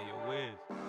Hey, yo, Wiz.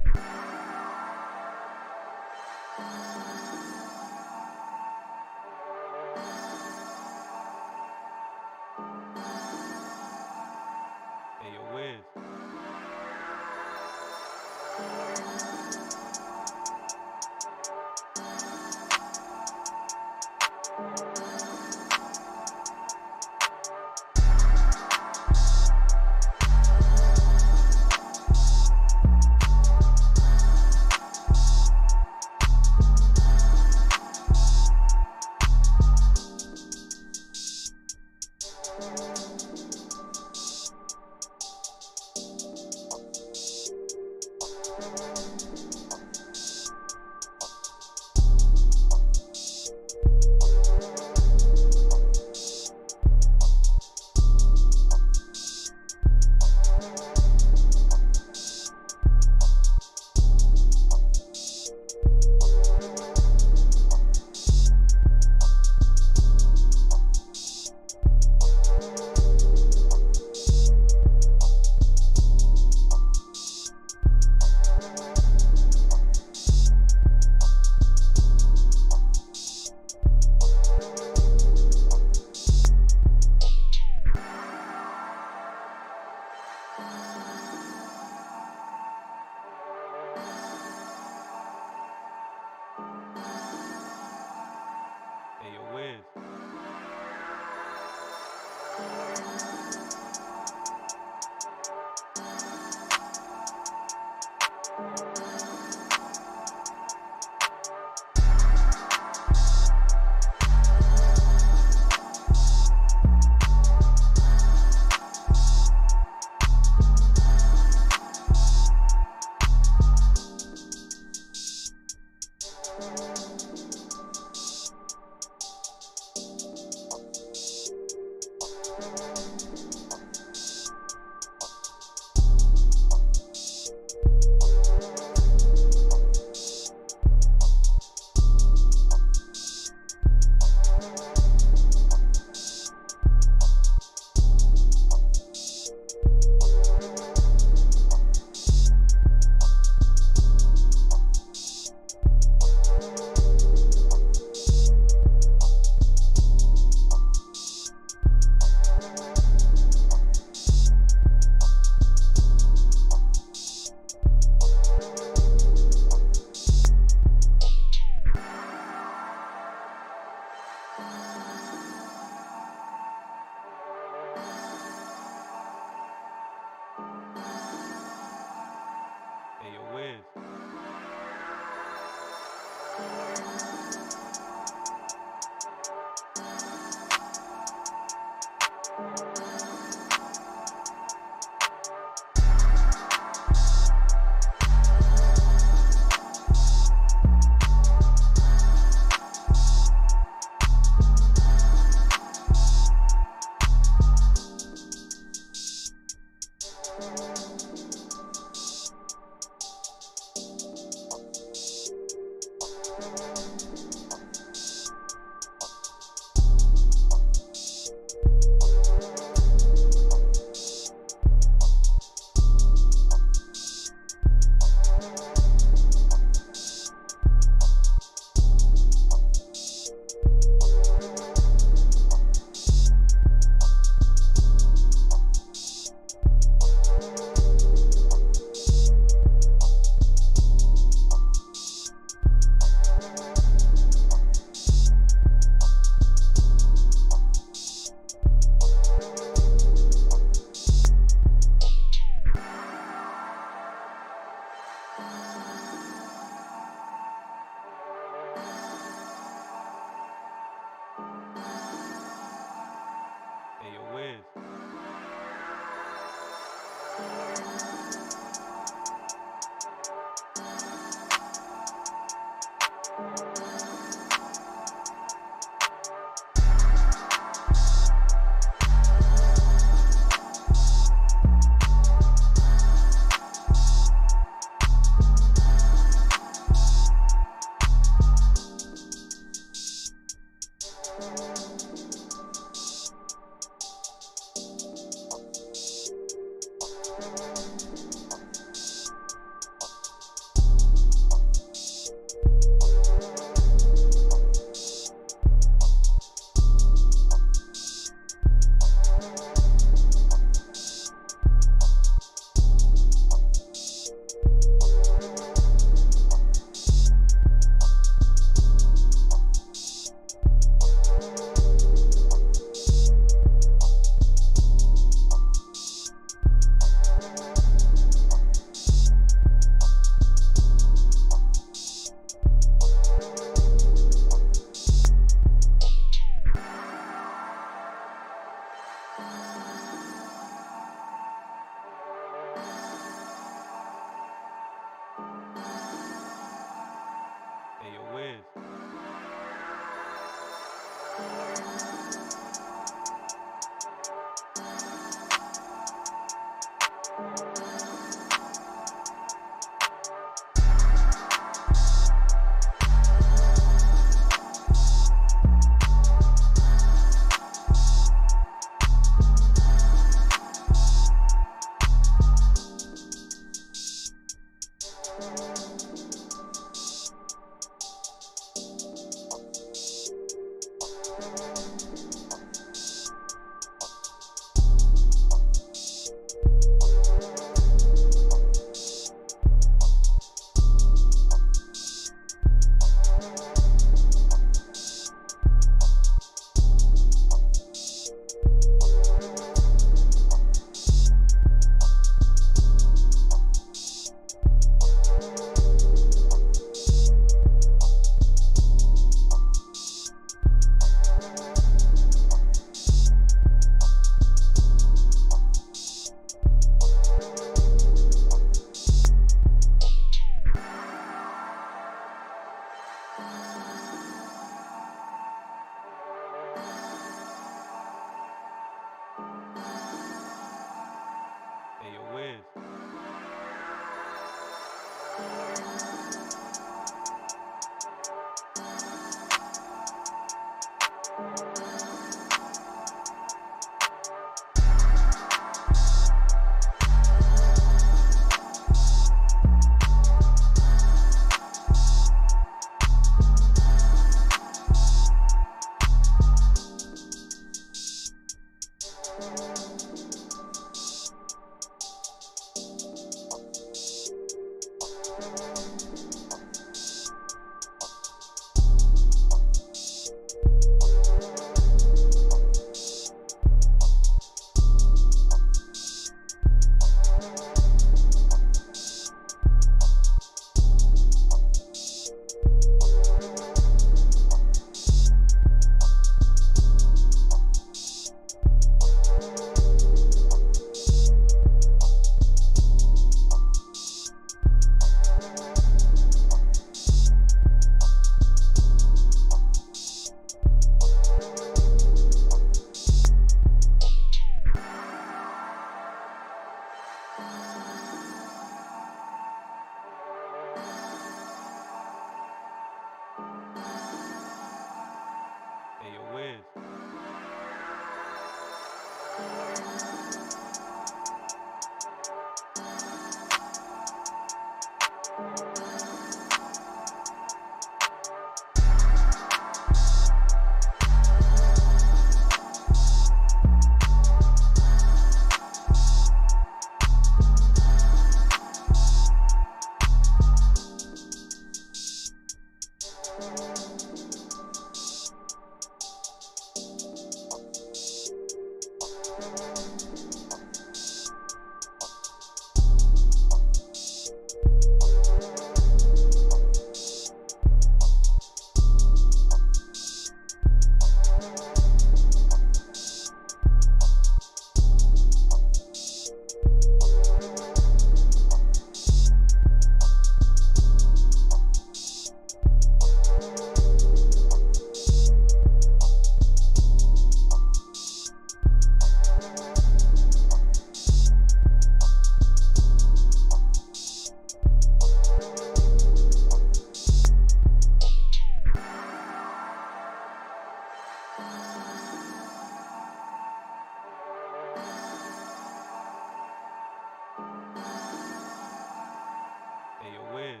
Hey, yo, Wiz.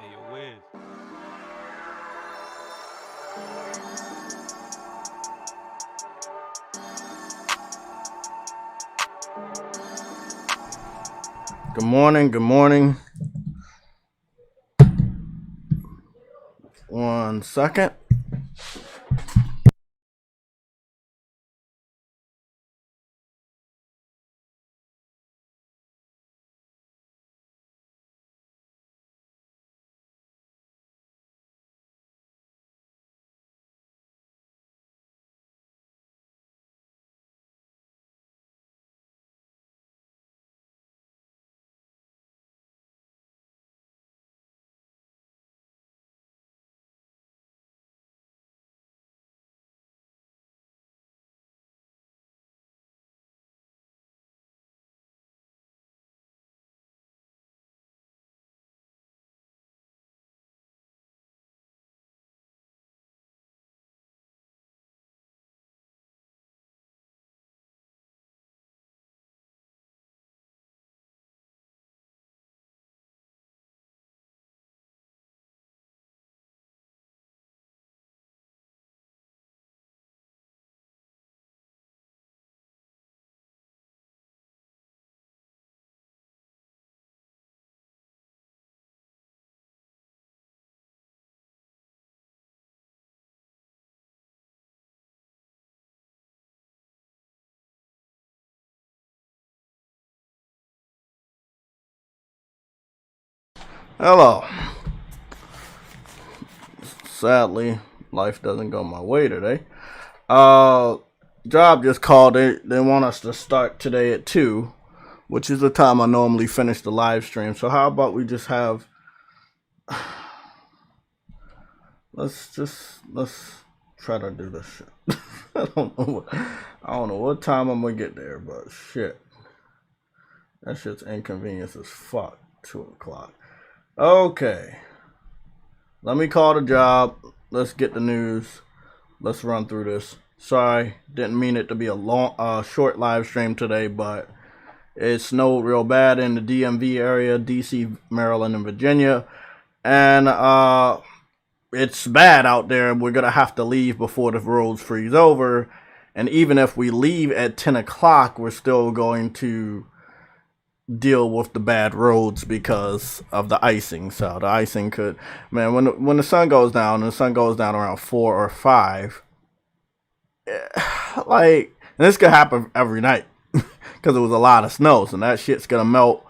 Hey, yo, Wiz. Good morning, good morning. 1 second. Hello. Sadly, life doesn't go my way today. Job just called. They want us to start today at 2, which is the time I normally finish the live stream. So how about we just have let's try to do this shit. I don't know what time I'm gonna get there, but shit. That shit's inconvenience as fuck. 2 o'clock. Okay. Let me call the job. Let's get the news. Let's run through this. Sorry, didn't mean it to be a short live stream today, but it snowed real bad in the DMV area, DC, Maryland, and Virginia. And it's bad out there. We're going to have to leave before the roads freeze over. And even if we leave at 10 o'clock, we're still going to deal with the bad roads because of the icing. So the icing could, man, when the sun goes down, and the sun goes down around 4 or 5, like, and this could happen every night because it was a lot of snow, so that shit's gonna melt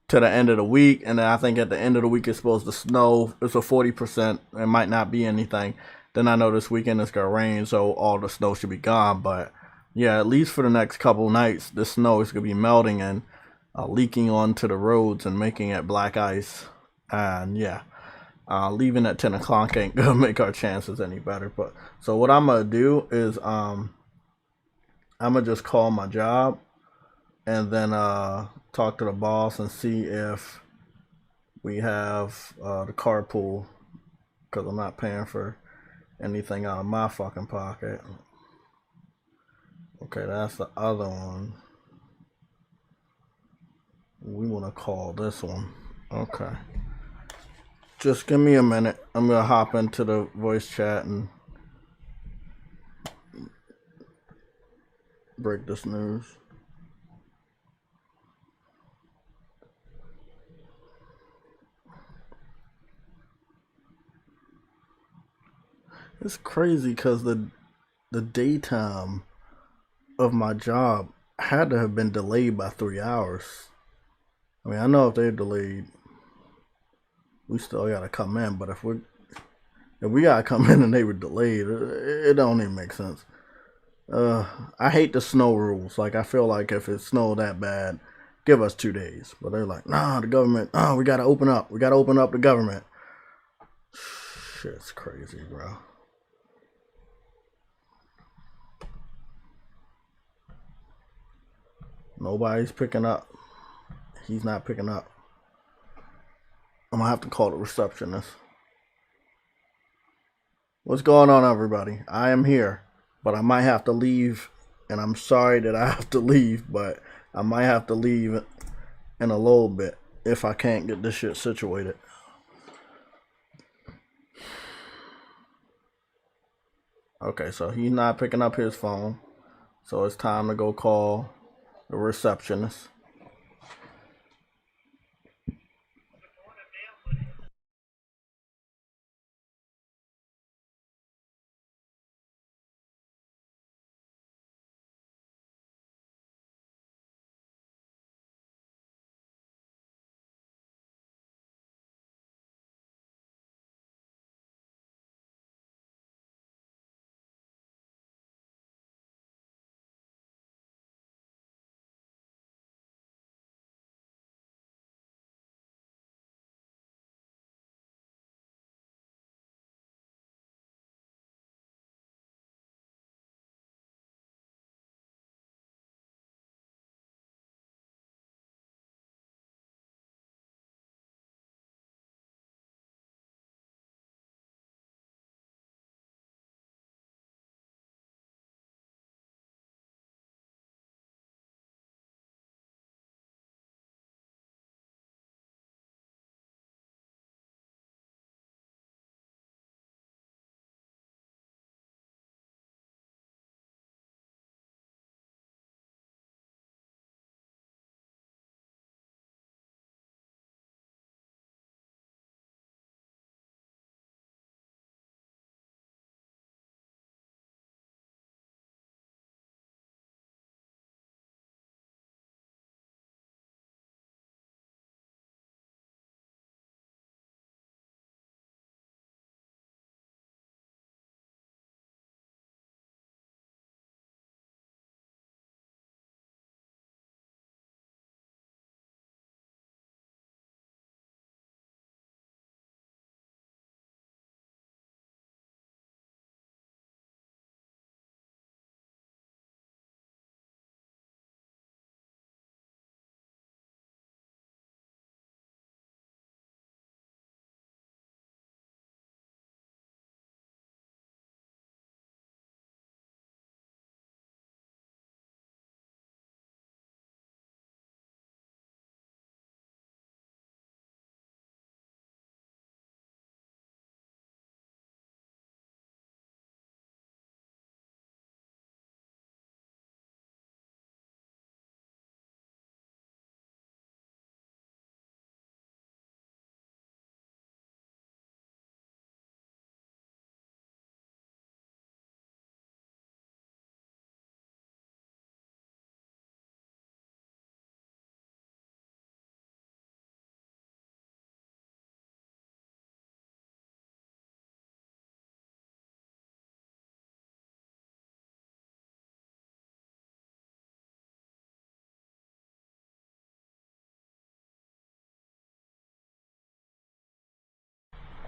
to the end of the week, and then I think at the end of the week it's supposed to snow. It's a 40%. It might not be anything. Then I know this weekend it's gonna rain, so all the snow should be gone. But yeah, at least for the next couple nights, the snow is gonna be melting and leaking onto the roads and making it black ice. And yeah, leaving at 10 o'clock ain't gonna make our chances any better. But so what I'm gonna do is I'm gonna just call my job and then talk to the boss and see if we have the carpool, because I'm not paying for anything out of my fucking pocket. Okay, that's the other one. We want to call this one. Okay. Just give me a minute. I'm going to hop into the voice chat and break this news. It's crazy because the daytime of my job had to have been delayed by 3 hours. I mean, I know if they're delayed, we still gotta come in. But if we gotta come in and they were delayed, it don't even make sense. I hate the snow rules. Like, I feel like if it snowed that bad, give us 2 days. But they're like, nah, the government. Oh, we gotta open up. We gotta open up the government. Shit's crazy, bro. Nobody's picking up. He's not picking up. I'm gonna have to call the receptionist. What's going on, everybody? I am here, but I might have to leave, and I'm sorry that I have to leave, but I might have to leave in a little bit if I can't get this shit situated. Okay, so he's not picking up his phone, so it's time to go call the receptionist.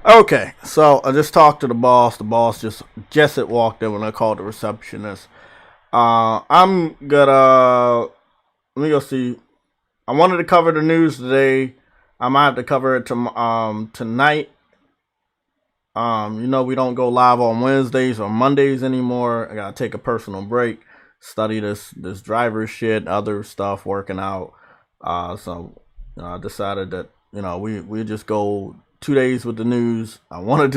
Okay, so I just talked to the boss. The boss just had walked in when I called the receptionist. I'm gonna let me go see. I wanted to cover the news today. I might have to cover it tonight. We don't go live on Wednesdays or Mondays anymore. I gotta take a personal break, study this driver shit, other stuff, working out. So I decided that we just go 2 days with the news. I wanted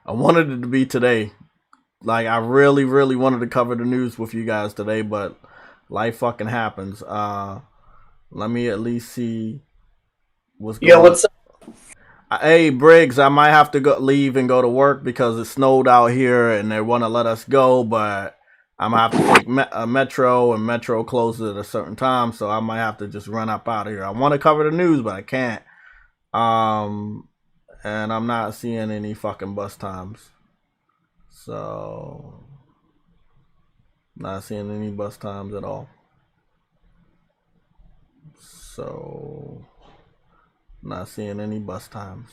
it to be today. Like I really really wanted to cover the news with you guys today, but life fucking happens. Let me at least see what's Yo, going. what's up? Hey Briggs, I might have to leave and go to work because it snowed out here and they want to let us go, but I'm gonna have to take a metro, and metro closes at a certain time, so I might have to just run up out of here. I want to cover the news, but I can't. Um, and I'm not seeing any fucking bus times, so not seeing any bus times at all. So not seeing any bus times.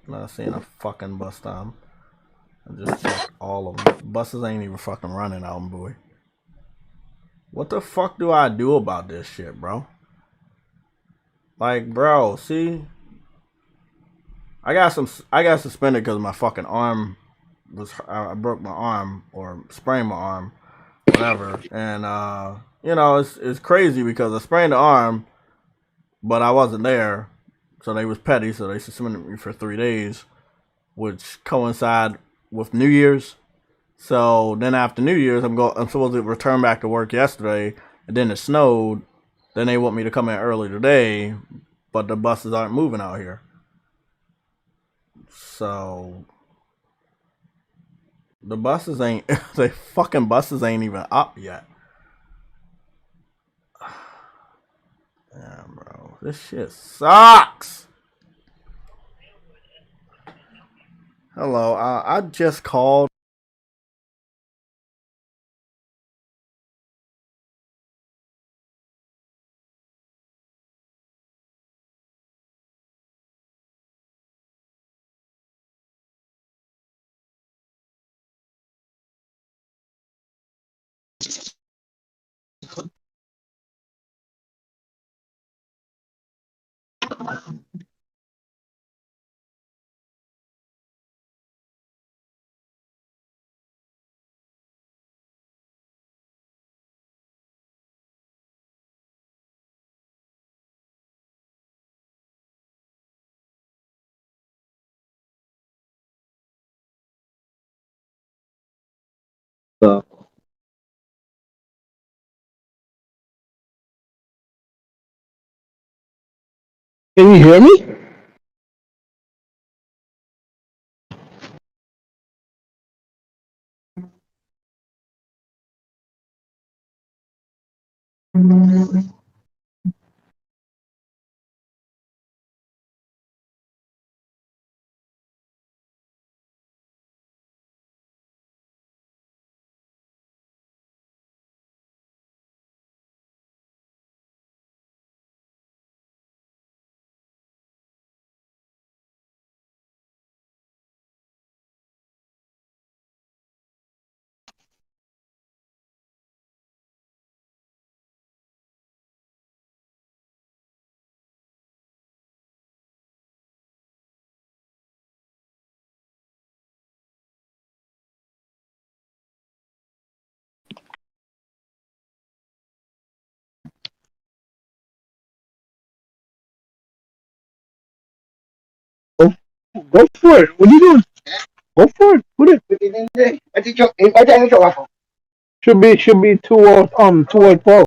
Not seeing a fucking bus time. I just checked all of them. Buses ain't even fucking running out in Bowie. What the fuck do I do about this shit, bro? Like, bro, see, I got suspended because my fucking arm I broke my arm or sprained my arm, whatever. And it's crazy because I sprained the arm, but I wasn't there, so they was petty, so they suspended me for 3 days, which coincide with New Year's. So then after New Year's, I'm supposed to return back to work yesterday, and then it snowed. Then they want me to come in early today, but the buses aren't moving out here. So the buses ain't the fucking buses ain't even up yet. Damn, bro, this shit sucks. Hello, I just called. Uh, Can you hear me? Go, go for it. What are you doing? Go for it. Put it. Should be 2 or 12.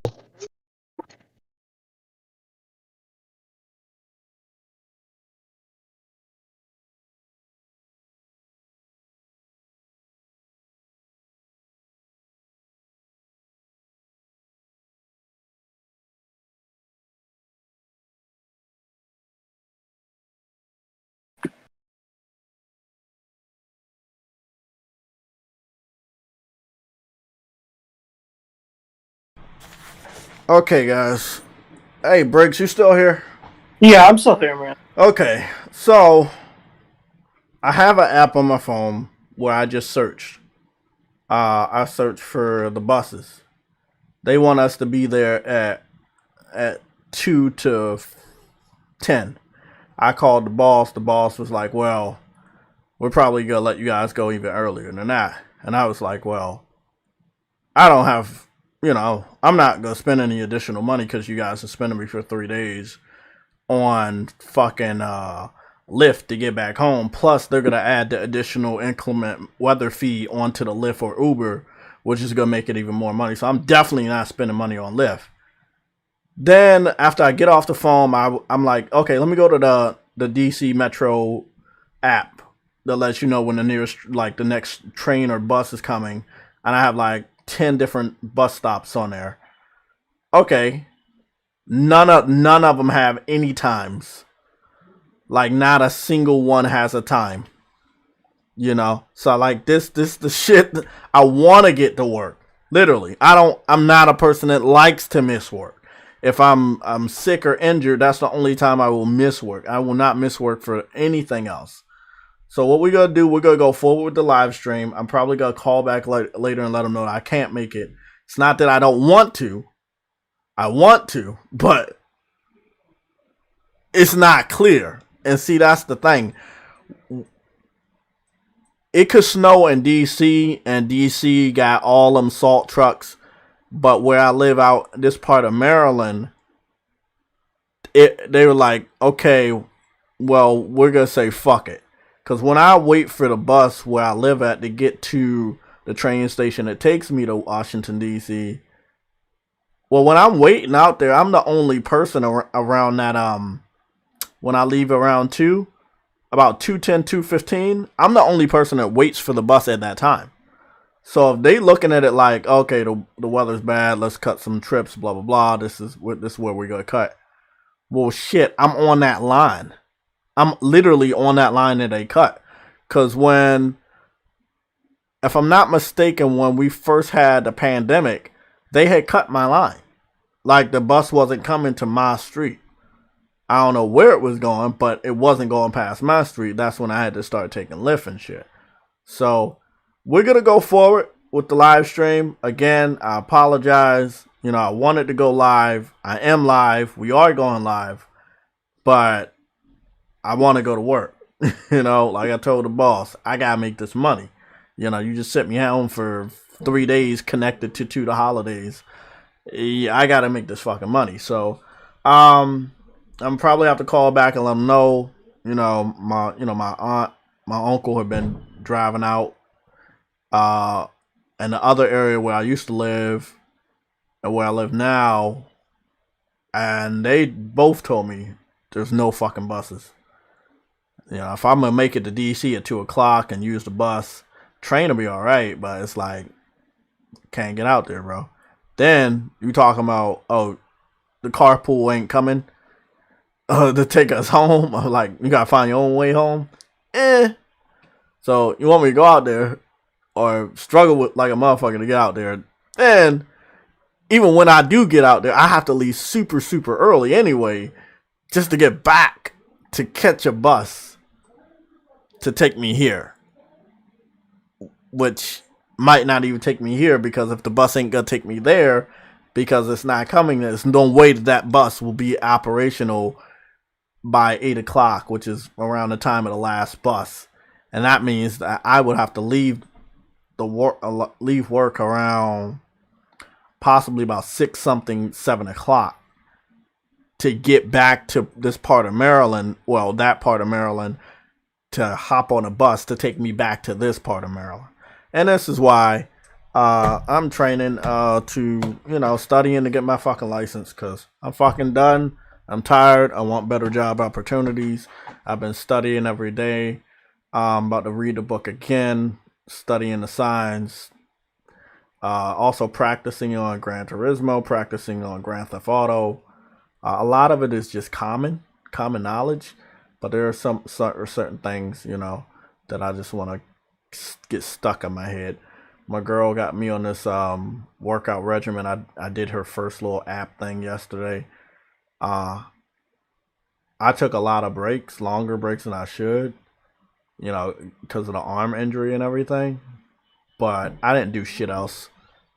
Okay, guys. Hey, Briggs, you still here? Yeah, I'm still here, man. Okay, so I have an app on my phone where I just searched. I searched for the buses. They want us to be there at 2 to 10. I called the boss. The boss was like, "Well, we're probably gonna let you guys go even earlier than that." And I was like, "Well, I don't have, I'm not gonna spend any additional money because you guys are spending me for 3 days on fucking Lyft to get back home. Plus, they're gonna add the additional inclement weather fee onto the Lyft or Uber, which is gonna make it even more money. So I'm definitely not spending money on Lyft." Then after I get off the phone, I'm like, okay, let me go to the DC Metro app that lets you know when the nearest, like the next train or bus is coming, and I have like 10 different bus stops on there. Okay, none of them have any times. Like not a single one has a time. So like this the shit I want to get to work. Literally, I'm not a person that likes to miss work. If I'm sick or injured, that's the only time I will miss work. I will not miss work for anything else. So what we're gonna do, we're gonna go forward with the live stream. I'm probably gonna call back later and let them know that I can't make it. It's not that I don't want to. I want to, but it's not clear. And see, that's the thing. It could snow in DC, and DC got all them salt trucks. But where I live out this part of Maryland, they were like, okay, well, we're gonna say fuck it. Because when I wait for the bus where I live at to get to the train station that takes me to Washington, D.C., well, when I'm waiting out there, I'm the only person around that, when I leave around 2, about 2:10, 2:15, I'm the only person that waits for the bus at that time. So if they looking at it like, okay, the weather's bad, let's cut some trips, blah, blah, blah, this is where we're going to cut. Well, shit, I'm on that line. I'm literally on that line that they cut. Because if I'm not mistaken, when we first had the pandemic, they had cut my line. Like the bus wasn't coming to my street. I don't know where it was going, but it wasn't going past my street. That's when I had to start taking Lyft and shit. So we're going to go forward with the live stream. Again, I apologize. I wanted to go live. I am live. We are going live. But I want to go to work. Like I told the boss, I got to make this money. You just sent me home for 3 days connected to the holidays. Yeah, I got to make this fucking money. So, I'm probably have to call back and let them know, my aunt, my uncle have been driving out in the other area where I used to live and where I live now, and they both told me there's no fucking buses. If I'm gonna make it to DC at 2:00 and use the bus, train will be all right, but it's like can't get out there, bro. Then you talking about the carpool ain't coming to take us home. Like you gotta find your own way home. So you want me to go out there or struggle with like a motherfucker to get out there? Then even when I do get out there, I have to leave super, super early anyway, just to get back to catch a bus to take me here. Which might not even take me here, because if the bus ain't gonna take me there because it's not coming, there's no way that bus will be operational by 8:00, which is around the time of the last bus. And that means that I would have to leave work around possibly about 6 something, 7:00 to get back to this part of Maryland. Well, that part of Maryland, to hop on a bus to take me back to this part of Maryland. And this is why I'm training to, studying to get my fucking license, because I'm fucking done. I'm tired. I want better job opportunities. I've been studying every day. I'm about to read the book again, studying the signs. Also practicing on Gran Turismo, practicing on Grand Theft Auto. A lot of it is just common knowledge, but there are some certain things, that I just want to get stuck in my head. My girl got me on this workout regimen. I did her first little app thing yesterday. I took a lot of breaks, longer breaks than I should. because of the arm injury and everything. But I didn't do shit else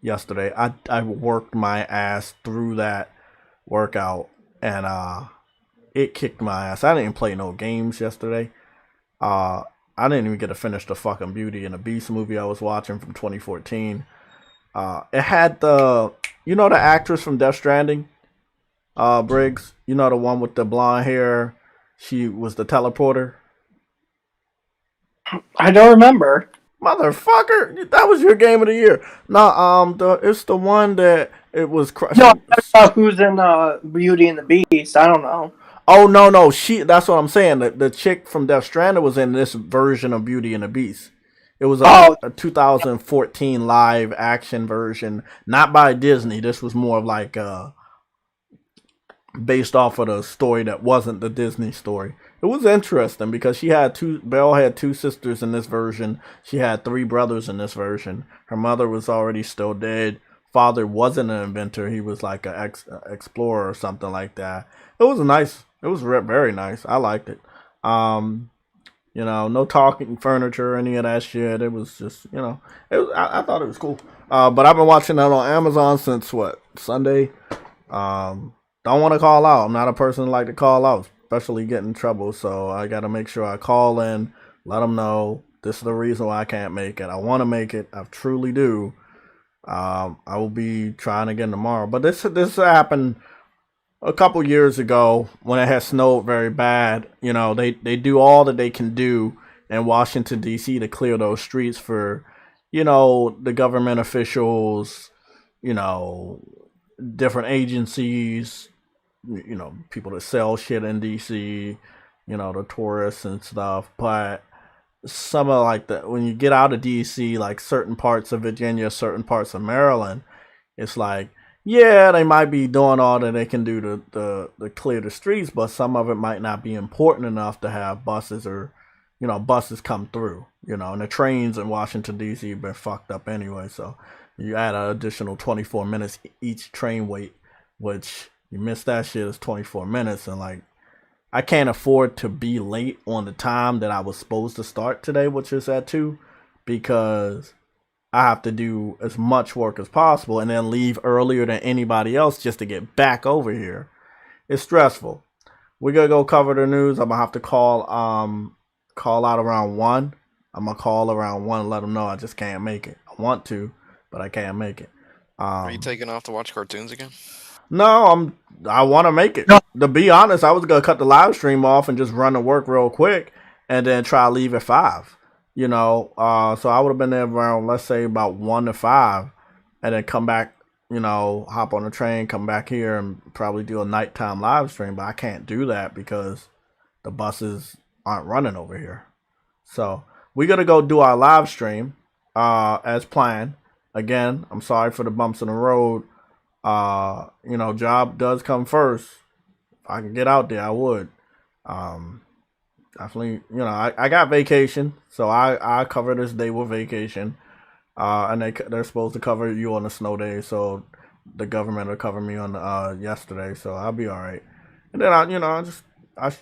yesterday. I worked my ass through that workout, and it kicked my ass. I didn't even play no games yesterday. Uh, I didn't even get to finish the fucking Beauty and the Beast movie I was watching from 2014. It had the actress from Death Stranding, Briggs. The one with the blonde hair. She was the teleporter. I don't remember. Motherfucker, that was your game of the year. No, it's the one that it was. No, who's in Beauty and the Beast? I don't know. Oh no, that's what I'm saying. The chick from Death Stranding was in this version of Beauty and the Beast. It was a 2014 live action version, not by Disney. This was more of like based off of the story that wasn't the Disney story. It was interesting because Belle had two sisters in this version. She had three brothers in this version. Her mother was already still dead. Father wasn't an inventor. He was like an explorer or something like that. It was nice. It was very nice. I liked it. No talking furniture or any of that shit. It was just, I thought it was cool. But I've been watching that on Amazon since Sunday. Don't want to call out. I'm not a person who like to call out, especially get in trouble. So I got to make sure I call in, let them know this is the reason why I can't make it. I want to make it. I truly do. I will be trying again tomorrow. But this happened a couple years ago when it had snowed very bad. They do all that they can do in Washington, D.C. to clear those streets for, the government officials, different agencies, people that sell shit in DC, the tourists and stuff. But some of when you get out of DC, like certain parts of Virginia, certain parts of Maryland, it's like, yeah, they might be doing all that they can do to clear the streets, but some of it might not be important enough to have buses or, buses come through, and the trains in Washington DC have been fucked up anyway. So you add an additional 24 minutes each train wait, which you miss that shit is 24 minutes. And I can't afford to be late on the time that I was supposed to start today, which is at 2, because I have to do as much work as possible and then leave earlier than anybody else just to get back over here. It's stressful. We're going to go cover the news. I'm going to have to call out around 1. I'm going to call around 1 and let them know I just can't make it. I want to, but I can't make it. Are you taking off to watch cartoons again? No, I want to make it. To be honest, I was going to cut the live stream off and just run to work real quick and then try to leave at 5. So I would have been there around, let's say, about 1 to 5 and then come back, hop on the train, come back here and probably do a nighttime live stream. But I can't do that because the buses aren't running over here. So we're going to go do our live stream as planned. Again, I'm sorry for the bumps in the road. Job does come first. If I can get out there, I would. Definitely, I got vacation, so I cover this day with vacation. And they're supposed to cover you on a snow day, so the government will cover me on yesterday, so I'll be all right. And then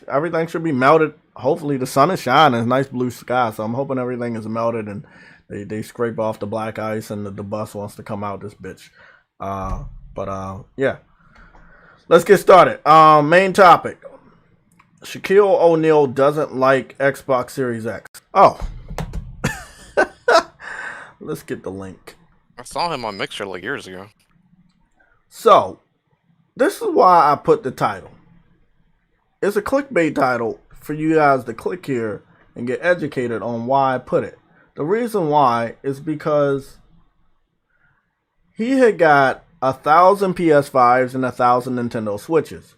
everything should be melted. Hopefully the sun is shining, it's nice blue sky, so I'm hoping everything is melted and they scrape off the black ice and the bus wants to come out this bitch. Yeah. Let's get started. Main topic. Shaquille O'Neal doesn't like Xbox Series X. Oh. Let's get the link. I saw him on Mixer years ago. So, this is why I put the title. It's a clickbait title for you guys to click here and get educated on why I put it. The reason why is because he had got 1,000 PS5s and 1,000 Nintendo Switches,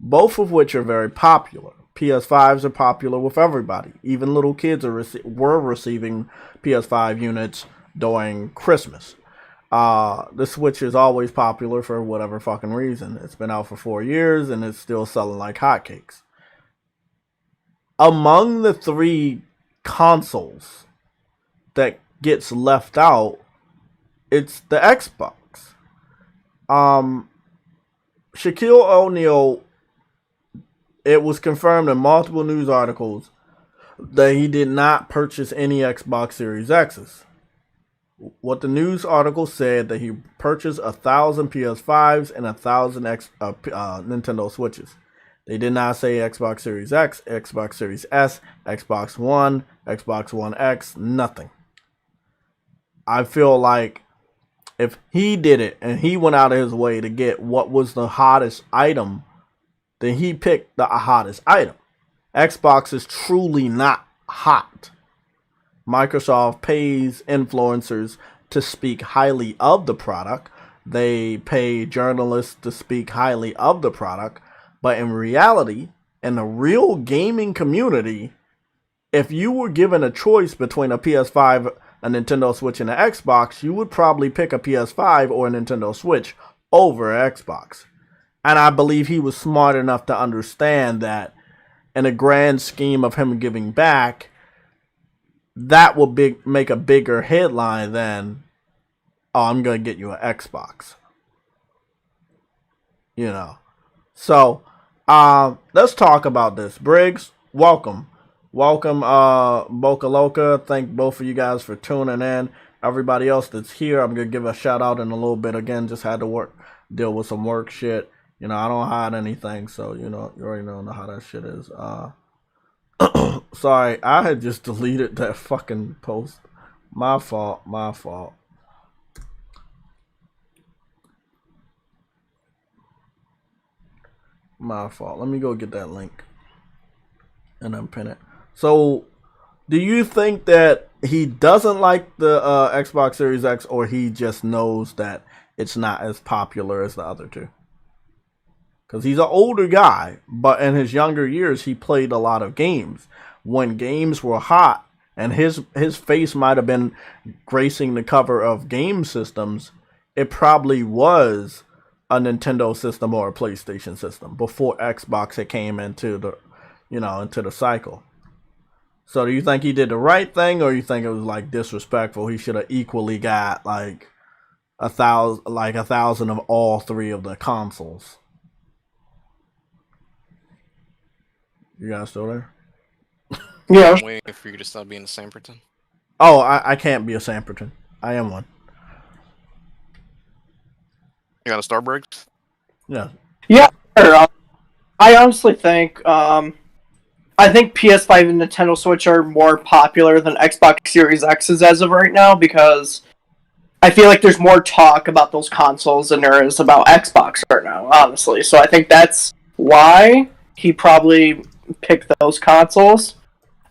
both of which are very popular. PS5s are popular with everybody. Even little kids were receiving PS5 units during Christmas. The Switch is always popular for whatever fucking reason. It's been out for 4 years and it's still selling like hotcakes. Among the 3 consoles that gets left out, it's the Xbox. Shaquille O'Neal, it was confirmed in multiple news articles that he did not purchase any Xbox Series X's. What the news article said that he purchased 1,000 PS5s and 1,000 Nintendo Switches. They did not say Xbox Series X, Xbox Series S, Xbox One, Xbox One X, nothing. I feel like if he did it and he went out of his way to get what was the hottest item, then he picked the hottest item. Xbox is truly not hot. Microsoft pays influencers to speak highly of the product. They pay journalists to speak highly of the product. But in reality, in the real gaming community, if you were given a choice between a PS5, a Nintendo Switch, and an Xbox, you would probably pick a PS5 or a Nintendo Switch over an Xbox. And I believe he was smart enough to understand that in a grand scheme of him giving back, that will make a bigger headline than, oh, I'm going to get you an Xbox. You know. So, let's talk about this. Briggs, welcome. Welcome, Boca Loca. Thank both of you guys for tuning in. Everybody else that's here, I'm going to give a shout out in a little bit. Again, just had to deal with some work shit. You know, I don't hide anything, so, you know, you already know how that shit is. Sorry, I had just deleted that fucking post. My fault. My fault. Let me go get that link and then pin it. So, do you think that he doesn't like the Xbox Series X, or he just knows that it's not as popular as the other two? Because he's an older guy, but in his younger years, he played a lot of games. When games were hot, and his face might have been gracing the cover of Game Systems, it probably was a Nintendo system or a PlayStation system before Xbox had came into the, into the cycle. So do you think he did the right thing, or you think it was like disrespectful? He should have equally got like 1,000 of all three of the consoles. You guys still there? Yeah. I'm waiting for you to stop being a Samperton. Oh, I can't be a Samperton. I am one. You got a Starburst? Yeah. Yeah. I honestly think I think PS5 and Nintendo Switch are more popular than Xbox Series X's as of right now, because I feel like there's more talk about those consoles than there is about Xbox right now, honestly. So I think that's why he probably picked those consoles.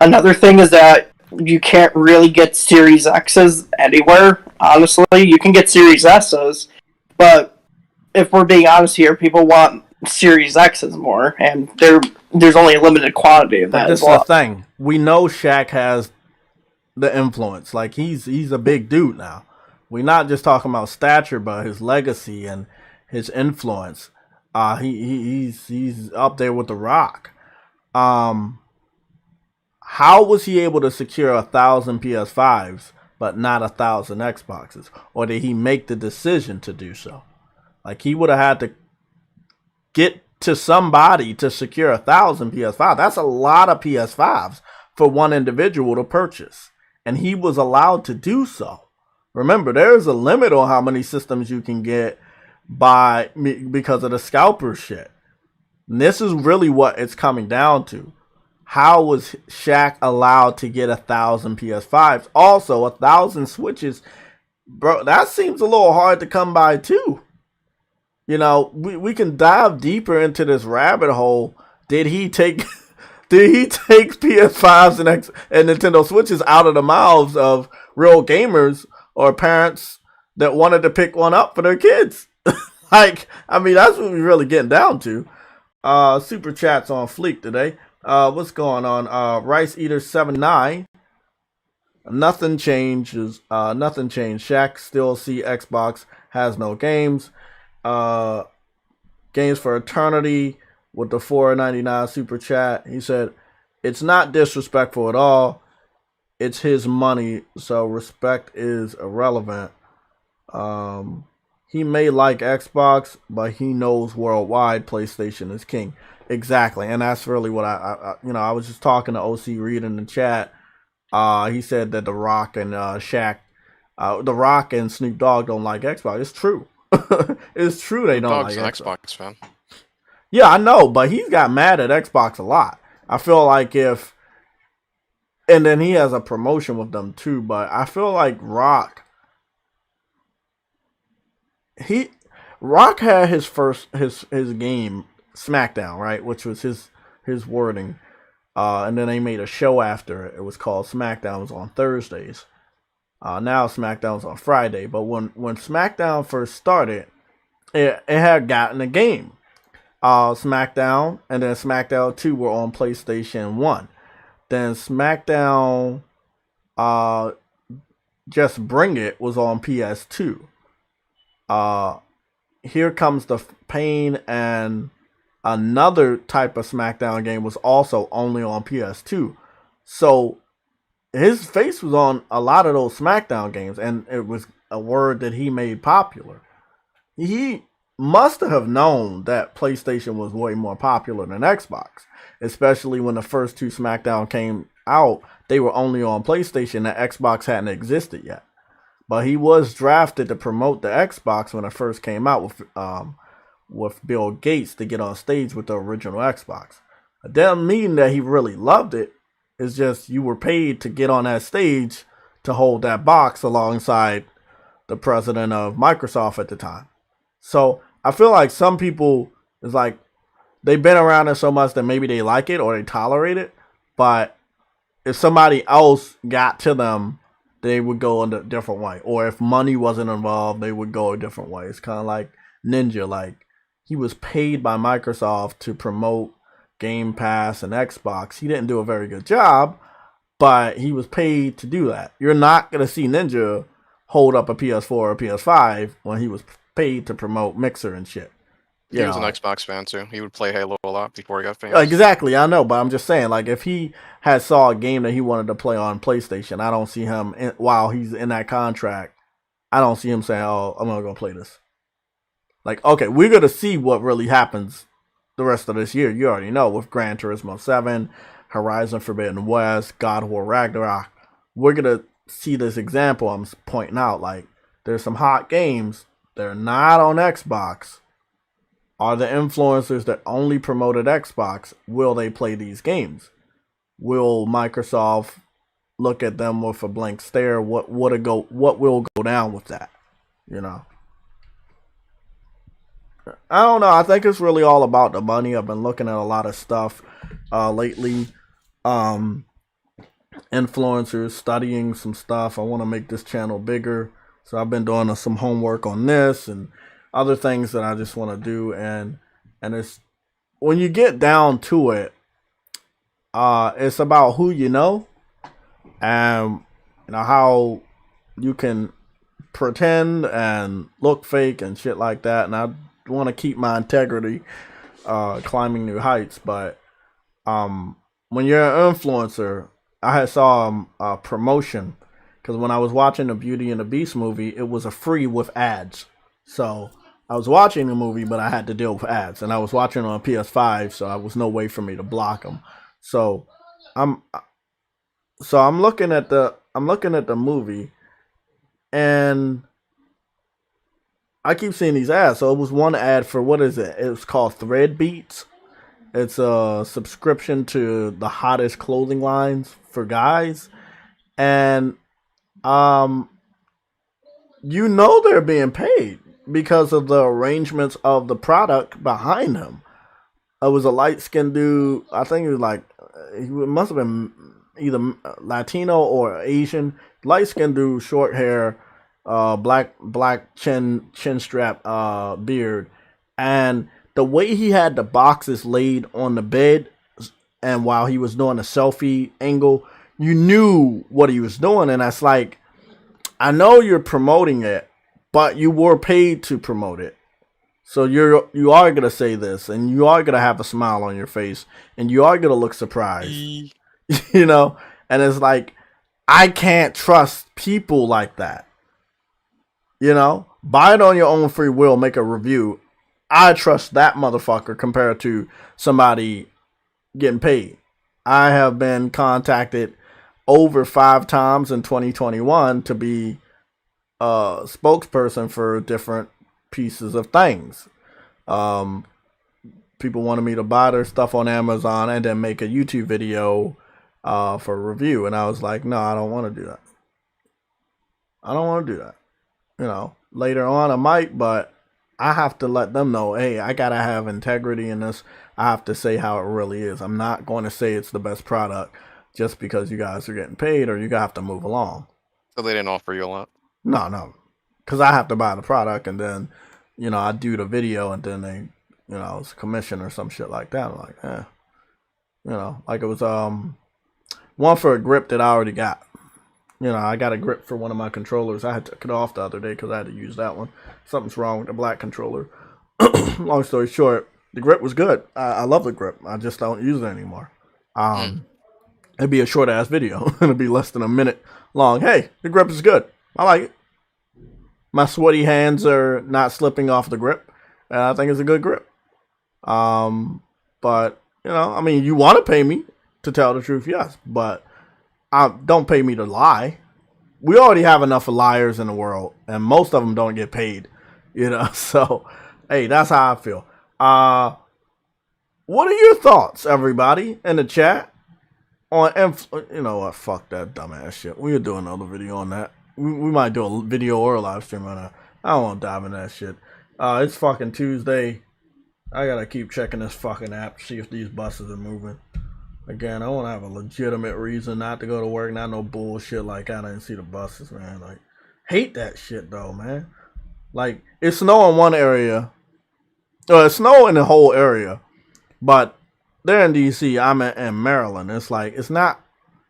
Another thing is that you can't really get Series X's anywhere, honestly. You can get Series S's, but if we're being honest here, people want Series X's more, and there's only a limited quantity of that. But this is the thing. We know Shaq has the influence. Like, he's a big dude now. We're not just talking about stature, but his legacy and his influence. He's up there with The Rock. How was he able to secure 1,000 PS5s but not 1,000 Xboxes? Or did he make the decision to do so? Like, he would have had to get to somebody to secure 1,000 PS5. That's a lot of PS5s for one individual to purchase. And he was allowed to do so. Remember, there's a limit on how many systems you can get because of the scalper shit. And this is really what it's coming down to. How was Shaq allowed to get 1,000 PS5s? Also, 1,000 Switches, bro, that seems a little hard to come by too. You know, we can dive deeper into this rabbit hole. Did he take PS5s and Nintendo Switches out of the mouths of real gamers or parents that wanted to pick one up for their kids? Like, I mean, that's what we're really getting down to. Super chats on fleek today. What's going on? Rice Eater 79. Nothing changes. Nothing changed. Shaq still see Xbox has no games. Games for Eternity with the $4.99 super chat. He said, it's not disrespectful at all. It's his money, so respect is irrelevant. He may like Xbox, but he knows worldwide PlayStation is king. Exactly, and that's really what I was just talking to OC Reed in the chat. He said that The Rock and Shaq, The Rock and Snoop Dogg don't like Xbox. It's true. It's true they Snoop don't Dogg's like an Xbox. Xbox fan. Yeah, I know, but he's got mad at Xbox a lot. I feel like and then he has a promotion with them too. But I feel like Rock had his first his game SmackDown, right, which was his wording. And then they made a show after it. It was called SmackDown. It was on Thursdays. Now SmackDown's on Friday. But when SmackDown first started, it had gotten a game. SmackDown and then SmackDown 2 were on PlayStation 1. Then SmackDown Just Bring It was on PS2. Here Comes the Pain and another type of SmackDown game was also only on PS2. So his face was on a lot of those SmackDown games, and it was a word that he made popular. He must have known that PlayStation was way more popular than Xbox, especially when the first two SmackDown came out. They were only on PlayStation, and Xbox hadn't existed yet. But he was drafted to promote the Xbox when it first came out with Bill Gates to get on stage with the original Xbox. It doesn't mean that he really loved it. It's just you were paid to get on that stage to hold that box alongside the president of Microsoft at the time. So I feel like some people, it's like they've been around it so much that maybe they like it or they tolerate it. But if somebody else got to them, they would go in a different way. Or if money wasn't involved, they would go a different way. It's kind of like Ninja. Like, he was paid by Microsoft to promote Game Pass and Xbox. He didn't do a very good job, but he was paid to do that. You're not going to see Ninja hold up a PS4 or PS5 when he was paid to promote Mixer and shit. He was an Xbox fan too. He would play Halo a lot before he got famous. Exactly, I know, but I'm just saying, like, if he had saw a game that he wanted to play on PlayStation, I don't see him, while he's in that contract, I don't see him saying, oh, I'm going to go play this. Like, okay, we're going to see what really happens the rest of this year. You already know, with Gran Turismo 7, Horizon Forbidden West, God of War Ragnarok. We're going to see this example I'm pointing out. Like, there's some hot games. They're not on Xbox. Are the influencers that only promoted Xbox, will they play these games? Will Microsoft look at them with a blank stare? What will go down with that? You know? I don't know. I think it's really all about the money. I've been looking at a lot of stuff lately. Influencers, studying some stuff. I want to make this channel bigger. So I've been doing some homework on this and other things that I just want to do, and it's, when you get down to it, it's about who you know, and how you can pretend and look fake and shit like that. And I want to keep my integrity, climbing new heights. But when you're an influencer, I had saw a promotion, because when I was watching the Beauty and the Beast movie, it was a free with ads. So I was watching the movie, but I had to deal with ads, and I was watching on PS5, so there was no way for me to block them. So I'm looking at the movie, and I keep seeing these ads. So it was one ad for, what is it? It was called Thread Beats. It's a subscription to the hottest clothing lines for guys, and they're being paid because of the arrangements of the product behind him. It was a light-skinned dude. I think he was like, he must have been either Latino or Asian. Light-skinned dude, short hair, black chin strap, beard, and the way he had the boxes laid on the bed, and while he was doing a selfie angle, you knew what he was doing. And that's like, I know you're promoting it, but you were paid to promote it. So you are going to say this, and you are going to have a smile on your face, and you are going to look surprised. You know? And it's like, I can't trust people like that. You know? Buy it on your own free will, make a review. I trust that motherfucker compared to somebody getting paid. I have been contacted over 5 times in 2021 to be a spokesperson for different pieces of things. People wanted me to buy their stuff on Amazon and then make a YouTube video for review. And I was like, no, I don't want to do that. I don't want to do that. You know, later on I might, but I have to let them know, hey, I got to have integrity in this. I have to say how it really is. I'm not going to say it's the best product just because you guys are getting paid or you have to move along. So they didn't offer you a lot? No. Because I have to buy the product and then, you know, I do the video and then they, you know, it's a commission or some shit like that. I'm like, you know, like it was one for a grip that I already got. You know, I got a grip for one of my controllers. I had to take it off the other day because I had to use that one. Something's wrong with the black controller. Long story short, the grip was good. I love the grip. I just don't use it anymore. It'd be a short ass video. It'd be less than a minute long. Hey, the grip is good. I like it. My sweaty hands are not slipping off the grip. And I think it's a good grip. But, you know, I mean, you want to pay me to tell the truth, yes. But don't pay me to lie. We already have enough of liars in the world. And most of them don't get paid. You know, so, hey, that's how I feel. What are your thoughts, everybody, in the chat? You know what? Fuck that dumbass shit. We'll do another video on that. We might do a video or a live stream on that. I don't want to dive in that shit. It's fucking Tuesday. I gotta keep checking this fucking app, see if these buses are moving. Again, I want to have a legitimate reason not to go to work, not no bullshit like I didn't see the buses, man. Like, hate that shit though, man. Like, it's snow in one area. It's snow in the whole area. But there in DC, I'm in Maryland. It's like, it's not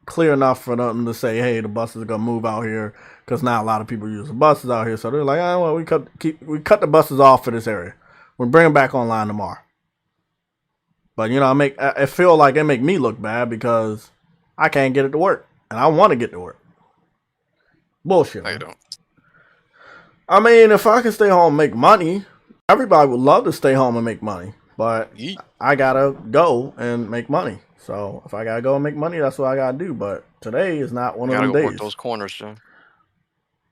clear enough for them to say, hey, the buses are gonna move out here, because now a lot of people use the buses out here. So they're like, oh, well, we cut the buses off for this area. We'll bring them back online tomorrow. But you know, I feel like it make me look bad because I can't get it to work, and I want to get to work. Bullshit. I don't. I mean, if I can stay home and make money, everybody would love to stay home and make money. But I gotta go and make money. So if I gotta go and make money, that's what I gotta do. But today is not one of them days. Gotta work those corners, Jim.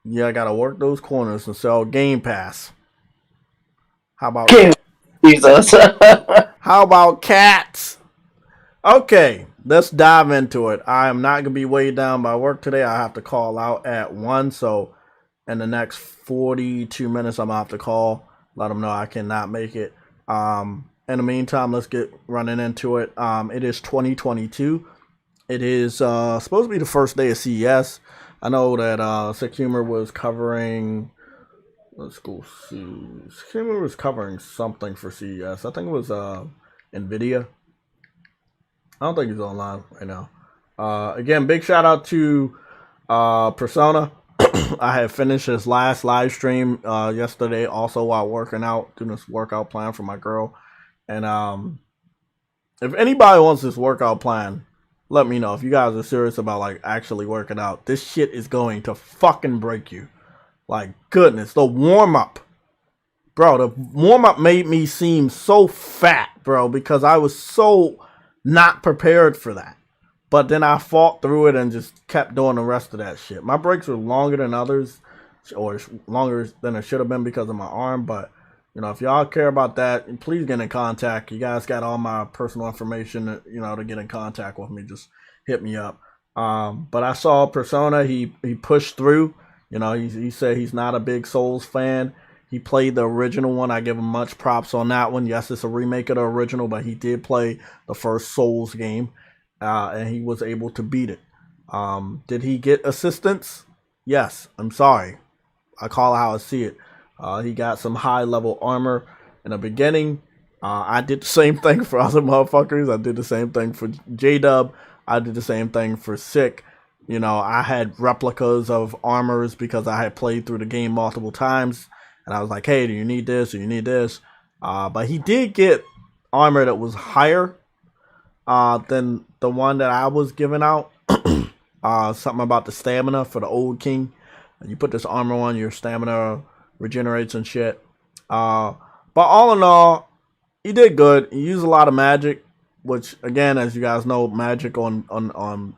Yeah, I gotta work those corners and sell Game Pass. How about Jesus? How about cats? Okay, let's dive into it. I am not gonna be weighed down by work today. I have to call out at 1, so in the next 42 minutes, I'm gonna have to call, let them know I cannot make it. In the meantime, let's get running into it. It is 2022. It is supposed to be the first day of CES. I know that Sick Humor was covering. Let's go see. Sick Humor was covering something for CES. I think it was NVIDIA. I don't think he's online right now. Again, big shout out to Persona. I had finished his last live stream yesterday, also while working out, doing this workout plan for my girl. And if anybody wants this workout plan, let me know. If you guys are serious about like actually working out, this shit is going to fucking break you. Like, goodness, the warm up, bro. The warm up made me seem so fat, bro, because I was so not prepared for that. But then I fought through it and just kept doing the rest of that shit. My breaks were longer than others, or longer than it should have been because of my arm. But, you know, if y'all care about that, please get in contact. You guys got all my personal information, you know, to get in contact with me. Just hit me up. But I saw Persona. He pushed through. You know, he said he's not a big Souls fan. He played the original one. I give him much props on that one. Yes, it's a remake of the original, but he did play the first Souls game. And he was able to beat it. Did he get assistance? Yes. I'm sorry. I call it how I see it. He got some high level armor in the beginning. I did the same thing for other motherfuckers. I did the same thing for J-Dub. I did the same thing for Sick. You know, I had replicas of armors because I had played through the game multiple times. And I was like, hey, do you need this? Do you need this? But he did get armor that was higher than the one that I was giving out. Something about the stamina for the old king. You put this armor on, your stamina regenerates and shit. But But all in all, he did good. He used a lot of magic, which again, as you guys know, magic on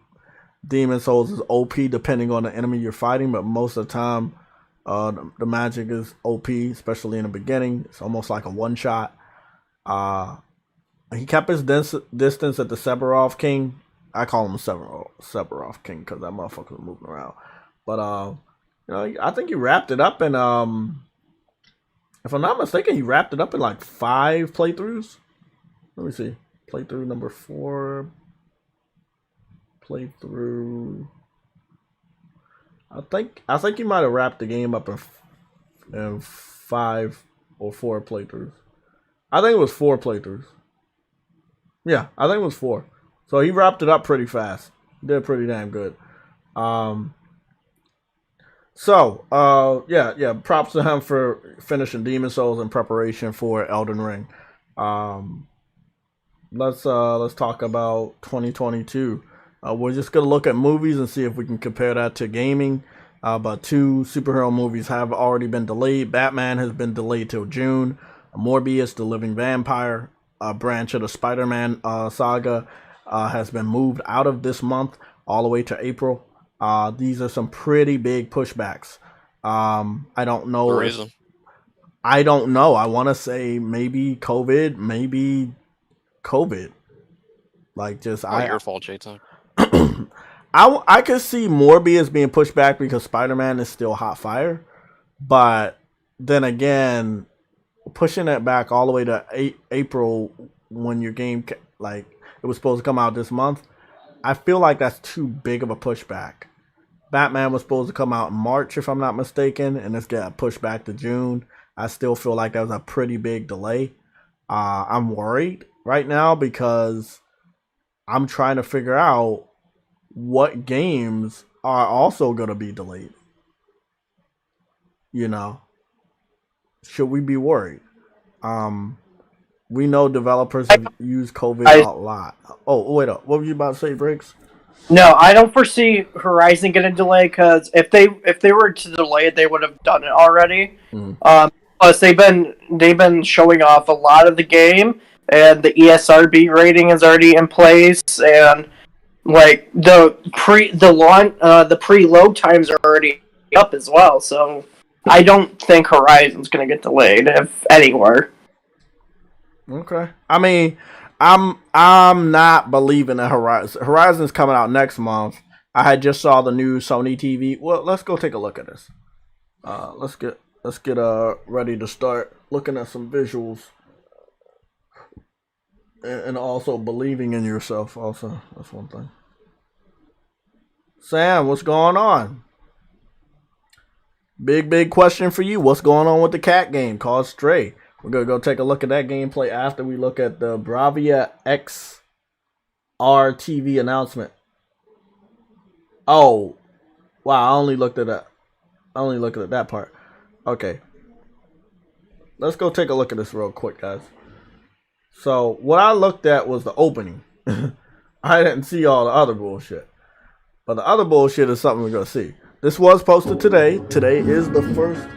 Demon Souls is OP depending on the enemy you're fighting. But most of the time, the magic is OP, especially in the beginning. It's almost like a one shot. He kept his distance at the Sephiroth King. I call him Sephiroth King because that motherfucker was moving around. But I think he wrapped it up in if I'm not mistaken, he wrapped it up in like 5 playthroughs. Let me see. Playthrough number 4. Playthrough. I think he might have wrapped the game up in 5 or 4 playthroughs. I think it was 4 playthroughs. Yeah, I think it was 4. So he wrapped it up pretty fast. Did pretty damn good. Yeah. Props to him for finishing Demon Souls in preparation for Elden Ring. Let's talk about 2022. We're just gonna look at movies and see if we can compare that to gaming. But 2 superhero movies have already been delayed. Batman has been delayed till June. Morbius, the Living Vampire, branch of the Spider-Man saga, has been moved out of this month all the way to April. These are some pretty big pushbacks. I don't know. For reason. I don't know. I want to say maybe COVID. Like just Your fault, J-Time. I could see Morbius being pushed back because Spider-Man is still hot fire, but then again, pushing it back all the way to April when your game like it was supposed to come out this month, I feel like that's too big of a pushback. Batman was supposed to come out in March, if I'm not mistaken, and it's got pushed back to June. I still feel like that was a pretty big delay. I'm worried right now because I'm trying to figure out what games are also going to be delayed. Should we be worried? We know developers have used COVID a lot. Oh, wait up. What were you about to say, Briggs? No, I don't foresee Horizon getting delayed because if they were to delay it, they would have done it already. Plus, they've been showing off a lot of the game, and the ESRB rating is already in place, and like the preload times are already up as well. So I don't think Horizon's going to get delayed if anywhere. Okay. I mean, I'm not believing that Horizon's coming out next month. I had just saw the new Sony TV. Well, let's go take a look at this. Let's get ready to start looking at some visuals, and also believing in yourself. Also, that's one thing. Sam, what's going on? Big question for you. What's going on with the cat game called Stray? We're going to go take a look at that gameplay after we look at the Bravia XR TV announcement. Oh, wow. I only looked at that part. Okay. Let's go take a look at this real quick, guys. So, what I looked at was the opening. I didn't see all the other bullshit. But the other bullshit is something we're going to see. This was posted today. Today is the first...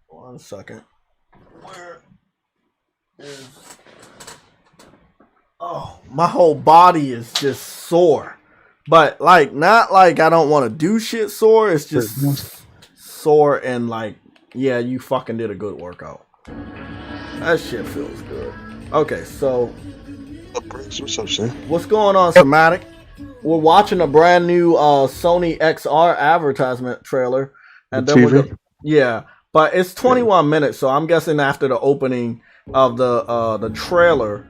1 second. Where is... Oh, my whole body is just sore. But, like, not like I don't want to do shit sore. It's just sore and, like, yeah, you fucking did a good workout. That shit feels good. Okay, so... What's up, Sam? What's going on, Somatic? We're watching a brand new Sony XR advertisement trailer. And then but it's 21 minutes, so I'm guessing after the opening of the trailer,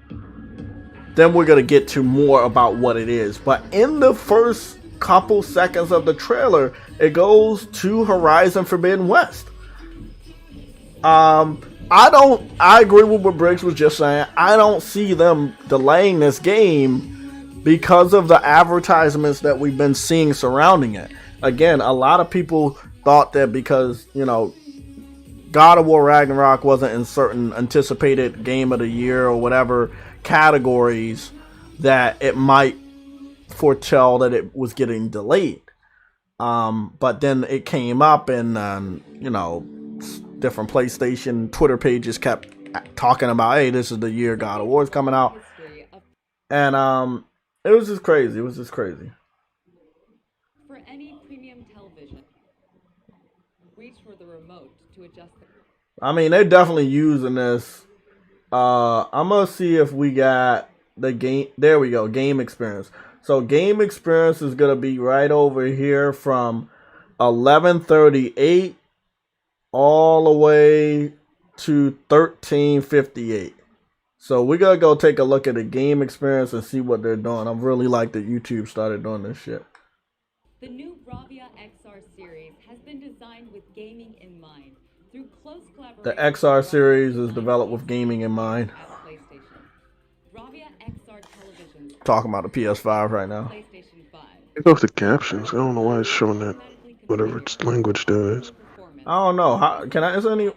then we're gonna get to more about what it is. But in the first couple seconds of the trailer, it goes to Horizon Forbidden West. I agree with what Briggs was just saying. I don't see them delaying this game because of the advertisements that we've been seeing surrounding it. Again, a lot of people thought that because, God of War Ragnarok wasn't in certain anticipated game of the year or whatever categories, that it might foretell that it was getting delayed. But then it came up and, there different PlayStation Twitter pages kept talking about, hey, this is the year God of War is coming out, and it was just crazy. It was just crazy. For any premium television, reach for the remote to adjust the. I mean, they're definitely using this. I'm gonna see if we got the game. There we go. Game experience. So game experience is gonna be right over here from 11:38 all the way to 13:58. So we're gonna go take a look at the game experience and see what they're doing. I really like that YouTube started doing this shit. The new Bravia XR series has been designed with gaming in mind. Through close collaboration, The XR series is developed with gaming in mind. Bravia XR televisions. Talking about the PS5 right now. PlayStation 5. Take off the captions. I don't know why it's showing that whatever its language there is. I don't know. How can I? Is there any? Is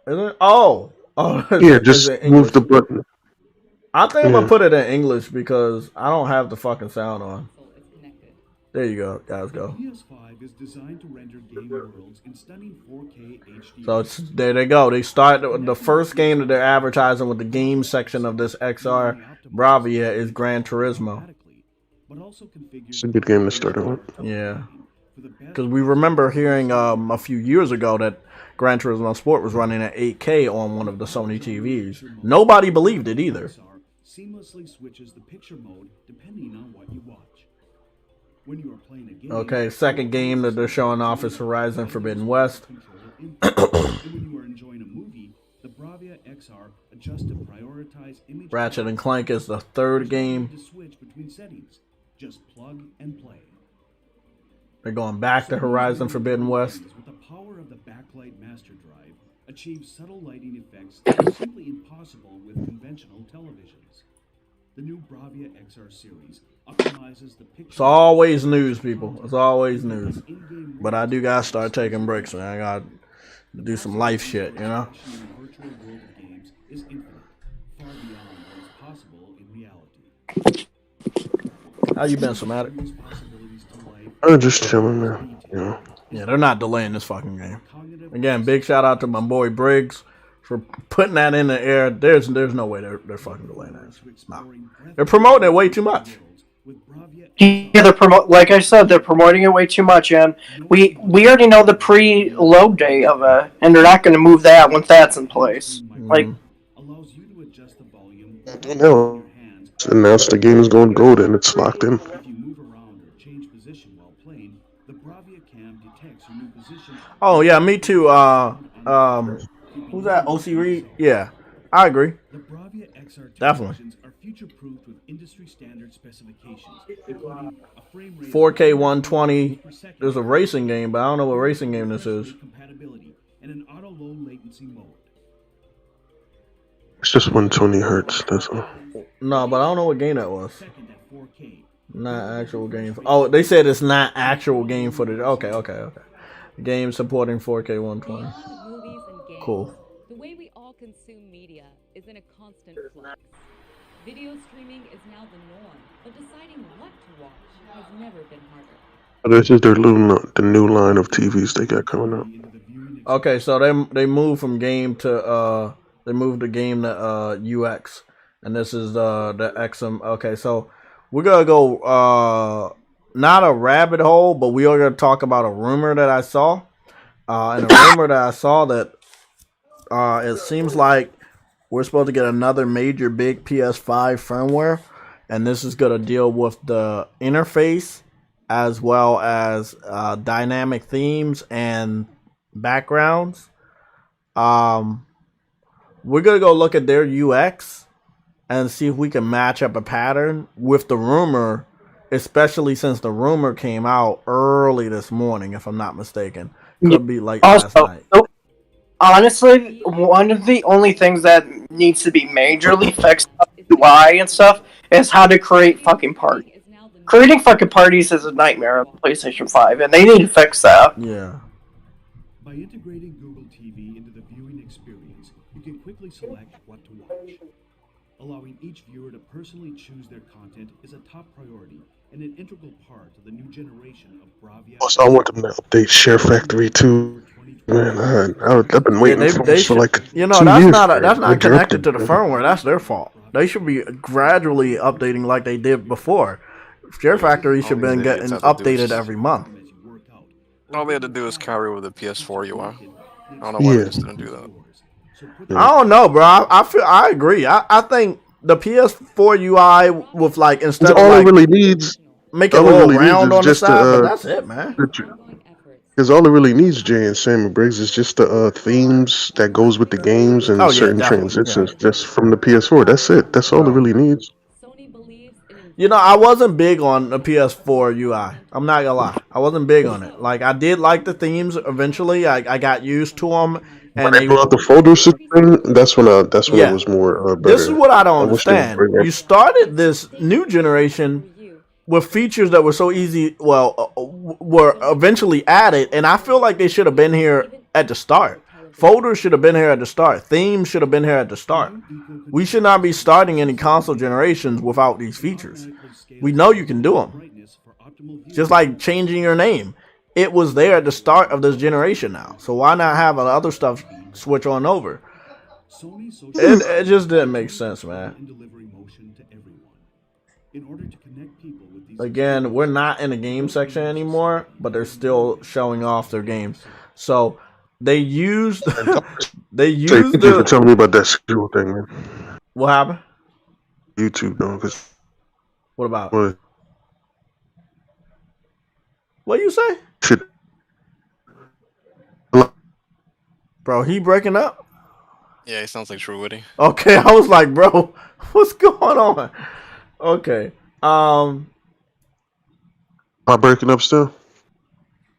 it? Oh, Yeah, just move the button. I think I'm gonna put it in English because I don't have the fucking sound on. There you go, guys. Go. PS5 is designed to render game worlds in stunning 4K HD. So there they go. They start the first game that they're advertising with the game section of this XR Bravia is Gran Turismo. It's a good game to start with. Yeah, because we remember hearing a few years ago that Gran Turismo Sport was running at 8K on one of the Sony TVs. Nobody believed it either. Seamlessly switches the picture mode depending on what you watch. When you are playing a game, Okay, second game that they're showing off is Horizon Forbidden West. When you are enjoying a movie, the Bravia XR adjusts to prioritize image. Ratchet and Clank is the third game. To switch between settings, just plug and play. They're going back to Horizon Forbidden West. With the power of the backlight master drive, achieve subtle lighting effects that are simply impossible with conventional televisions. The new Bravia XR series optimizes the picture. It's always news, people. It's always news. But I do gotta start taking breaks, man. I gotta do some life shit, you know? Virtual world of games is infinite, far beyond what is possible in reality. How you been, Somatic? I'm just chilling, man. You know. Yeah, they're not delaying this fucking game. Again, big shout out to my boy Briggs for putting that in the air. There's no way they're fucking delaying that. Nah. They're promoting it way too much. Yeah, like I said, they're promoting it way too much, and we already know the pre-load day of it, and they're not going to move that once that's in place. Like, allows you to adjust the volume. I don't know. It's announced the game is going gold and it's locked in. If you move around or change position while playing, the Bravia cam detects your new position. Oh yeah, me too. Who's that? OC Reed? Yeah, I agree. The Bravia XR Definitely. televisions are future-proofed with industry standard specifications, including a frame rate 4K 120. There's a racing game, but I don't know what racing game this is. compatibility and an auto low latency mode. It's just 120 hertz. That's all. No, but I don't know what game that was. Second at 4K. Not actual game. Oh, they said it's not actual game footage. Okay. Game supporting 4K 120. Beyond movies and games, Cool. the way we all consume media is in a constant flux. Video streaming is now the norm, but deciding what to watch has never been harder. This is the new line of TVs they got coming up. Okay, so they moved from game to they moved the game to UX, and this is the XM. Okay, so we're gonna go not a rabbit hole, but we are gonna talk about a rumor that I saw, and a rumor that I saw that it seems like we're supposed to get another major big PS5 firmware, and this is gonna deal with the interface as well as dynamic themes and backgrounds. We're gonna go look at their UX and see if we can match up a pattern with the rumor, especially since the rumor came out early this morning, if I'm not mistaken. Could be late last night. honestly, one of the only things that needs to be majorly fixed up UI and stuff is how to create fucking parties. Creating fucking parties is a nightmare on PlayStation 5, and they need to fix that. Yeah. By integrating Google TV into the viewing experience, you can quickly select what to watch. Allowing each viewer to personally choose their content is a top priority and an integral part of the new generation of Bravia. Also, I want them to update Share Factory too. Man, I've been Yeah, waiting they for they this for should. like You know, 2 years. that's not connected Interrupted. to the firmware. That's their fault. They should be gradually updating like they did before. Share Factory should All have these been idiots getting have to do updated is every month. all they had to do is carry over the PS4 UI. I don't know why Yeah. they just didn't do that. I don't know, bro. I agree. I think the PS4 UI with like instead of All like it really needs, make it a all it little really needs round is on the just side, but that's it, man. because all it really needs, Jay and Sam and Briggs, is just the themes that goes with the games and Oh yeah, certain definitely. transitions just from the PS4. That's it. That's all it really needs. You know, I wasn't big on the PS4 UI. I'm not gonna lie, I wasn't big on it. Like, I did like the themes eventually. I got used to them, When and they brought the folder system, that's when it yeah. was more better. This is what I don't I wish they would understand. bring You up. started this new generation with features that were so easy, were eventually added, and I feel like they should have been here at the start. Folders should have been here at the start. Themes should have been here at the start. We should not be starting any console generations without these features. We know you can do them. Just like changing your name. It was there at the start of this generation now. So why not have other stuff switch on over? It just didn't make sense, man. Again, we're not in the game section anymore, but they're still showing off their games. So they used Thank you for telling me about that school thing, man. What happened? YouTube though, because What about? what What you say? shit. Bro, he breaking up? Yeah, he sounds like True Witty. Okay, I was like, bro, what's going on? Okay. Am I breaking up still?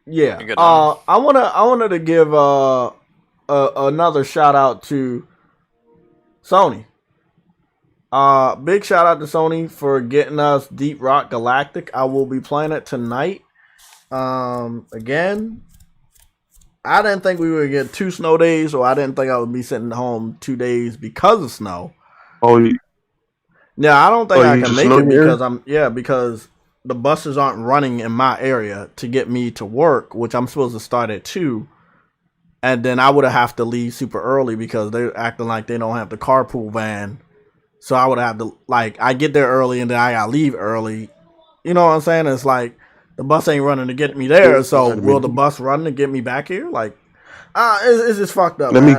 Yeah. Good now. I wanted to give another shout out to Sony. Big shout out to Sony for getting us Deep Rock Galactic. I will be playing it tonight. Again, I didn't think we would get 2 snow days, or I didn't think I would be sitting home 2 days because of snow. Oh, you, Yeah, I don't think I you can just make know it here? because the buses aren't running in my area to get me to work, which I'm supposed to start at 2. And then I would have to leave super early because they're acting like they don't have the carpool van. So I would have to, like, I get there early and then I gotta leave early. You know what I'm saying? It's like the bus ain't running to get me there. So will the bus run to get me back here? Like, it's just fucked up. Let man. me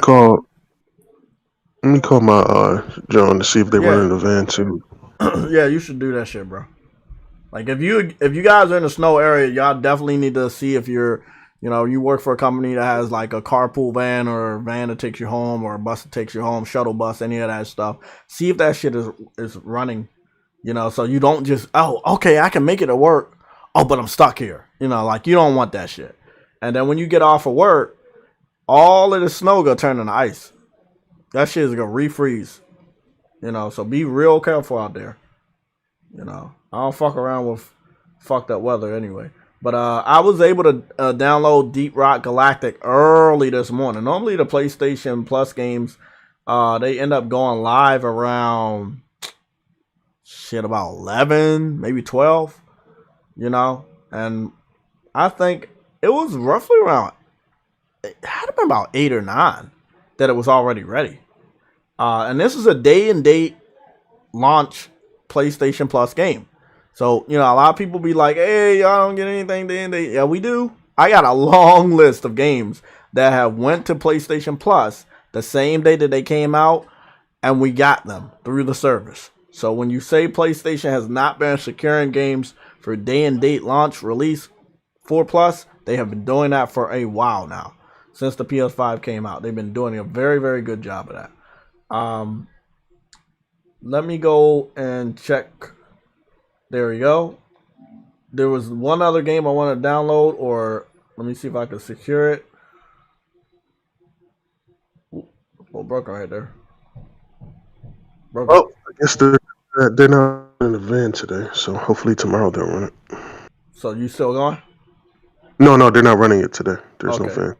call my John to see if they run in the van too. Yeah, you should do that shit, bro. Like, if you guys are in the snow area, y'all definitely need to see if you're, you work for a company that has like a carpool van or a van that takes you home or a bus that takes you home, shuttle bus, any of that stuff. See if that shit is running, so you don't just, oh, okay, I can make it to work. Oh, but I'm stuck here. Like, you don't want that shit. And then when you get off of work, all of the snow gonna turn into ice. That shit is gonna refreeze. So be real careful out there. I don't fuck around with fucked up weather anyway. But I was able to download Deep Rock Galactic early this morning. Normally the PlayStation Plus games, they end up going live around about 11, maybe 12. And I think it was roughly around, it had to be about 8 or 9 that it was already ready. And this is a day and date launch PlayStation Plus game. So, a lot of people be like, hey, y'all don't get anything day and date. Yeah, we do. I got a long list of games that have went to PlayStation Plus the same day that they came out, and we got them through the service. So when you say PlayStation has not been securing games for day and date launch release 4 Plus, they have been doing that for a while now. Since the PS5 came out, they've been doing a very, very good job of that. Let me go and check. There we go. There was one other game I want to download, or let me see if I can secure it. Oh, broken right there. Broken. Oh, I guess they're not in the van today, so hopefully tomorrow they'll run it. So you still going? No, they're not running it today. There's no van.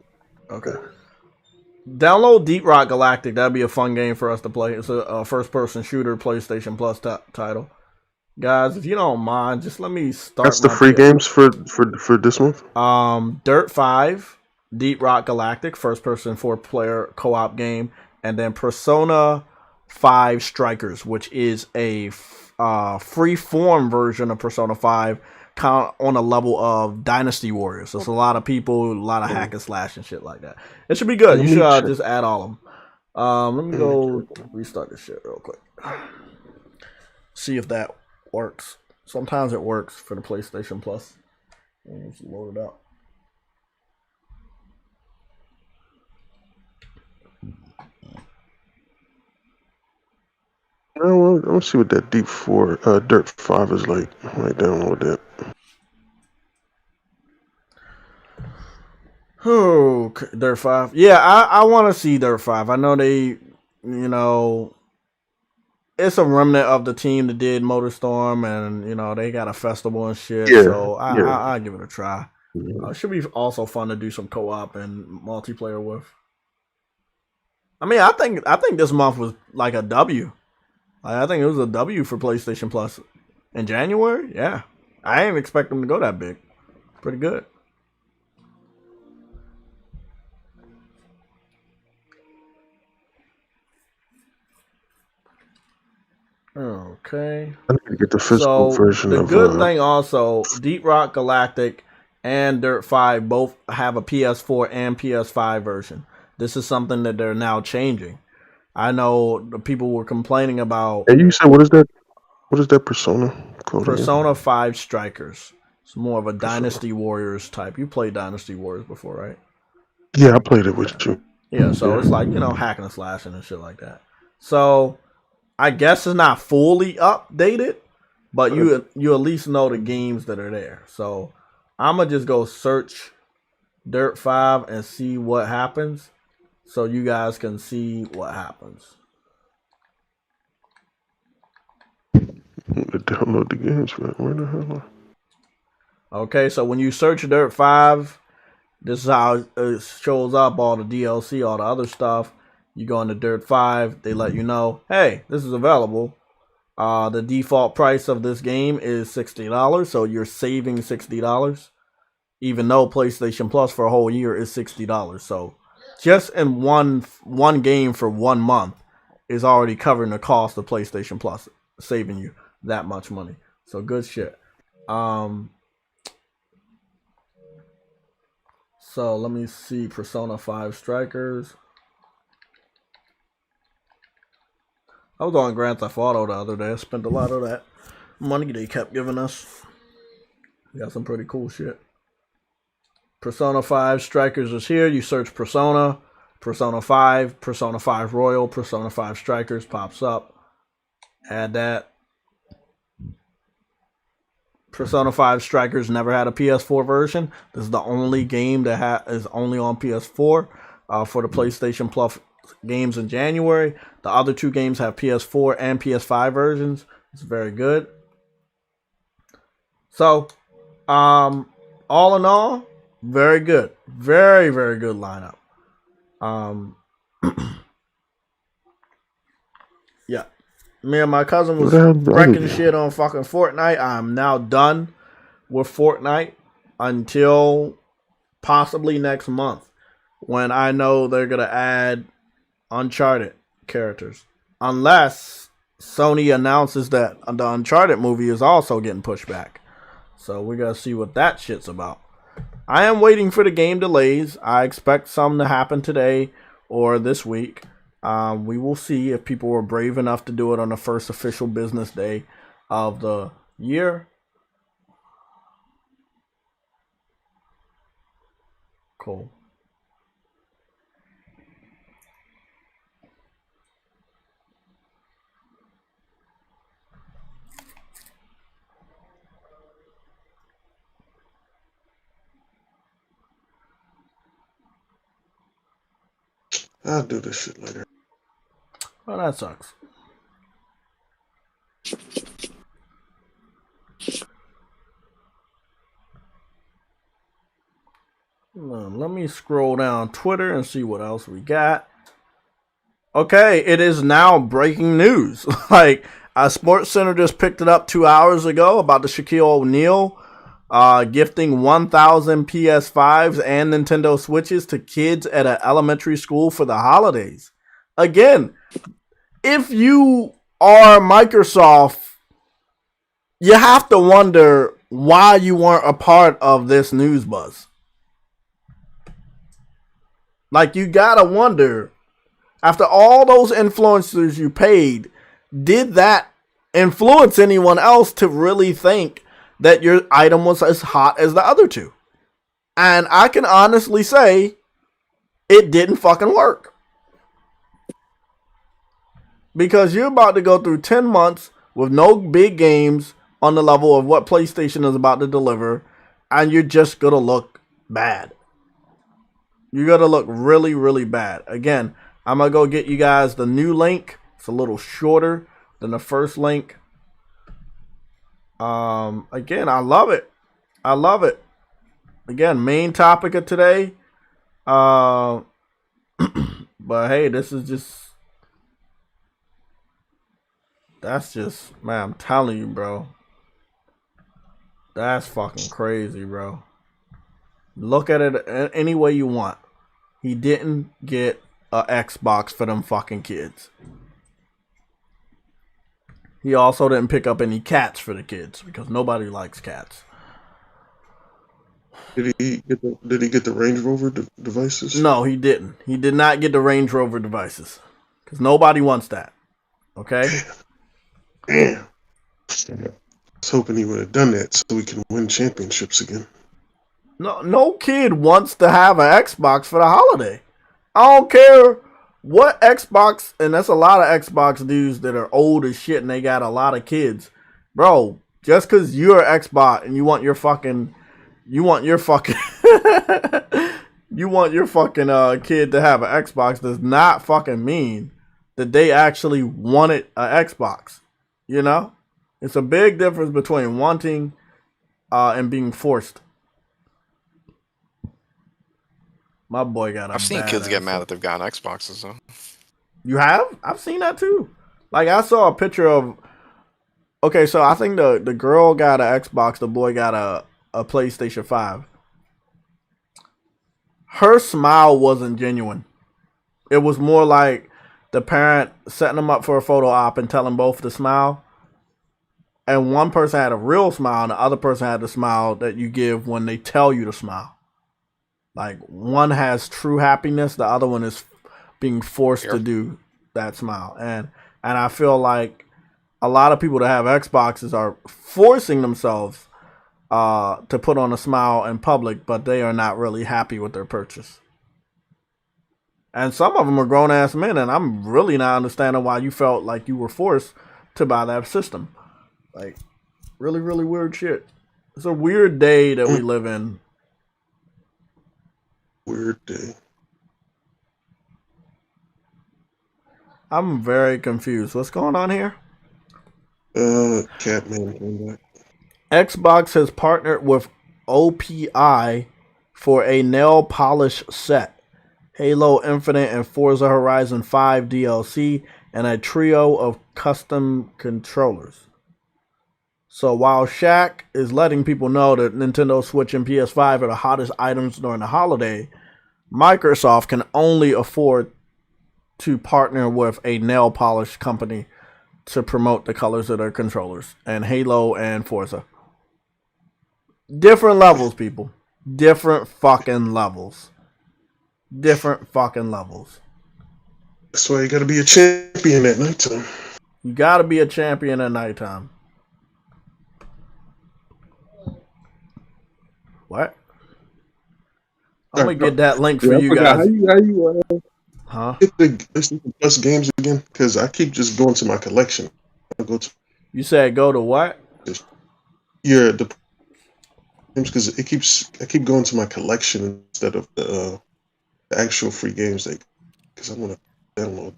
Okay. Download Deep Rock Galactic. That'd be a fun game for us to play. It's a first-person shooter PlayStation Plus title. Guys, if you don't mind, just let me start. That's the free games for this month. Dirt 5, Deep Rock Galactic, first-person 4-player co-op game, and then Persona 5 Strikers, which is a free-form version of Persona 5, kind of on a level of Dynasty Warriors. So it's a lot of people, a lot of hack and slash and shit like that. It should be good. You should just add all of them. Let me go restart this shit real quick. See if that works. Sometimes it works for the PlayStation Plus. Let's load it up. I want to see what that Dirt 5 is like. I might download that. Oh, Dirt 5. Yeah, I want to see Dirt 5. I know they, it's a remnant of the team that did MotorStorm, and, they got a festival and shit. Yeah, so yeah. I'll give it a try. It should be also fun to do some co-op and multiplayer with. I mean, I think this month was like a W. I think it was a W for PlayStation Plus in January. Yeah, I didn't expect them to go that big. Pretty good. Okay. I need to get the physical version the of good thing also, Deep Rock Galactic and Dirt 5 both have a PS4 and PS5 version. This is something that they're now changing. I know the people were complaining about. And you said, what is that? What is that Persona called? Persona 5 Strikers. It's more of a Dynasty Warriors type. You played Dynasty Warriors before, right? Yeah, I played it with you. Yeah, so it's like, hacking and slashing and shit like that. So I guess it's not fully updated, but you at least know the games that are there. So I'm going to just go search Dirt 5 and see what happens so you guys can see what happens. Download the games, man. Where the hell? Okay, so when you search Dirt 5, this is how it shows up, all the DLC, all the other stuff. You go into Dirt 5, they let you know, hey, this is available. The default price of this game is $60, so you're saving $60. Even though PlayStation Plus for a whole year is $60. So just in one game for 1 month is already covering the cost of PlayStation Plus, saving you that much money. So good shit. So let me see Persona 5 Strikers. I was on Grand Theft Auto the other day. I spent a lot of that money they kept giving us. We got some pretty cool shit. Persona 5 Strikers is here. You search Persona 5 Royal, Persona 5 Strikers pops up. Add that. Persona 5 Strikers never had a PS4 version. This is the only game that is only on PS4 for the PlayStation Plus games in January. The other two games have PS4 and PS5 versions. It's very good. So, all in all, very good. Very, very good lineup. Yeah. Me and my cousin was wrecking shit on fucking Fortnite. I'm now done with Fortnite until possibly next month when I know they're going to add Uncharted characters. Unless Sony announces that the Uncharted movie is also getting pushed back. So we got to see what that shit's about. I am waiting for the game delays. I expect some to happen today or this week. We will see if people were brave enough to do it on the first official business day of the year. Cool. I'll do this shit later. Well, that sucks. Let me scroll down Twitter and see what else we got. Okay, it is now breaking news. Like, Sports Center just picked it up 2 hours ago about the Shaquille O'Neal gifting 1,000 PS5s and Nintendo Switches to kids at an elementary school for the holidays. Again, if you are Microsoft, you have to wonder why you weren't a part of this news buzz. Like, you gotta wonder, after all those influencers you paid, did that influence anyone else to really think that your item was as hot as the other two? And I can honestly say it didn't fucking work. Because you're about to go through 10 months with no big games on the level of what PlayStation is about to deliver, and you're just gonna look bad. You're gonna look really, really bad. Again, I'm gonna go get you guys the new link. It's a little shorter than the first link. Again, I love it. I love it. Again, main topic of today. But hey, this is just, that's just, man, I'm telling you, bro. That's fucking crazy, bro. Look at it any way you want. He didn't get a Xbox for them fucking kids. He also didn't pick up any cats for the kids because nobody likes cats. Did he get the Range Rover devices? No, he didn't. He did not get the Range Rover devices because nobody wants that. Okay? Damn. I was hoping he would have done that so we can win championships again. No kid wants to have an Xbox for the holiday. I don't care what Xbox, and that's a lot of Xbox dudes that are old as shit and they got a lot of kids. Bro, just because you're an Xbox and you want your fucking kid to have an Xbox does not fucking mean that they actually wanted an Xbox. You know? It's a big difference between wanting and being forced. My boy got a I've seen kids get mad that they've gotten Xboxes, though. You have? I've seen that too. Like, I saw a picture of... Okay, so I think the girl got an Xbox, the boy got a PlayStation 5. Her smile wasn't genuine. It was more like the parent setting them up for a photo op and telling both to smile. And one person had a real smile and the other person had the smile that you give when they tell you to smile. Like, one has true happiness, the other one is being forced to do that smile. And I feel like a lot of people that have Xboxes are forcing themselves to put on a smile in public, but they are not really happy with their purchase. And some of them are grown-ass men, and I'm really not understanding why you felt like you were forced to buy that system. Like, really, really weird shit. It's a weird day that we live in. Weird day. I'm very confused. What's going on here? Catman came back. Xbox has partnered with OPI for a nail polish set, Halo Infinite and Forza Horizon 5 DLC, and a trio of custom controllers. So while Shaq is letting people know that Nintendo Switch and PS5 are the hottest items during the holiday, Microsoft can only afford to partner with a nail polish company to promote the colors of their controllers and Halo and Forza. Different levels, people. Different fucking levels. Different fucking levels. That's why you gotta be a champion at nighttime. You gotta be a champion at nighttime. What? I'm gonna get that link for you guys. How you Huh? get the plus games again? Because I keep just going to my collection. I go to You said go to what? the games because I keep going to my collection instead of the actual free games because I want to download.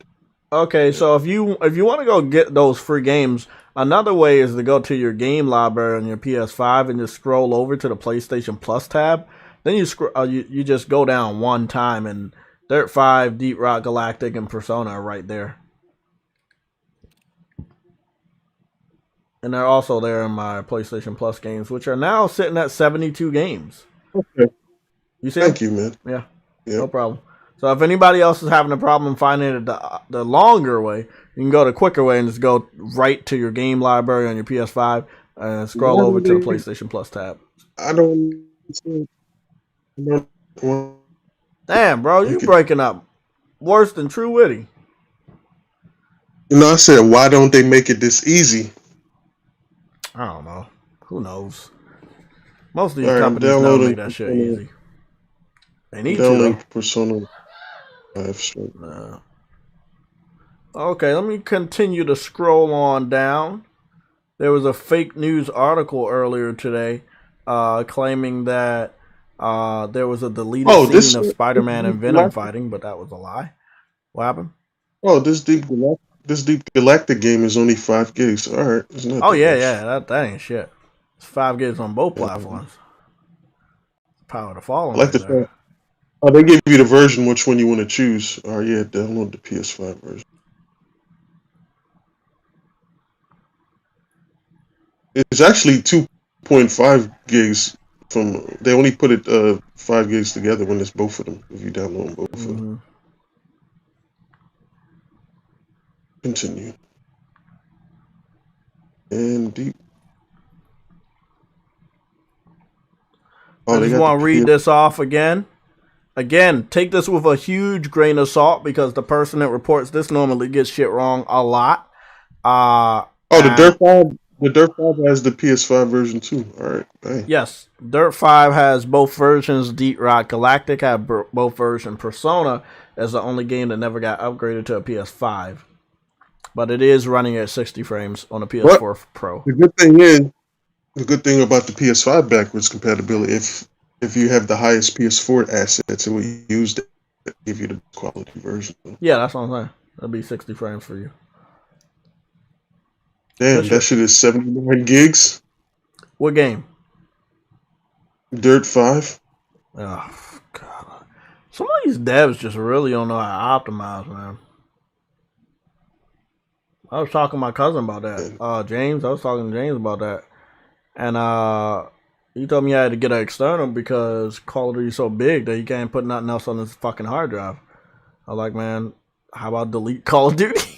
Okay, so if you want to go get those free games, another way is to go to your game library on your PS5 and just scroll over to the PlayStation Plus tab. Then you just go down one time and Dirt 5, Deep Rock Galactic, and Persona are right there. And they're also there in my PlayStation Plus games, which are now sitting at 72 games. Okay. You see? Thank you, man. Yeah. Yeah. No problem. So if anybody else is having a problem finding it the longer way, you can go the quicker way and just go right to your game library on your PS5 and scroll over to the PlayStation Plus tab. I don't want. Damn, bro, you breaking up worse than True Witty. You know, I said, why don't they make it this easy? I don't know. Who knows? Most of these companies don't make that shit easy. They need to, though. Persona 5 straight. Okay, let me continue to scroll on down. There was a fake news article earlier today claiming that there was a deleted scene of Spider-Man and Venom fighting, but that was a lie. What happened? Oh, this Deep Galactic game is only 5 gigs. All right. Oh, yeah. That ain't shit. It's 5 gigs on both platforms. Power to follow. I like the fact. Oh, they give you the version, which one you want to choose. Oh, yeah, download the PS5 version. It's actually 2.5 gigs from. They only put it 5 gigs together when it's both of them. If you download both of them. Continue. And deep. I just want to read this off again. Again, take this with a huge grain of salt because the person that reports this normally gets shit wrong a lot. The Dirt 5. The Dirt 5 has the PS5 version too. All right. Bang. Yes, Dirt 5 has both versions. Deep Rock Galactic had both versions. Persona is the only game that never got upgraded to a PS5, but it is running at 60 frames on a PS4 Pro. The good thing about the PS5 backwards compatibility, if you have the highest PS4 assets, it will use that to give you the quality version. Yeah, that's what I'm saying. That'll be 60 frames for you. Damn, that shit is 79 gigs. What game? Dirt 5. Oh, God. Some of these devs just really don't know how to optimize, man. I was talking to my cousin about that. James, I was talking to James about that. And he told me I had to get an external because Call of Duty is so big that you can't put nothing else on this fucking hard drive. I was like, man, how about delete Call of Duty?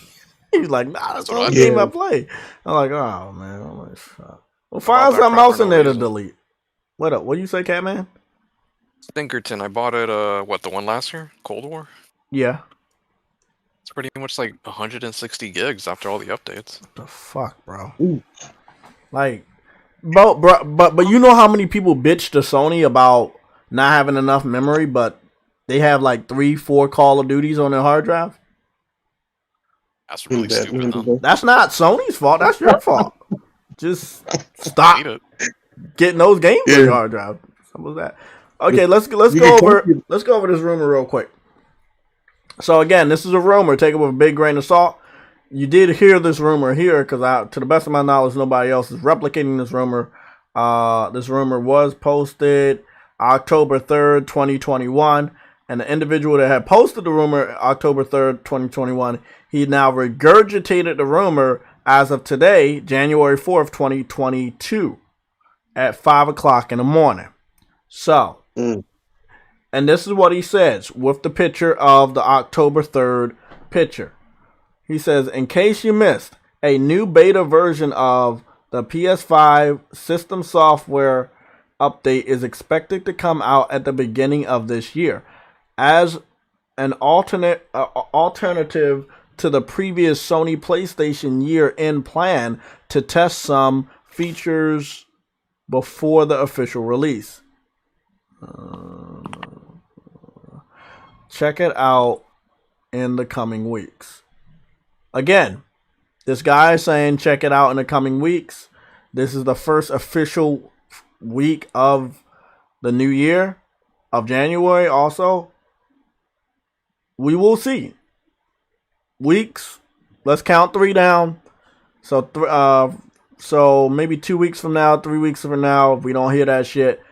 He's like, nah, that's the only game I play. I'm like, oh, man. I'm like, fuck. Well, find something else in there to delete. What up? What do you say, Catman? Stinkerton, I bought it, the one last year? Cold War? Yeah. It's pretty much like 160 gigs after all the updates. What the fuck, bro? Ooh. Like, but you know how many people bitch to Sony about not having enough memory, but they have like 3-4 Call of Duties on their hard drive? That's really stupid. That's not Sony's fault. That's your fault. Just stop getting those games on your hard drive. Simple as that. Okay, let's go over this rumor real quick. So again, this is a rumor. Take it with a big grain of salt. You did hear this rumor here because, to the best of my knowledge, nobody else is replicating this rumor. This rumor was posted October 3rd, 2021. And the individual that had posted the rumor October 3rd, 2021, he now regurgitated the rumor as of today, January 4th, 2022, at 5 o'clock in the morning. So, and this is what he says with the picture of the October 3rd picture. He says, in case you missed, a new beta version of the PS5 system software update is expected to come out at the beginning of this year. As an alternative to the previous Sony PlayStation year-end plan to test some features before the official release. Check it out in the coming weeks. Again, this guy is saying check it out in the coming weeks. This is the first official week of the new year, of January also. We will see. Weeks. Let's count 3 down. So maybe 2 weeks from now, 3 weeks from now, if we don't hear that shit,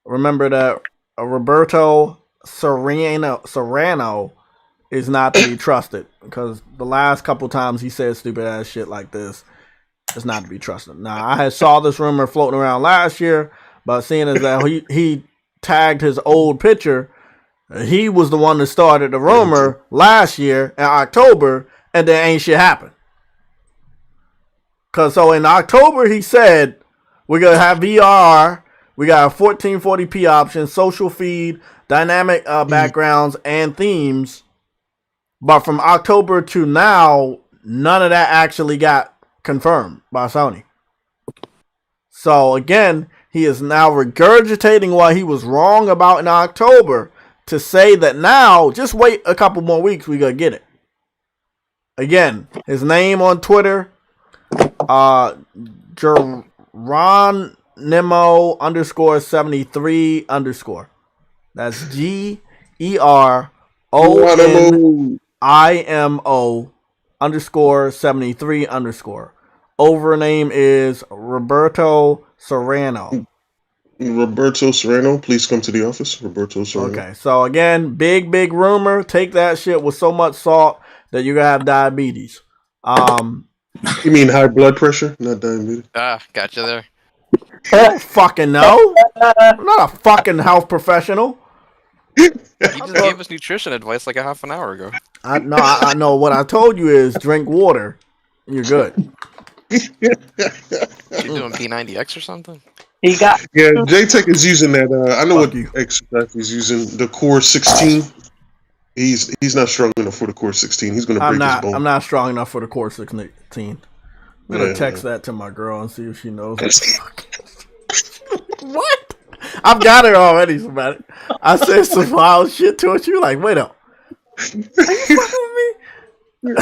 remember that Roberto Serrano is not to be trusted because the last couple times he said stupid ass shit like this, It's not to be trusted. Now, I had saw this rumor floating around last year, but seeing as that he tagged his old picture, he was the one that started the rumor last year in October, and then ain't shit happened. Cause so in October he said we're gonna have VRR, we got a 1440p option, social feed, dynamic backgrounds and themes, but from October to now, none of that actually got confirmed by Sony. So again, he is now regurgitating what he was wrong about in October to say that now, just wait a couple more weeks, we gonna get it. Again, his name on Twitter, Geronimo _73_. That's GERONIMO_73_. Over name is Roberto Serrano. Roberto Serrano, please come to the office. Roberto Serrano. Okay, so again, big rumor. Take that shit with so much salt that you're gonna have diabetes. You mean high blood pressure, not diabetes? Gotcha there. I don't fucking know. I'm not a fucking health professional. You just gave us nutrition advice like a half an hour ago. I know. What I told you is drink water. You're good. You doing P90X or something? He got J-Tech is using that. I know Fuck what you. exercise he's using. The Core 16. He's not strong enough for the Core 16. He's going to break his bone. I'm not strong enough for the Core 16. I'm gonna text that to my girl and see if she knows. What? I've got her already, somebody. I said some wild shit to her. She was like, wait up. Are you fucking with me?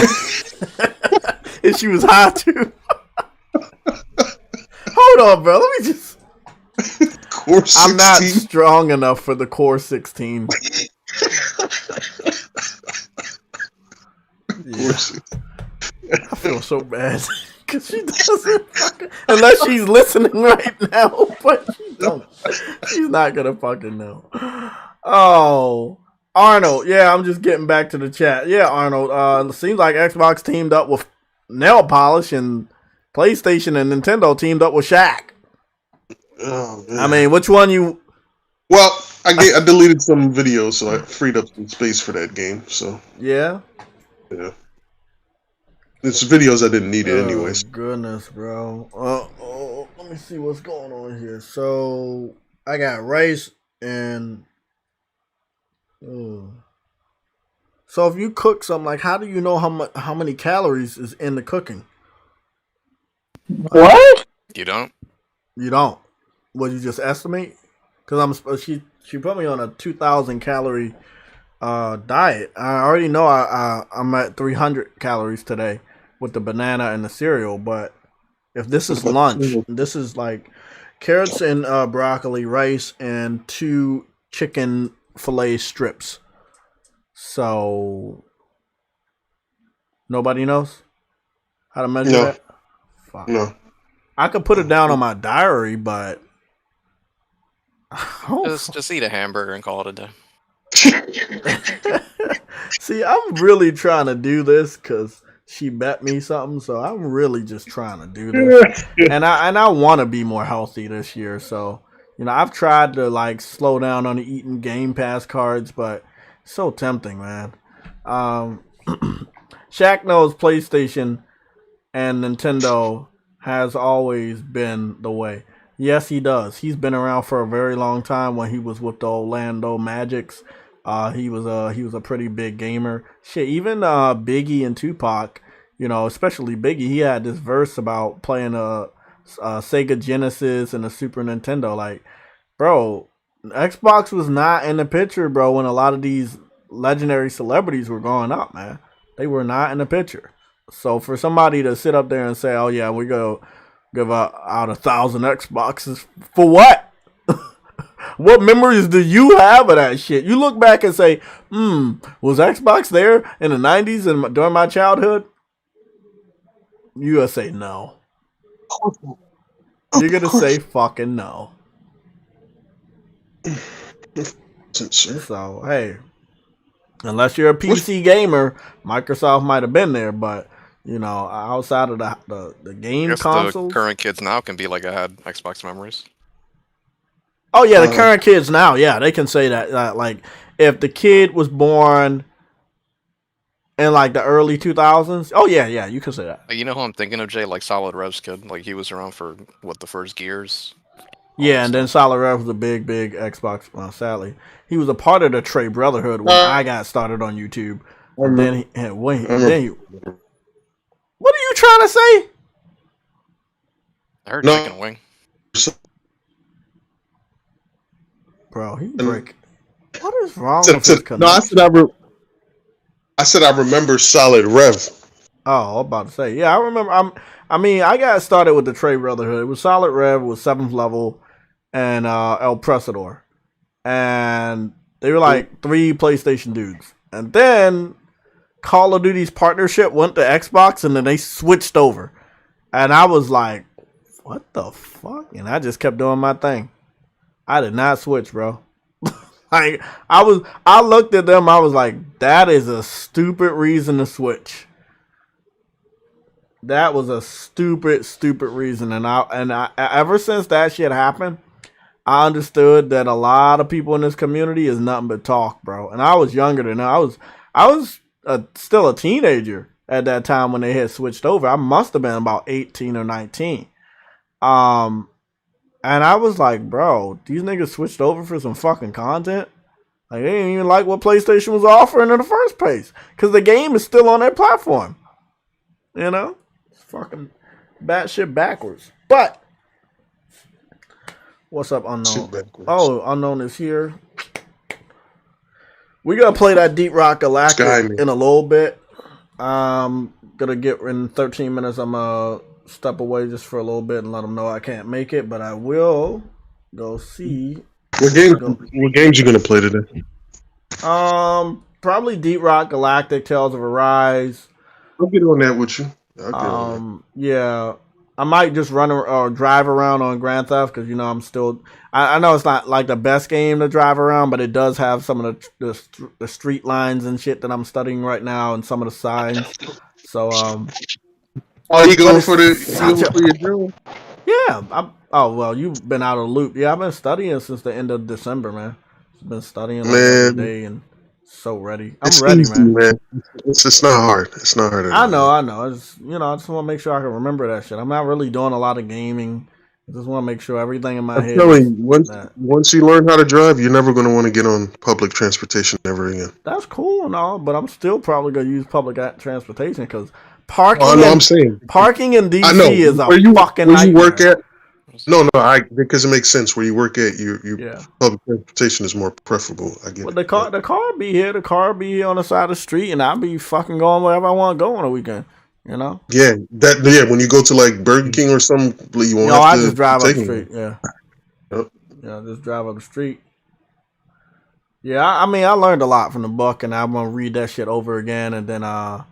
And she was high too. Hold on, bro. Let me just. Core 16? I'm not strong enough for the Core 16. Yeah. I feel so bad because she doesn't. Unless she's listening right now, but she don't. She's not gonna fucking know. Oh, Arnold. Yeah, I'm just getting back to the chat. Yeah, Arnold. Seems like Xbox teamed up with Nail Polish and PlayStation and Nintendo teamed up with Shaq. Oh, man. I mean, which one you? Well, I deleted some videos, so I freed up some space for that game. So Yeah. It's videos I didn't need it anyways. Goodness, bro. Let me see what's going on here. So I got rice and. So if you cook something, like, how do you know how many calories is in the cooking? what? You don't? You don't. Would you just estimate? Because she put me on a 2,000 calorie diet. I already know I'm at 300 calories today with the banana and the cereal. But if this is lunch, this is like carrots and broccoli, rice, and 2 chicken fillet strips. So nobody knows how to measure that? Fuck. No. I could put it down on my diary, but Just eat a hamburger and call it a day. see, I'm really trying to do this because she bet me something, so I'm really just trying to do this, and I want to be more healthy this year. So I've tried to like slow down on the eating Game Pass cards, but it's so tempting, man. Shaq knows PlayStation and Nintendo has always been the way. Yes, he does. He's been around for a very long time. When he was with the Orlando Magics, he was a pretty big gamer. Shit, even Biggie and Tupac, especially Biggie, he had this verse about playing a Sega Genesis and a Super Nintendo. Like, bro, Xbox was not in the picture, bro, when a lot of these legendary celebrities were growing up, man. They were not in the picture. So for somebody to sit up there and say, "Oh yeah, we go give out 1,000 Xboxes," for what? What memories do you have of that shit? You look back and say, was Xbox there in the 90s and during my childhood? You gonna say no. You're gonna say fucking no. So hey, unless you're a PC gamer, Microsoft might have been there, but You know, outside of the I game guess consoles. the current kids now can be like, I had Xbox memories. Oh yeah, the current kids now, yeah, they can say that. Like, if the kid was born in like the early 2000s, oh yeah, you can say that. Like, you know who I'm thinking of, Jay? Like Solid Rev's kid. Like he was around for the first Gears. Yeah, and then Solid Rev was a big Xbox. Well, sadly, he was a part of the Trey Brotherhood when I got started on YouTube. And then what are you trying to say? I heard chicken wing. Bro, he break. What is wrong with his connection? No, I said I remember Solid Rev. Oh, I'm about to say, yeah, I remember. I got started with the Trey Brotherhood. It was Solid Rev, was 7th level, and El Presador, and they were like 3 PlayStation dudes. And then Call of Duty's partnership went to Xbox, and then they switched over, and I was like, "What the fuck?" And I just kept doing my thing. I did not switch, bro. Like, I looked at them. I was like, "That is a stupid reason to switch." That was a stupid reason, and I ever since that shit happened, I understood that a lot of people in this community is nothing but talk, bro. And I was younger than that. I was still a teenager at that time when they had switched over. I must have been about 18 or 19. And I was like, bro, these niggas switched over for some fucking content. Like, they didn't even like what PlayStation was offering in the first place, because the game is still on their platform. You know, it's fucking batshit backwards. But what's up, Unknown? Oh, Unknown is here. We gotta play that Deep Rock Galactic in a little bit. Gonna get in 13 minutes. I'm gonna step away just for a little bit and let them know I can't make it, but I will go see. What games you gonna play today? Probably Deep Rock Galactic, Tales of Arise. I'll get on that with you. Yeah, I might just run or drive around on Grand Theft, because, you know, I'm still. I know it's not like the best game to drive around, but it does have some of the street lines and shit that I'm studying right now, and some of the signs. So Oh, you going for your drill? Yeah. Oh well, you've been out of the loop. Yeah, I've been studying since the end of December, man. I've been studying like every day and so ready. I'm ready, easy, man. It's not hard. It's not hard. I know. I just want to make sure I can remember that shit. I'm not really doing a lot of gaming. I just want to make sure everything in my head. Once you learn how to drive, you're never going to want to get on public transportation ever again. That's cool and all, but I'm still probably going to use public transportation, because parking. Parking in DC is a fucking nightmare. Where you work at? No, because it makes sense. Where you work at, public transportation is more preferable. I get it. The car be here. The car be here on the side of the street, and I'll be fucking going wherever I want to go on a weekend. You know? Yeah, when you go to like Burger King or something, you won't I just drive up the street. Yeah. Yep. Yeah, just drive up the street. Yeah, I mean, I learned a lot from the book, and I'm gonna read that shit over again, and then I'm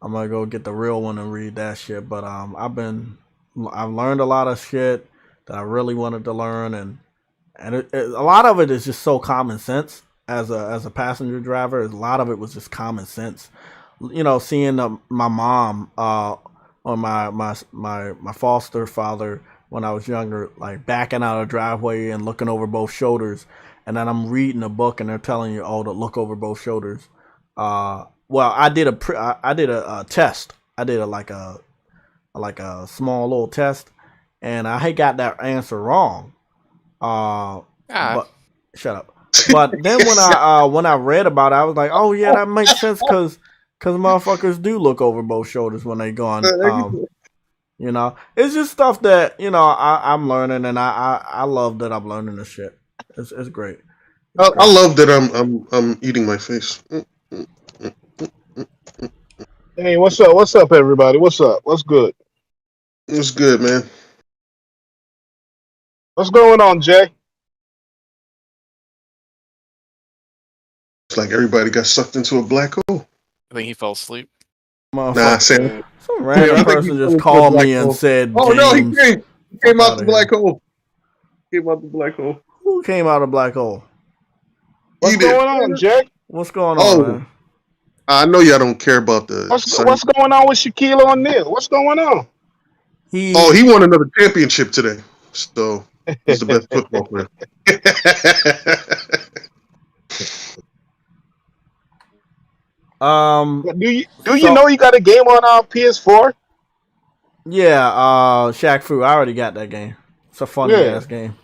gonna go get the real one and read that shit. But I've learned a lot of shit that I really wanted to learn, and a lot of it is just so common sense. As a passenger driver, a lot of it was just common sense. You know, seeing my mom or my foster father when I was younger, like backing out of the driveway and looking over both shoulders, and then I'm reading a book and they're telling you, to look over both shoulders. Well, I did a test. I did like a small little test, and I had got that answer wrong. But shut up. But then when I read about it, I was like, oh yeah, that makes sense, because motherfuckers do look over both shoulders when they gone. You know, it's just stuff that, you know, I'm learning, and I love that I'm learning this shit. It's great. I love that I'm eating my face. Hey, what's up? What's up, everybody? What's up? What's good? What's good, man? What's going on, Jay? It's like everybody got sucked into a black hole. I think he fell asleep. Nah, Sam. Some random person just called me and said, "Oh no, he came out the black hole. Came out the black hole. Who came out of the black hole? What's going on, Jay? What's going on, man? I know y'all don't care about the. What's going on with Shaquille O'Neal? What's going on? He won another championship today, so he's the best football player. Do you know he got a game on PS4? Yeah, Shaq Fu. I already got that game. It's a funny ass game.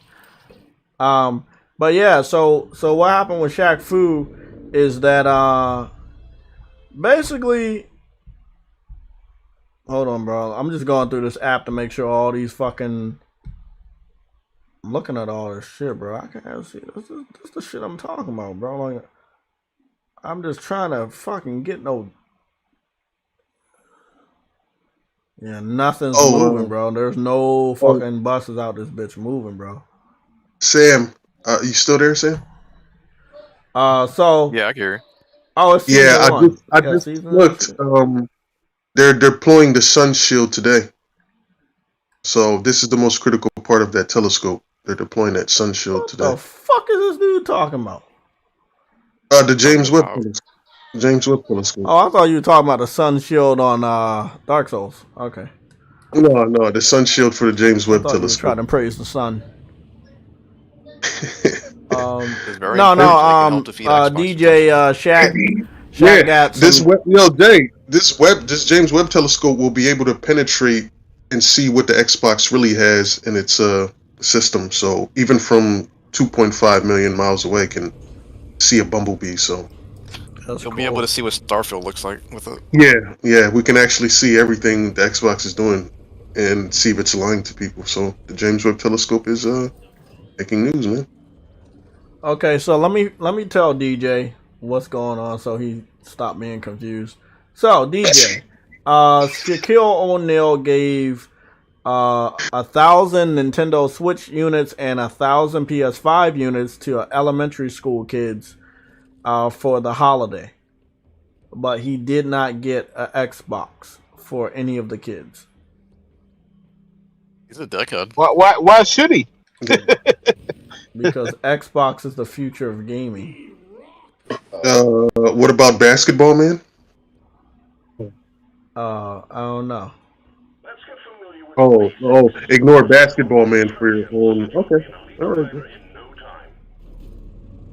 But yeah, so what happened with Shaq Fu is that basically, hold on, bro. I'm just going through this app to make sure all these fucking. I'm looking at all this shit, bro. I can't see. This is the shit I'm talking about, bro. Like, I'm just trying to fucking get no. Yeah, nothing's moving, bro. There's no fucking buses out this bitch moving, bro. Sam, you still there, Sam? So yeah, I hear you. Oh, it's yeah. one. I just looked. They're deploying the Sun Shield today. So this is the most critical part of that telescope. They're deploying that Sun Shield today. What the fuck is this dude talking about? The James Webb telescope. James Webb telescope. Oh, I thought you were talking about the Sun Shield on Dark Souls. Okay. No, the Sun Shield for the James Webb telescope. You were trying to praise the sun. DJ Shaq got some... this James Webb telescope will be able to penetrate and see what the Xbox really has in its system. So even from 2.5 million miles away, can see a bumblebee. So you'll be able to see what Starfield looks like with it. Yeah, we can actually see everything the Xbox is doing and see if it's lying to people. So the James Webb telescope is making news, man. Okay, so let me tell DJ what's going on so he stopped being confused. So DJ, Shaquille O'Neal gave 1,000 Nintendo Switch units and 1,000 PS5 units to elementary school kids for the holiday, but he did not get an Xbox for any of the kids. He's a dickhead. Why should he? Because Xbox is the future of gaming. What about basketball, man? I don't know. Oh, ignore basketball, man, for your own. Okay, all right.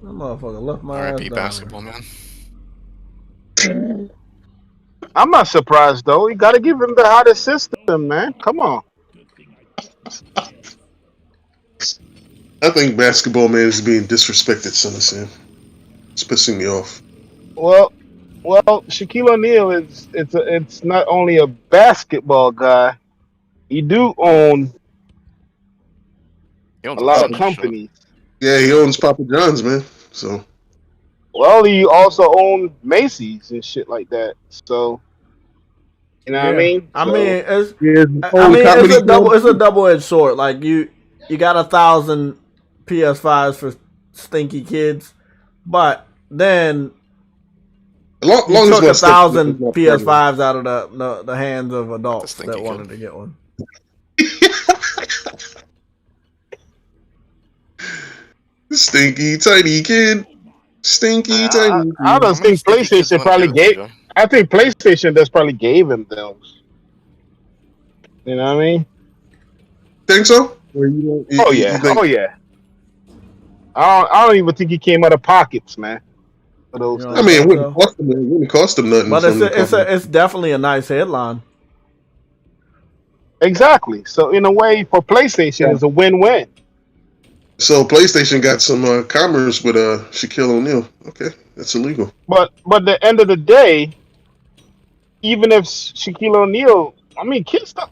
That motherfucker left my ass down. Basketball, man. I'm not surprised though. You got to give him the hottest system, man. Come on. I think basketball, man, is being disrespected, son of Sam. It's pissing me off. Well, Shaquille O'Neal it's not only a basketball guy. He do own a lot of companies. Yeah, he owns Papa John's, man. So. Well, he also owns Macy's and shit like that. So. You know what I mean? It's a double-edged sword. Like you got 1,000 PS5s for stinky kids, but then you took 1,000 PS5s out of the hands of adults that wanted to get one. Stinky tiny kid. Stinky tiny. I don't think PlayStation probably gave. I think PlayStation just probably gave him those. You know what I mean? Think so? Oh yeah. I don't even think he came out of pockets, man. For those I mean, it wouldn't cost him nothing. But it's definitely a nice headline. Exactly. So in a way, for PlayStation, it's a win-win. So PlayStation got some commerce with Shaquille O'Neal. Okay, that's illegal. But at the end of the day, even if Shaquille O'Neal, I mean, kids stuff.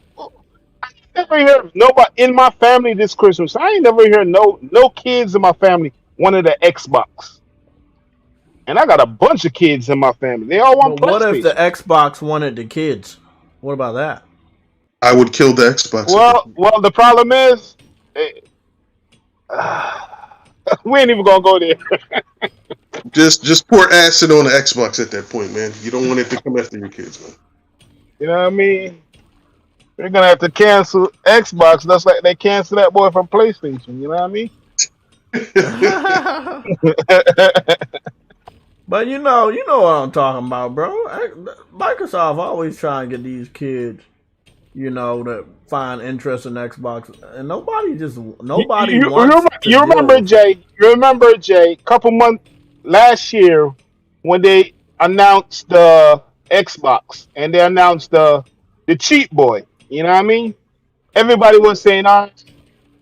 I never heard nobody in my family this Christmas. I ain't never heard no kids in my family wanted an Xbox. And I got a bunch of kids in my family. They all want PlayStation. What if the Xbox wanted the kids? What about that? I would kill the Xbox. Well, the problem is, we ain't even gonna go there. just pour acid on the Xbox at that point, man. You don't want it to come after your kids, man. You know what I mean? They're gonna have to cancel Xbox, just like they cancel that boy from PlayStation. You know what I mean? But you know what I'm talking about, bro. Microsoft always trying to get these kids, to find interest in Xbox, and nobody wants to You deal remember with it. Jay? You remember Jay? Couple months last year when they announced the Xbox and they announced the cheap boy. You know what I mean? Everybody was saying,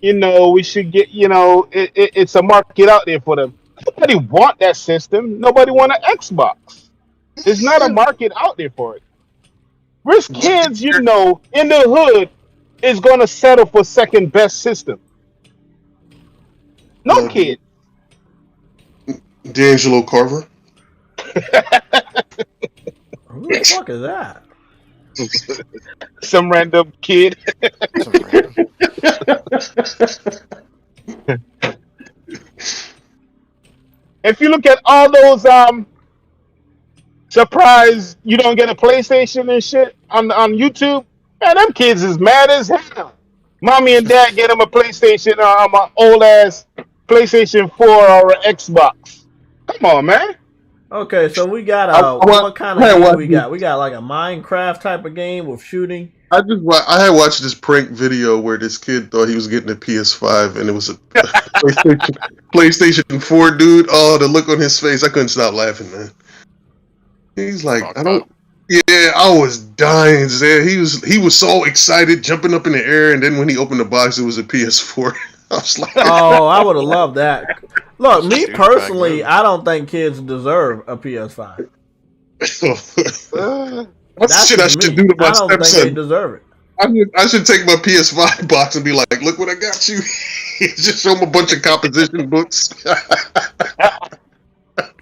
we should get, it's a market out there for them. Nobody want that system. Nobody want an Xbox. There's not a market out there for it. Rich kids, in the hood, is gonna settle for second best system. No kid. D'Angelo Carver. Who the fuck is that? Some random kid. If you look at all those surprise you don't get a PlayStation and shit on YouTube, man, them kids is mad as hell. Mommy and dad get them a PlayStation or an old ass PlayStation 4 or an Xbox. Come on, man. Okay, so we got what kind of game we got? We got like a Minecraft type of game with shooting. I had watched this prank video where this kid thought he was getting a PS5 and it was a PlayStation 4 dude. Oh, the look on his face! I couldn't stop laughing, man. He's like, Yeah, I was dying. Man. He was so excited, jumping up in the air, and then when he opened the box, it was a PS4. I was like, oh, I would have loved that. Look, me personally, I don't think kids deserve a PS5. That's shit I should do to my stepson. I don't think they deserve it. I should take my PS5 box and be like, look what I got you. Just show him a bunch of composition books.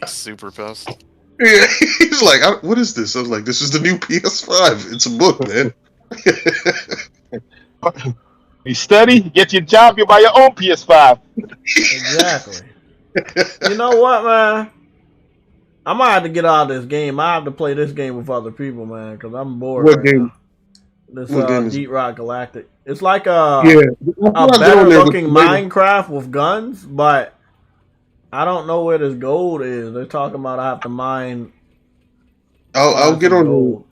Super pissed. Yeah, he's like, what is this? I was like, this is the new PS5. It's a book, man. You study, get your job, you buy your own PS5. Exactly. You know what, man? I might have to get out of this game. I have to play this game with other people, man, because I'm bored. What game? Now. This Deep Rock Galactic. It's like a better looking Minecraft with guns, but I don't know where this gold is. They're talking about I have to mine. I'll get on. Gold.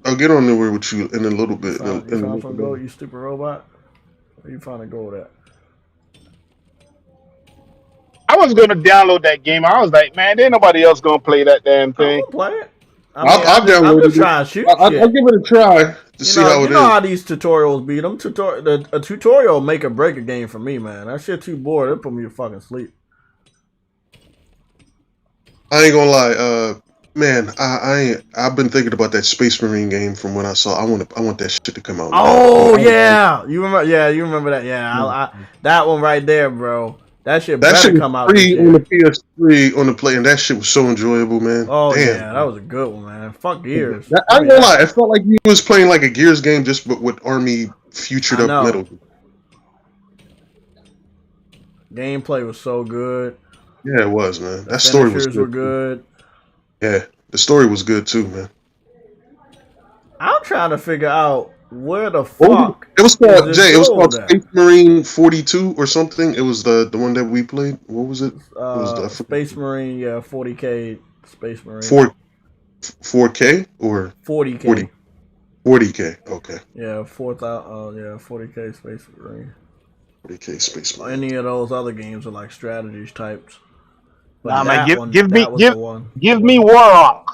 I'll get on there with you in a little bit. You found some gold, you stupid robot? Where you find a gold at? I was gonna download that game. I was like, man, ain't nobody else gonna play that damn thing. I'll play it. I'm just trying to shoot. I'll give it a try to see how it is. You know how these tutorials beat them. A tutorial make or break a game for me, man. That shit too bored. It put me to fucking sleep. I ain't gonna lie, man. I've been thinking about that Space Marine game from when I saw. I want that shit to come out. Oh yeah, you remember? Yeah, you remember that? Yeah, that one right there, bro. That shit better come out. Free on the PS3 on the play, and that shit was so enjoyable, man. Oh damn. Yeah, that was a good one, man. Fuck Gears. I ain't gonna lie, it felt like you was playing like a Gears game, just but with army featured up metal. Gameplay was so good. Yeah, it was, man. That story was good. Were good. Yeah, the story was good too, man. I'm trying to figure out where the fuck. It was called Jay. It was called Space Marine 42 or something. It was the one that we played. What was it? It was the Space Marine, 40K Space Marine. 4K or 40K. 40K. Okay. Yeah, 40K Space Marine. 40K Space Marine. Any of those other games are like strategies types. Nah, man, give me Warhawk.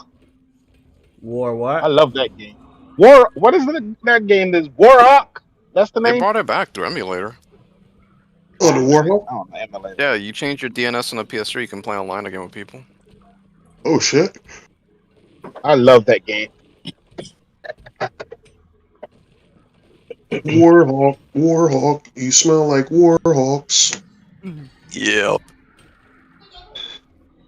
War what? I love that game. What is that game? This Warhawk? That's the name? They brought it back through emulator. Oh, the Warhawk? Oh, the emulator. Yeah, you change your DNS on the PS3, you can play online again with people. Oh, shit. I love that game. Warhawk, you smell like Warhawks. Yep.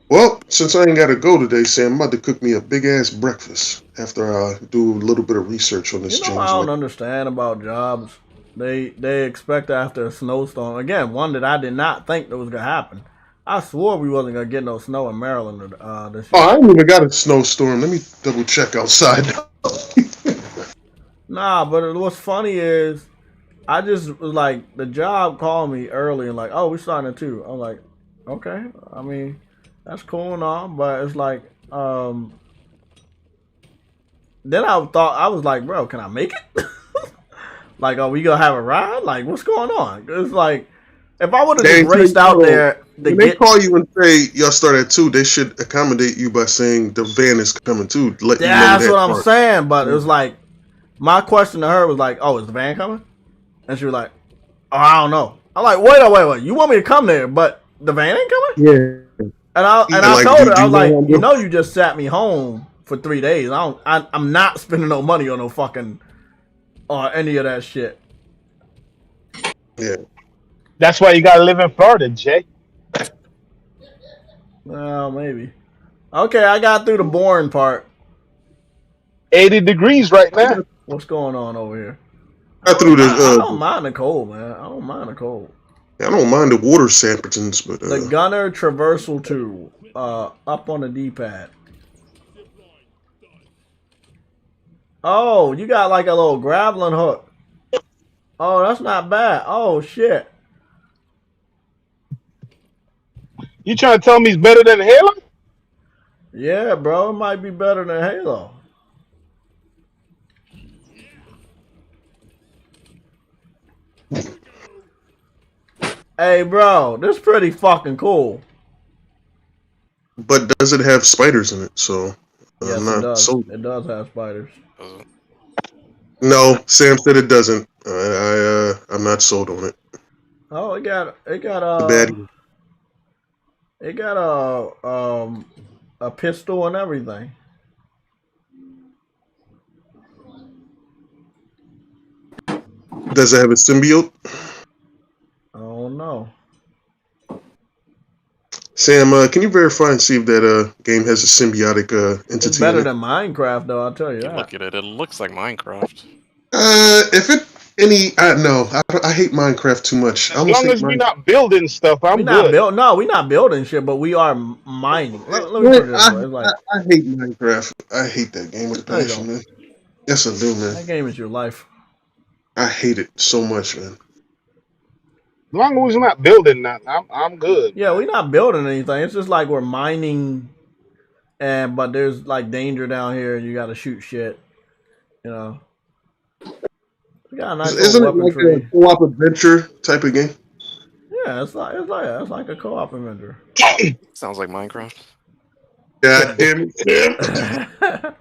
Well, since I ain't got to go today, Sam, I'm about to cook me a big-ass breakfast after I do a little bit of research on this James I don't understand about jobs. They expect after a snowstorm. Again, one that I did not think that was going to happen. I swore we wasn't going to get no snow in Maryland this year. Oh, I ain't even got a snowstorm. Let me double-check outside. Nah, but what's funny is I just was like, the job called me early and like, oh, we're starting at 2. I'm like, okay. I mean, that's cool and all, but it's like Then I thought I was like, bro, can I make it? Like, are we gonna have a ride? Like, what's going on? It's like, if I would have just raced out there to when get, they call you and say y'all start at 2, they should accommodate you by saying the van is coming too. Let you know that's that what I'm part. saying. But it was like, my question to her was like, oh, is the van coming? And she was like, oh, I don't know. I'm like, wait. You want me to come there, but the van ain't coming? Yeah. And I like, told her, I you was know like, I'm you know, you just sat me home for 3 days. I'm not spending no money on no fucking or any of that shit. Yeah. That's why you gotta live in Florida, Jay. Well, maybe. Okay, I got through the boring part. 80 degrees right now. What's going on over here? I threw I don't mind the cold, man. I don't mind the cold. I don't mind the water sampletons, but The gunner traversal tool, up on the D-pad. Oh, you got like a little grappling hook. Oh, that's not bad. Oh shit. You trying to tell me it's better than Halo? Yeah, bro, it might be better than Halo. Hey, bro, this is pretty fucking cool. But does it have spiders in it? So Yes, I'm not it does. sold. It does have spiders. No, Sam said it doesn't. I'm not sold on it. Oh, it got The a pistol and everything. Does it have a symbiote? I don't know. Sam, can you verify and see if that game has a symbiotic entity? It's better in it? than Minecraft, though. I'll tell you that. Look at it. It looks like Minecraft. If it no, I hate Minecraft too much. As long as we're not building stuff, I'm we good. we're not building shit, but we are mining. Let me put it this way. It's like, I hate Minecraft. I hate that game with a passion, man. Yes, I do, man. That game is your life. I hate it so much, man. As long as we're not building nothing, I'm good. Yeah, we're not building anything. It's just like we're mining, but there's like danger down here, and you got to shoot shit. You know. We got a nice Isn't little it like weaponry. a co-op adventure type of game? Yeah, it's like a co-op adventure. Sounds like Minecraft. God damn it.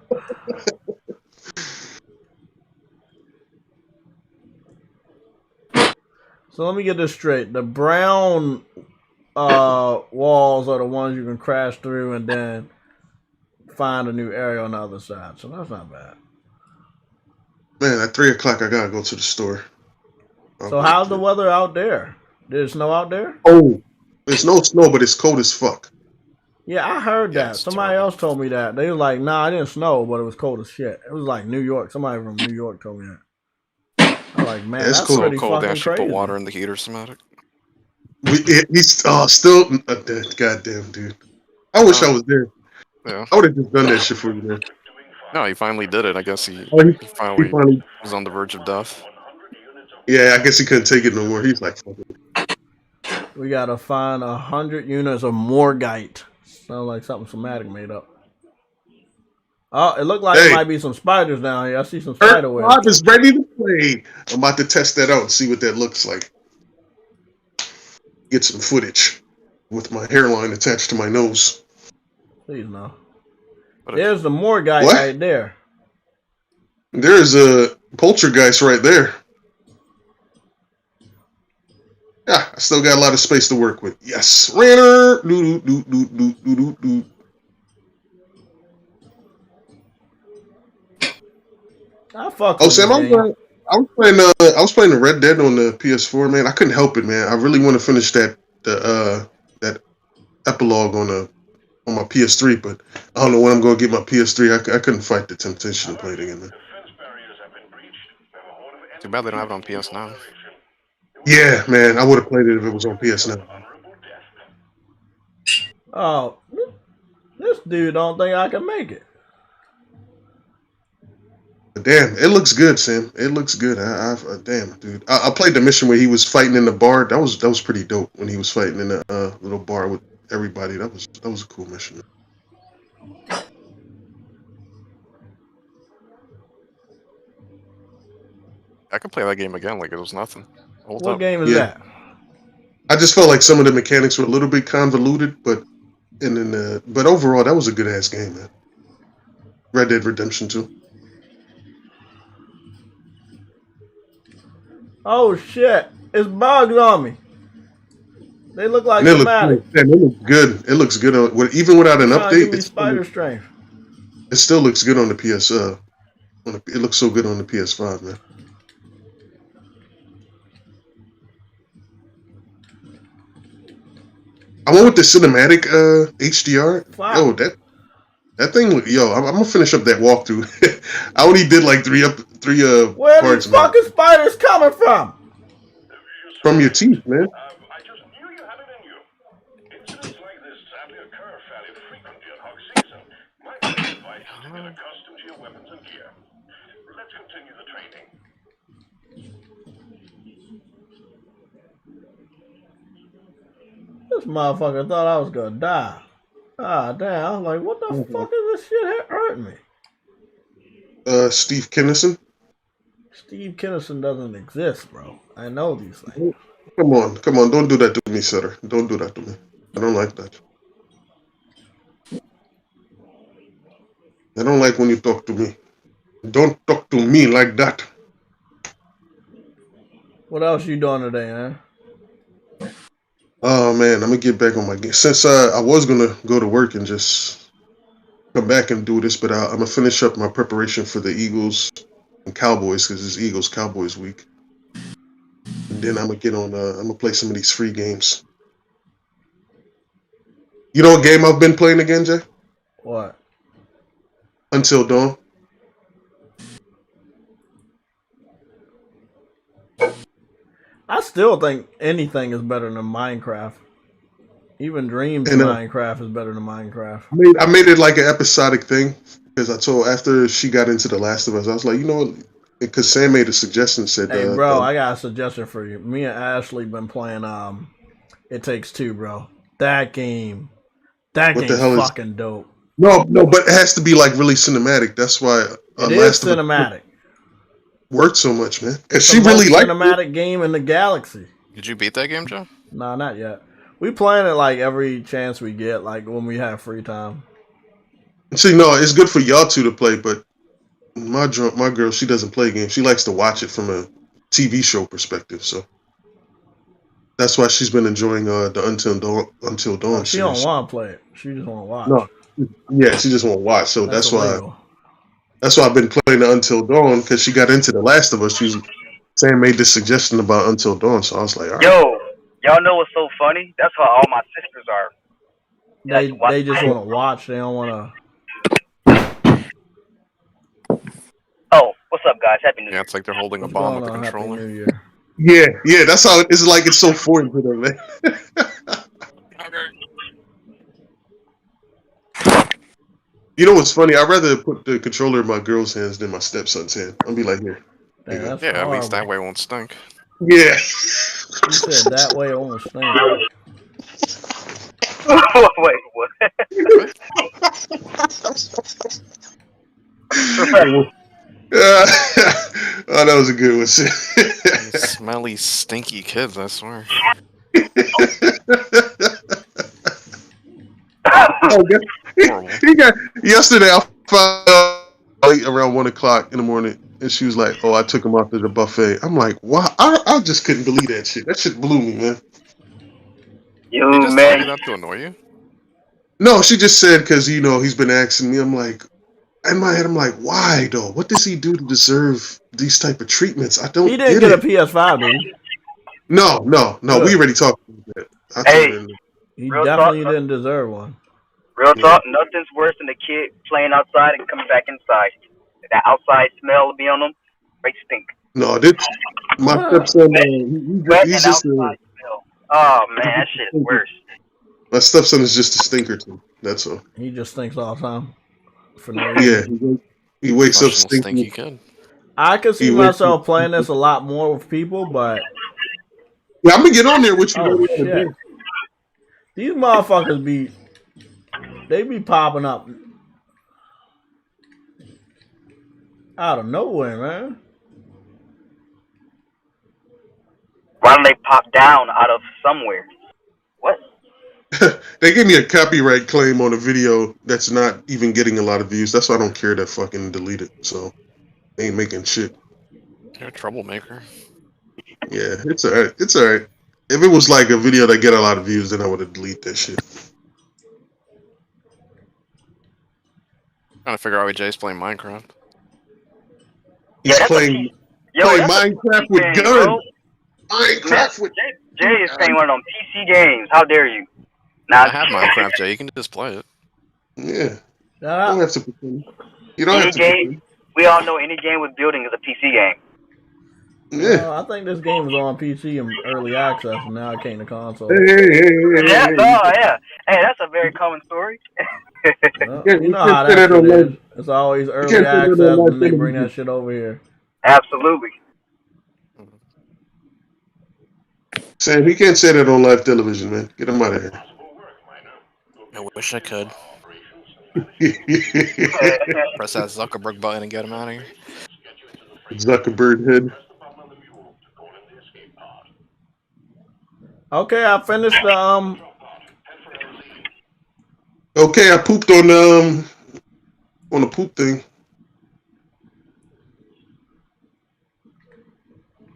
So let me get this straight. The brown walls are the ones you can crash through and then find a new area on the other side. So that's not bad. Man, at 3 o'clock I gotta go to the store. So how's the weather out there? There's snow out there? Oh, there's no snow, but it's cold as fuck. Yeah, I heard that. Somebody else told me that. They were like, nah, it didn't snow, but it was cold as shit. It was like New York. Somebody from New York told me that. I'm like, man, It's that's cold. pretty Cold. They fucking actually crazy. put water in the heater schematic. He's still goddamn dude. I wish I was there. Yeah. I would have just done that shit for you, man. No, he finally did it. I guess he finally was on the verge of death. Yeah, I guess he couldn't take it no more. He's like, fuck it. We gotta find 100 units of Morgite. Sounds like something somatic made up. Oh, it looked like there might be some spiders down here. I see some spider webs. Rob is ready to play. I'm about to test that out and see what that looks like. Get some footage with my hairline attached to my nose. Please no. There's the Morgite right there. There's a poltergeist right there. Yeah, I still got a lot of space to work with. Yes. Ranner. I fuck Oh, with Sam, I was playing the Red Dead on the PS4, man. I couldn't help it, man. I really want to finish that epilogue on my PS3, but I don't know when I'm gonna get my PS3. I couldn't fight the temptation to play it again, man. Too bad they don't have it on PS now. Yeah, man, I would have played it if it was on PS now. Oh, this dude don't think I can make it. But damn, it looks good, Sam. It looks good. Damn, dude. I played the mission where he was fighting in the bar. That was pretty dope when he was fighting in the little bar with everybody. That was a cool mission. I could play that game again like it was nothing. Hold What up. game is Yeah. that? I just felt like some of the mechanics were a little bit convoluted, but overall that was a good ass game, man. Red Dead Redemption 2. Oh shit! It's bugs on me. They look like And it schematic. looks good. It looks good on even without an Trying to give update. me spider strength. It still looks good on the PS. It looks so good on the PS5, man. I went with the cinematic HDR. Wow. Yo, that thing. Yo, I'm gonna finish up that walkthrough. I only did like three Where are parts, these man. fucking spiders coming from? From your teeth, man. I just knew you had it in you. Incidents like this sadly occur fairly frequently in hog season. My best advice is to get accustomed to your weapons and gear. Let's continue the training. This motherfucker thought I was gonna die. Ah, damn. I was like, what the fuck is this shit hurting me? Steve Kinnison. Steve Kinnison doesn't exist, bro. I know these things. Come on. Don't do that to me, Sutter. Don't do that to me. I don't like that. I don't like when you talk to me. Don't talk to me like that. What else you doing today, man? Oh man, I'm gonna get back on my game. Since I was gonna go to work and just come back and do this, but I'm gonna finish up my preparation for the Eagles and Cowboys because it's Eagles Cowboys week, and then I'm gonna get on. I'm gonna play some of these free games. You know what game I've been playing again, Jay? What? Until Dawn. I still think anything is better than Minecraft. Even Dreams And, Minecraft is better than Minecraft. I made it like an episodic thing because I told after she got into The Last of Us, I was like, you know what? Because Sam made a suggestion, said, Hey, bro, I got a suggestion for you. Me and Ashley been playing It Takes Two, bro. That game. That What the game's hell is- fucking dope. no, but it has to be like really cinematic. That's why It is Last of Us cinematic. worked so much, man. Because It's she the really most liked cinematic game in the galaxy. Did you beat that game, Joe? Nah, not yet. We playing it like every chance we get, like when we have free time. See, no, it's good for y'all two to play, but my girl, she doesn't play games. She likes to watch it from a TV show perspective. So that's why she's been enjoying the Until Dawn She series. don't want to play it. She just want to watch. No, yeah, she just won't watch. So that's why. illegal. That's why I've been playing the Until Dawn because she got into The Last of Us. Sam made this suggestion about Until Dawn, so I was like, all right. Yo, y'all know what's so funny? That's how all my sisters are. They just want to watch. They don't want to. Oh, what's up, guys? Happy New Year. Yeah, it's like they're holding a What's bomb going with the on? Happy controller. New Year. Yeah, that's how it's like. It's so foreign to them, man. You know what's funny? I'd rather put the controller in my girl's hands than my stepson's hand. I'll be like, here. Damn, you go. that's Yeah, at least that horrible. way it won't stink. Yeah. You said that way almost stink. Wait, what? Oh, that was a good one. Smelly, stinky kids, I swear. Oh, he got yesterday. I found out late around 1:00 in the morning, and she was like, "Oh, I took him out to the buffet." I'm like, "Wow!" I just couldn't believe that shit. That shit blew me, man. You, He just told you that to annoy you? No, she just said because he's been asking me. I'm like, in my head, I'm like, why though? What does he do to deserve these type of treatments? I don't. He didn't get a PS5, did he? No. Good. We already talked about that. I Hey. told her. He Real definitely talk. didn't deserve one. Real talk, nothing's worse than a kid playing outside and coming back inside. That outside smell will be on them. Great stink. No, my stepson. Wet He's and just outside smell. Oh, man, that shit is worse. my stepson is just a stinker too. That's all. He just thinks all the time. For no reason. Yeah, he wakes up Professional stinky. stinky kid. I could see He wakes myself up- playing this a lot more with people, but Yeah, I'm gonna get on there with you. oh later on shit, today. these motherfuckers be popping up out of nowhere, man. Why don't they pop down out of somewhere? What? They gave me a copyright claim on a video that's not even getting a lot of views. That's why I don't care to fucking delete it. So they ain't making shit. You're a troublemaker. Yeah, it's alright. It's alright. If it was like a video that get a lot of views, then I would have deleted that shit. Trying to figure out why Jay's playing Minecraft. He's that's playing that's Minecraft a with game, guns. bro. Minecraft with Jay is playing one of them PC games. How dare you? Now, I have Minecraft, Jay. You can just play it. Yeah. You don't have to pretend. You don't any have to game, pretend. we all know any game with building is a PC game. Yeah. I think this game was on PC in early access, and now it came to console. Yeah, yeah. Hey, that's a very common story. Well, you know how that shit is. It's always early access, and they bring that shit over here. Absolutely. Sam, he can't say that on live television, man. Get him out of here. I wish I could. Press that Zuckerberg button and get him out of here. Zuckerberg head. Okay, I finished the Okay, I pooped on the poop thing.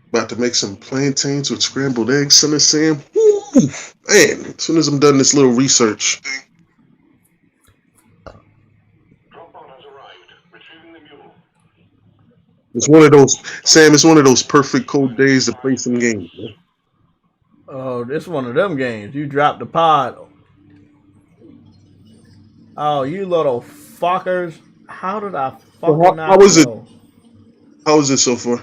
About to make some plantains with scrambled eggs, son of Sam. Woo! Man, as soon as I'm done this little research thing. It's one of those, Sam, it's one of those perfect cold days to play some games, man. Oh, this is one of them games. You dropped the pod. Oh, you little fuckers. How did I fucking How was it? How was it so far?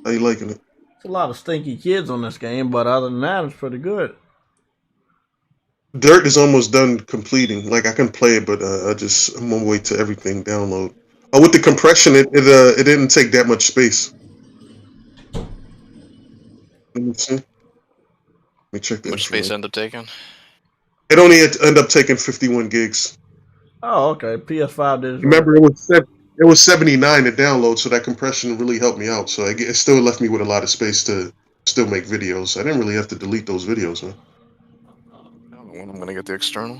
How you liking it? It's a lot of stinky kids on this game, but other than that, it's pretty good. Dirt is almost done completing. Like I can play it, but I'm gonna wait till everything download. Oh, with the compression, it didn't take that much space. Let me see. Let me check that. Which space end up taking? It only ended up taking 51 gigs. Oh, okay. PS5 did. Remember, it was 79 to download, so that compression really helped me out. So it still left me with a lot of space to still make videos. I didn't really have to delete those videos, man. I don't know when I'm gonna get the external.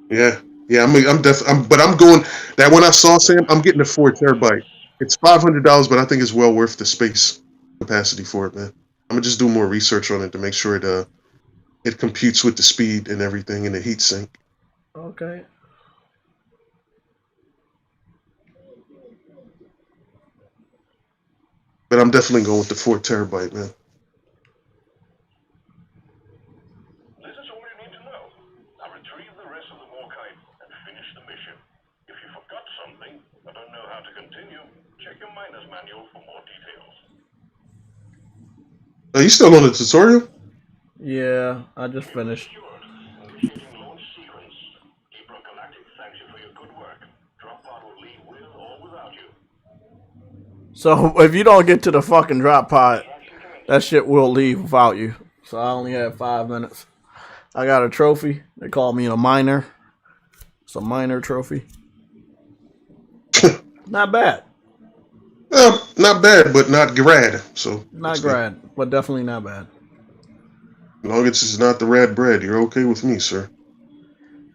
Yeah, but I'm going that when I saw Sam, I'm getting a 4 terabyte. It's $500, but I think it's well worth the space capacity for it, man. I'm gonna just do more research on it to make sure it computes with the speed and everything in the heat sink. Okay. But I'm definitely going with the 4 terabyte, man. This is all you need to know. Now retrieve the rest of the Morkite and finish the mission. If you forgot something or don't know how to continue, check your miner's manual for more details. Are you still on the tutorial? Yeah, I just finished. Launch sequence. Ebro Galactic thanks you for your good work. Drop pod will leave with or without you. So if you don't get to the fucking drop pod, that shit will leave without you. So I only had 5 minutes. I got a trophy. They call me a miner. It's a miner trophy. Not bad. Not bad, but not grad. So not grad, but definitely not bad. As long as it's not the rad bread, you're okay with me, sir.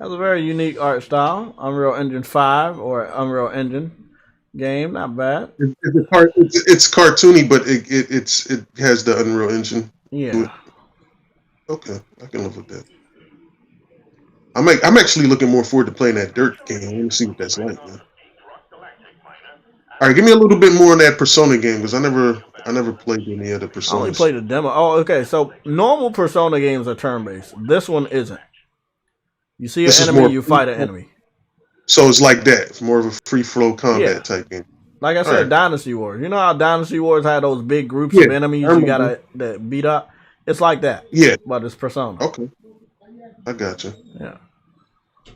Has a very unique art style. Unreal Engine 5 or Unreal Engine game, not bad. It's cartoony, but it has the Unreal Engine. Yeah. Okay, I can live with that. I'm actually looking more forward to playing that Dirt game. Let me see what that's like, man. All right, give me a little bit more on that Persona game because I never played any other Personas. I only played a demo. Oh, okay. So normal Persona games are turn-based. This one isn't. You see an enemy, you fight an enemy. So it's like that. It's more of a free-flow combat type game. Like I said, Dynasty Wars. You know how Dynasty Wars had those big groups of enemies you gotta beat up? It's like that. Yeah. But it's Persona. Okay. I gotcha. Yeah.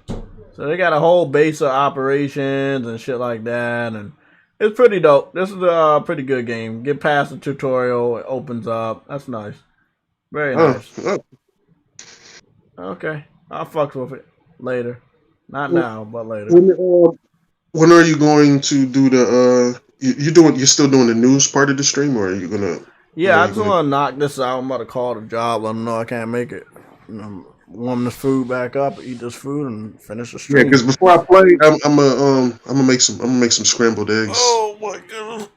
So they got a whole base of operations and shit like that, and it's pretty dope. This is a pretty good game. Get past the tutorial, it opens up. That's nice. Very nice. Okay. I'll fuck with it later. Not now, but later. When are you going to do the you're still doing the news part of the stream, or are you gonna Yeah, I just want to knock this out. I'm about to call the job. Let them know I can't make it. Warm this food back up, eat this food, and finish the Yeah, stream. because before I play, I'm gonna make some scrambled eggs. Oh my goodness!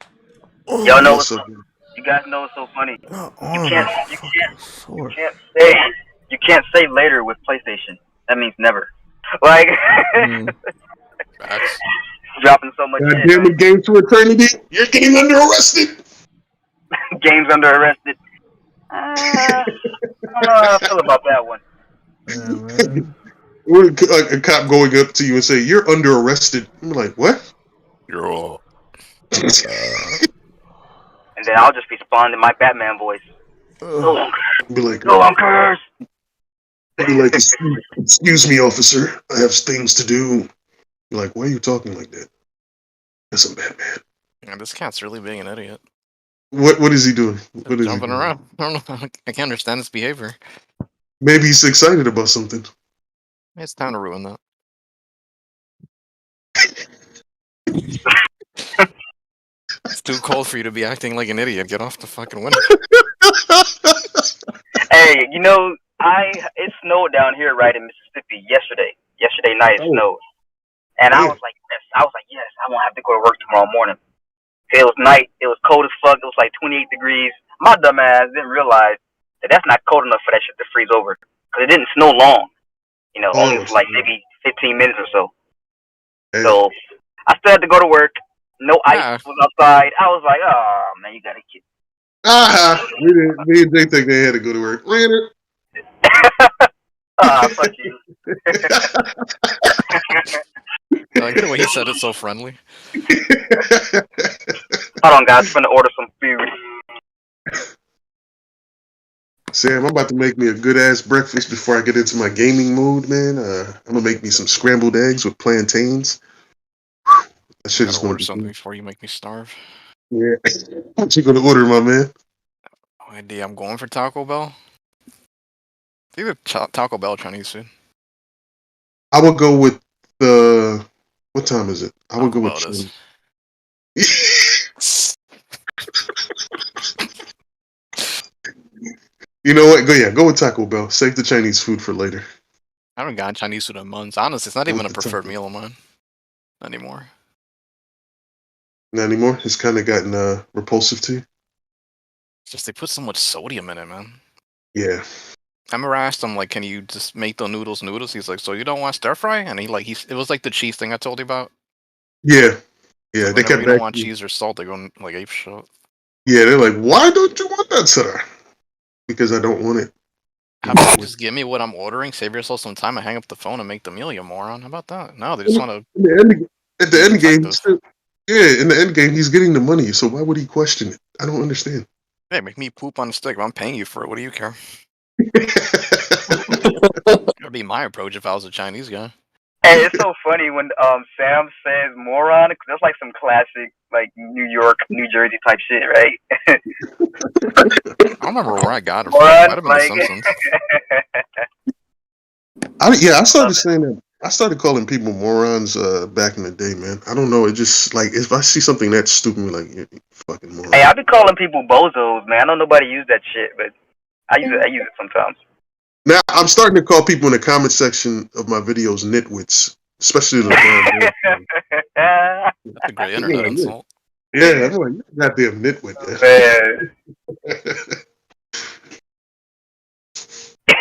Y'all know what's you guys know what's so funny? You can't say later with PlayStation. That means never. Like dropping so much shit. Damn it, game to eternity. Your game under arrested. Game's under arrested. I don't know how I feel about that one. Like a cop going up to you and say, "You're under arrested." I'm like, "What?" You're all. And then I'll just respond in my Batman voice. Go on, curse. Be like, Go on, curse. Be like, "Excuse me, officer. I have things to do." Be like, "Why are you talking like that?" That's a Batman. Yeah, this cat's really being an idiot. What is he doing? What is Jumping around. I don't know. I can't understand his behavior. Maybe he's excited about something. It's time to ruin that. It's too cold for you to be acting like an idiot. Get off the fucking window. Hey, you know, it snowed down here right in Mississippi yesterday. Yesterday night it snowed. And I was like, yes, I won't have to go to work tomorrow morning. It was night, it was cold as fuck, it was like 28 degrees. My dumb ass didn't realize that that's not cold enough for that shit to freeze over. Because it didn't snow long. You know, only for like maybe 15 minutes or so. So I still had to go to work. No ice was outside. I was like, oh man, you gotta kid. Me and Jay think they had to go to work. Later. Fuck you. I like the way he said it so friendly. Hold on, guys. I'm gonna order some food. Sam, I'm about to make me a good ass breakfast before I get into my gaming mode, man. I'm gonna make me some scrambled eggs with plantains. That shit is going to be something before you make me starve. Yeah. What you gonna order, my man? No idea. I'm going for Taco Bell. Either Taco Bell or Chinese food. I would go with the. What time is it? I would go with Chinese. You know what? Go with Taco Bell. Save the Chinese food for later. I haven't gotten Chinese food in months. Honestly, it's not even a preferred meal of mine anymore. Not anymore? It's kind of gotten repulsive to you? It's just they put so much sodium in it, man. Yeah. I remember I asked him, like, can you just make the noodles? He's like, so you don't want stir fry? And it was like the cheese thing I told you about. Yeah. Yeah, like they kept. You don't want cheese or salt, they go like ape shit. Yeah, they're like, why don't you want that, sir? Because I don't want it. How about you just give me what I'm ordering, save yourself some time, and hang up the phone and make the meal, you moron? How about that? No, they just want to. At the end game, in the end game, he's getting the money, so why would he question it? I don't understand. Hey, make me poop on the stick. I'm paying you for it. What do you care? That'd be my approach if I was a Chinese guy. Hey, it's so funny when Sam says moron, because that's like some classic, like New York, New Jersey type shit, right? I don't remember where I got it from. It might have been The Simpsons. I started saying that. I started calling people morons back in the day, man. I don't know. It just like if I see something that stupid, like you're fucking moron. Hey, I be calling people bozos, man. I know nobody use that shit, but I use it sometimes. Now I'm starting to call people in the comment section of my videos nitwits, especially the That's a great internet insult. Yeah, I'm like, goddamn nitwit.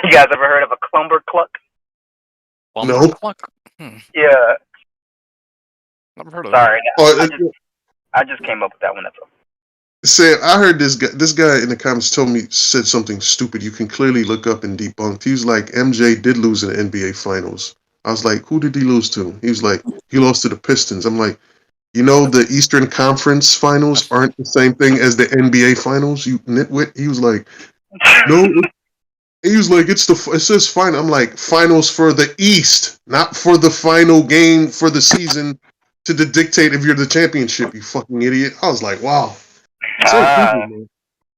You guys ever heard of a clumber cluck? No. Yeah. Never heard of Sorry, it. I just came up with that one. That's all. Sam, I heard this guy in the comments said something stupid. You can clearly look up and debunk. He was like, MJ did lose in the NBA Finals. I was like, who did he lose to? He was like, he lost to the Pistons. I'm like, you know, the Eastern Conference Finals aren't the same thing as the NBA Finals, you nitwit. He was like, no. He was like, it says final. I'm like, finals for the East, not for the final game for the season to dictate if you're the championship, you fucking idiot. I was like, wow.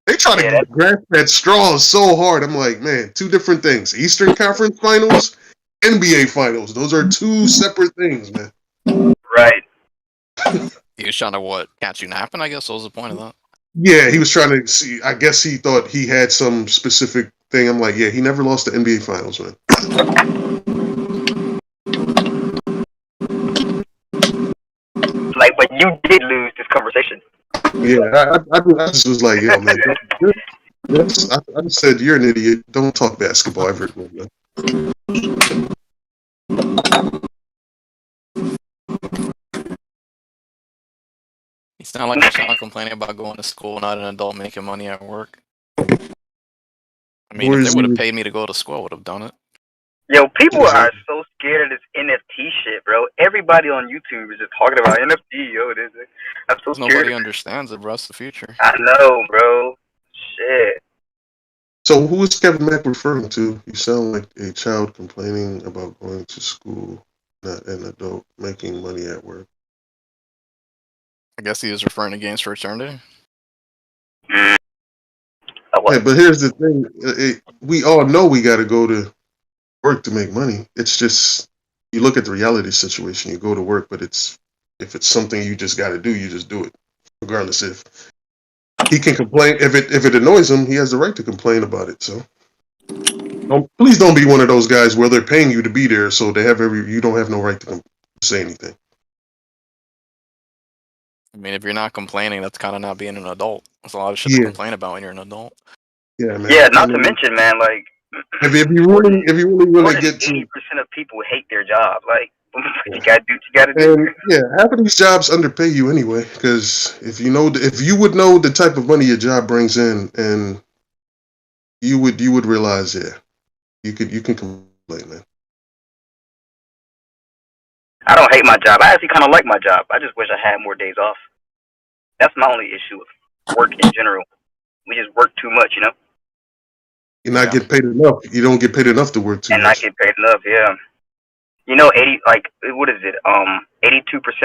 They try to grasp that straw so hard. I'm like, man, two different things. Eastern Conference Finals, NBA Finals. Those are two separate things, man. Right. You was trying to catch you napping, I guess? What was the point of that? Yeah, he was trying to see. I guess he thought he had some specific thing. I'm like, yeah, he never lost the NBA Finals, man. Like, but you did lose this conversation. Yeah, I just was like, yo, man. I just said you're an idiot. Don't talk basketball ever again, man. You sound like a child complaining about going to school, not an adult making money at work. I mean, if they would have paid me to go to school, I would have done it. Yo, people are so scared of this NFT shit, bro. Everybody on YouTube is just talking about NFT, yo. I'm so scared. Nobody understands it, bro. It's the future. I know, bro. Shit. So who is Kevin Mack referring to? You sound like a child complaining about going to school, not an adult making money at work. I guess he was referring to Games for Eternity. Yeah, but here's the thing. We all know we got to go to work to make money. It's just, you look at the reality situation, you go to work, but if it's something you just got to do, you just do it. Regardless if he can complain, if it annoys him, he has the right to complain about it. So please don't be one of those guys where they're paying you to be there, so you don't have no right to say anything. I mean, if you're not complaining, that's kind of not being an adult. There's a lot of shit to complain about when you're an adult. Yeah, man. Yeah, not to mention, man, like, if you really get to 80% of people hate their job. Like, you gotta do what you gotta do. And yeah, half of these jobs underpay you anyway, because if you would know the type of money your job brings in, and you would realize, yeah, you can complain, man. I don't hate my job. I actually kind of like my job. I just wish I had more days off. That's my only issue with work in general. We just work too much, you know. You're not getting paid enough. You don't get paid enough to work too much. And not get paid enough, yeah. You know, 82%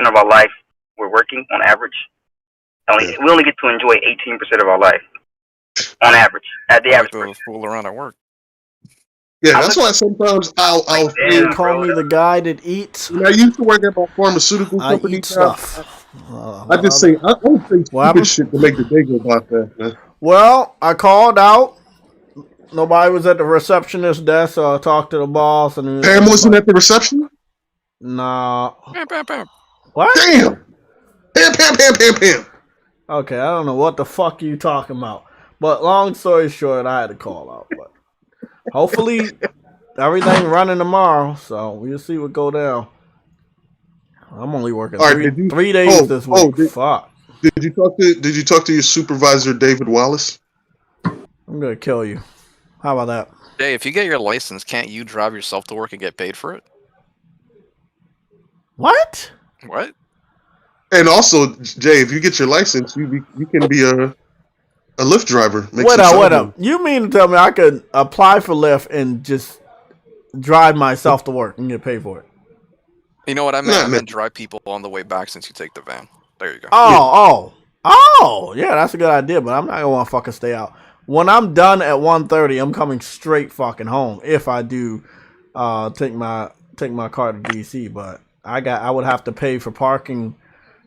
of our life we're working on average. We only get to enjoy 18% of our life on average. At the average, to fool around at work. Yeah, that's why sometimes I'll call me the guy that eats. When I used to work at my pharmaceutical company. I eat stuff. I just say I don't say stupid shit to make the day go by fast, man. Well, I called out. Nobody was at the receptionist desk, so I talked to the boss. And Pam wasn't at the reception? Nah. Pam. What? Damn. Pam. Okay, I don't know what the fuck you talking about. But long story short, I had to call out. But hopefully everything running tomorrow, so we'll see what go down. I'm only working three days this week. Fuck. Did you talk to your supervisor, David Wallace? I'm gonna kill you. How about that? Jay, if you get your license, can't you drive yourself to work and get paid for it? What? And also, Jay, if you get your license, you can be a Lyft driver. What up? You mean to tell me I could apply for Lyft and just drive myself to work and get paid for it? You know what I meant? I meant drive people on the way back since you take the van. There you go. Oh, yeah, that's a good idea, but I'm not gonna want to fucking stay out. When I'm done at 1:30, I'm coming straight fucking home. If I do take my car to DC, but I would have to pay for parking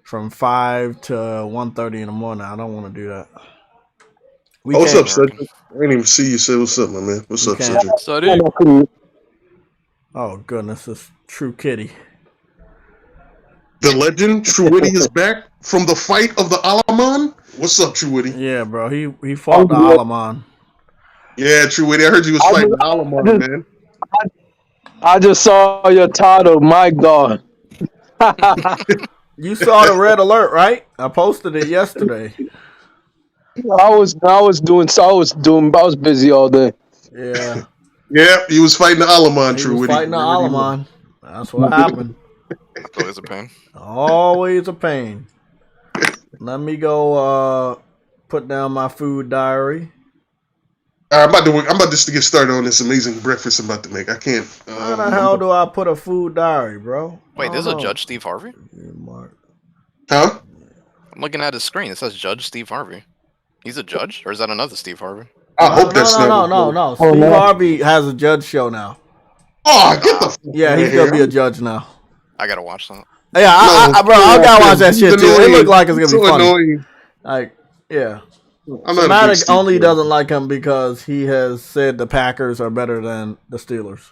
from 5 to 1:30 in the morning. I don't want to do that. What's up, Cedric? I didn't even see you say what's up, my man. What's up, Cedric? Oh goodness, it's True Kitty. The legend, True Witty, is back from the fight of the Alaman. What's up, True Witty? Yeah, bro. He fought the Alaman. Yeah, True Witty. I heard you was fighting the Alaman, man. I just saw your title. My God. You saw the red alert, right? I posted it yesterday. I was busy all day. Yeah. Yeah, he was fighting the Alaman, True Witty. Fighting the Alaman. That's what happened. Always a pain. Always a pain. Let me go put down my food diary. I'm about to get started on this amazing breakfast I'm about to make. I can't. How the hell do I put a food diary, bro? Wait, there's a Judge Steve Harvey? Huh? I'm looking at his screen. It says Judge Steve Harvey. He's a judge? Or is that another Steve Harvey? I hope that's not. No. Steve Harvey has a judge show now. Oh, get the fuck Yeah, he's going to be a judge now. I got to watch that. Yeah, I gotta watch that shit too. It look like it's gonna be funny. Like, Yeah. I'm not a big Fanatic Steve only fan. doesn't like him because he has said the Packers are better than the Steelers.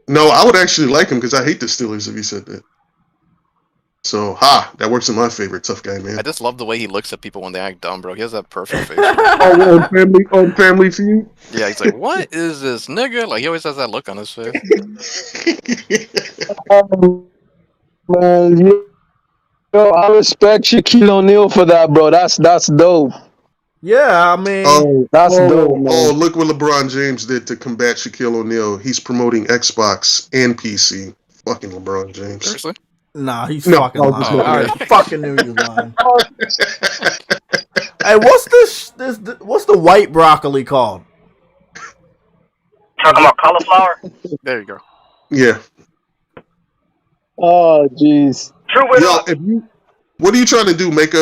No, I would actually like him because I hate the Steelers if he said that. So, that works in my favor, tough guy, man. I just love the way he looks at people when they act dumb, bro. He has that perfect face. on Family Feud? Yeah, he's like, what is this, nigga? Like, he always has that look on his face. Man, yo, I respect Shaquille O'Neal for that, bro. That's dope. Yeah, I mean, that's dope, man. Oh, look what LeBron James did to combat Shaquille O'Neal. He's promoting Xbox and PC. Fucking LeBron James. Seriously? Nah, he's No, fucking I was lying. just looking I at fucking knew he was lying. Hey, what's this? What's the white broccoli called? Talking about cauliflower? There you go. Yeah. Oh, jeez. True Yo, what are you trying to do? Make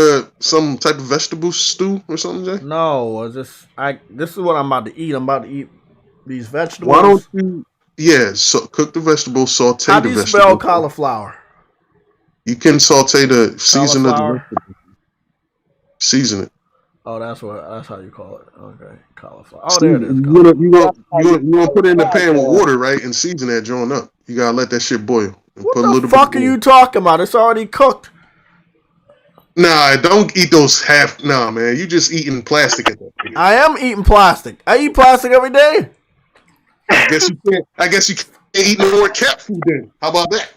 some type of vegetable stew or something, Jay? No, this is what I'm about to eat. I'm about to eat these vegetables. Why don't you? Yeah, so cook the vegetables, saute How the do you vegetables. spell cauliflower? You can saute the season of the Cauliflower? vegetable. Season it. Oh, that's how you call it. Okay, cauliflower. Oh, there it is. You wanna put it in the pan with water, right, and season that joint up. You gotta let that shit boil. And What put a the little fuck bit are you talking about? It's already cooked. Nah, don't eat those half. Nah, man, you just eating plastic at that point. I am eating plastic. I eat plastic every day. I guess you can't eat no more cat food then. How about that?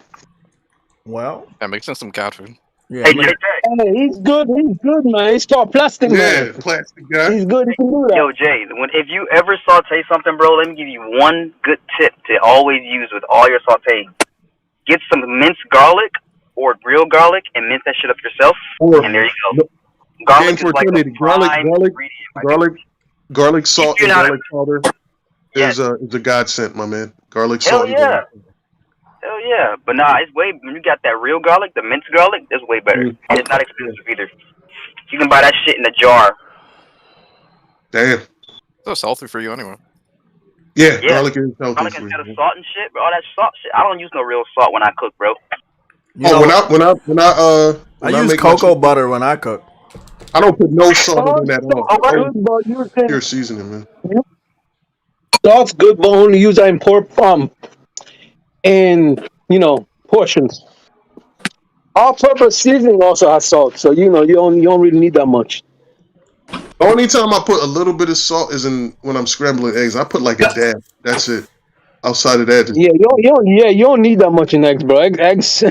Well, that makes sense. Some cat food. Yeah, Hey, Hey, he's good, man. He's called plastic, man. Plastic guy. He's good. He can do that. Yo, Jay, if you ever saute something, bro, let me give you one good tip to always use with all your sauteing. Get some minced garlic or real garlic and mince that shit up yourself. And there you go. Garlic is like a prime ingredient. Garlic salt If and you're not garlic powder is a godsend, my man. Garlic Hell salt. and yeah. garlic powder. Hell yeah. But nah, it's way, when you got that real garlic, the minced garlic, it's way better. And it's not expensive either. You can buy that shit in a jar. Damn. That's healthy for you anyway. Yeah, garlic is healthy. Garlic instead of salt and shit, bro. All that salt shit. I don't use no real salt when I cook, bro. When I use cocoa butter when I cook. I don't put no salt in that at all. Pure seasoning, man. Salt's good, but only use that in pork in portions. All-purpose seasoning also has salt, so you don't really need that much. The only time I put a little bit of salt is when I'm scrambling eggs. I put like a dab. That's it. Outside of that, You don't need that much in eggs, bro. Eggs.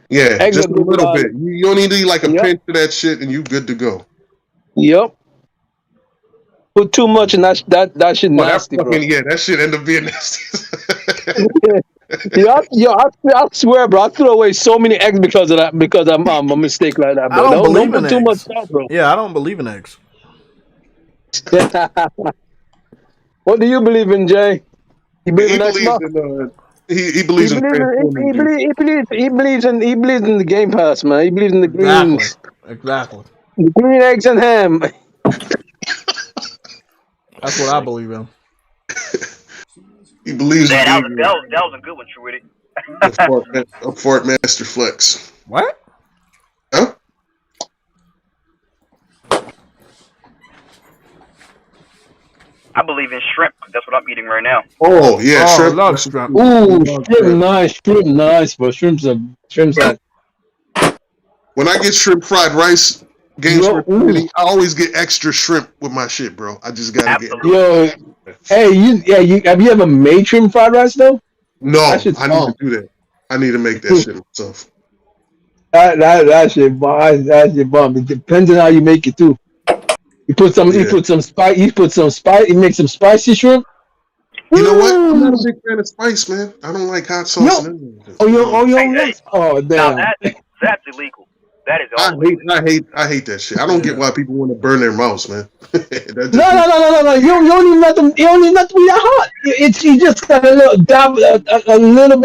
Yeah, eggs just a good little bit. You only need like a pinch of that shit, and you good to go. Yep. Put too much, and that shit nasty, bro. Yeah, that shit end up being nasty. I swear, bro. I threw away so many eggs because of that. Because I'm a mistake like that, bro. I don't believe put in too eggs. much salt, bro. Yeah, I don't believe in eggs. What do you believe in, Jay? You believe in Xbox? He believes in he believes in the Game Pass, man. He believes in the greens. Exactly. The green eggs and ham. That's what I believe in. He believes in that was a good one, True Witty. a fart master flex. What? Huh? I believe in shrimp. That's what I'm eating right now. Oh yeah, shrimp. I love shrimp. Ooh, shrimp nice, bro. Shrimp's like. When I get shrimp fried rice, I always get extra shrimp with my shit, bro. I just gotta get. Yo, hey, have you ever made shrimp fried rice though? No, I need to do that. I need to make that shit myself. That shit bomb. That shit bomb. It depends on how you make it too. You put some spice. You make some spicy shrimp. You know what? I'm not a big fan of spice, man. I don't like hot sauce. Oh, damn. Now that's illegal. That is all. I hate that shit. I don't get why people want to burn their mouths, man. No. You don't need nothing. You don't need nothing to be that hot. You just got a little dab, a little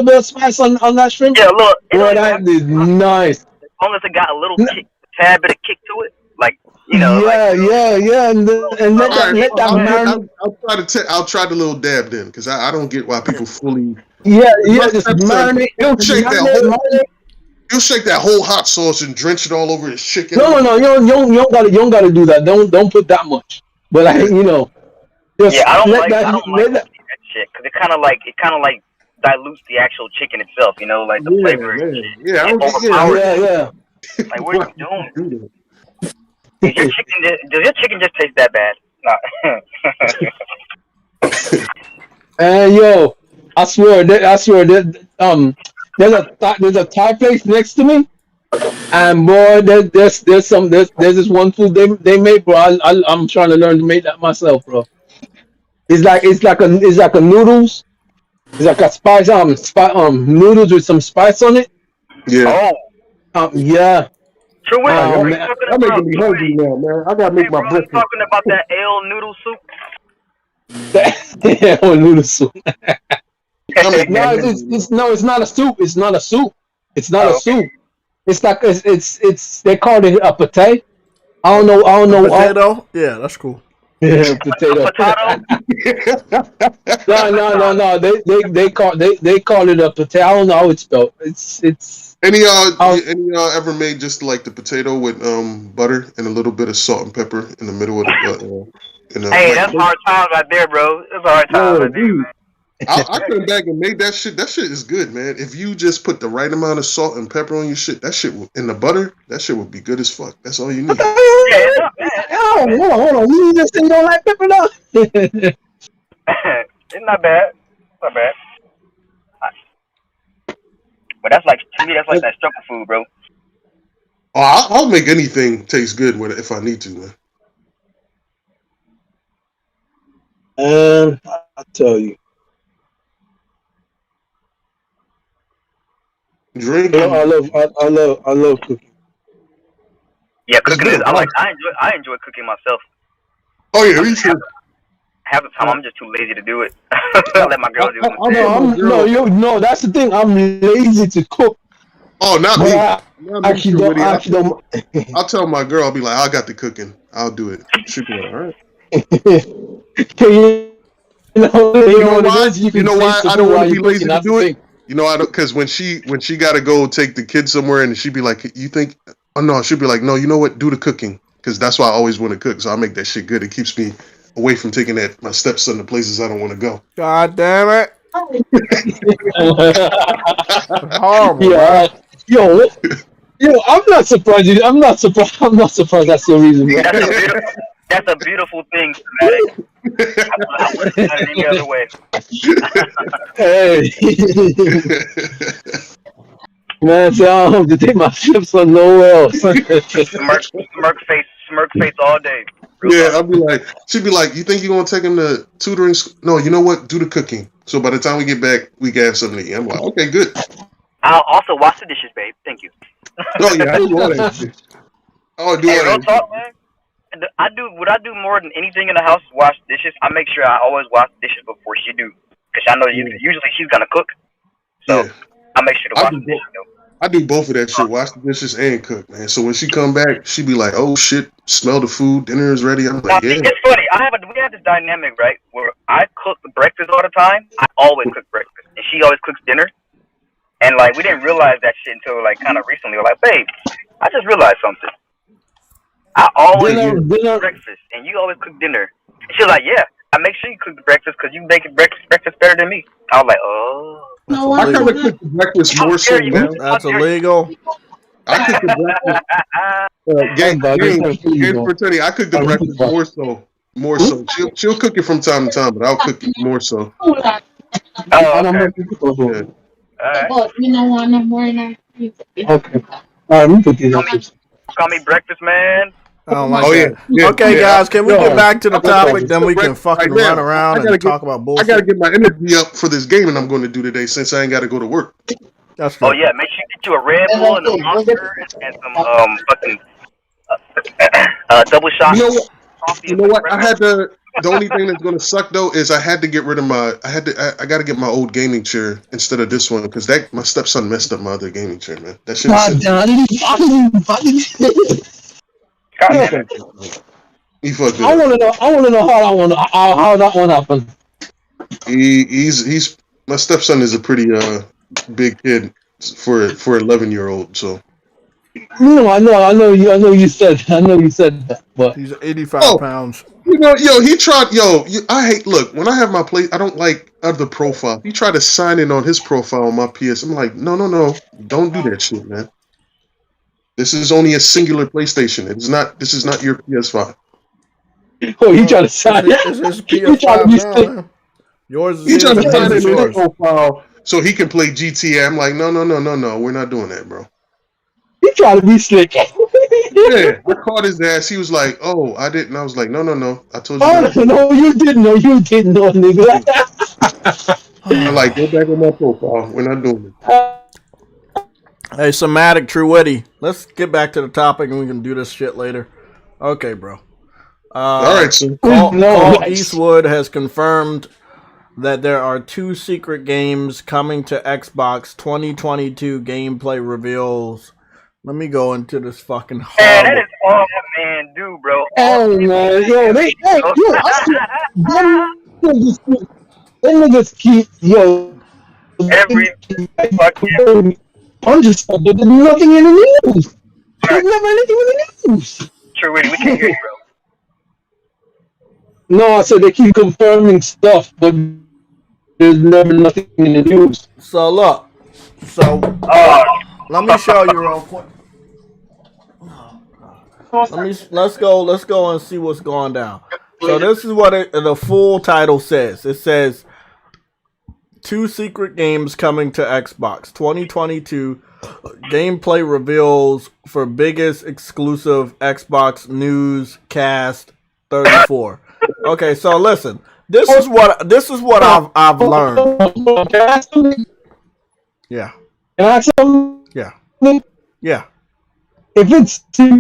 bit of spice on that shrimp. Yeah, look. That is nice. As long as it got a little kick, a tad bit of kick to it, like and let that marinate. I'll try the little dab then, because I don't get why people fully. Just marinate. Don't shake that whole. He'll shake that whole hot sauce and drench it all over his chicken. No, you don't gotta do that. Don't put that much. But Yeah. just Yeah, I don't like that shit because it kind of like dilutes the actual chicken itself. You know, like the flavor. Man. Yeah, I don't yeah. Like, what are you doing? Does your chicken just taste that bad? No. And yo, I swear that there's a Thai place next to me, and boy, there's this one food they make, bro. I'm trying to learn to make that myself, bro. It's like a noodles. It's like a noodles with some spice on it. Yeah. Yeah. True, what are you talking I'm about? making me hungry now, man. I gotta make my breakfast. You talking about that ale noodle soup? Yeah, noodle soup. No, it's not a soup. It's not a soup. It's not a soup. It's like it's they call it a pate. I don't know. Potato? Yeah, that's cool. Yeah, potato. No. They call it a potato. I don't know how it's spelled. It's. Any y'all ever made just like the potato with butter and a little bit of salt and pepper in the middle of the hey, that's hard times right there, bro. That's hard times right there, man. I came back and made that shit. That shit is good, man. If you just put the right amount of salt and pepper on your shit, that shit in the butter, that shit would be good as fuck. That's all you need. Hold on. You just think you don't like pepper now? It's not bad. Not bad. But that's like, to me, that's like that struggle food, bro. Oh, I'll make anything taste good with it if I need to, man. I'll tell you. Drinking. I love cooking. Yeah, cooking is. I enjoy cooking myself. Oh yeah, me too. Half the time I'm just too lazy to do it. I let my girl do it. No, that's the thing. I'm lazy to cook. Oh, not me. I'll tell my girl. I'll be like, I got the cooking. I'll do it. She'll be like, all right. You know why I don't want to be lazy to do it? You know, I don't, because when she got to go take the kids somewhere and she'd be like, you think? Oh no, she'd be like, no, you know what? Do the cooking, because that's why I always want to cook. So I make that shit good. It keeps me away from taking my stepson to places I don't want to go. God damn it! Horrible, yeah, yo, I'm not surprised. I'm not surprised. That's the reason. That's a beautiful thing, Matic. I wouldn't have done it any other way. Hey. Man, so I don't have to take my chips on nowhere else. Smirk face all day. I'll be like, she'd be like, you think you're gonna take him to tutoring? No, you know what? Do the cooking. So by the time we get back, we can have something to eat. I'm like, okay, good. I'll also wash the dishes, babe. Thank you. Oh yeah, I do all that shit. Oh, do all that. Talk, man. What I do more than anything in the house is wash dishes. I make sure I always wash dishes before she do, because I know usually she's gonna cook. So I make sure to wash the dishes. I do both of that shit, wash the dishes and cook, man. So when she come back, she be like, "Oh shit, smell the food, dinner is ready." I'm like, "Yeah." It's funny. We have this dynamic, right, where I cook breakfast all the time. I always cook breakfast, and she always cooks dinner. And like we didn't realize that shit until like kind of recently. We're like, babe, I just realized something. I always cook breakfast, and you always cook dinner. And she's like, yeah, I make sure you cook the breakfast because you make breakfast better than me. I was like, oh. No, I kind of cook the breakfast more so now. That's illegal. I cook the breakfast. Game for Tony. I cook the breakfast more so. She'll cook it from time to time, but I'll cook it more so. Oh, okay. But you know what? I'm wearing Okay. All right, let me put these up. Call me breakfast, man. I don't like that. Yeah, okay, guys, can we get back to the topic? Then we can fucking run around and talk about bullshit. I gotta get my energy up for this game, and I'm going to do today since I ain't got to go to work. That's good. Oh yeah, make sure you get you a Red Bull and a Monster and some fucking double shot. You know what? I had to. The only thing that's gonna suck though is I had to get rid of my. I got to get my old gaming chair instead of this one because my stepson messed up my other gaming chair, man. That shit. I want to know how that one happened. He's my stepson is a pretty big kid, for 11-year-old. So No, I know you said that, but he's 85 pounds. He tried. I hate. Look, when I have my play, I don't like other profile. He tried to sign in on his profile on my PS. I'm like, no, don't do that shit, man. This is only a singular PlayStation. It's not. This is not your PS5. Oh, he tried to sign it. It's his PS5 now, man. Yours is He his tried to and sign his is in his yours. profile so he can play GTA. I'm like, no. We're not doing that, bro. He tried to be slick. Yeah, I caught his ass. He was like, "Oh, I didn't." I was like, "No. I told you." Oh, no, you didn't know, nigga. I'm like, go back on my profile. We're not doing it. Hey, Somatic True Witty. Let's get back to the topic and we can do this shit later. Okay, bro. All right, sir. Call Eastwood has confirmed that there are 2 secret games coming to Xbox 2022 gameplay reveals. Let me go into this fucking Man, horrible. that is all that man do, bro. Oh man, yo, them niggas keep every I'm just there's nothing in the news. There's never anything in the news. True, we can't hear you, bro. No, I said they keep confirming stuff, but there's never nothing in the news. So look, let me show you real quick. Let's go and see what's going down. So this is what the full title says. It says 2 secret games coming to Xbox 2022 gameplay reveals for biggest exclusive Xbox news cast 34. Okay, so listen. This is what I've learned. Yeah. Can I ask something? Yeah. Yeah. If it's You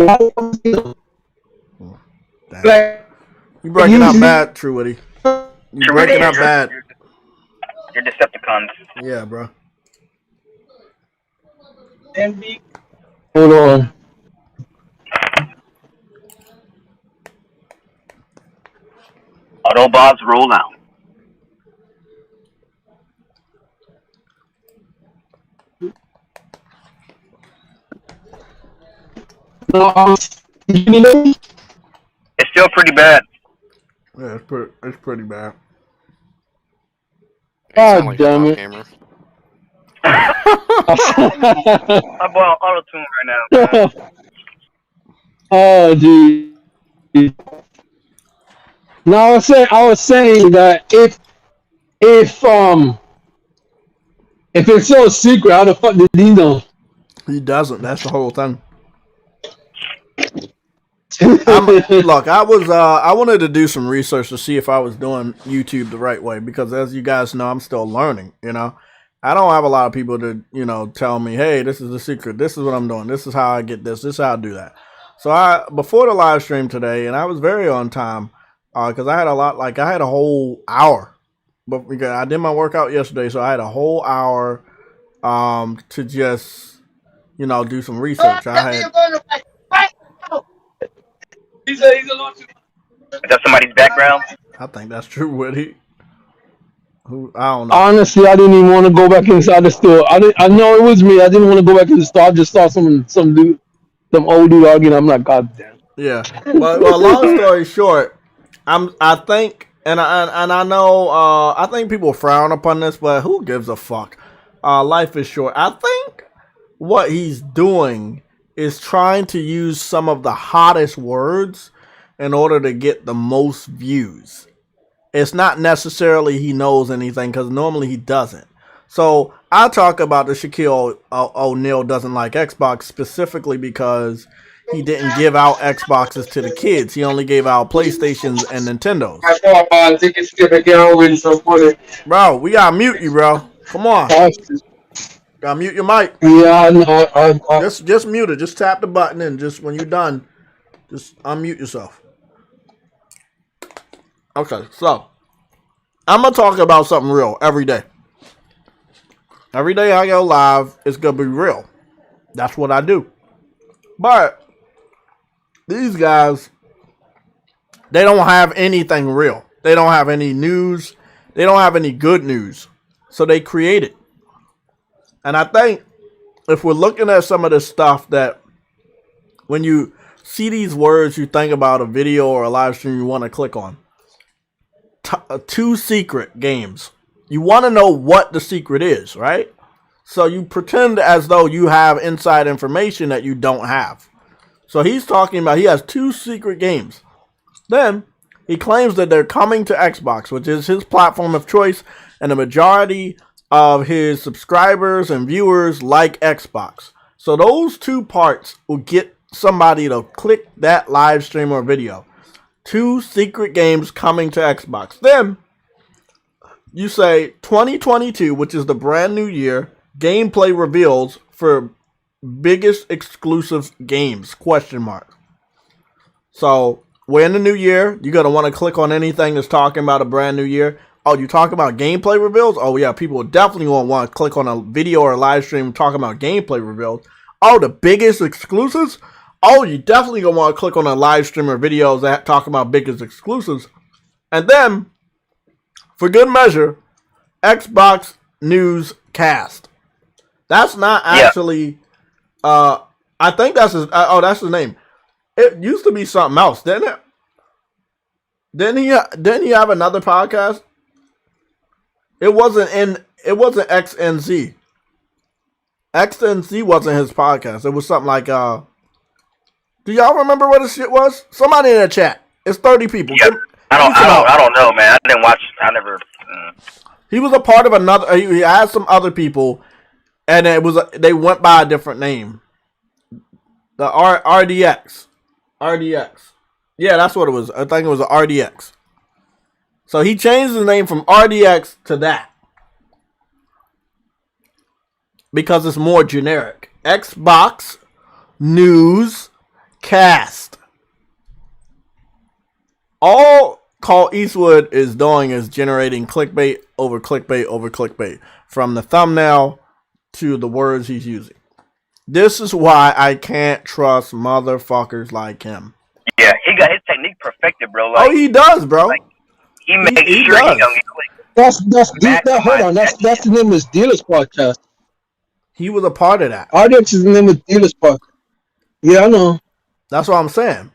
breaking up bad, True Witty. You breaking up bad. You're Decepticons. Yeah, bro. Hold on. Autobots roll out. It's still pretty bad. Yeah, it's pretty bad. God damn it. I'm on auto-tune right now, man. Oh, dude. No, I was saying that if it's so secret, how the fuck did he know? He doesn't. That's the whole thing. Look, I wanted to do some research to see if I was doing YouTube the right way because, as you guys know, I'm still learning. I don't have a lot of people to tell me, hey, this is the secret. This is what I'm doing. This is how I get this. This is how I do that. So before the live stream today, and I was very on time because I had a whole hour. But because I did my workout yesterday, so I had a whole hour to just do some research. Is that somebody's background? I think that's True Witty. I don't know. Honestly, I didn't even want to go back inside the store. I know it was me. I didn't want to go back in the store. I just saw some dude, some old dude arguing. I'm like, God damn. Yeah. Well, long story short, I think I know I think people frown upon this, but who gives a fuck? Life is short. I think what he's doing is trying to use some of the hottest words in order to get the most views. It's not necessarily he knows anything because normally he doesn't. So I talk about the Shaquille O'Neal doesn't like Xbox specifically because he didn't give out Xboxes to the kids. He only gave out PlayStations and Nintendos. Bro, we gotta mute you, bro. Come on. Gotta mute your mic. Yeah, I Just mute it. Just tap the button and just when you're done, just unmute yourself. Okay, so I'm gonna talk about something real every day. Every day I go live, it's gonna be real. That's what I do. But these guys, they don't have anything real. They don't have any news. They don't have any good news. So they create it. And I think if we're looking at some of the stuff that when you see these words, you think about a video or a live stream you want to click on. Two secret games. You want to know what the secret is, right? So you pretend as though you have inside information that you don't have. So he's talking about he has two secret games. Then he claims that they're coming to Xbox, which is his platform of choice, and the majority of his subscribers and viewers like Xbox. So those two parts will get somebody to click that live stream or video. Two secret games coming to Xbox. Then you say 2022, which is the brand new year, gameplay reveals for biggest exclusive games, ? So we're in the new year. You're going to want to click on anything that's talking about a brand new year. Oh, you talking about gameplay reveals? Oh, yeah, people definitely won't want to click on a video or a live stream talking about gameplay reveals. Oh, the biggest exclusives? Oh, you definitely going to want to click on a live stream or videos that talk about biggest exclusives. And then, for good measure, Xbox News Cast. That's not actually, I think that's his, that's his name. It used to be something else, didn't it? Didn't he have another podcast? It wasn't XNZ. XNZ wasn't his podcast. It was something like, do y'all remember what this shit was? Somebody in the chat. It's 30 people. Yeah. I don't know, man. I didn't watch. I never. He was a part of another. He had some other people, and they went by a different name. The RDX. Yeah, that's what it was. I think it was a RDX. So he changed his name from RDX to that because it's more generic. Xbox News Cast. All Call Eastwood is doing is generating clickbait over clickbait over clickbait from the thumbnail to the words he's using. This is why I can't trust motherfuckers like him. Yeah, he got his technique perfected, bro. Like, he does, bro. Like, he makes sure he does. don't get clicked. Hold on. That's the name of his dealer's podcast. He was a part of that. RDX is the name of dealer's podcast. Yeah, I know. That's what I'm saying.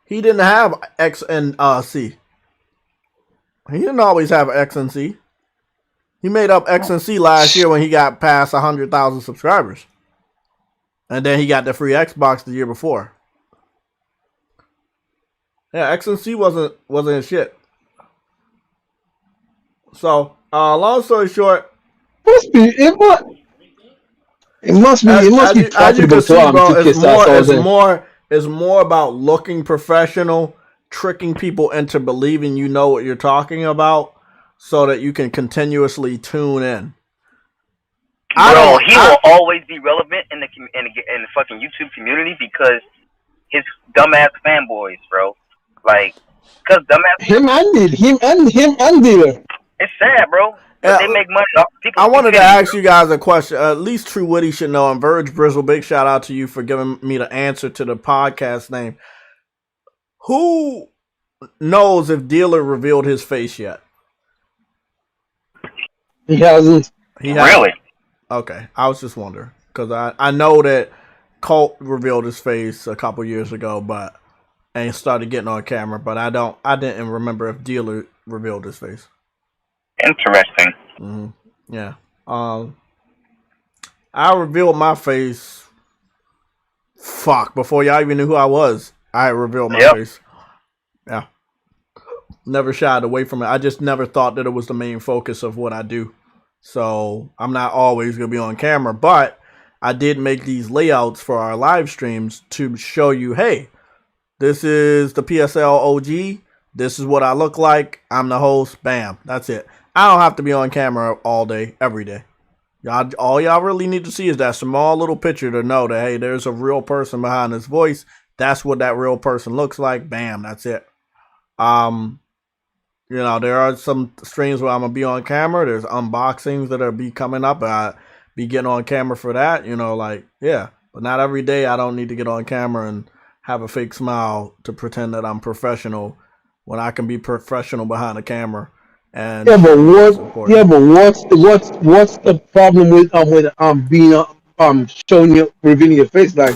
He didn't have X and C. He didn't always have X and C. He made up X and C last year when he got past 100,000 subscribers. And then he got the free Xbox the year before. Yeah, X and C wasn't his shit. So, long story short, it must be profitable to him to kiss ass. It's more about looking professional, tricking people into believing you know what you're talking about, so that you can continuously tune in. Bro, he will always be relevant in the fucking YouTube community because his dumbass fanboys, bro. Like, cause dumbass him and dealer. It's sad, bro. But they make money. I wanted to ask you guys a question. At least True Witty should know. And Verge Brizzle, big shout out to you for giving me the answer to the podcast name. Who knows if Dealer revealed his face yet? He hasn't. Really? Okay, I was just wondering because I know that Colt revealed his face a couple years ago, and started getting on camera, but I didn't remember if Dealer revealed his face. Interesting. Mm-hmm. Yeah. I revealed my face. Before y'all even knew who I was, I revealed my face. Yeah. Never shied away from it. I just never thought that it was the main focus of what I do. So I'm not always going to be on camera, but I did make these layouts for our live streams to show you, hey, this is the PSLOG. This is what I look like. I'm the host. Bam. That's it. I don't have to be on camera all day, every day. All y'all really need to see is that small little picture to know that, hey, there's a real person behind this voice. That's what that real person looks like. Bam. That's it. There are some streams where I'm going to be on camera. There's unboxings that'll be coming up. I be getting on camera for that, But not every day I don't need to get on camera and have a fake smile to pretend that I'm professional when I can be professional behind the camera. And what's the problem with being showing you, revealing your face. Like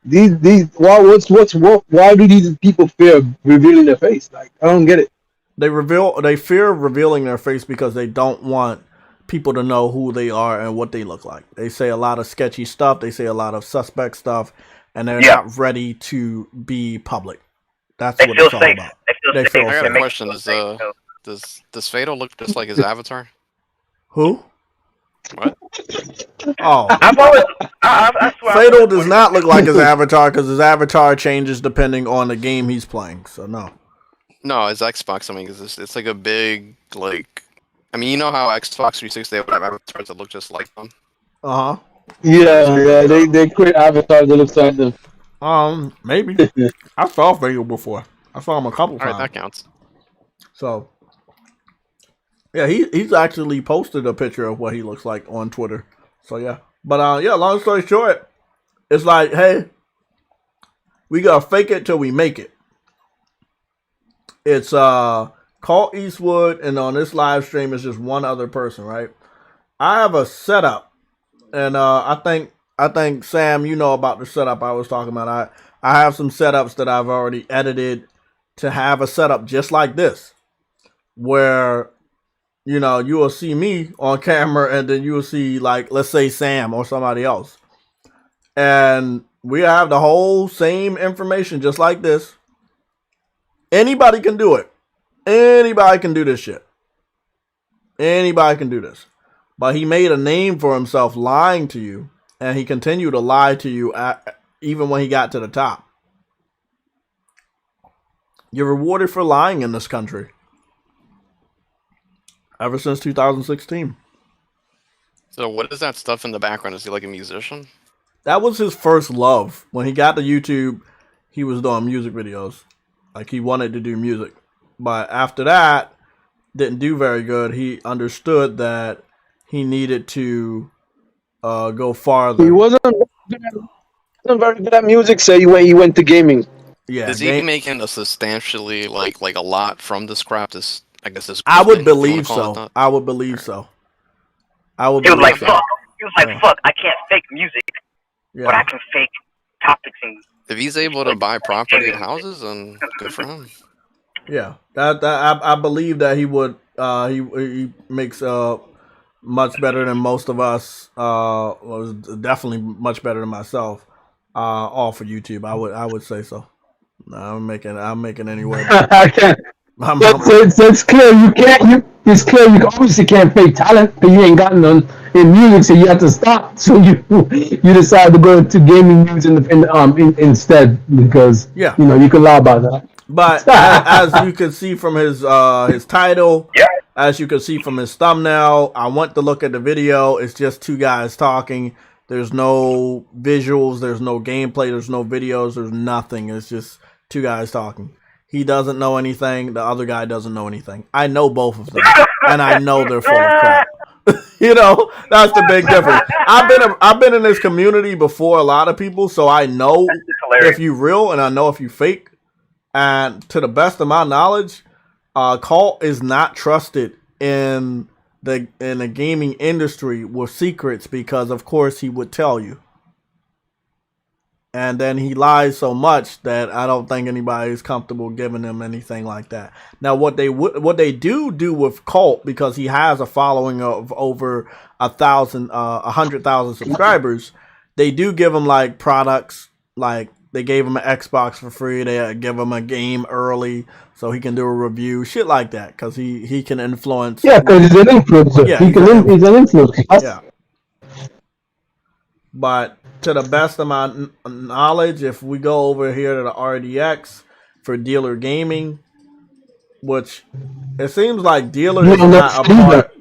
these why do these people fear revealing their face? Like I don't get it. They fear revealing their face because they don't want people to know who they are and what they look like. They say a lot of sketchy stuff. They say a lot of suspect stuff, and they're not ready to be public. That's what it's all about. They feel I got safe. a question. Does Fatal look just like his avatar? Who? What? Oh, I swear. Fatal does not look like his avatar because his avatar changes depending on the game he's playing. So no. No, it's Xbox. I mean, cause it's like a big like. I mean, you know how Xbox 360 they would have avatars that look just like them. Uh huh. Yeah. They create avatars that look like them. Maybe. I saw Fatal before. I saw him a couple times. All right, that counts. So, yeah, he's actually posted a picture of what he looks like on Twitter. So yeah, but yeah. Long story short, it's like, hey, we gotta fake it till we make it. It's Colt Eastwood, and on this live stream, it's just one other person, right? I have a setup, and I think Sam, you know about the setup I was talking about. I have some setups that I've already edited to have a setup just like this, where you know you will see me on camera, and then you will see, like, let's say Sam or somebody else, and we have the whole same information just like this. Anybody can do it. Anybody can do this shit. Anybody can do this. But he made a name for himself lying to you, and he continued to lie to you even when he got to the top. You're rewarded for lying in this country. Ever since 2016. So what is that stuff in the background? Is he like a musician? That was his first love. When he got to YouTube, he was doing music videos. Like, he wanted to do music. But after that, didn't do very good. He understood that he needed to go farther. He wasn't very good at music, so he went to gaming. Yeah. Is he making a substantially like a lot from this crap? I guess this. I would believe so. I would believe so. I would He was believe like, so. fuck. He was like, fuck. I can't fake music, but I can fake topics and. If he's able to buy property and houses, then good for him. Yeah, I believe that he would. He makes much better than most of us. Was definitely much better than myself. All for YouTube. I would say so. No, I'm making anywhere. I can't. So it's clear you can't. It's clear you obviously can't fake talent because you ain't got none in music, so you have to stop. So you decide to go to gaming news instead because you know you can lie about that. But as you can see from his title, as you can see from his thumbnail, I want to look at the video. It's just two guys talking. There's no visuals. There's no gameplay. There's no videos. There's nothing. It's just two guys talking. He doesn't know anything. The other guy doesn't know anything. I know both of them, and I know they're full of crap. You know, that's the big difference. I've been in this community before a lot of people, so I know if you real and I know if you fake. And to the best of my knowledge, Colt is not trusted in the gaming industry with secrets because, of course, he would tell you. And then he lies so much that I don't think anybody is comfortable giving him anything like that. Now, what they do with Colt, because he has a following of over 100,000 subscribers, they do give him like products. Like they gave him an Xbox for free. They give him a game early so he can do a review, shit like that, because he can influence. Yeah, because he's an influencer. Yeah, he's an influencer. Yeah. But to the best of my knowledge, if we go over here to the RDX for Dealer Gaming, which it seems like Dealer is not a part.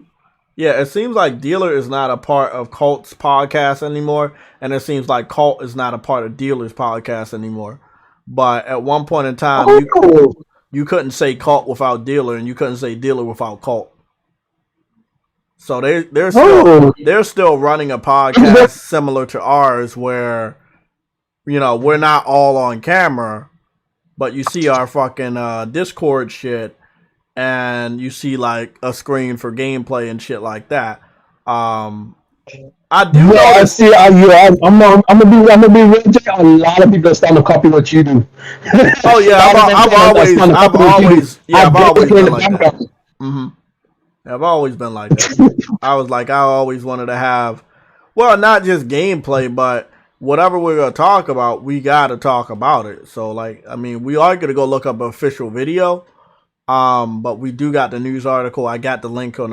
Yeah, it seems like Dealer is not a part of Colt's podcast anymore, and it seems like Colt is not a part of Dealer's podcast anymore. But at one point in time, you couldn't say Colt without Dealer, and you couldn't say Dealer without Colt. So they're still running a podcast similar to ours, where we're not all on camera, but you see our fucking Discord shit, and you see like a screen for gameplay and shit like that. I do Yeah, I notice. see. I'm gonna be real. Jay. A lot of people are starting to copy what you do. Oh A yeah, lot of them are starting to copy what you do. I I've barely always play in been the like that. background. hmm I've always been like that. I always wanted to have, well, not just gameplay, but whatever we're gonna talk about, we gotta talk about it. So like, I mean, we are gonna go look up an official video. But we do got the news article. I got the link on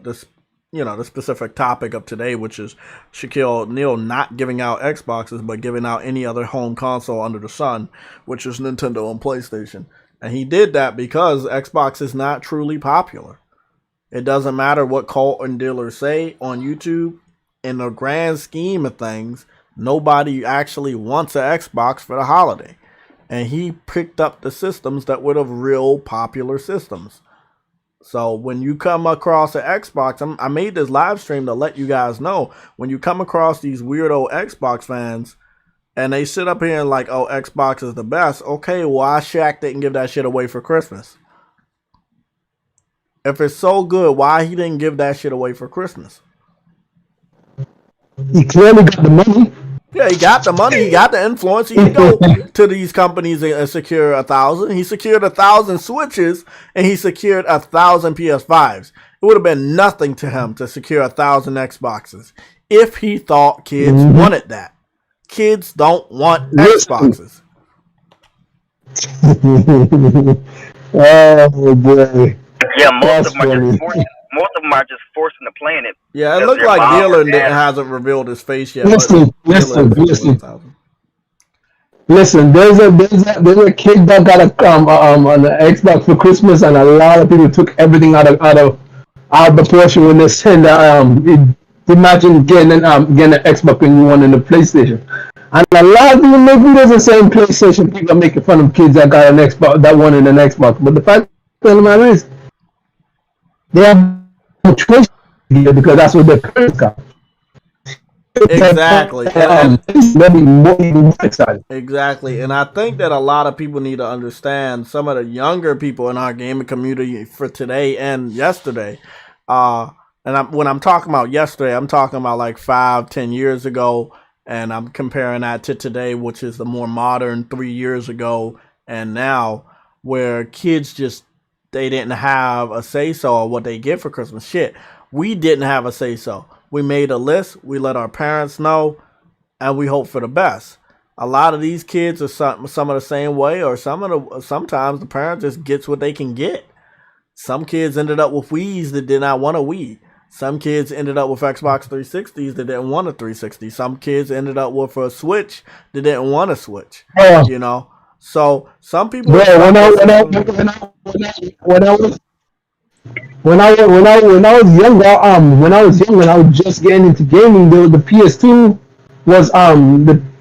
this, the specific topic of today, which is Shaquille O'Neal not giving out Xboxes, but giving out any other home console under the sun, which is Nintendo and PlayStation. And he did that because Xbox is not truly popular. It doesn't matter what cult and dealers say on YouTube. In the grand scheme of things, nobody actually wants an Xbox for the holiday. And he picked up the systems that were the real popular systems. So when you come across an Xbox, I made this live stream to let you guys know, when you come across these weirdo Xbox fans and they sit up here and like, oh, Xbox is the best. Okay, why Shaq didn't give that shit away for Christmas? If it's so good, why he didn't give that shit away for Christmas? He clearly got the money. Yeah, he got the money. He got the influence. He can go to these companies and secure 1,000. He secured 1,000 Switches and he secured 1,000 PS5s. It would have been nothing to him to secure 1,000 Xboxes if he thought kids wanted that. Kids don't want Xboxes. Oh boy. Yeah, most of them are just forced into playing it. Yeah, it looked like Dylan hasn't revealed his face yet. Listen. Listen, there's a kid that got an Xbox for Christmas, and a lot of people took everything out of proportion when they said imagine getting an Xbox when you wanted a PlayStation. And a lot of people make videos and saying PlayStation, people are making fun of kids that got an Xbox, that wanted an Xbox. But the fact of the matter is, they have no choice here because that's what their parents got. Exactly. Excited. Exactly. And I think that a lot of people need to understand, some of the younger people in our gaming community for today and yesterday. When I'm talking about yesterday, I'm talking about like 5-10 years ago. And I'm comparing that to today, which is the more modern 3 years ago and now, where kids they didn't have a say-so on what they get for Christmas. Shit, we didn't have a say-so. We made a list, we let our parents know, and we hope for the best. A lot of these kids are some of the same way, or sometimes the parent just gets what they can get. Some kids ended up with Wii's that did not want a Wii. Some kids ended up with Xbox 360s that didn't want a 360. Some kids ended up with a Switch that didn't want a Switch. So some people. When I was young and I was just getting into gaming, the PS2 was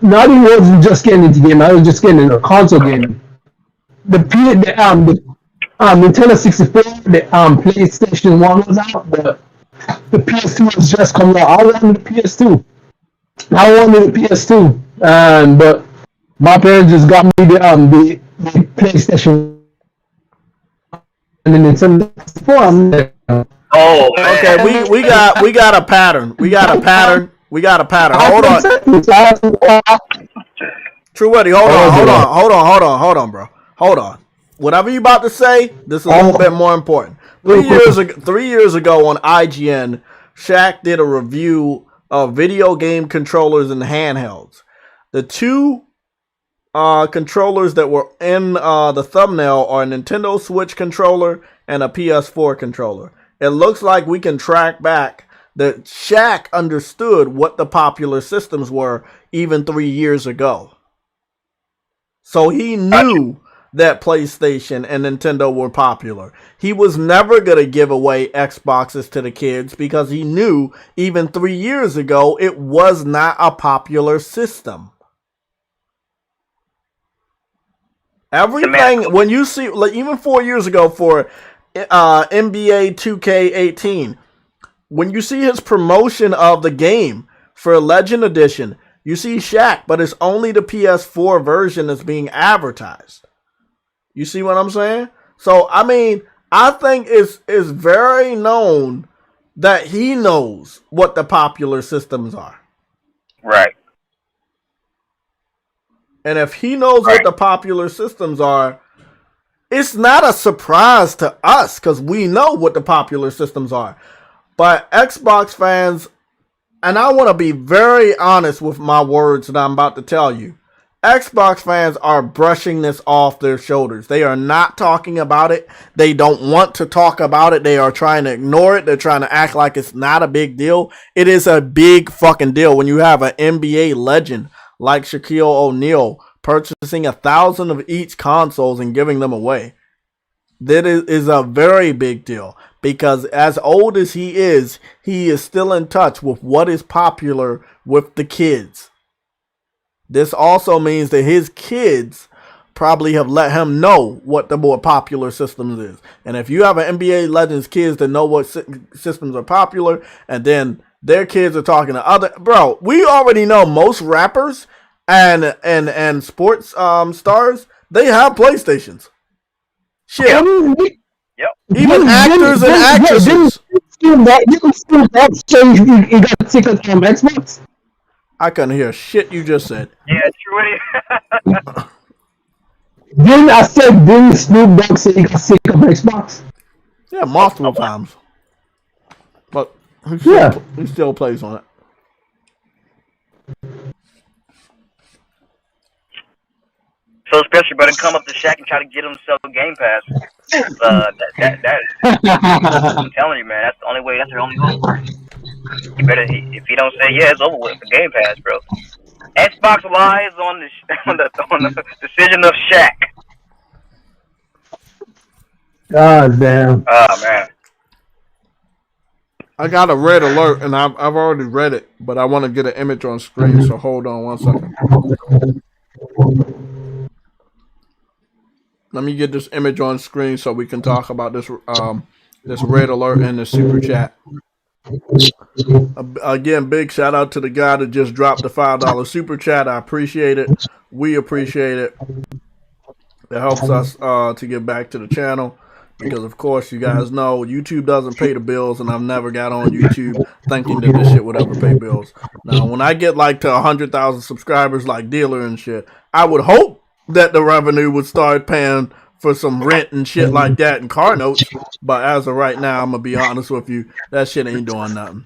not even wasn't just getting into gaming. I was just getting into console gaming. The Nintendo 64, the PlayStation 1 was out. The PS2 was just coming out. I wanted the PS2. But my parents just got me the PlayStation and the Nintendo 64. Oh man. Okay, we got a pattern. Hold on. True Weddy, hold on, bro. Hold on. Whatever you about to say, this is a little bit more important. 3 years ago on IGN, Shaq did a review of video game controllers and handhelds. The two controllers that were in the thumbnail are a Nintendo Switch controller and a PS4 controller. It looks like we can track back that Shaq understood what the popular systems were even 3 years ago. So he knew that PlayStation and Nintendo were popular. He was never going to give away Xboxes to the kids because he knew even 3 years ago it was not a popular system. Everything, when you see, like even 4 years ago for NBA 2K18, when you see his promotion of the game for Legend Edition, you see Shaq, but it's only the PS4 version that's being advertised. You see what I'm saying? So, I mean, I think it's very known that he knows what the popular systems are. Right. And if he knows what the popular systems are, it's not a surprise to us because we know what the popular systems are. But Xbox fans, and I want to be very honest with my words that I'm about to tell you, Xbox fans are brushing this off their shoulders. They are not talking about it. They don't want to talk about it. They are trying to ignore it. They're trying to act like it's not a big deal. It is a big fucking deal when you have an NBA legend like Shaquille O'Neal purchasing 1,000 of each consoles and giving them away. That is a very big deal because as old as he is still in touch with what is popular with the kids. This also means that his kids probably have let him know what the more popular systems is. And if you have an NBA Legends kids that know what systems are popular, and then their kids are talking to other, bro, we already know most rappers and sports stars, they have PlayStations. Shit. Yep. Even actors and actresses. You got sick of Xbox? I couldn't hear shit you just said. Yeah, true. Didn't Snoop Dogg say he got sick of Xbox? Yeah, multiple times. But he still plays on it. So especially, better come up to Shaq and try to get him to sell Game Pass. I'm telling you, man, that's the only way. That's the only way. You better, if he don't say yeah, it's over with for Game Pass, bro. Xbox lies on the decision of Shaq. God damn. Oh man. I got a red alert, and I've already read it, but I want to get an image on screen, so hold on 1 second. Let me get this image on screen so we can talk about this this red alert in the super chat. Again, big shout out to the guy that just dropped the $5 super chat. I appreciate it. We appreciate it. It helps us to get back to the channel because, of course, you guys know YouTube doesn't pay the bills, and I've never got on YouTube thinking that this shit would ever pay bills. Now, when I get like to 100,000 subscribers like Dealer and shit, I would hope that the revenue would start paying for some rent and shit like that and car notes. But as of right now, I'm going to be honest with you, that shit ain't doing nothing.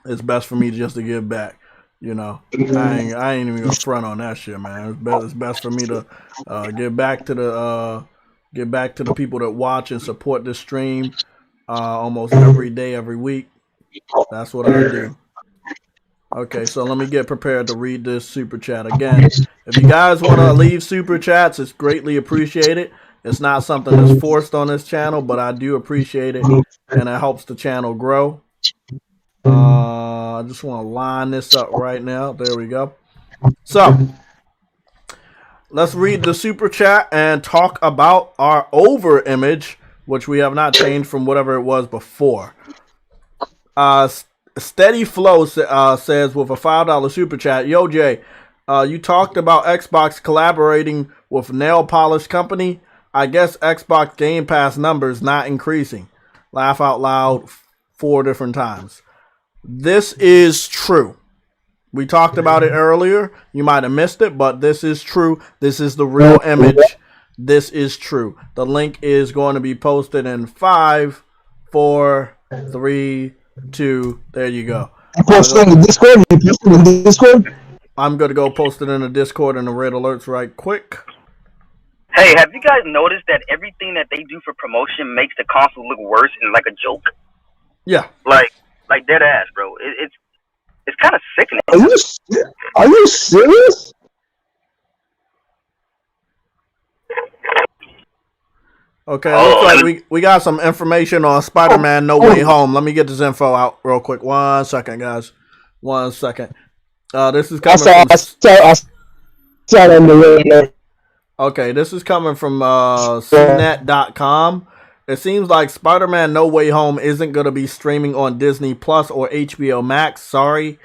It's best for me just to give back. You know, I ain't even going to front on that shit, man. It's best for me to give back to the people that watch and support this stream almost every day, every week. That's what I do. Okay, so let me get prepared to read this super chat again. If you guys want to leave super chats, it's greatly appreciated. It's not something that's forced on this channel, but I do appreciate it, and it helps the channel grow. I just want to line this up right now. There we go. So, let's read the super chat and talk about our over image, which we have not changed from whatever it was before. Steady Flow says with a $5 super chat, Yo Jay, you talked about Xbox collaborating with nail polish company. I guess Xbox Game Pass numbers not increasing. Laugh out loud 4 different times. This is true. We talked about it earlier. You might have missed it, but this is true. This is the real image. This is true. The link is going to be posted in 5, 4, 3, 2. There you go. Post it in the Discord. You post it in the Discord. I'm gonna go post it in the Discord and the red alerts right quick. Hey, have you guys noticed that everything that they do for promotion makes the console look worse and like a joke? Yeah. Like dead ass, bro. It's kind of sickening. Are you serious? Okay, looks like we got some information on Spider-Man No Way Home. Let me get this info out real quick. 1 second, guys. 1 second. This is coming from... Okay, this is coming from CNET.com. It seems like Spider-Man No Way Home isn't going to be streaming on Disney Plus or HBO Max. Sorry.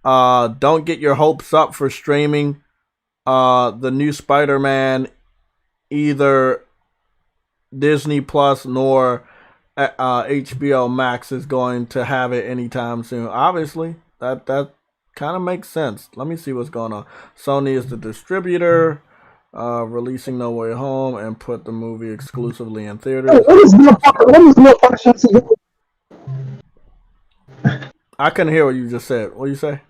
Don't get your hopes up for streaming the new Spider-Man either Disney Plus nor HBO Max is going to have it anytime soon. Obviously, that kind of makes sense. Let me see what's going on. Sony is the distributor, releasing No Way Home and put the movie exclusively in theaters. What is no Punisher? I couldn't hear what you just said. What you say?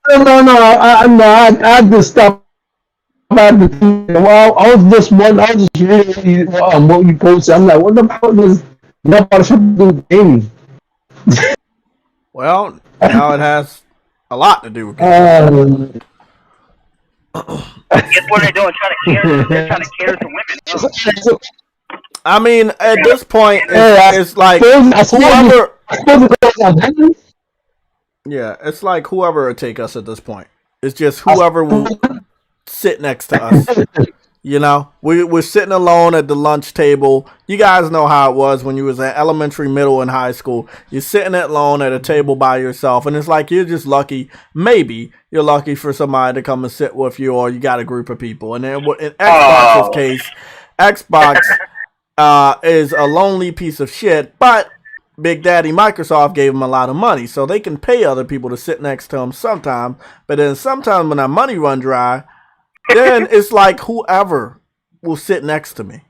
No. I just stopped at the TV. Well, I was just reading what you posted. I'm like, what the fuck does no Punisher do with gaming? Well, now it has a lot to do with gaming. Guess what they're doing? They're trying to cater to women. Huh? I mean, at this point, it's like whoever. Yeah, it's like whoever will take us at this point. It's just whoever will sit next to us. You know, we're sitting alone at the lunch table. You guys know how it was when you was in elementary, middle, and high school. You're sitting alone at a table by yourself, and it's like you're just lucky. Maybe you're lucky for somebody to come and sit with you, or you got a group of people. And then in Xbox's case, Xbox is a lonely piece of shit, but Big Daddy Microsoft gave them a lot of money, so they can pay other people to sit next to them sometimes. But then sometimes when that money run dry, then it's like whoever will sit next to me.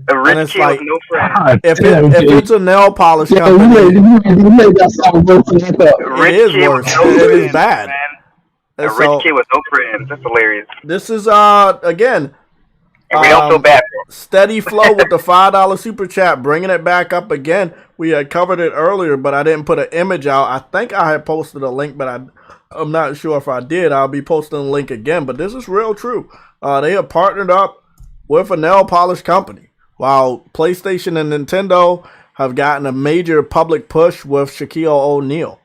A rich kid like, with no friends. If it's a nail polish company, it is worse. It is bad. Man. A rich kid with no friends. That's hilarious. This is again. And we don't feel bad for him. Steady flow with the $5 super chat, bringing it back up again. We had covered it earlier, but I didn't put an image out. I think I had posted a link, but I'm not sure if I did. I'll be posting a link again, but this is real true. They have partnered up with a nail polish company, while PlayStation and Nintendo have gotten a major public push with Shaquille O'Neal.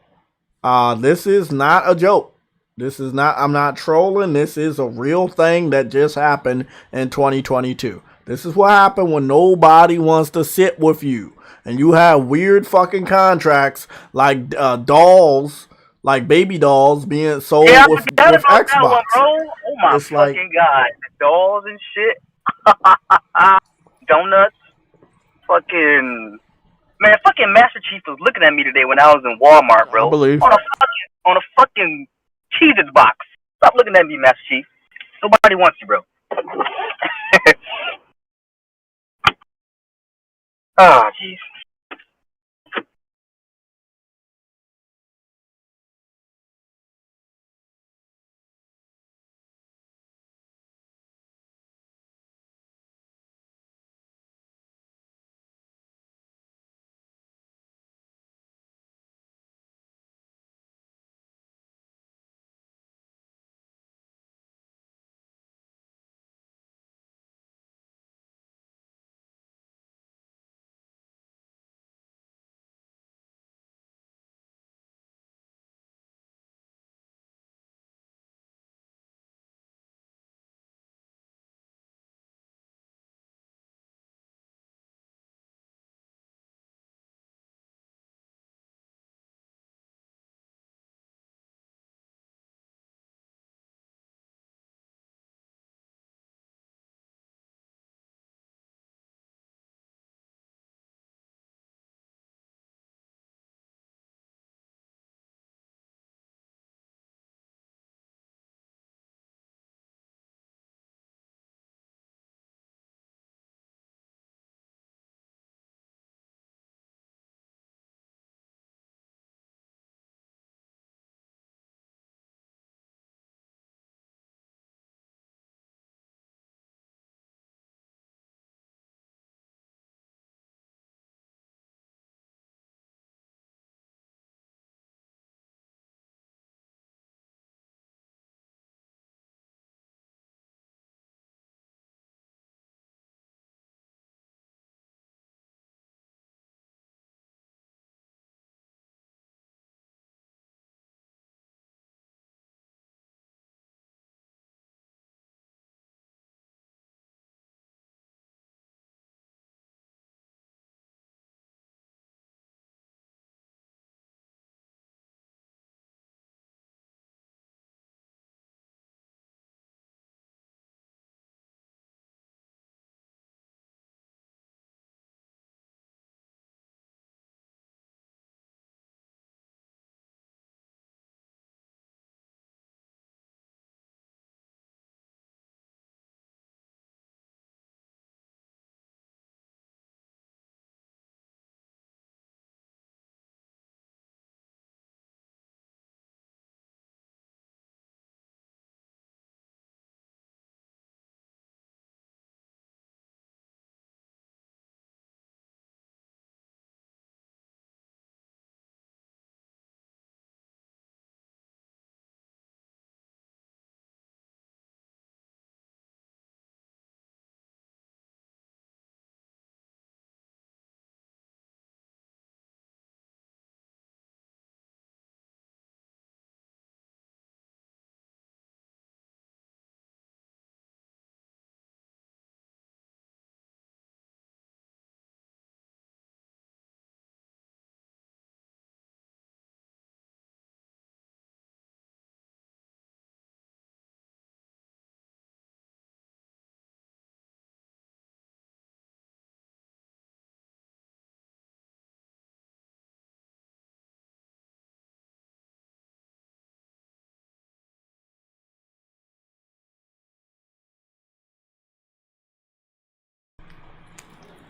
This is not a joke. This is not, I'm not trolling. This is a real thing that just happened in 2022. This is what happened when nobody wants to sit with you. And you have weird fucking contracts like dolls, like baby dolls being sold with Xbox. That one, bro. Oh my it's fucking god. The dolls and shit. Donuts. Fucking. Man, fucking Master Chief was looking at me today when I was in Walmart, bro. I believe. On a fucking Cheez-Its box. Stop looking at me, Master Chief. Nobody wants you, bro. Ah, jeez.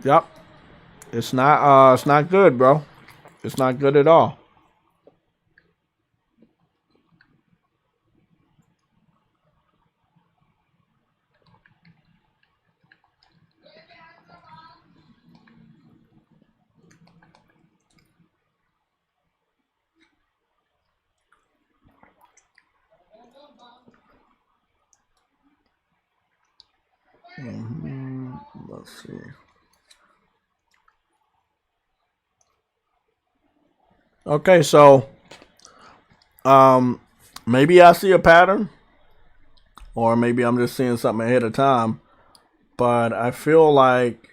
Yep. It's not good, bro. It's not good at all. Let's see. Okay, so maybe I see a pattern, or maybe I'm just seeing something ahead of time. But I feel like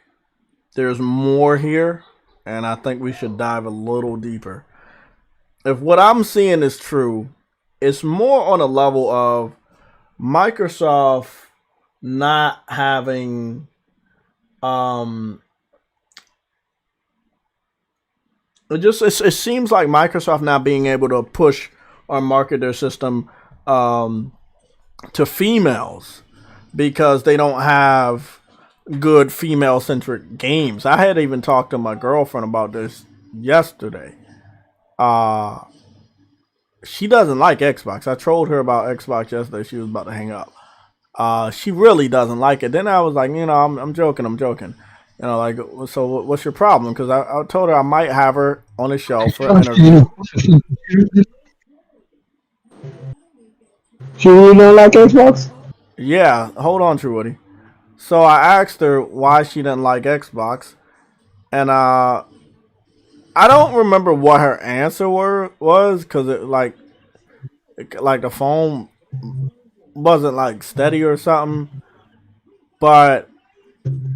there's more here, and I think we should dive a little deeper. If what I'm seeing is true, it's more on a level of Microsoft not having it seems like Microsoft not being able to push or market their system to females because they don't have good female centric games. I had even talked to my girlfriend about this yesterday. She doesn't like Xbox. I trolled her about Xbox yesterday. She was about to hang up. She really doesn't like it. Then I was like, I'm joking. Like, so what's your problem? Because I told her I might have her on a show for an interview. She really don't like Xbox? Yeah, hold on, True Woody. So I asked her why she didn't like Xbox, and I don't remember what her answer was because it like the phone wasn't like steady or something. But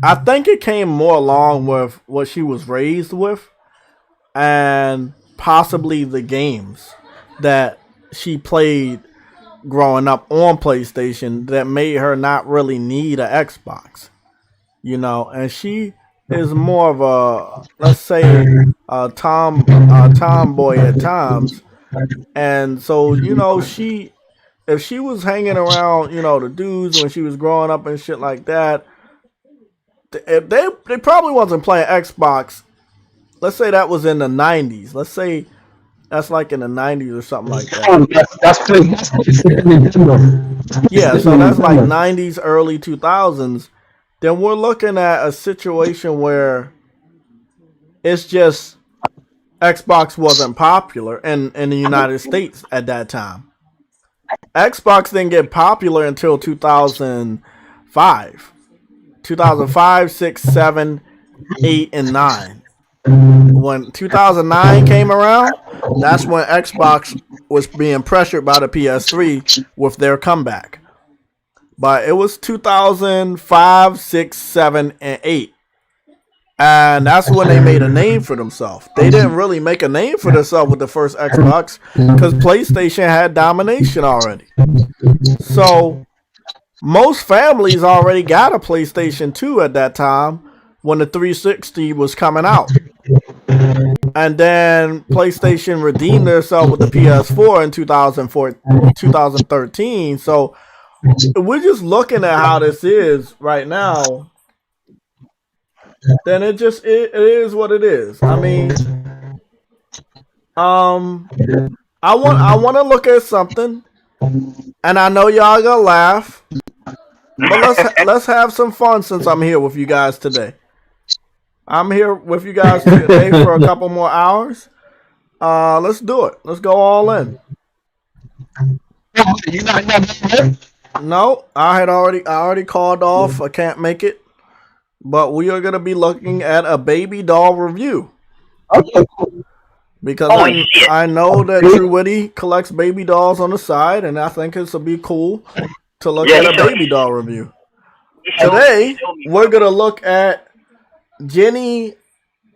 I think it came more along with what she was raised with, and possibly the games that she played growing up on PlayStation that made her not really need an Xbox. And she is more of a, let's say, a tomboy at times, and so if she was hanging around the dudes when she was growing up and shit like that, they probably wasn't playing Xbox. Let's say that was in the 90s. Let's say that's like in the 90s or something like that. Yeah, so that's like 90s, early 2000s. Then we're looking at a situation where it's just Xbox wasn't popular in the United States at that time. Xbox didn't get popular until 2005. 2005, 6, 7, 8, and 9. When 2009 came around, that's when Xbox was being pressured by the PS3 with their comeback. But it was 2005, 6, 7, and 8. And that's when they made a name for themselves. They didn't really make a name for themselves with the first Xbox because PlayStation had domination already. So most families already got a PlayStation 2 at that time when the 360 was coming out. And then PlayStation redeemed themselves with the PS4 in 2013. So we're just looking at how this is right now. Then it is what it is. I mean, I want to look at something, and I know y'all gonna laugh, but let's have some fun since I'm here with you guys today. I'm here with you guys today for a couple more hours. Let's do it. Let's go all in. No, I already called off. I can't make it. But we are going to be looking at a baby doll review. Okay. Because I know that True Witty collects baby dolls on the side, and I think this will be cool to look at a baby doll review. Today, we're going to look at Jenny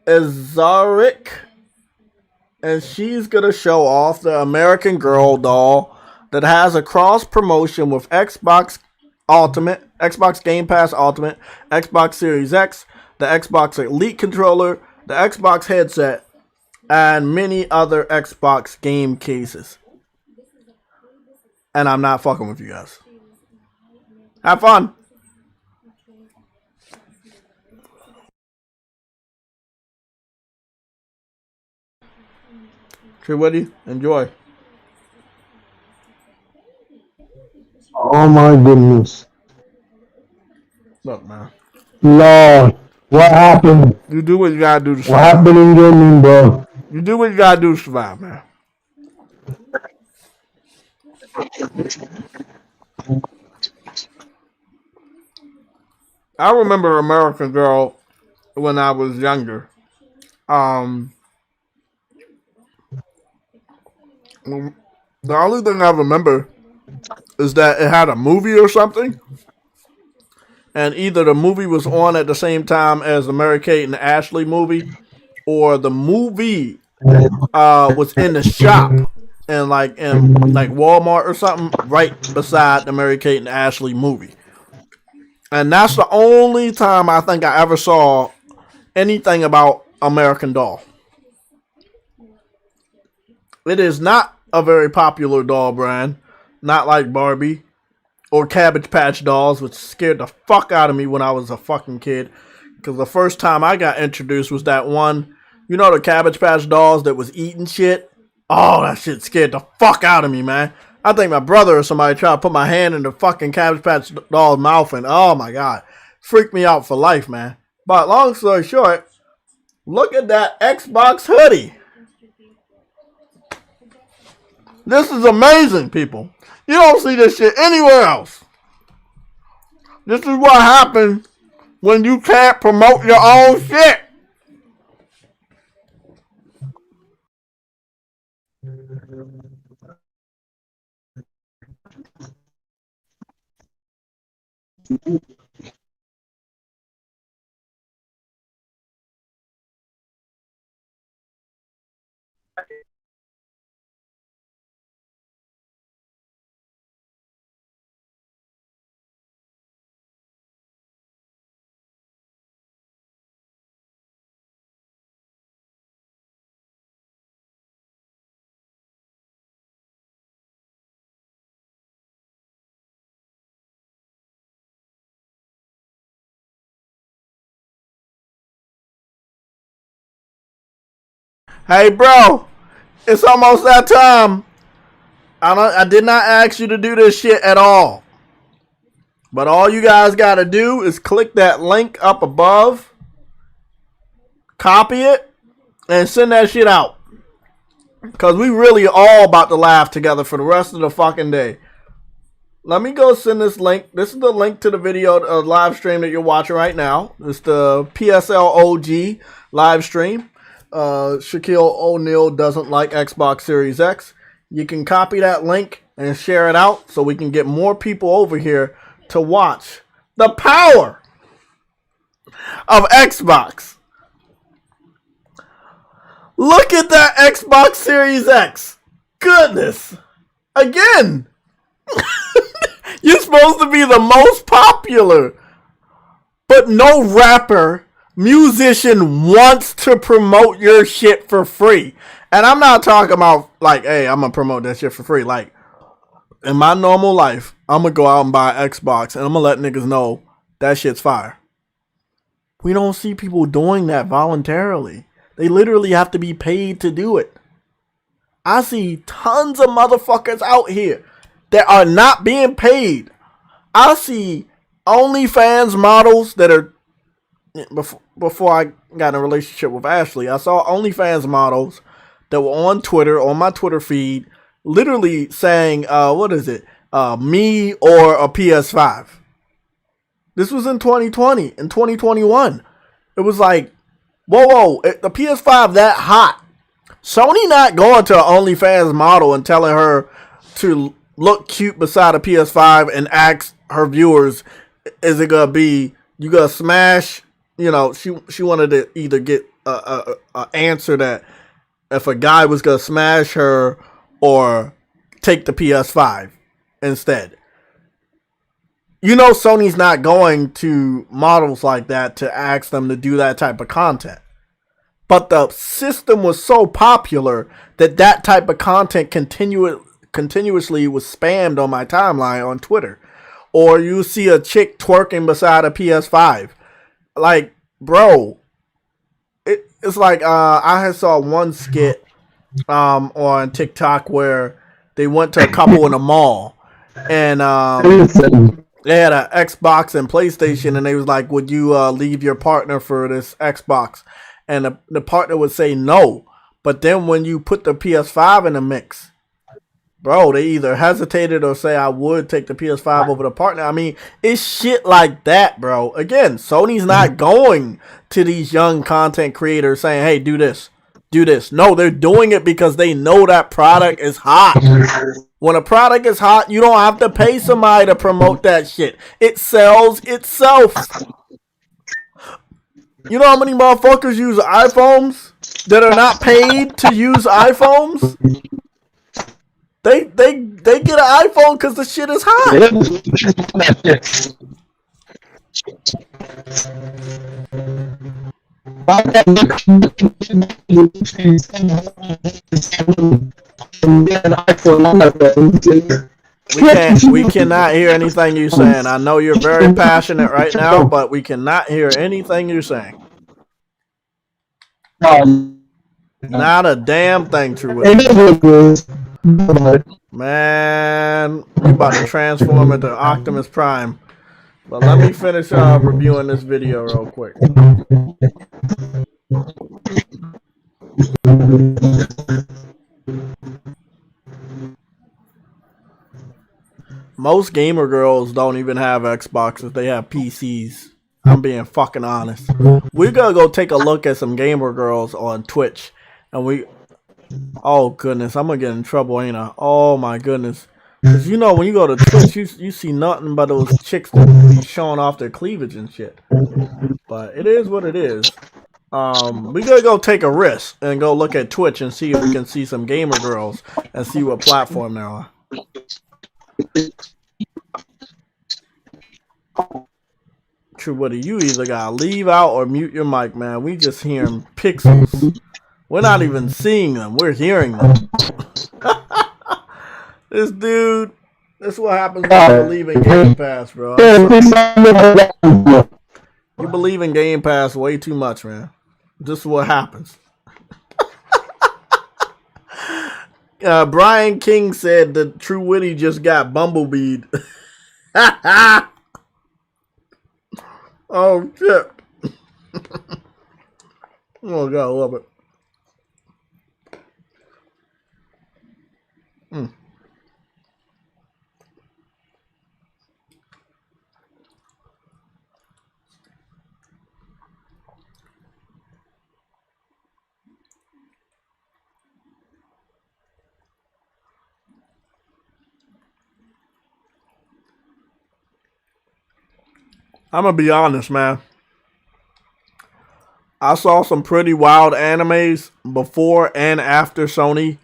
Azarik, and she's going to show off the American Girl doll that has a cross promotion with Xbox Ultimate, Xbox Game Pass Ultimate, Xbox Series X, the Xbox Elite controller, the Xbox headset, and many other Xbox game cases. And I'm not fucking with you guys. Have fun. Woody, enjoy. Oh my goodness. Look, man. Lord, what happened? You do what you gotta do to What survive. happened in gaming, bro? You do what you gotta do to survive, man. I remember American Girl when I was younger. The only thing I remember is that it had a movie or something, and either the movie was on at the same time as the Mary Kate and Ashley movie, or the movie was in the shop and like Walmart or something right beside the Mary Kate and Ashley movie. And that's the only time I think I ever saw anything about American Doll. It is not a very popular doll brand, not like Barbie or Cabbage Patch Dolls, which scared the fuck out of me when I was a fucking kid. Because the first time I got introduced was that one, you know, the Cabbage Patch Dolls that was eating shit? Oh, that shit scared the fuck out of me, man. I think my brother or somebody tried to put my hand in the fucking Cabbage Patch Doll's mouth, and oh my god, freaked me out for life, man. But long story short, look at that Xbox hoodie. This is amazing, people. You don't see this shit anywhere else. This is what happens when you can't promote your own shit. Hey, bro, it's almost that time. I did not ask you to do this shit at all. But all you guys got to do is click that link up above, copy it, and send that shit out. Because we really all about to laugh together for the rest of the fucking day. Let me go send this link. This is the link to the video live stream that you're watching right now. It's the PSLOG live stream. Shaquille O'Neal doesn't like Xbox Series X. You can copy that link and share it out so we can get more people over here to watch the power of Xbox. Look at that Xbox Series X. Goodness. Again. You're supposed to be the most popular, but no rapper, musician wants to promote your shit for free. And I'm not talking about like, hey, I'm gonna promote that shit for free. Like, in my normal life, I'm gonna go out and buy an Xbox and I'm gonna let niggas know that shit's fire. We don't see people doing that voluntarily. They literally have to be paid to do it. I see tons of motherfuckers out here that are not being paid. I see OnlyFans models that are, before I got in a relationship with Ashley, I saw OnlyFans models that were on Twitter, on my Twitter feed, literally saying, me or a PS5. This was in 2020, in 2021. It was like, whoa, the PS5 that hot. Sony not going to an OnlyFans model and telling her to look cute beside a PS5 and ask her viewers, is it gonna be, you gonna smash, you know, she wanted to either get a answer that if a guy was gonna smash her or take the PS5 instead. You know Sony's not going to models like that to ask them to do that type of content. But the system was so popular that that type of content continuously was spammed on my timeline on Twitter. Or you see a chick twerking beside a PS5. Like, bro, it's like I had saw one skit on TikTok where they went to a couple in a mall and they had an Xbox and PlayStation, and they was like, "Would you leave your partner for this Xbox?" And the partner would say no. But then when you put the PS5 in the mix, bro, they either hesitated or say, "I would take the PS5 over the partner." I mean, it's shit like that, bro. Again, Sony's not going to these young content creators saying, "Hey, do this, do this." No, they're doing it because they know that product is hot. When a product is hot, you don't have to pay somebody to promote that shit. It sells itself. You know how many motherfuckers use iPhones that are not paid to use iPhones? They get an iPhone because the shit is hot. We cannot hear anything you're saying. I know you're very passionate right now, but we cannot hear anything you're saying. Not a damn thing, True Witty. Man, you about to transform into Optimus Prime. But let me finish reviewing this video real quick. Most gamer girls don't even have Xboxes. They have PCs. I'm being fucking honest. We're going to go take a look at some gamer girls on Twitch. And oh goodness, I'm going to get in trouble, ain't I? Oh my goodness. Because you know, when you go to Twitch, you see nothing but those chicks that be showing off their cleavage and shit. But it is what it is. We gotta go take a risk and go look at Twitch and see if we can see some gamer girls and see what platform they're on. True Woody, you either gotta leave out or mute your mic, man. We just hearing pixels. We're not even seeing them. We're hearing them. This dude, this is what happens when you believe in Game Pass, bro. You believe in Game Pass way too much, man. This is what happens. Brian King said that True Witty just got bumblebeed. Oh, shit. Oh, God, I love it. I'm gonna be honest, man. I saw some pretty wild animes before and after Sony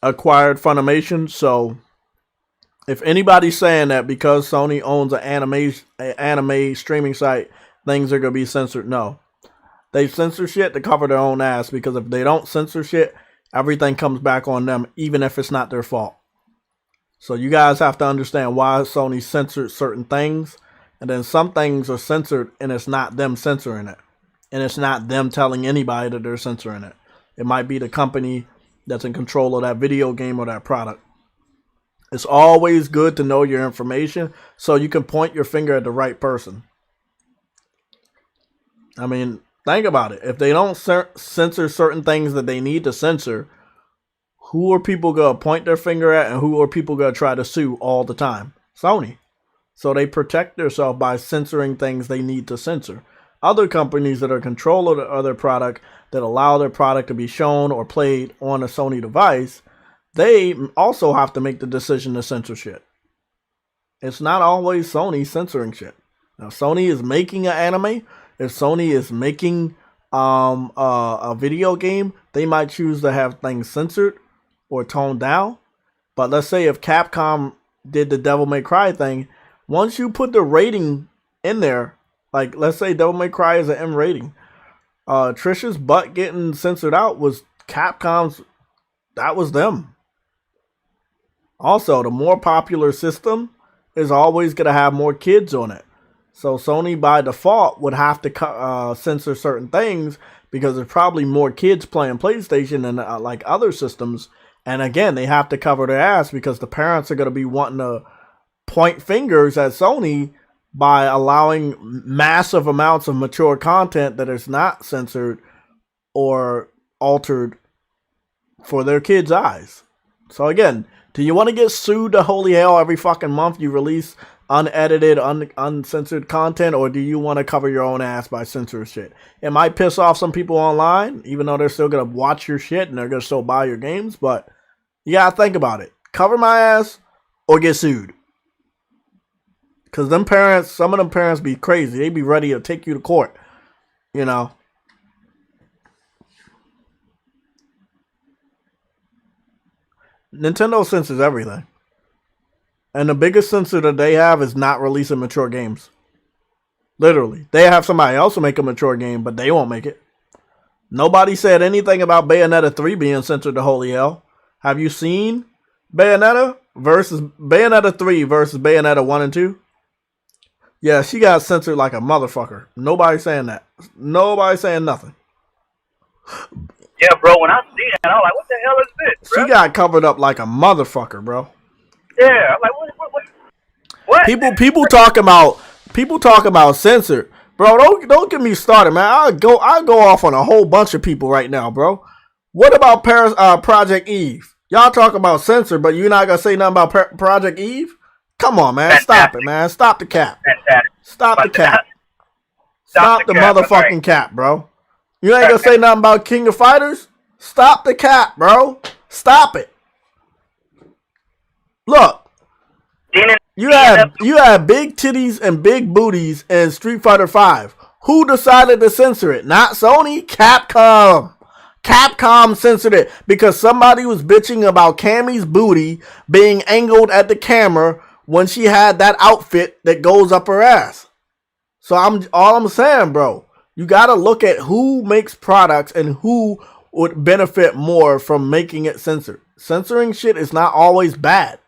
acquired Funimation. So, if anybody's saying that because Sony owns an anime streaming site, things are gonna be censored, no. They censor shit to cover their own ass, because if they don't censor shit, everything comes back on them, even if it's not their fault. So you guys have to understand why Sony censored certain things. And then some things are censored and it's not them censoring it. And it's not them telling anybody that they're censoring it. It might be the company that's in control of that video game or that product. It's always good to know your information so you can point your finger at the right person. I mean, think about it. If they don't censor certain things that they need to censor, who are people going to point their finger at and who are people going to try to sue all the time? Sony. So they protect themselves by censoring things they need to censor. Other companies that are in control of the other product, that allow their product to be shown or played on a Sony device, they also have to make the decision to censor shit. It's not always Sony censoring shit. Now, if Sony is making an anime, if Sony is making a video game, they might choose to have things censored or toned down. But let's say if Capcom did the Devil May Cry thing, once you put the rating in there, like let's say Devil May Cry is an M rating, Trish's butt getting censored out was Capcom's, that was them. Also, the more popular system is always going to have more kids on it. So Sony by default would have to censor certain things because there's probably more kids playing PlayStation than like other systems. And again, they have to cover their ass because the parents are going to be wanting to point fingers at Sony by allowing massive amounts of mature content that is not censored or altered for their kids' eyes. So again, do you want to get sued to holy hell every fucking month you release unedited, uncensored content, or do you want to cover your own ass by censoring shit? It might piss off some people online, even though they're still going to watch your shit and they're going to still buy your games, but you got to think about it. Cover my ass or get sued. Because them parents, some of them parents be crazy. They be ready to take you to court, you know. Nintendo censors everything. And the biggest censor that they have is not releasing mature games. Literally. They have somebody else to make a mature game, but they won't make it. Nobody said anything about Bayonetta 3 being censored to holy hell. Have you seen Bayonetta 3 versus Bayonetta 1 and 2? Yeah, she got censored like a motherfucker. Nobody saying that. Nobody saying nothing. Yeah, bro, when I see that, I'm like, what the hell is this, bro? She got covered up like a motherfucker, bro. Yeah, I'm like, what? People talk about censored. Bro, don't get me started, man. I'll go off on a whole bunch of people right now, bro. What about Project Eve? Y'all talk about censored, but you're not gonna say nothing about Project Eve? Come on, man. Stop it, man. Stop the cap. Stop the cap. Stop the motherfucking cap, bro. You ain't gonna say nothing about King of Fighters? Stop the cap, bro. Stop it. Look. You have big titties and big booties in Street Fighter V. Who decided to censor it? Not Sony, Capcom. Capcom censored it because somebody was bitching about Cammy's booty being angled at the camera when she had that outfit that goes up her ass. So I'm saying, bro, you gotta look at who makes products and who would benefit more from making it censored. Censoring shit is not always bad,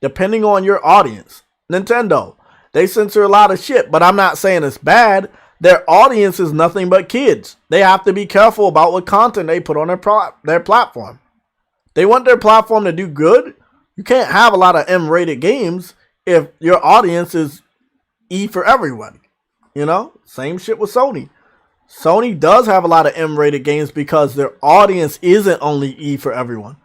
depending on your audience. Nintendo, they censor a lot of shit, but I'm not saying it's bad. Their audience is nothing but kids. They have to be careful about what content they put on their platform. They want their platform to do good. You can't have a lot of M-rated games if your audience is E for everybody. You know? Same shit with Sony. Sony does have a lot of M-rated games because their audience isn't only E for everyone.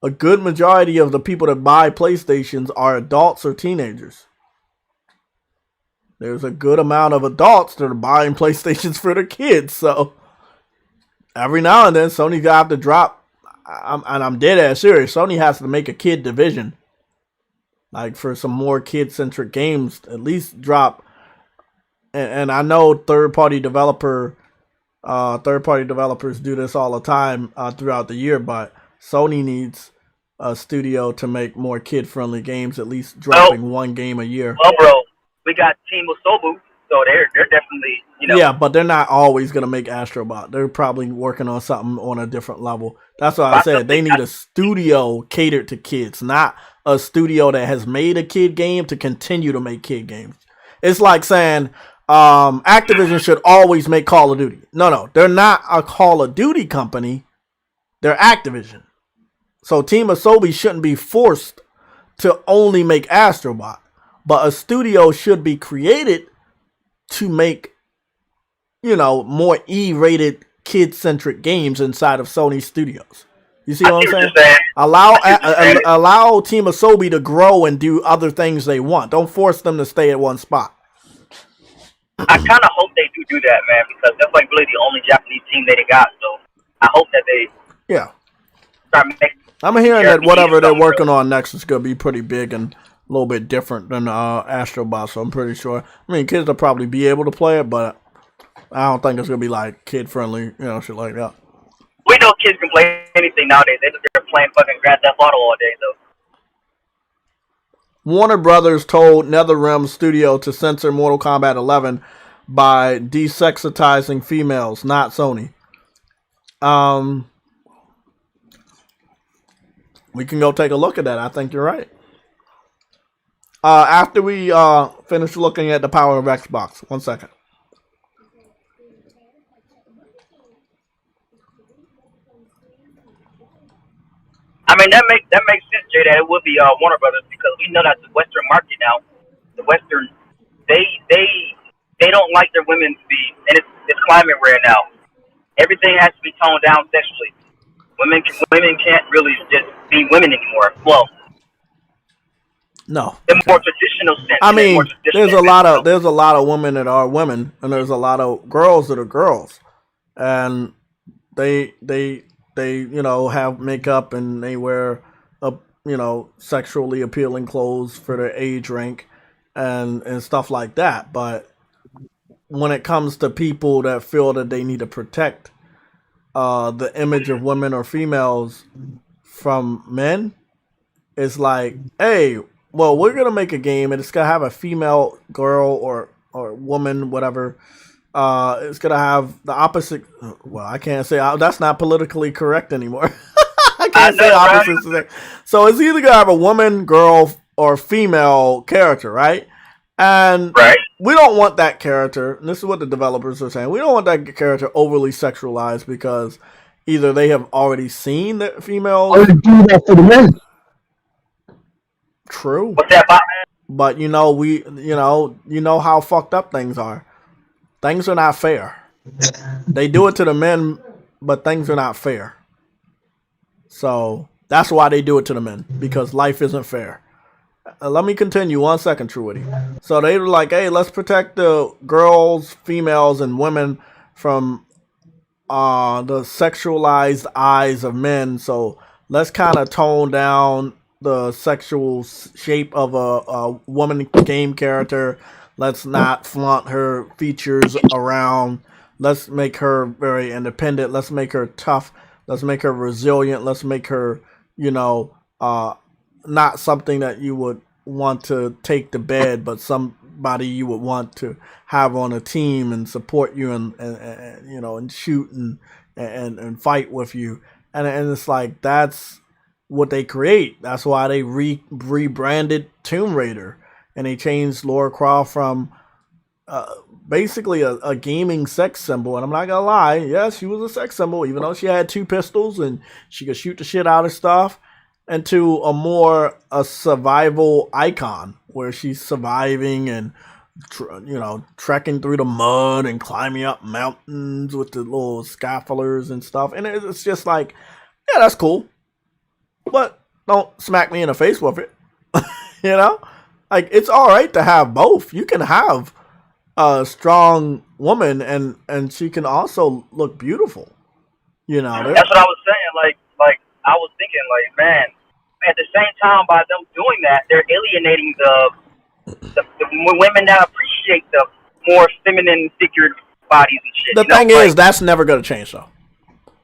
A good majority of the people that buy PlayStations are adults or teenagers. There's a good amount of adults that are buying PlayStations for their kids. So every now and then, Sony's got to have to drop. I'm dead ass serious. Sony has to make a kid division. Like for some more kid-centric games, at least drop. And I know third-party developers do this all the time throughout the year, but Sony needs a studio to make more kid-friendly games, at least dropping one game a year. Well, bro, we got Team Osobu, so they're definitely, you know. Yeah, but they're not always going to make Astrobot. They're probably working on something on a different level. That's why I said they need a studio catered to kids, not a studio that has made a kid game to continue to make kid games. It's like saying Activision should always make Call of Duty. No, they're not a Call of Duty company. They're Activision. So Team Asobi shouldn't be forced to only make Astrobot. But a studio should be created to make, you know, more E-rated kid-centric games inside of Sony Studios. You see what I'm saying? Allow Team Asobi to grow and do other things they want. Don't force them to stay at one spot. I kind of hope they do that, man, because that's like really the only Japanese team they got. So I hope that they start making. I'm hearing that whatever they're working on next is going to be pretty big and a little bit different than Astrobot, so I'm pretty sure. I mean, kids will probably be able to play it, but I don't think it's going to be like kid-friendly, you know, shit like that. We know kids can play anything nowadays. They're playing fucking Grand Theft Auto all day, though. Warner Brothers told NetherRealm Studio to censor Mortal Kombat 11 by desexitizing females, not Sony. We can go take a look at that. I think you're right. After we finish looking at the power of Xbox. 1 second. I mean, that makes sense, Jay. That it would be Warner Brothers because we know that the Western market now, the Western, they don't like their women to be, and it's climate rare now. Everything has to be toned down sexually. Women can't really just be women anymore. Well, No. in more traditional sense. I mean, there's a lot of women that are women, and there's a lot of girls that are girls, and they have makeup and they wear sexually appealing clothes for their age rank and stuff like that. But when it comes to people that feel that they need to protect the image of women or females from men, it's like, hey, well, we're gonna make a game and it's gonna have a female girl or woman, whatever. It's gonna have the opposite. Well, I can't say that's not politically correct anymore. I can't say opposites. Right? So it's either gonna have a woman, girl, or female character, right? And we don't want that character. And this is what the developers are saying. We don't want that character overly sexualized because either they have already seen the females. I do that for the men. True. What's that about? But you know how fucked up things are. Things are not fair. They do it to the men, but things are not fair. So that's why they do it to the men, because life isn't fair. Let me continue 1 second, Truity. So they were like, hey, let's protect the girls, females, and women from the sexualized eyes of men. So let's kind of tone down the sexual shape of a woman game character. Let's not flaunt her features around. Let's make her very independent. Let's make her tough. Let's make her resilient. Let's make her, not something that you would want to take to bed, but somebody you would want to have on a team and support you and shoot and fight with you. And it's like, that's what they create. That's why they rebranded Tomb Raider, and they changed Lara Croft from basically a gaming sex symbol. And I'm not gonna lie, yes, she was a sex symbol, even though she had 2 pistols and she could shoot the shit out of stuff, into a survival icon where she's surviving and trekking through the mud and climbing up mountains with the little scaffolders and stuff. And it's just like, yeah, that's cool, but don't smack me in the face with it. Like, it's all right to have both. You can have a strong woman and she can also look beautiful. That's what I was saying. Like I was thinking, like, man, at the same time, by them doing that, they're alienating the women that appreciate the more feminine figured bodies and shit. The thing is, that's never going to change, though.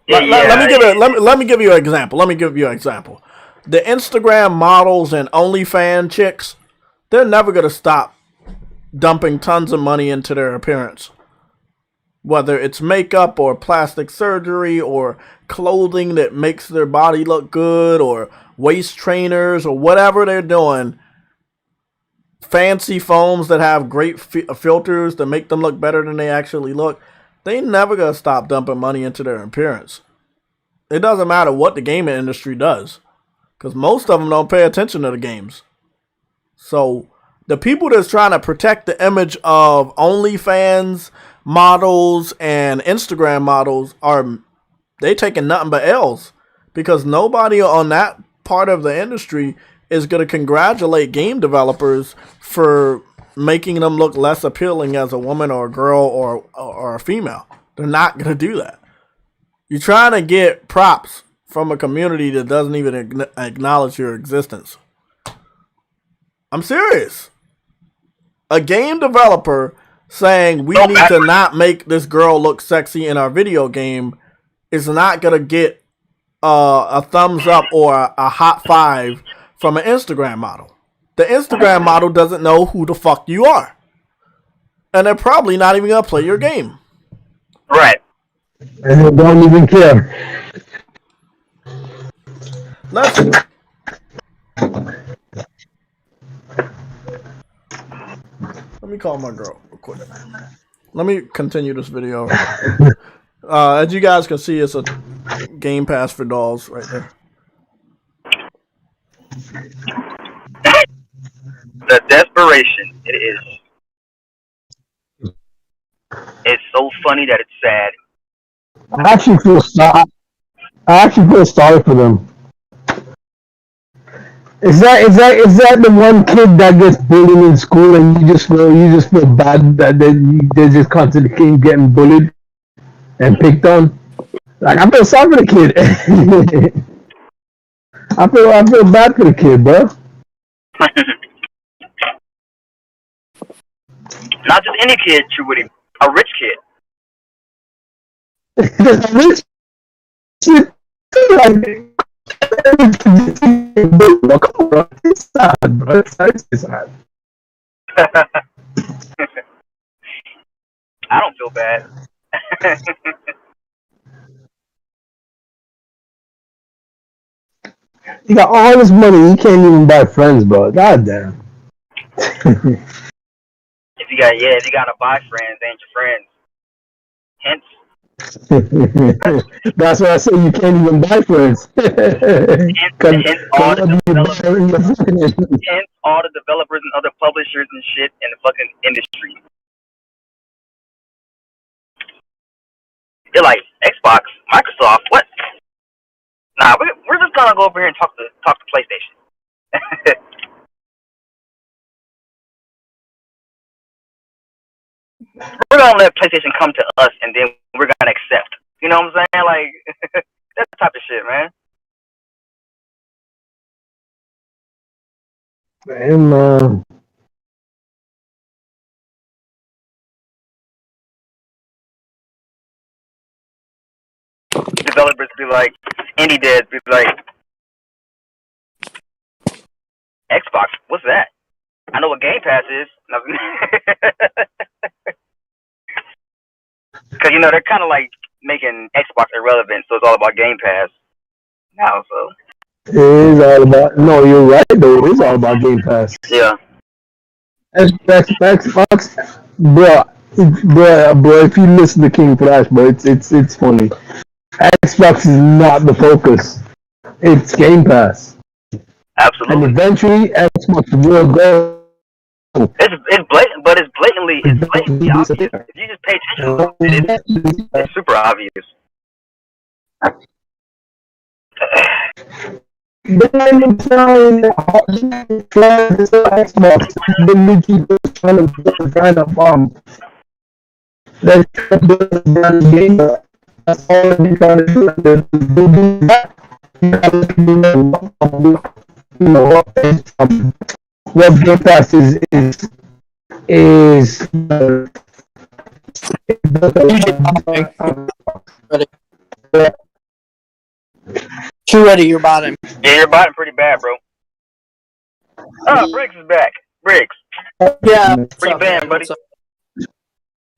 Let me give you an example. The Instagram models and OnlyFans chicks, they're never going to stop dumping tons of money into their appearance. Whether it's makeup or plastic surgery or clothing that makes their body look good or waist trainers or whatever they're doing, fancy foams that have great filters that make them look better than they actually look, they never gonna stop dumping money into their appearance. It doesn't matter what the gaming industry does, because most of them don't pay attention to the games. So the people that's trying to protect the image of OnlyFans models and Instagram models they taking nothing but L's, because nobody on that part of the industry is going to congratulate game developers for making them look less appealing as a woman or a girl or a female. They're not going to do that. You're trying to get props from a community that doesn't even acknowledge your existence. I'm serious. A game developer saying we need to not make this girl look sexy in our video game is not going to get a thumbs up or a hot 5 from an Instagram model. The Instagram model doesn't know who the fuck you are. And they're probably not even going to play your game. Right. And they don't even care. Let me call my girl real quick. Let me continue this video. As you guys can see, it's a Game Pass for dolls right there. The desperation. It is. It's so funny that it's sad. I actually feel sorry for them. Is that the one kid that gets bullied in school and you just feel bad that they just constantly keep getting bullied and picked on? Like, I feel sorry for the kid. I feel bad for the kid, bro. Not just any kid, Truity. A rich kid. A rich kid, like, come on, bro. It's sad, bro. It's sad. I don't feel bad. You got all this money, you can't even buy friends, bro. God damn. If you gotta buy friends, they ain't your friends. Hence. That's why I say you can't even buy friends. hence all the developers and other publishers and shit in the fucking industry. They're like, Xbox, Microsoft, what? Nah, we're just gonna go over here and talk to PlayStation. We're gonna let PlayStation come to us, and then we're gonna accept. You know what I'm saying? Like, that type of shit, man. Man, Developers be like, indie devs be like, Xbox, what's that? I know what Game Pass is. Because, they're kind of like making Xbox irrelevant, so it's all about Game Pass now, so. it is all about. No, you're right, though. It is all about Game Pass. Yeah. Xbox, bro, if you listen to King Flash, bro, it's funny. Xbox is not the focus. It's Game Pass. Absolutely. And eventually, Xbox will go. It's blatant, but it's blatantly obvious. If you just pay attention, it's super obvious. Then it's Xbox. They literally just trying to design a bomb. They're trying to design a game. That's all they're trying to do. They do that. What Game Pass is Too ready, you're bottom. Yeah, you're bottom pretty bad, bro. Oh, Briggs is back. Briggs. Yeah. Where you been, buddy?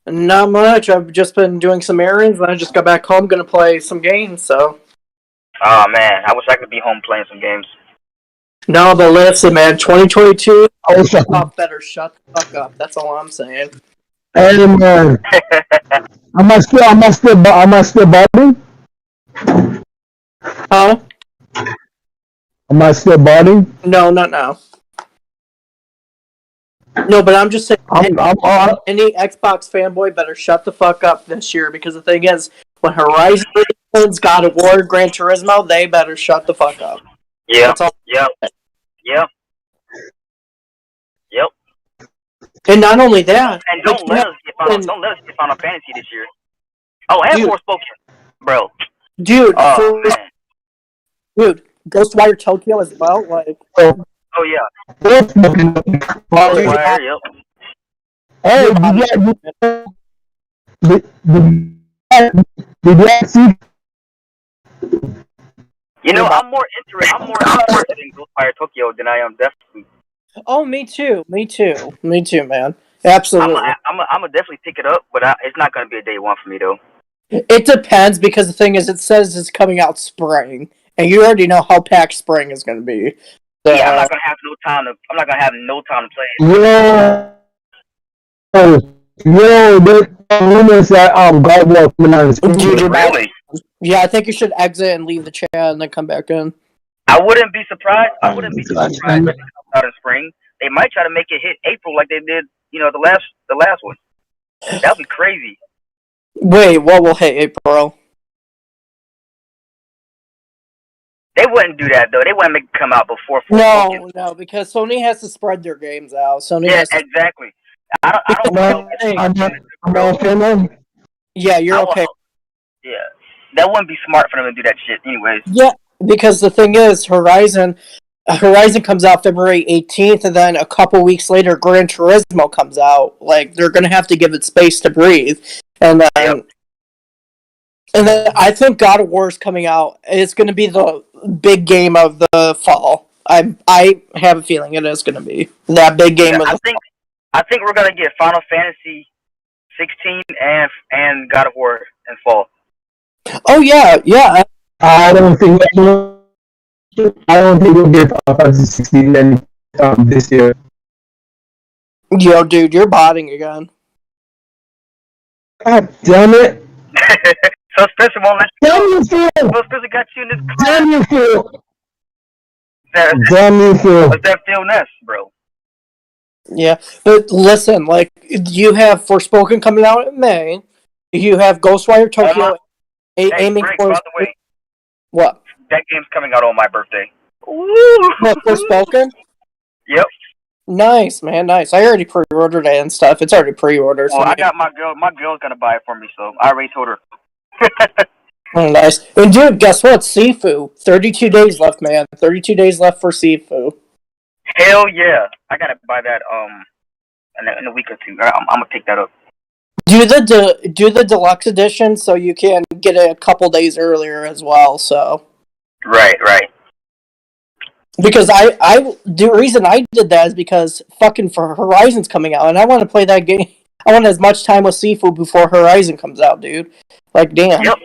Not much. I've just been doing some errands, and I just got back home, gonna play some games, so. Oh, man. I wish I could be home playing some games. No, but listen, man. 2022, better shut the fuck up. That's all I'm saying. Hey, man. Am I still botting? Huh? Am I still botting? No, not now. No, but I'm just saying, any Xbox fanboy better shut the fuck up this year, because the thing is, when Horizon releases, God of War, Gran Turismo, they better shut the fuck up. Yeah. That's all. Yep. And not only that, and don't let us get Final Fantasy this year. Oh, and Forspoken, bro. Dude, man. Dude, Ghostwire Tokyo as well, like. Oh yeah. Ghostwire, yep. Hey, did you see? I'm more interested in Ghostwire Tokyo than I am Deathloop. Oh, me too, man. Absolutely. I'm gonna definitely pick it up, but it's not gonna be a day one for me though. It depends, because the thing is, it says it's coming out spring, and you already know how packed spring is gonna be. So, yeah, I'm not gonna have no time to play it. Yeah. Yo, the rumors that God War coming out is Dude, you're back. Really? Yeah, I think you should exit and leave the chat and then come back in. I wouldn't be surprised. I wouldn't be surprised if it comes out in spring. They might try to make it hit April like they did, the last one. That'd be crazy. Wait, what will hit April? They wouldn't do that though. They wouldn't make it come out before. No, because Sony has to spread their games out. Sony has to... exactly. I don't. Yeah, you're okay. Yeah, that wouldn't be smart for them to do that shit, anyways. Yeah, because the thing is, Horizon comes out February 18th, and then a couple weeks later, Gran Turismo comes out. Like, they're gonna have to give it space to breathe, and then. And then I think God of War is coming out. It's going to be the big game of the fall. I have a feeling it is going to be that big game of the fall. I think we're going to get Final Fantasy 16 and God of War in fall. Oh yeah. I don't think we'll get Final Fantasy 16 this year. Yo, dude, you're botting again. God damn it! So Spencer won't let you Damn you, Phil! Well, Spencer got you in this class. Damn you, Phil! Damn you, Phil! What's that Phil Ness, bro? Yeah, but listen, like, you have Forspoken coming out in May. You have Ghostwire Tokyo aiming Greg, for... by the way, what? That game's coming out on my birthday. What, Forspoken? Yep. Nice, man, nice. I already pre-ordered it and stuff. It's already pre-ordered. Well, I got my girl's gonna buy it for me, so I already told her. Oh, nice. And dude, guess what? Sifu. 32 days left, man. 32 days left for Sifu. Hell yeah. I gotta buy that in a week or two. I'm gonna pick that up. Do the deluxe edition so you can get it a couple days earlier as well, so. Right. Because the reason I did that is because fucking for Horizon's coming out and I want to play that game. I want as much time with Sifu before Horizon comes out, dude. Like, damn. Yep.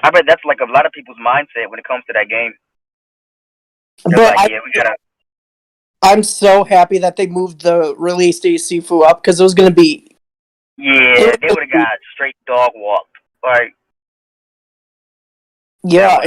I bet that's like a lot of people's mindset when it comes to that game. They're But we gotta. I'm so happy that they moved the release date of Sifu up because it was gonna be. Yeah, they would have got straight dog walked. Like. Yeah.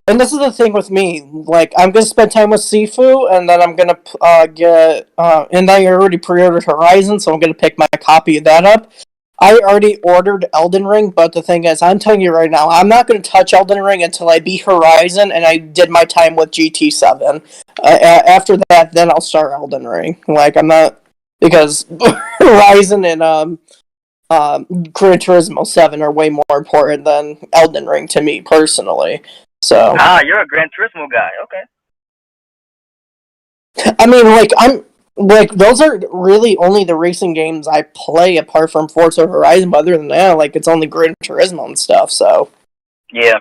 And this is the thing with me. Like, I'm gonna spend time with Sifu, and then I'm gonna get. And I already pre-ordered Horizon, so I'm gonna pick my copy of that up. I already ordered Elden Ring, but the thing is, I'm telling you right now, I'm not going to touch Elden Ring until I beat Horizon and I did my time with GT7. After that, then I'll start Elden Ring. Like, I'm not... Because Horizon and Gran Turismo 7 are way more important than Elden Ring to me, personally. So... You're a Gran Turismo guy. Okay. I mean, like, those are really only the racing games I play apart from Forza Horizon, but other than that, like, it's only Gran Turismo and stuff, so. Yeah.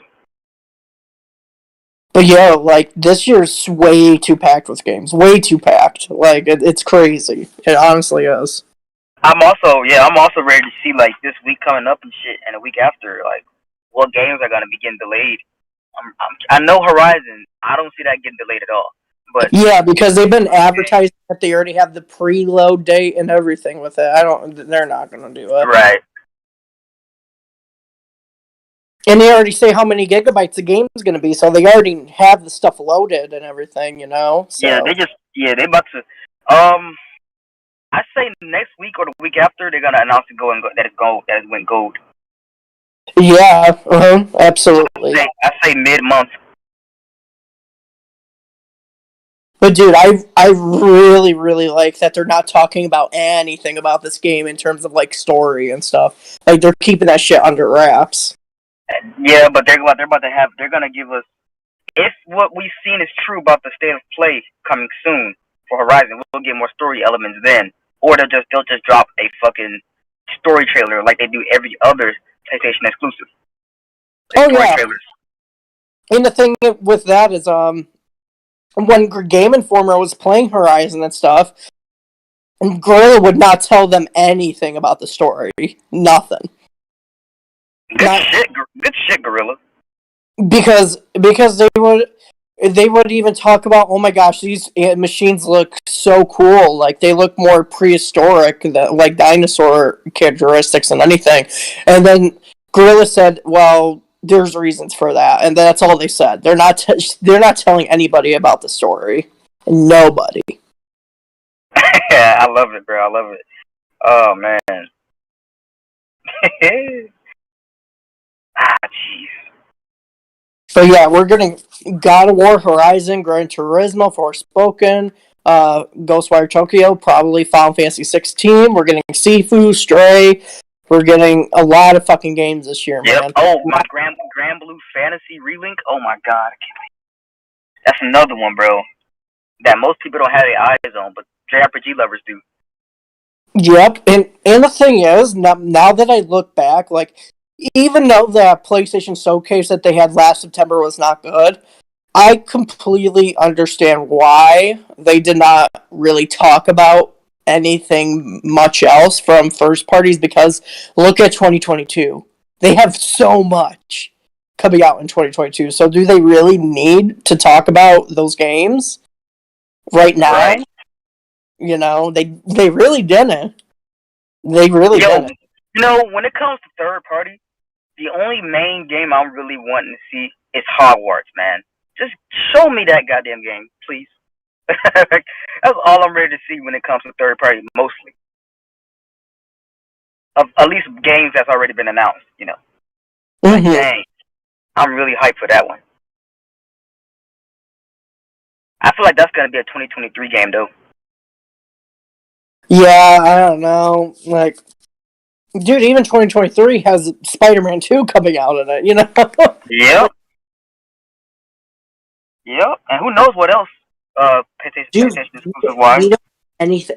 But yeah, like, this year's way too packed with games. Way too packed. Like, it's crazy. It honestly is. I'm also ready to see, like, this week coming up and shit, and a week after, like, what games are going to be getting delayed. I know Horizon, I don't see that getting delayed at all. But yeah, because they've been advertising that they already have the preload date and everything with it. They're not going to do it. Right. And they already say how many gigabytes the game is going to be, so they already have the stuff loaded and everything, you know? So. Yeah, they about to, I say next week or the week after, they're going to announce that it went gold. Yeah, absolutely. I say mid-month. But dude, I really, really like that they're not talking about anything about this game in terms of, like, story and stuff. Like, they're keeping that shit under wraps. Yeah, but they're gonna give us, if what we've seen is true about the state of play coming soon for Horizon, we'll get more story elements then. Or they'll just drop a fucking story trailer like they do every other PlayStation exclusive. Trailers. And the thing with that is, when Game Informer was playing Horizon and stuff, Guerrilla would not tell them anything about the story. Nothing. Good shit, Guerrilla. Because they would... they would even talk about, oh my gosh, these machines look so cool. Like, they look more prehistoric, like dinosaur characteristics than anything. And then Gorilla said, well, there's reasons for that. And that's all they said. They're not telling anybody about the story. Nobody. Yeah, I love it, bro. I love it. Oh, man. Jeez. But yeah, we're getting God of War, Horizon, Gran Turismo, Forspoken, Ghostwire Tokyo, probably Final Fantasy 16. We're getting Sifu, Stray. We're getting a lot of fucking games this year, man. Oh, my Grand Blue Fantasy Relink. Oh my god, I can't wait. That's another one, bro. That most people don't have their eyes on, but JRPG lovers do. Yep, and the thing is, now that I look back, like, even though the PlayStation Showcase that they had last September was not good, I completely understand why they did not really talk about anything much else from first parties, because look at 2022. They have so much coming out in 2022, so do they really need to talk about those games right now? Right. You know, they really didn't. They really didn't. You know, when it comes to third party, the only main game I'm really wanting to see is Hogwarts, man. Just show me that goddamn game, please. That's all I'm ready to see when it comes to third party, mostly. At least games that's already been announced, you know. Mm-hmm. Like, dang, I'm really hyped for that one. I feel like that's gonna be a 2023 game, though. Yeah, I don't know. Like, dude, even 2023 has Spider-Man 2 coming out in it, you know? Yep. Yep. And who knows what else? PlayStation exclusive wise. Anything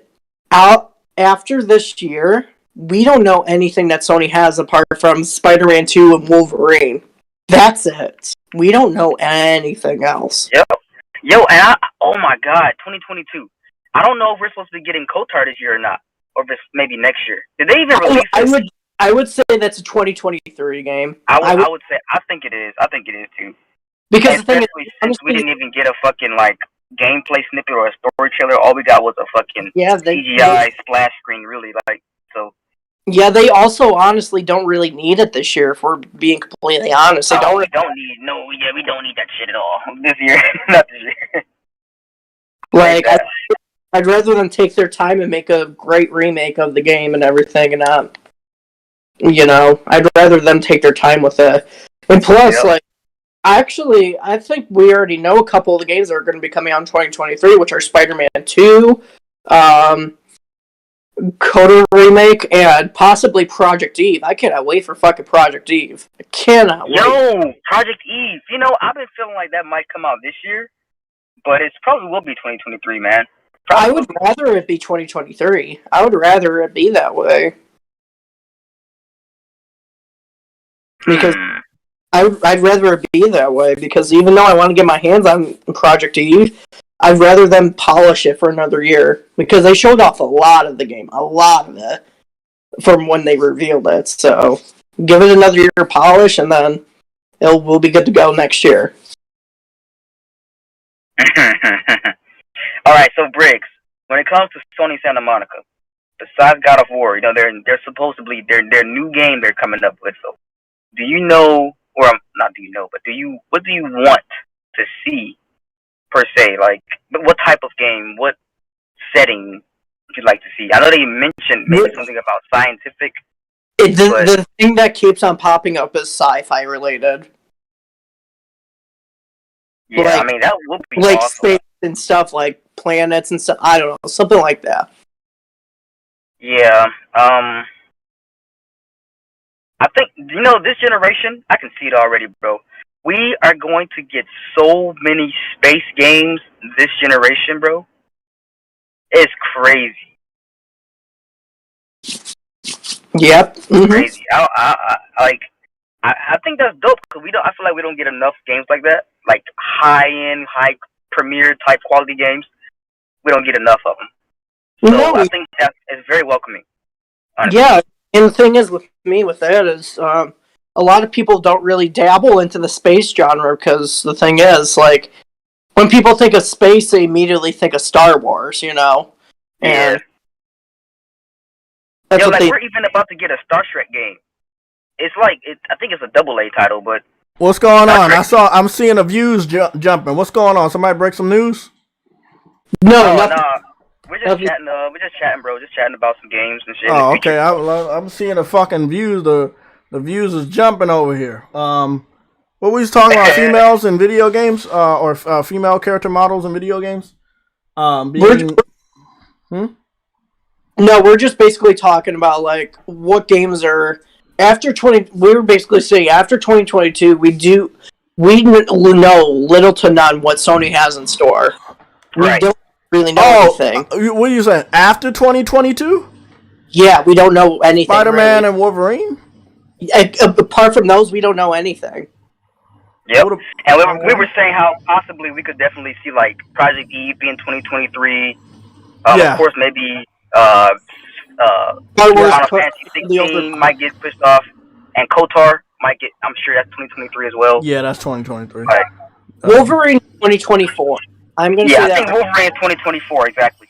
out after this year, we don't know anything that Sony has apart from Spider-Man 2 and Wolverine. That's it. We don't know anything else. Yep. Yo, and oh my god, 2022. I don't know if we're supposed to be getting Kotar this year or not, or if it's maybe next year. Did they even release it? I would say that's a 2023 game. I would say I think it is. I think it is too. Because the thing is, since we didn't even get a fucking like gameplay snippet or a story trailer, all we got was a fucking CGI splash screen. Really, like so. Yeah, they also honestly don't really need it this year. If we're being completely honest, we don't need. We don't need that shit at all this year. Not this year. Like, I'd rather them take their time and make a great remake of the game and everything, and not, you know, I'd rather them take their time with it. And plus, like, actually, I think we already know a couple of the games that are going to be coming out in 2023, which are Spider-Man 2, Kotor remake, and possibly Project Eve. I cannot wait for fucking Project Eve. I cannot wait. Yo, Project Eve. You know, I've been feeling like that might come out this year, but it probably will be 2023, man. I would rather it be 2023. I would rather it be that way. Because I'd rather it be that way, because even though I want to get my hands on Project Eve, I'd rather them polish it for another year, because they showed off a lot of the game, a lot of it, from when they revealed it. So give it another year of polish, and then we'll be good to go next year. Alright, so Briggs, when it comes to Sony Santa Monica, besides God of War, you know, they're supposedly their new game they're coming up with. So do you know, or not do you know, but what do you want to see per se? Like, what type of game, what setting would you like to see? I know they mentioned maybe something about scientific. The thing that keeps on popping up is sci-fi related. Yeah, like, I mean, that would be like awesome. Space and stuff, like planets and stuff. I don't know, something like that. Yeah, I think, you know, this generation, I can see it already, bro. We are going to get so many space games this generation, bro. It's crazy. Yep. Mm-hmm. Crazy. I think that's dope, because I feel like we don't get enough games like that, like high-end, high premiere type quality games. We don't get enough of them. So I think it's very welcoming. Honestly. Yeah, and the thing is with that is, a lot of people don't really dabble into the space genre, because the thing is, like, when people think of space, they immediately think of Star Wars, you know? And that's Yo, what like they... we're even about to get a Star Trek game. It's like I think it's a AA title, but what's going on? I'm seeing the views jumping. What's going on? Somebody break some news? No, we're just chatting. We're just chatting, bro. Just chatting about some games and shit. Oh, okay. I'm seeing the fucking views. The views is jumping over here. What we was talking about? Females in video games, or female character models in video games. No, we're just basically talking about like what games are after 20. We were basically saying after 2022, we know little to none what Sony has in store. We don't really know anything. What are you saying? After 2022? Yeah, we don't know anything. Spider-Man really. and Wolverine? Apart from those, we don't know anything. Yep. And we were saying how possibly we could definitely see like Project Eve being 2023. Of course, maybe Final Fantasy 16 might get pushed off, and KOTOR might get. I'm sure that's 2023 as well. Yeah, that's 2023. Right. Wolverine 2024. I'm gonna say that. I think Wolverine 2024 exactly.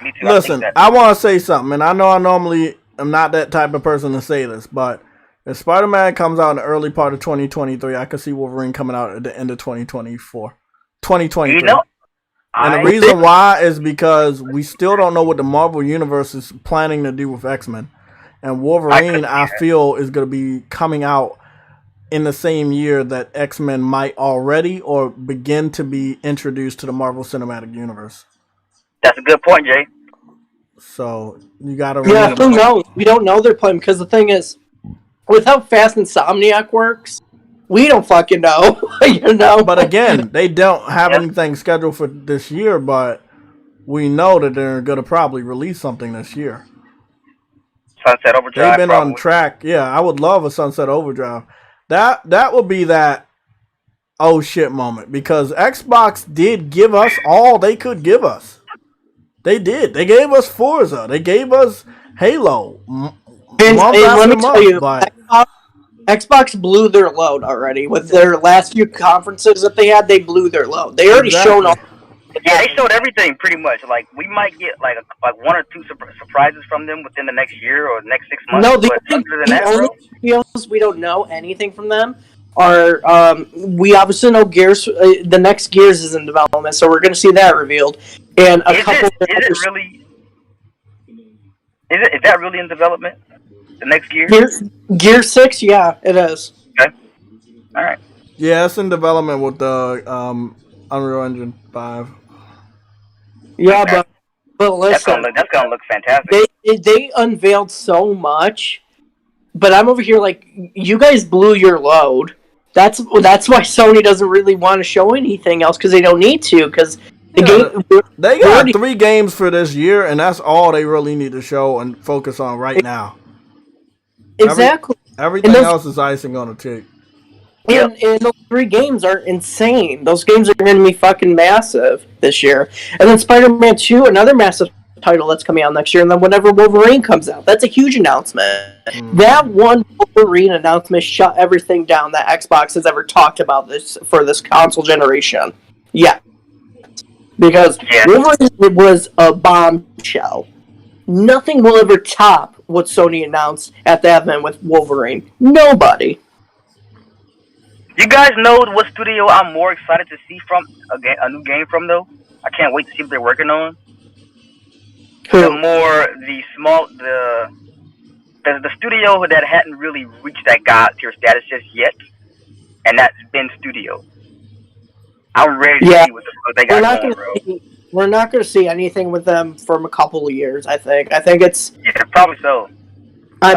Me too. Listen, I want to say something, and I know I normally am not that type of person to say this, but if Spider-Man comes out in the early part of 2023, I could see Wolverine coming out at the end of 2024. 2023. You know, and the reason why is because we still don't know what the Marvel Universe is planning to do with X-Men. And Wolverine, I feel, is going to be coming out in the same year that X-Men might already or begin to be introduced to the Marvel Cinematic Universe. That's a good point, Jay. So, you got to remember. Yeah, who knows? We don't know their plan because the thing is, with how fast Insomniac works, we don't fucking know, you know. But again, they don't have anything scheduled for this year, but we know that they're going to probably release something this year. Sunset Overdrive. They've been on track. Yeah, I would love a Sunset Overdrive. That would be that oh shit moment because Xbox did give us all they could give us. They did. They gave us Forza. They gave us Halo. And let me tell you, Xbox blew their load already with their last few conferences that they had. They blew their load. They already shown all. Yeah, they showed everything pretty much. Like we might get like one or two surprises from them within the next year or next 6 months. No, the only studios we don't know anything from them are we obviously know Gears. The next Gears is in development, so we're going to see that revealed. And a couple. Is that really in development? The next Gears? Gear 6, yeah, it is. Okay. All right. Yeah, it's in development with the Unreal Engine 5. Yeah, but listen, that's gonna look fantastic. They unveiled so much, but I'm over here like you guys blew your load. That's why Sony doesn't really want to show anything else because they don't need to because they got 3 games for this year and that's all they really need to show and focus on right now. Exactly. Everything else is icing on the cake. And those 3 games are insane. Those games are going to be fucking massive this year. And then Spider-Man 2, another massive title that's coming out next year. And then whenever Wolverine comes out, that's a huge announcement. That one Wolverine announcement shut everything down that Xbox has ever talked about for this console generation. Yeah. Because Wolverine was a bombshell. Nothing will ever top what Sony announced at the event with Wolverine. Nobody. You guys know what studio I'm more excited to see from a new game from though? I can't wait to see what they're working on. The studio that hadn't really reached that God tier status just yet, and that's been Studio. I'm ready to see what they got going, bro. We're not going to see anything with them for a couple of years, I think. I think it's... Yeah, probably so.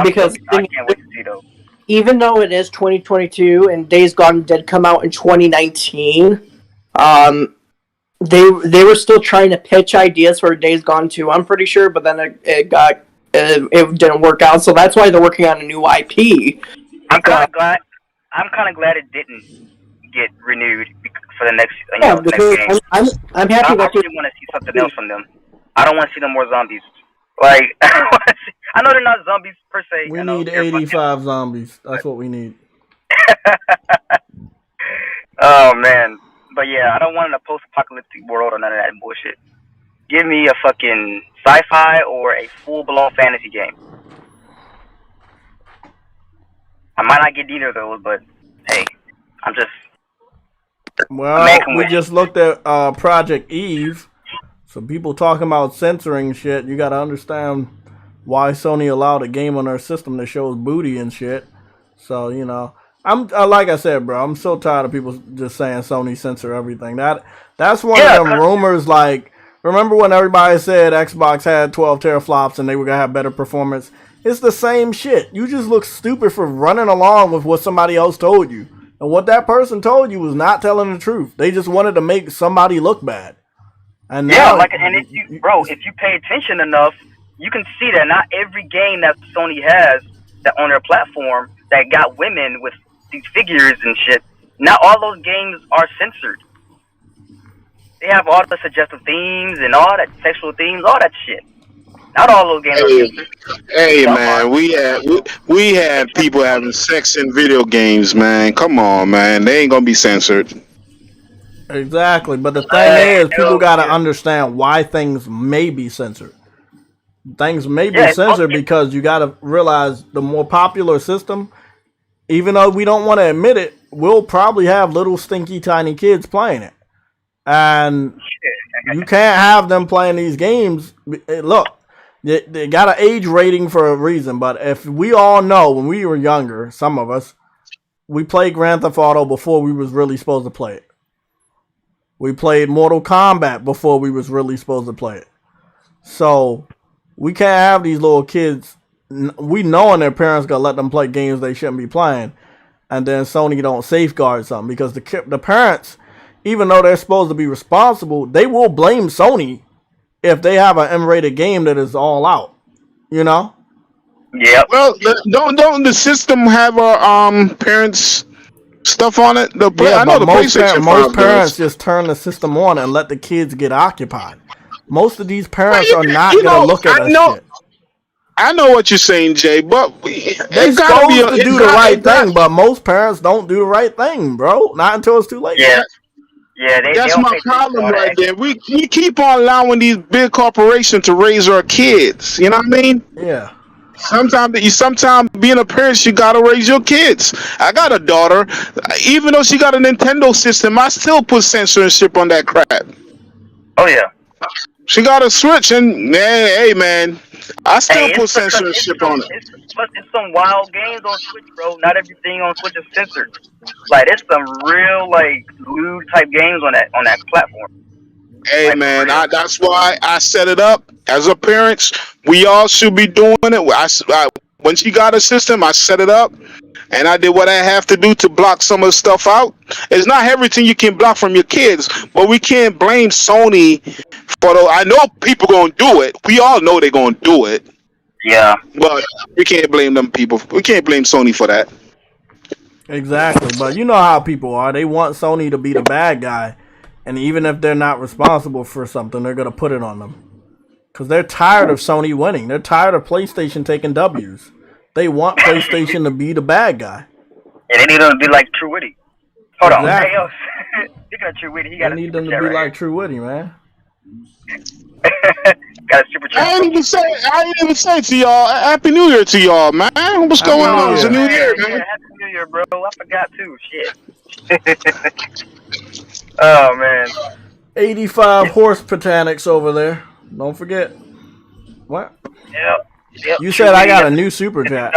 Because I can't wait to see, though. Even though it is 2022 and Days Gone did come out in 2019, they were still trying to pitch ideas for Days Gone 2, I'm pretty sure, but then it didn't work out, so that's why they're working on a new IP. I'm kind of glad it didn't get renewed for the next, next game. I'm happy. I really want to see something else from them. I don't want to see no more zombies. Like I know they're not zombies per se. We need 85 zombies. That's what we need. Oh man, But yeah, I don't want a post-apocalyptic world or none of that bullshit. Give me a fucking sci-fi or a full-blown fantasy game. I might not get either of those, but hey, I'm just. Well, we just looked at Project Eve. So people talking about censoring shit, you gotta understand why Sony allowed a game on their system that shows booty and shit. So, you know, I'm like I said, bro, I'm so tired of people just saying Sony censor everything. That's one of them rumors. Like, remember when everybody said Xbox had 12 teraflops and they were gonna have better performance? It's the same shit. You just look stupid for running along with what somebody else told you. And what that person told you was not telling the truth. They just wanted to make somebody look bad. And yeah, now, like, and if you pay attention enough, you can see that not every game that Sony has that on their platform that got women with these figures and shit, not all those games are censored. They have all the suggestive themes and all that sexual themes, all that shit. Not all those games are censored. Hey man, we had people having sex in video games, man. Come on, man. They ain't gonna be censored. Exactly, but the thing is, people got to understand why things may be censored. Things may be censored because you got to realize the more popular system, even though we don't want to admit it, we'll probably have little stinky tiny kids playing it. And you can't have them playing these games. Look, they got an age rating for a reason, but if we all know when we were younger, some of us, we played Grand Theft Auto before we was really supposed to play it. We played Mortal Kombat before we was really supposed to play it. So, we can't have these little kids, we knowing their parents gonna let them play games they shouldn't be playing, and then Sony don't safeguard something, because the parents, even though they're supposed to be responsible, they will blame Sony if they have an M-rated game that is all out, you know? Yeah. Well, don't the system have our parents stuff on it? I know the PlayStation 5 most parents just turn the system on and let the kids get occupied. Most of these parents are not gonna look at that shit. I know what you're saying, Jay, but they're supposed to do the right thing, but most parents don't do the right thing, bro. Not until it's too late. Yeah. That's my problem right there. We keep on allowing these big corporations to raise our kids. You know what I mean? Yeah. Sometimes being a parent, you gotta raise your kids. I got a daughter. Even though she got a Nintendo system, I still put censorship on that crap. Oh yeah. She got a Switch, and hey man, I still put censorship on it. It's some wild games on Switch, bro. Not everything on Switch is censored. Like, there's some real, like, lewd type games on that platform. Hey man, that's why I set it up. As a parents, we all should be doing it. When she got a system, I set it up, and I did what I have to do to block some of the stuff out. It's not everything you can block from your kids, but we can't blame Sony for the. I know people gonna do it. We all know they're gonna do it. Yeah. But we can't blame them people. We can't blame Sony for that. Exactly, but you know how people are. They want Sony to be the bad guy. And even if they're not responsible for something, they're going to put it on them. Because they're tired of Sony winning. They're tired of PlayStation taking W's. They want PlayStation to be the bad guy. And they need them to be like True Witty. Hold on. Hey, yo. Speaking of True Witty, he got they need them to be like True Witty, man. Got a super chat. I didn't even say to y'all, Happy New Year to y'all, man. What's going on? It's a new year, man. Yeah, Happy New Year, bro. I forgot too. Shit. Oh man. 85 horse Botanics over there. Don't forget. What? Yep. You said I got a new super chat.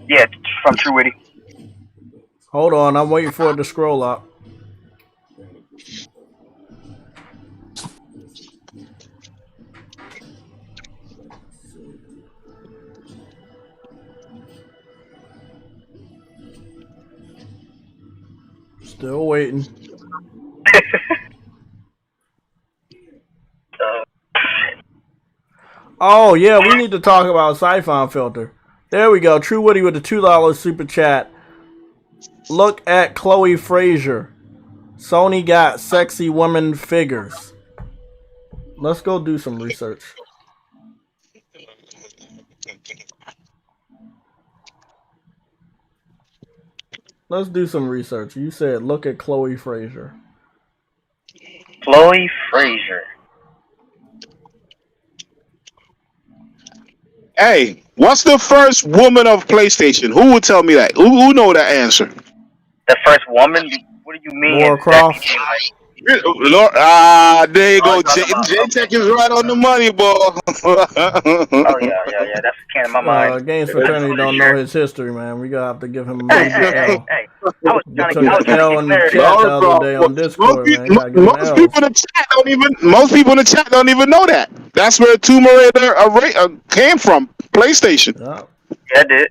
Yeah, from True Witty. Hold on, I'm waiting for it to scroll up. Still waiting. Oh, yeah, we need to talk about Siphon Filter. There we go. True Woody with the $2 super chat. Look at Chloe Frazier. Sony got sexy women figures. Let's go do some research. Let's do some research. You said look at Chloe Frazier. Chloe Frazier. Hey, what's the first woman of PlayStation? Who would tell me that? Who know that answer? The first woman? What do you mean Laura exactly? Croft. Lord, there you go. J-Tech is right on the money, boy. Oh yeah. That's the can in my mind. Games Fraternity don't know his history, man. We gotta have to give him a Hey, major L. I was You trying took to the L in the get chat the other day on Discord, man. You gotta give him Most L's. people in the chat don't even. Most people in the chat don't even know that. That's where Tomb Raider came from. PlayStation. Yeah. Yeah, I did.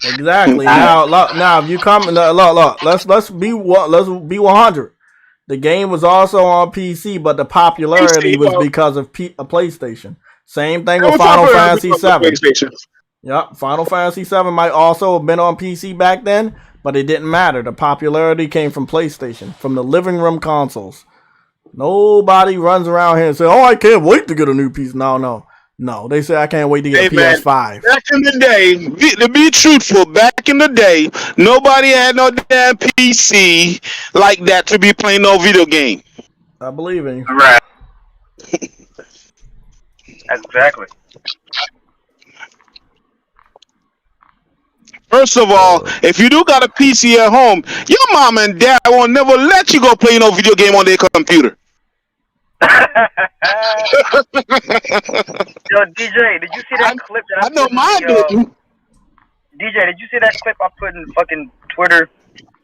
Exactly. Now, if you come, look, let's be 100. The game was also on PC, but the popularity was because of a PlayStation. Same thing with Final Fantasy VII. Yep, Final Fantasy VII might also have been on PC back then, but it didn't matter. The popularity came from PlayStation, from the living room consoles. Nobody runs around here and says, "Oh, I can't wait to get a new PC." No. They say I can't wait to get a PS5. Back in the day, to be truthful, back in the day, nobody had no damn PC like that to be playing no video game. I believe in you. Right. Exactly. First of all, if you do got a PC at home, your mom and dad won't never let you go play no video game on their computer. Yo, DJ, did you see that clip that I know mine didn't. DJ, did you see that clip I put in fucking Twitter,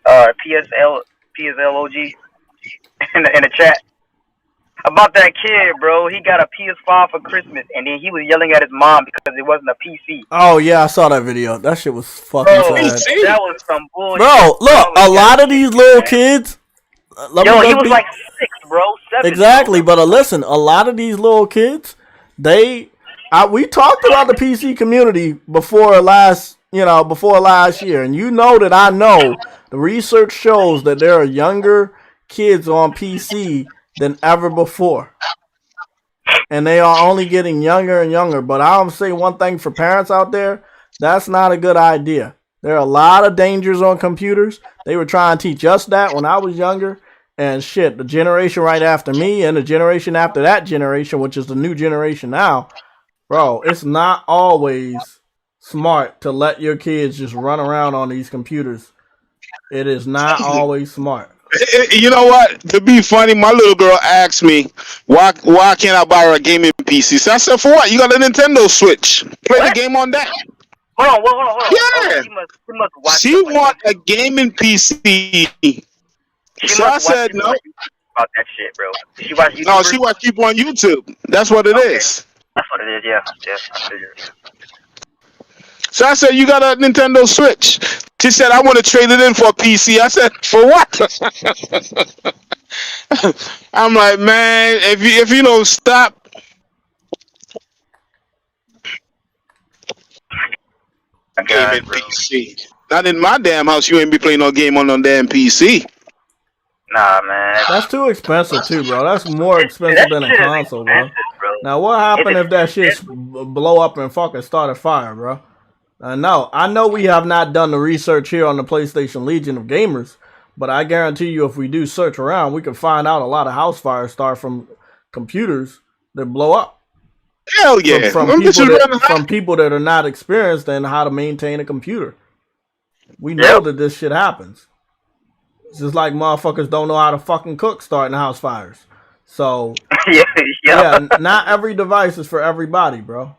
PSLOG in the chat? About that kid, bro. He got a PS5 for Christmas, and then he was yelling at his mom because it wasn't a PC. Oh yeah, I saw that video. That shit was fucking sad. That was some bullshit. Bro, look, a lot of these little kids. He was like 6, bro. 7. Exactly, but listen, a lot of these little kids, we talked about the PC community before last year, and you know that I know the research shows that there are younger kids on PC than ever before, and they are only getting younger and younger. But I'll say one thing for parents out there: that's not a good idea. There are a lot of dangers on computers. They were trying to teach us that when I was younger. And shit, the generation right after me and the generation after that generation, which is the new generation now, bro, it's not always smart to let your kids just run around on these computers. It is not always smart. You know what? To be funny, my little girl asked me, why can't I buy her a gaming PC? So I said, for what? You got a Nintendo Switch. Play the game on that. Hold on. Yeah. She must watch she want a gaming PC. So I said no. About that shit, bro. She watch YouTube. No, she watch people on YouTube. That's what it is. That's what it is. Yeah, I figured. So I said, you got a Nintendo Switch. She said, I want to trade it in for a PC. I said, for what? I'm like, man, if you don't stop. Gaming PC. Not in my damn house. You ain't be playing no game on no damn PC. Nah, man. That's too expensive too, bro. That's more expensive than a console, bro. Now, what happened if that shit blow up and fucking start a fire, bro? I know we have not done the research here on the PlayStation Legion of Gamers, but I guarantee you if we do search around, we can find out a lot of house fires start from computers that blow up. Hell yeah. From people that are not experienced in how to maintain a computer. We know that this shit happens. It's just like motherfuckers don't know how to fucking cook starting house fires. So, yeah, not every device is for everybody, bro.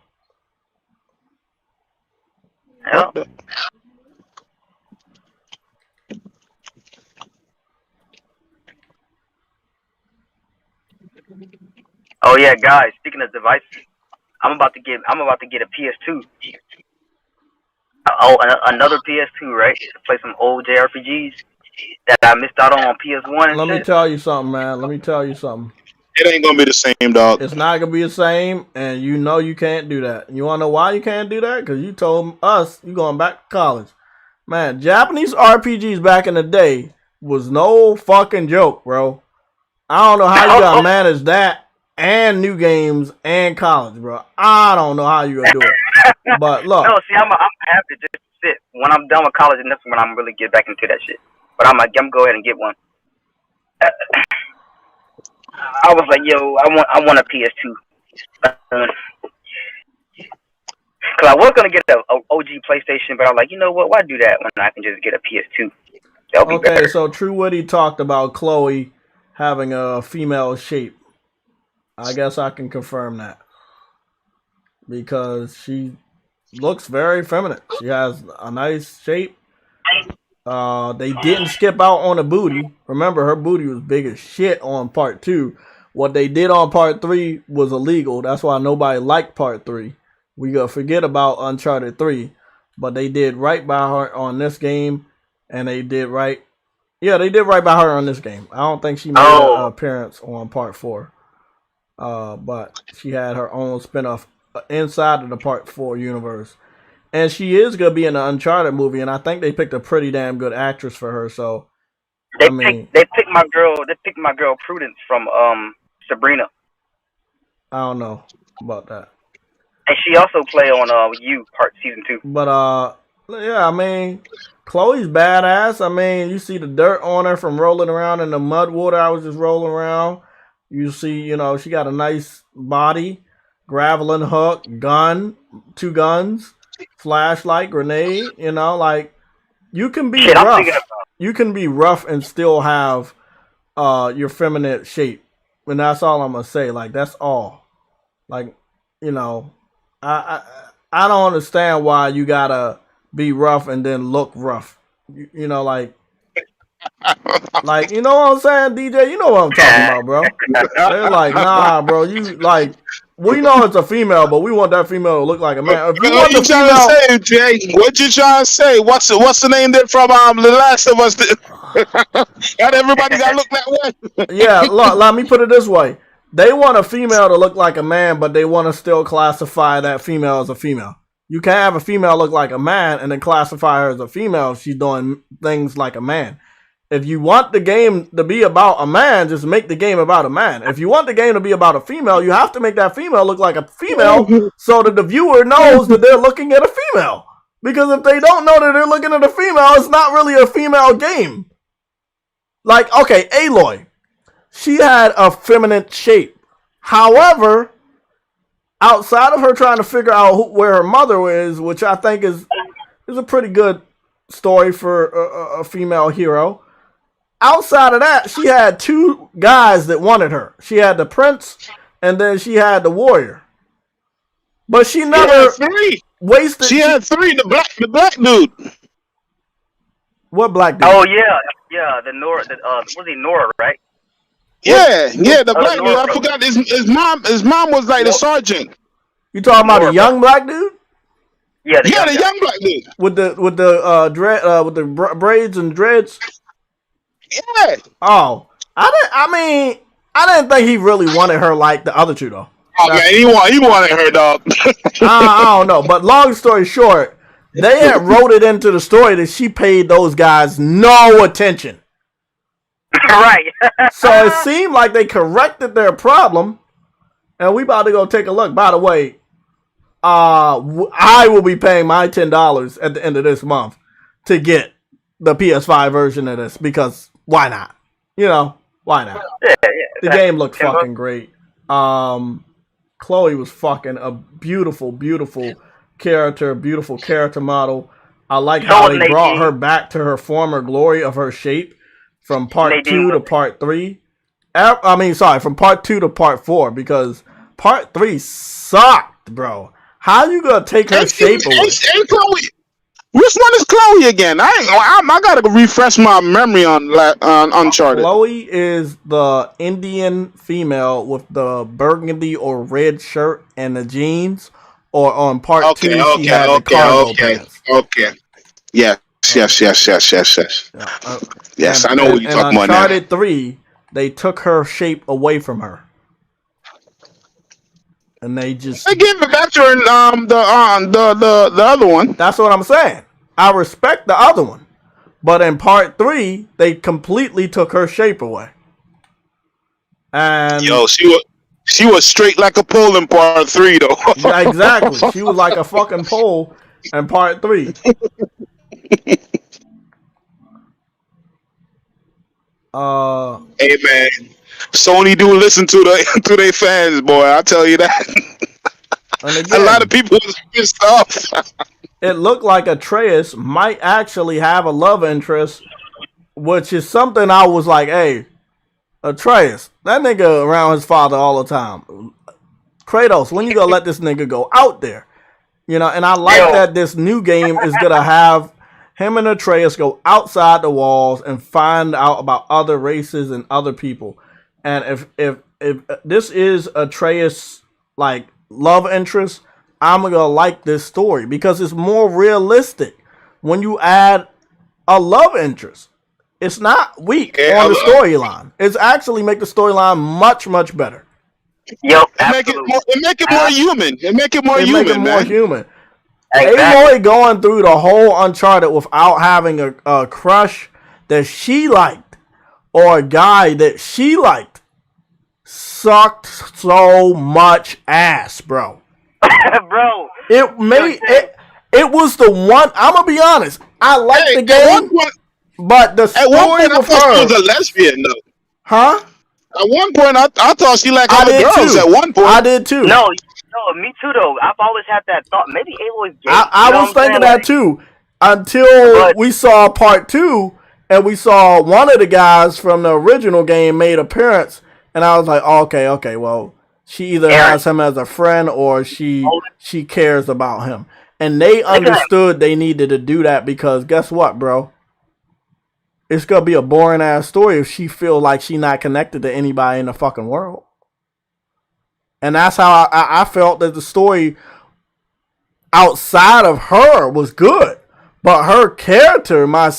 Yeah. Oh yeah, guys. Speaking of devices, I'm about to get a PS2. Oh, another PS2, right? To play some old JRPGs that I missed out on PS1. Let me tell you something, man. It ain't gonna be the same, dog. It's not gonna be the same, and you know you can't do that. You wanna know why you can't do that? Because you told us you going back to college. Man, Japanese RPGs back in the day was no fucking joke, bro. I don't know how you gotta manage that and new games and college, bro. I don't know how you gonna do it. But look. No, see, I'm have to just sit. When I'm done with college, and that's when I'm really get back into that shit. But I'm go ahead and get one. I was like, yo, I want a PS2. Cause I was gonna get a OG PlayStation, but I'm like, you know what? Why do that when I can just get a PS2? That'll be Okay, better. so True Woody talked about Chloe having a female shape. I guess I can confirm that because she looks very feminine. She has a nice shape. They didn't skip out on the booty. Remember, her booty was big as shit on part 2. What they did on part 3 was illegal. That's why nobody liked part 3. We gotta forget about Uncharted 3. But they did right by her on this game. And they did right. Yeah, they did right by her on this game. I don't think she made an appearance on part 4. But she had her own spinoff inside of the part 4 universe. And she is gonna be in the Uncharted movie, and I think they picked a pretty damn good actress for her. So They picked my girl. They picked my girl Prudence from Sabrina, I don't know about that. and she also played on You season 2. But yeah, I mean, Chloe's badass. I mean, you see the dirt on her from rolling around in the mud water. I was just rolling around. You see, she got a nice body, graveling hook, gun, 2 guns, flashlight, grenade. Like you can be rough. You can be rough and still have your feminine shape, and that's all I'm gonna say. Like that's all. Like I don't understand why you gotta be rough and then look rough. Like you know what I'm saying, DJ? You know what I'm talking about, bro. They're like, nah, bro. You like, we know it's a female, but we want that female to look like a man. If you want What you the trying female, to say, Jay? What you trying to say? What's the name there from The Last of Us? Not everybody got to look that way. yeah. Look, let me put it this way: they want a female to look like a man, but they want to still classify that female as a female. You can't have a female look like a man and then classify her as a female if she's doing things like a man. If you want the game to be about a man, just make the game about a man. If you want the game to be about a female, you have to make that female look like a female so that the viewer knows that they're looking at a female. Because if they don't know that they're looking at a female, it's not really a female game. Like, okay, Aloy. She had a feminine shape. However, outside of her trying to figure out where her mother is, which I think is a pretty good story for a female hero, outside of that, she had 2 guys that wanted her. She had the prince, and then she had the warrior. But she never wasted. She had 3. The black dude. What black dude? Oh yeah, the Nora. Was he Nora, right? Yeah, the black dude. I forgot his mom. His mom was like the sergeant. You talking about a young black dude? Yeah, the young black dude with the braids and dreads. Yeah. Oh, I didn't think he really wanted her like the other 2 though. Oh man, he wanted her, dog. I don't know, but long story short, they had wrote it into the story that she paid those guys no attention. Right. So it seemed like they corrected their problem, and we about to go take a look. By the way, I will be paying my $10 at the end of this month to get the PS5 version of this because why not? Why not? Yeah. The game looked fucking great. Chloe was fucking a beautiful, beautiful character model. I like how they brought her back to her former glory of her shape from part 2 to part 3. From part 2 to part 4 because part 3 sucked, bro. How you gonna take her shape away? Hey, Chloe. Which one is Chloe again? I gotta refresh my memory on Uncharted. Chloe is the Indian female with the burgundy or red shirt and the jeans. Or on part 2, she had the cargo pants. Okay. Yes. Yes, I know what you're talking about now. Uncharted 3, they took her shape away from her. And they gave it back to her the other one. That's what I'm saying. I respect the other one. But in part 3, they completely took her shape away. And she was straight like a pole in part 3 though. Yeah, exactly. She was like a fucking pole in part 3. Hey man. Sony do listen to to their fans, boy. I tell you that. And again, a lot of people was pissed off. It looked like Atreus might actually have a love interest, which is something I was like, hey, Atreus, that nigga around his father all the time. Kratos, when you gonna let this nigga go out there? You know, and I like that this new game is gonna have him and Atreus go outside the walls and find out about other races and other people. And if this is Atreus like love interest, I'm gonna like this story because it's more realistic when you add a love interest. It's not weak on the storyline. It's actually make the storyline much, much better. Yep, Make it more human. Make it more human. Exactly. Aloy going through the whole Uncharted without having a crush that she liked or a guy that she liked sucked so much ass, bro. Bro. It made it was the one. I'm gonna be honest. I liked the game, but the story at one point, I with thought her she was a lesbian, though. Huh? At one point, I thought she liked other girls. Too. At one point, I did too. No, me too though. I've always had that thought. Maybe Aloy's gay. I was thinking that too until we saw part 2 and we saw one of the guys from the original game made appearance, and I was like, okay, well, she either has him as a friend or she cares about him, and they understood they needed to do that because guess what, bro? It's gonna be a boring ass story if she feel like she not connected to anybody in the fucking world. And that's how I felt that the story outside of her was good. But her character, my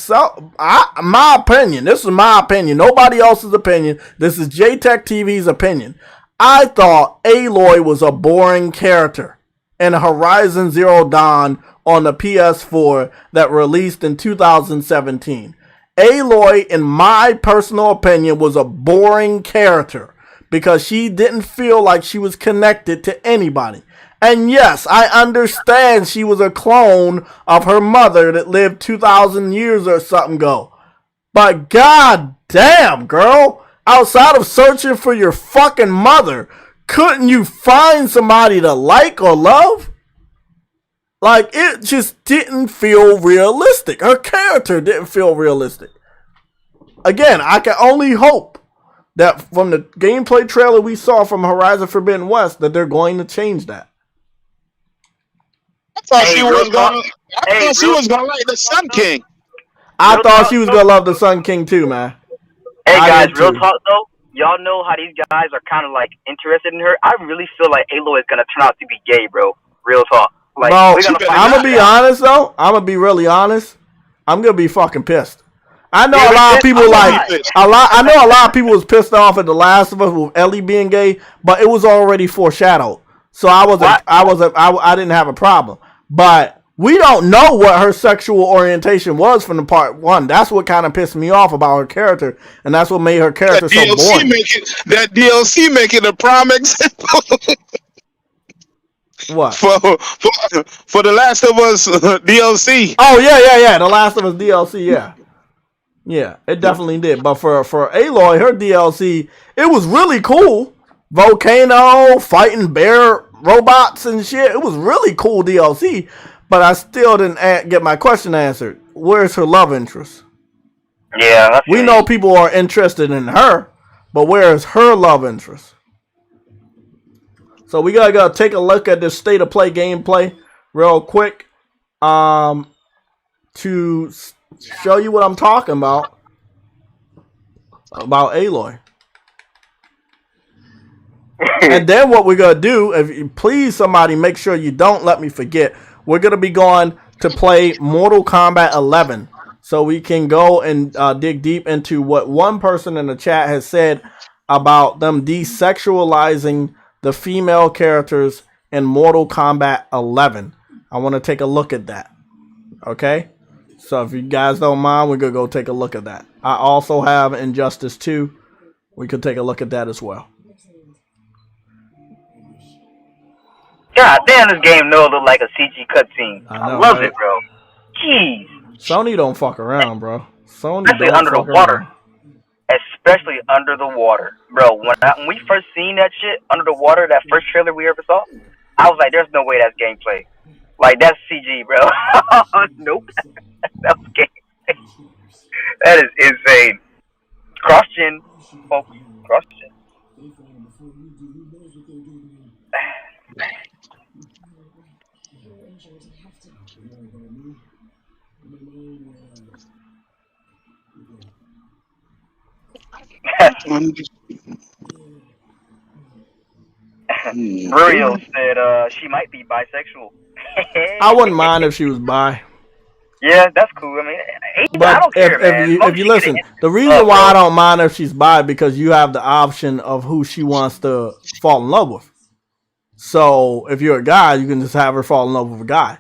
opinion, this is my opinion, nobody else's opinion. This is JTech TV's opinion. I thought Aloy was a boring character in Horizon Zero Dawn on the PS4 that released in 2017. Aloy, in my personal opinion, was a boring character because she didn't feel like she was connected to anybody. And yes, I understand she was a clone of her mother that lived 2,000 years or something ago. But god damn, girl, outside of searching for your fucking mother, couldn't you find somebody to like or love? Like, it just didn't feel realistic. Her character didn't feel realistic. Again, I can only hope that from the gameplay trailer we saw from Horizon Forbidden West that they're going to change that. I thought she was gonna like the Sun King. I thought she was gonna love the Sun King too, man. Hey guys, real talk though. Y'all know how these guys are kind of like interested in her. I really feel like Aloy is gonna turn out to be gay, bro. Real talk. Like, bro, I'm gonna be honest though. I'm gonna be really honest. I'm gonna be fucking pissed. I know a lot of people I know a lot of people was pissed off at The Last of Us with Ellie being gay, but it was already foreshadowed. So I didn't have a problem. But we don't know what her sexual orientation was from the part 1. That's what kind of pissed me off about her character, and that's what made her character so boring. That DLC making a prime example. What? For The Last of Us DLC. Oh yeah. The Last of Us DLC, yeah. Yeah, it definitely did. But for Aloy, her DLC, it was really cool. Volcano, fighting bear robots and shit. It was really cool DLC. But I still didn't get my question answered. Where's her love interest? Yeah. We know people are interested in her, but where is her love interest? So we gotta go take a look at this state of play gameplay real quick. To show you what I'm talking about Aloy. And then what we're gonna do, if you please somebody make sure you don't let me forget, we're gonna be going to play Mortal Kombat 11, so we can go and dig deep into what one person in the chat has said about them desexualizing the female characters in Mortal Kombat 11. I want to take a look at that. Okay? So if you guys don't mind, we're going to go take a look at that. I also have Injustice 2. We could take a look at that as well. God damn, this game look like a CG cutscene. I love it, bro. Jeez. Sony don't fuck around, bro. Sony Especially don't under the fuck water. around. especially under the water, bro. When we first seen that shit under the water, that first trailer we ever saw, I was like, "There's no way that's gameplay. Like that's CG, bro." Nope, that was gameplay. That is insane. Cross gen, folks. Cross gen. Muriel said she might be bisexual. I wouldn't mind if she was bi. Yeah, that's cool. I mean, I But don't care, man. if you listen, the reason why I don't mind if she's bi because you have the option of who she wants to fall in love with. So if you're a guy, you can just have her fall in love with a guy.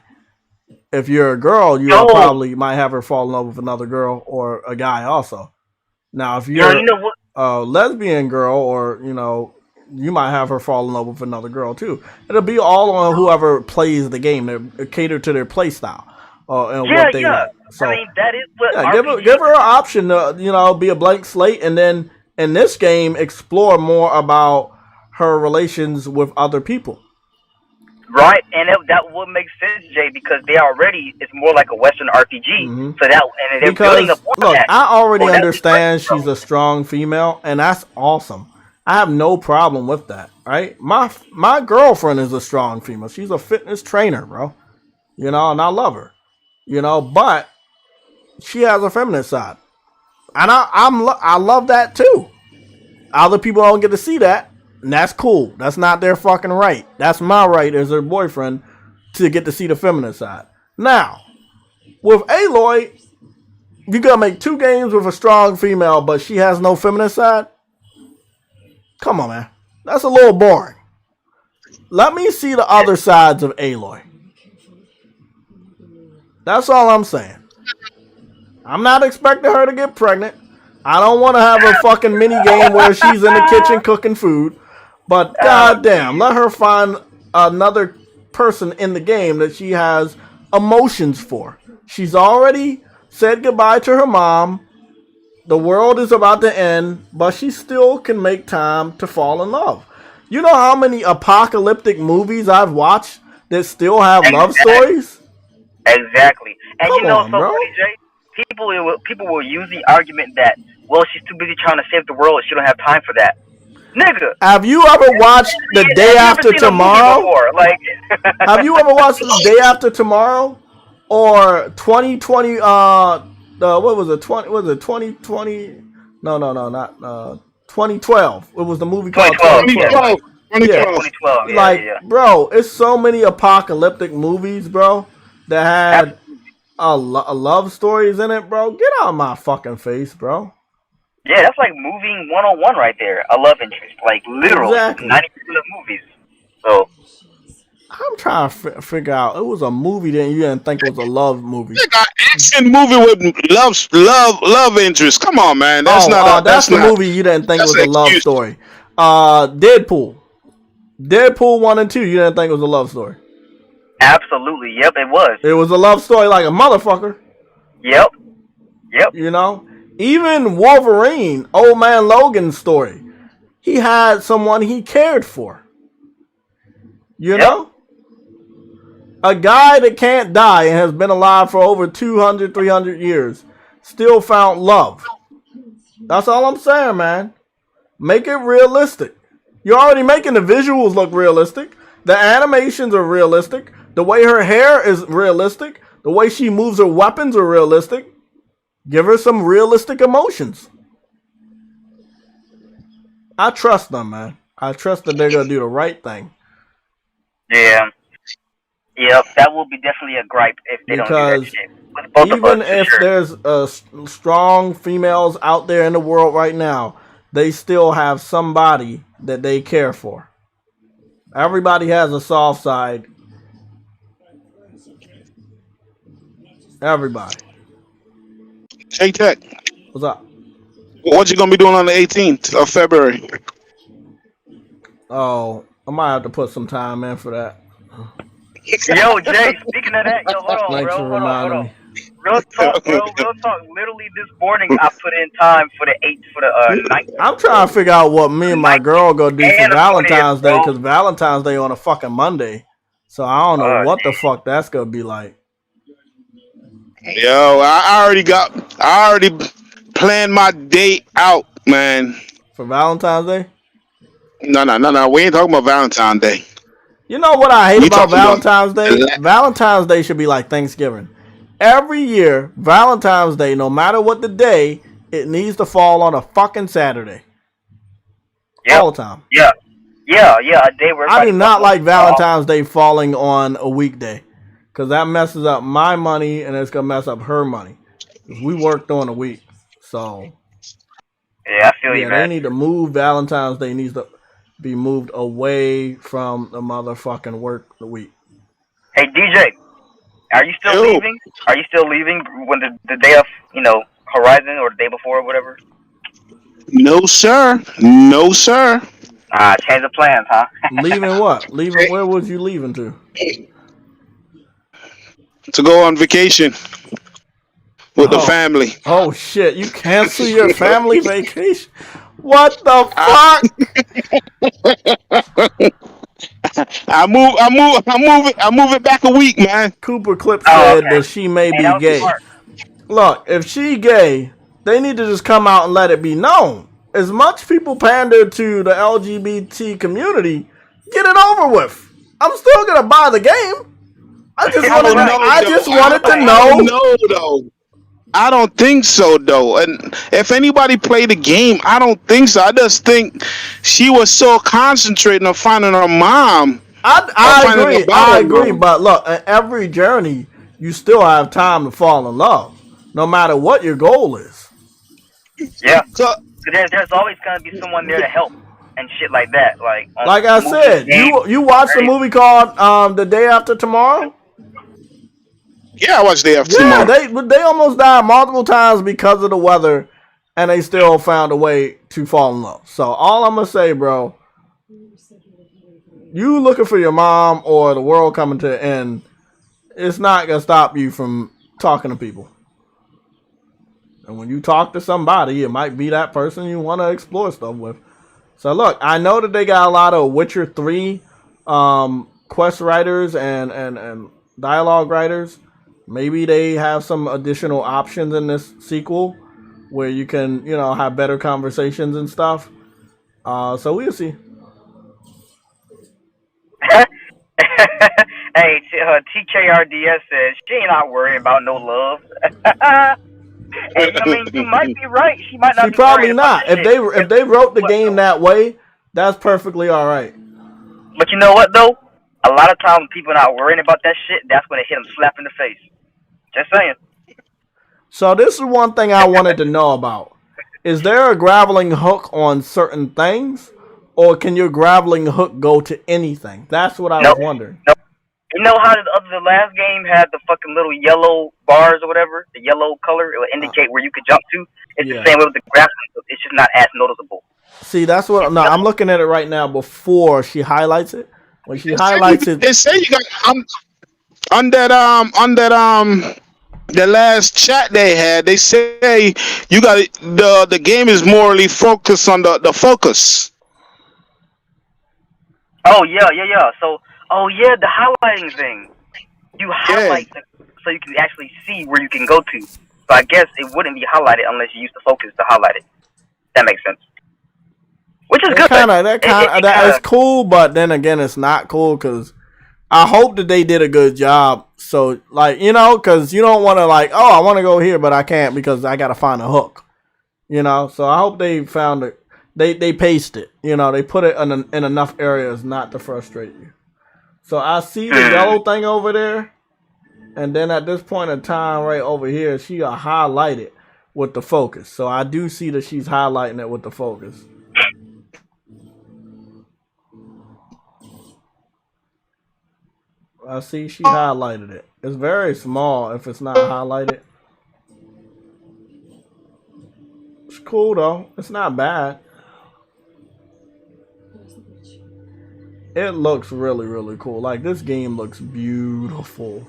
If you're a girl, you probably might have her fall in love with another girl or a guy also. Now, if you're a lesbian girl, or you might have her fall in love with another girl too. It'll be all on whoever plays the game. They cater to their play style and what they like. So, I mean, that is what give her an option to be a blank slate, and then in this game explore more about her relations with other people. Right, and that would make sense, Jay, because it's more like a Western RPG. Mm-hmm. So and they're building upon that. I already understand she's a strong female, and that's awesome. I have no problem with that, right? My girlfriend is a strong female. She's a fitness trainer, bro. And I love her. But she has a feminine side, and I love that too. Other people don't get to see that. And that's cool. That's not their fucking right. That's my right as her boyfriend to get to see the feminine side. Now, with Aloy, you gotta make 2 games with a strong female, but she has no feminine side? Come on, man. That's a little boring. Let me see the other sides of Aloy. That's all I'm saying. I'm not expecting her to get pregnant. I don't want to have a fucking mini game where she's in the kitchen cooking food. But goddamn, let her find another person in the game that she has emotions for. She's already said goodbye to her mom. The world is about to end, but she still can make time to fall in love. You know how many apocalyptic movies I've watched that still have love stories? Exactly. And Come on, so bro. funny, Jay, people will use the argument that, well, she's too busy trying to save the world, she don't have time for that. Nigga, have you ever watched The Day After Tomorrow? Like, have you ever watched The Day After Tomorrow? Or 2020? What was it? 2020? No, not 2012. It was the movie called 2012. 2012. Yeah, bro, it's so many apocalyptic movies, bro, that had a love stories in it, bro. Get out of my fucking face, bro. Yeah, that's like moving 101 right there. A love interest, like literally 90% of movies. So I'm trying to figure out. It was a movie that you didn't think it was a love movie. Like an action movie with love interest. Come on, man. That's that's the movie you didn't think was a love story. Deadpool 1 and 2. You didn't think it was a love story. Absolutely, yep, it was. It was a love story like a motherfucker. Yep. Even Wolverine, Old Man Logan's story, he had someone he cared for. You know? A guy that can't die and has been alive for over 200, 300 years still found love. That's all I'm saying, man. Make it realistic. You're already making the visuals look realistic. The animations are realistic. The way her hair is realistic. The way she moves her weapons are realistic. Give her some realistic emotions. I trust them, man. I trust that they're going to do the right thing. Yeah. Yep, that will be definitely a gripe if they don't do that shit. With both even of us, if there's strong females out there in the world right now, they still have somebody that they care for. Everybody has a soft side. Everybody. Hey, Tech. What's up? What you gonna be doing on the 18th of February? Oh, I might have to put some time in for that. Yo, Jay, speaking of that, hold on, Thanks bro. for reminding me. Real talk, bro. Real talk. Literally this morning, I put in time for the 9th, I'm trying to figure out what me and my girl gonna do for and the 20th, Valentine's Day, bro. because Valentine's Day on a fucking Monday. So I don't know what the fuck that's gonna be like. Yo, I already planned my date out, man. For Valentine's Day? No. We ain't talking about Valentine's Day. You know what I hate We about talking about Valentine's Day? Valentine's Day should be like Thanksgiving. Every year, Valentine's Day, no matter what the day, it needs to fall on a fucking Saturday. Yep. All the time. Yeah. A day where I do everybody not like off. Valentine's Day falling on a weekday, because that messes up my money and it's gonna mess up her money. 'Cause we work during the week, so Yeah, I feel you, yeah, man. they need to move. Valentine's Day needs to be moved away from the motherfucking work week. Hey, DJ, are you still leaving? Are you still leaving when the day of, Horizon or the day before or whatever? No, sir. No, sir. Change the plans, huh? Leaving what? Leaving where was you leaving to? To go on vacation with the family. Oh shit! You cancel your family vacation? What the fuck? I move it back a week, man. Cooper Clip said that she may be gay. Look, if she gay, they need to just come out and let it be known. As much people pander to the LGBT community, get it over with. I'm still gonna buy the game. I just wanted to know. I don't know though. I don't think so though. And if anybody played the game, I don't think so. I just think she was so concentrating on finding her mom. I agree. But look, at every journey, you still have time to fall in love, no matter what your goal is. Yeah. So there's always gonna be someone there to help and shit like that. Like I said, you watched a movie called The Day After Tomorrow? Yeah, I watched Day After Tomorrow. They almost died multiple times because of the weather, and they still found a way to fall in love. So all I'm gonna say, bro, you looking for your mom or the world coming to an end, it's not gonna stop you from talking to people. And when you talk to somebody, it might be that person you want to explore stuff with. So look, I know that they got a lot of Witcher 3 quest writers and dialogue writers. Maybe they have some additional options in this sequel where you can, have better conversations and stuff. So we'll see. Hey, TKRDS says she ain't not worrying about no love. And I mean, you might be right. She might not. She probably not. If they wrote the game that way, that's perfectly all right. But you know what though? A lot of times when people not worrying about that shit, that's when it hit them slap in the face. Just saying. So this is one thing I wanted to know about. Is there a graveling hook on certain things? Or can your graveling hook go to anything? That's what I was wondering. Nope. You know how the last game had the fucking little yellow bars or whatever? The yellow color? It would indicate where you could jump to. It's the same way with the graveling hook. It's just not as noticeable. See, that's what... No, I'm looking at it right now before she highlights it. When she highlights it... They say you got... on that the last chat they had, they say you got the game is morally focused on the focus. Oh yeah. So the highlighting thing. You highlight so you can actually see where you can go to. So I guess it wouldn't be highlighted unless you use the focus to highlight it. That makes sense. Which is good. That is cool, but then again, it's not cool because I hope that they did a good job. So, because you don't want to I want to go here, but I can't because I got to find a hook. So I hope they found it. They paced it. They put it in enough areas not to frustrate you. So I see the yellow thing over there. And then at this point in time right over here, she got highlighted with the focus. So I do see that she's highlighting it with the focus. I see she highlighted it. It's very small if it's not highlighted. It's cool though. It's not bad. It looks really, really cool. This game looks beautiful.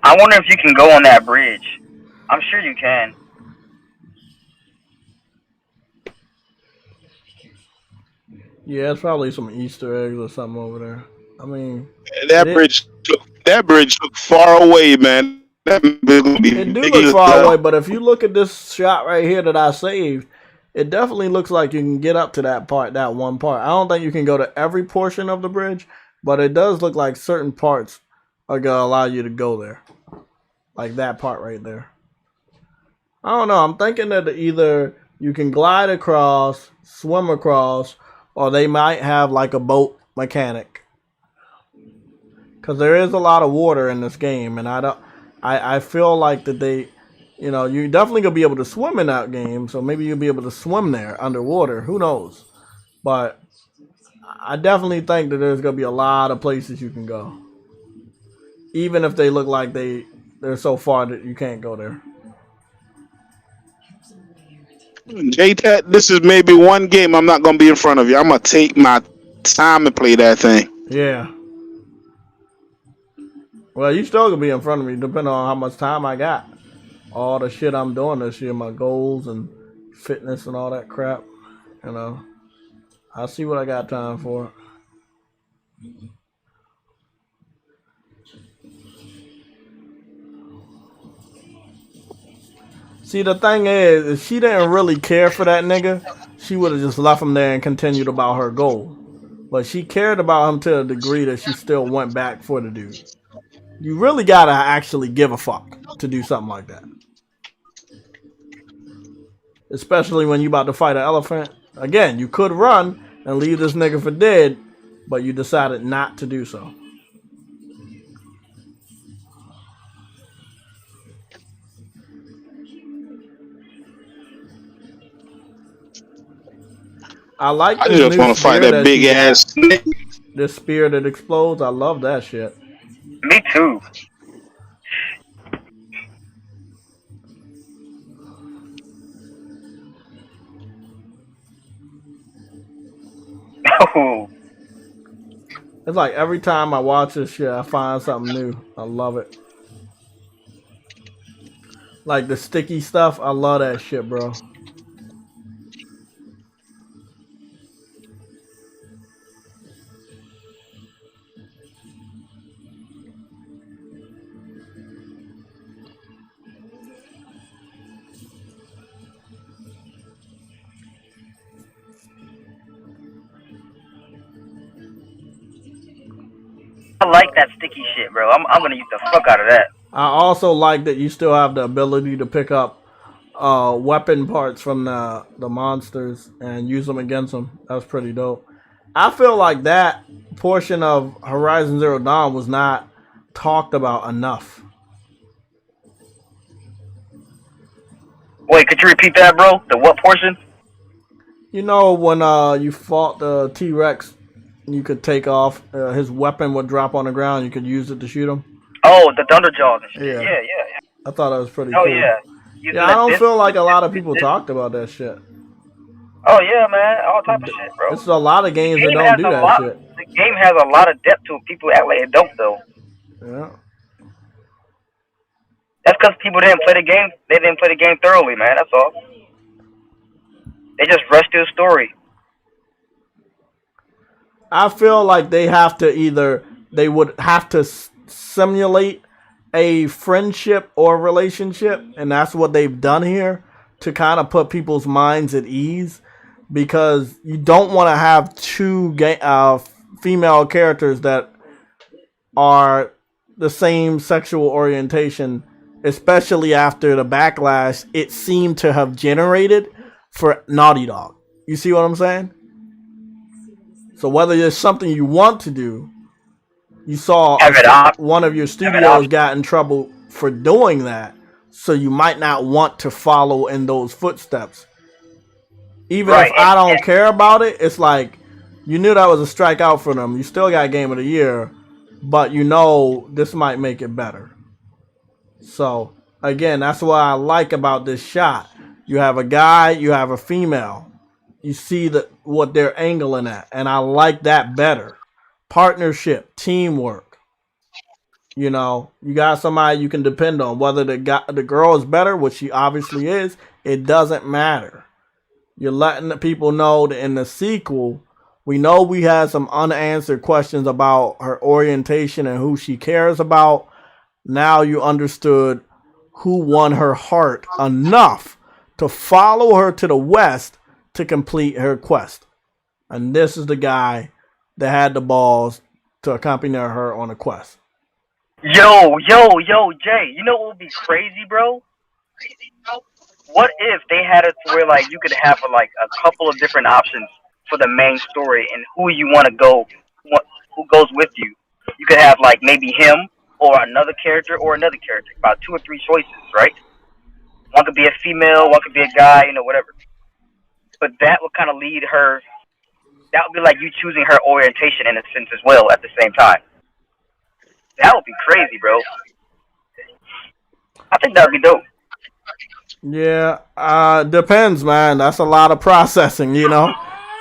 I wonder if you can go on that bridge. I'm sure you can. Yeah, it's probably some Easter eggs or something over there. I mean, That bridge look far away, man. That gonna be it do big look as far hell. away, but if you look at this shot right here that I saved, it definitely looks like you can get up to that part, that one part. I don't think you can go to every portion of the bridge, but it does look like certain parts are gonna allow you to go there, like that part right there. I don't know. I'm thinking that either you can glide across, swim across, or they might have like a boat mechanic. Because there is a lot of water in this game, and I feel like that they, you know, you're definitely gonna be able to swim in that game. So maybe you'll be able to swim there underwater. Who knows? But I definitely think that there's gonna be a lot of places you can go, even if they look like they're so far that you can't go there. J-Tat, this is maybe one game I'm not gonna be in front of you. I'm gonna take my time and play that thing. Yeah. Well, you still gonna be in front of me, depending on how much time I got. All the shit I'm doing this year, my goals and fitness and all that crap. You know, I'll see what I got time for. See, the thing is, if she didn't really care for that nigga, she would have just left him there and continued about her goal. But she cared about him to a degree that she still went back for the dude. You really gotta actually give a fuck to do something like that. Especially when you about to fight an elephant. Again, you could run and leave this nigga for dead, but you decided not to do so. I like I this just new want to fight spear that that big she got. ass snake. This spear that explodes. I love that shit. Me too. Oh. It's like every time I watch this shit, I find something new. I love it. Like the sticky stuff, I love that shit, bro. I like that sticky shit, bro. I'm gonna use the fuck out of that. I also like that you still have the ability to pick up weapon parts from the monsters and use them against them. That's pretty dope. I feel like that portion of Horizon Zero Dawn was not talked about enough. Wait, could you repeat that, bro? The what portion? You know when you fought the T-Rex, you could take off his weapon would drop on the ground. You could use it to shoot him. Oh, the Thunderjaws and shit. Yeah. Yeah. I thought that was pretty Oh, cool. yeah. Yeah, I don't feel like a lot of people talked about that shit. Oh yeah, man, all type of shit, bro. It's a lot of games that don't do that shit. The game has a lot of depth to it. People act like it don't, though. Yeah. That's because people didn't play the game. They didn't play the game thoroughly, man. That's all. They just rushed through the story. I feel like they would have to simulate a friendship or relationship, and that's what they've done here to kind of put people's minds at ease, because you don't want to have two female characters that are the same sexual orientation, especially after the backlash it seemed to have generated for Naughty Dog. You see what I'm saying? So whether it's something you want to do, you saw one of your studios got in trouble for doing that, so you might not want to follow in those footsteps. Even if I don't care about it, it's like, you knew that was a strikeout for them. You still got Game of the Year, but you know this might make it better. So, again, that's what I like about this shot. You have a guy, you have a female. you see what they're angling at, and I like that better. Partnership, teamwork. You know, you got somebody you can depend on. Whether the girl is better, which she obviously is, it doesn't matter. You're letting the people know that in the sequel, we know we had some unanswered questions about her orientation and who she cares about. Now you understood who won her heart enough to follow her to the west to complete her quest. And this is the guy that had the balls to accompany her on a quest. Yo, Jay, you know what would be crazy, bro? What if they had it to where like you could have like a couple of different options for the main story and who you want to go, who goes with you? You could have like maybe him or another character, about 2 or 3 choices, right? One could be a female, one could be a guy, whatever. But that would kind of lead her. That would be like you choosing her orientation in a sense as well at the same time. That would be crazy, bro. I think that would be dope. Yeah, depends, man. That's a lot of processing, you know.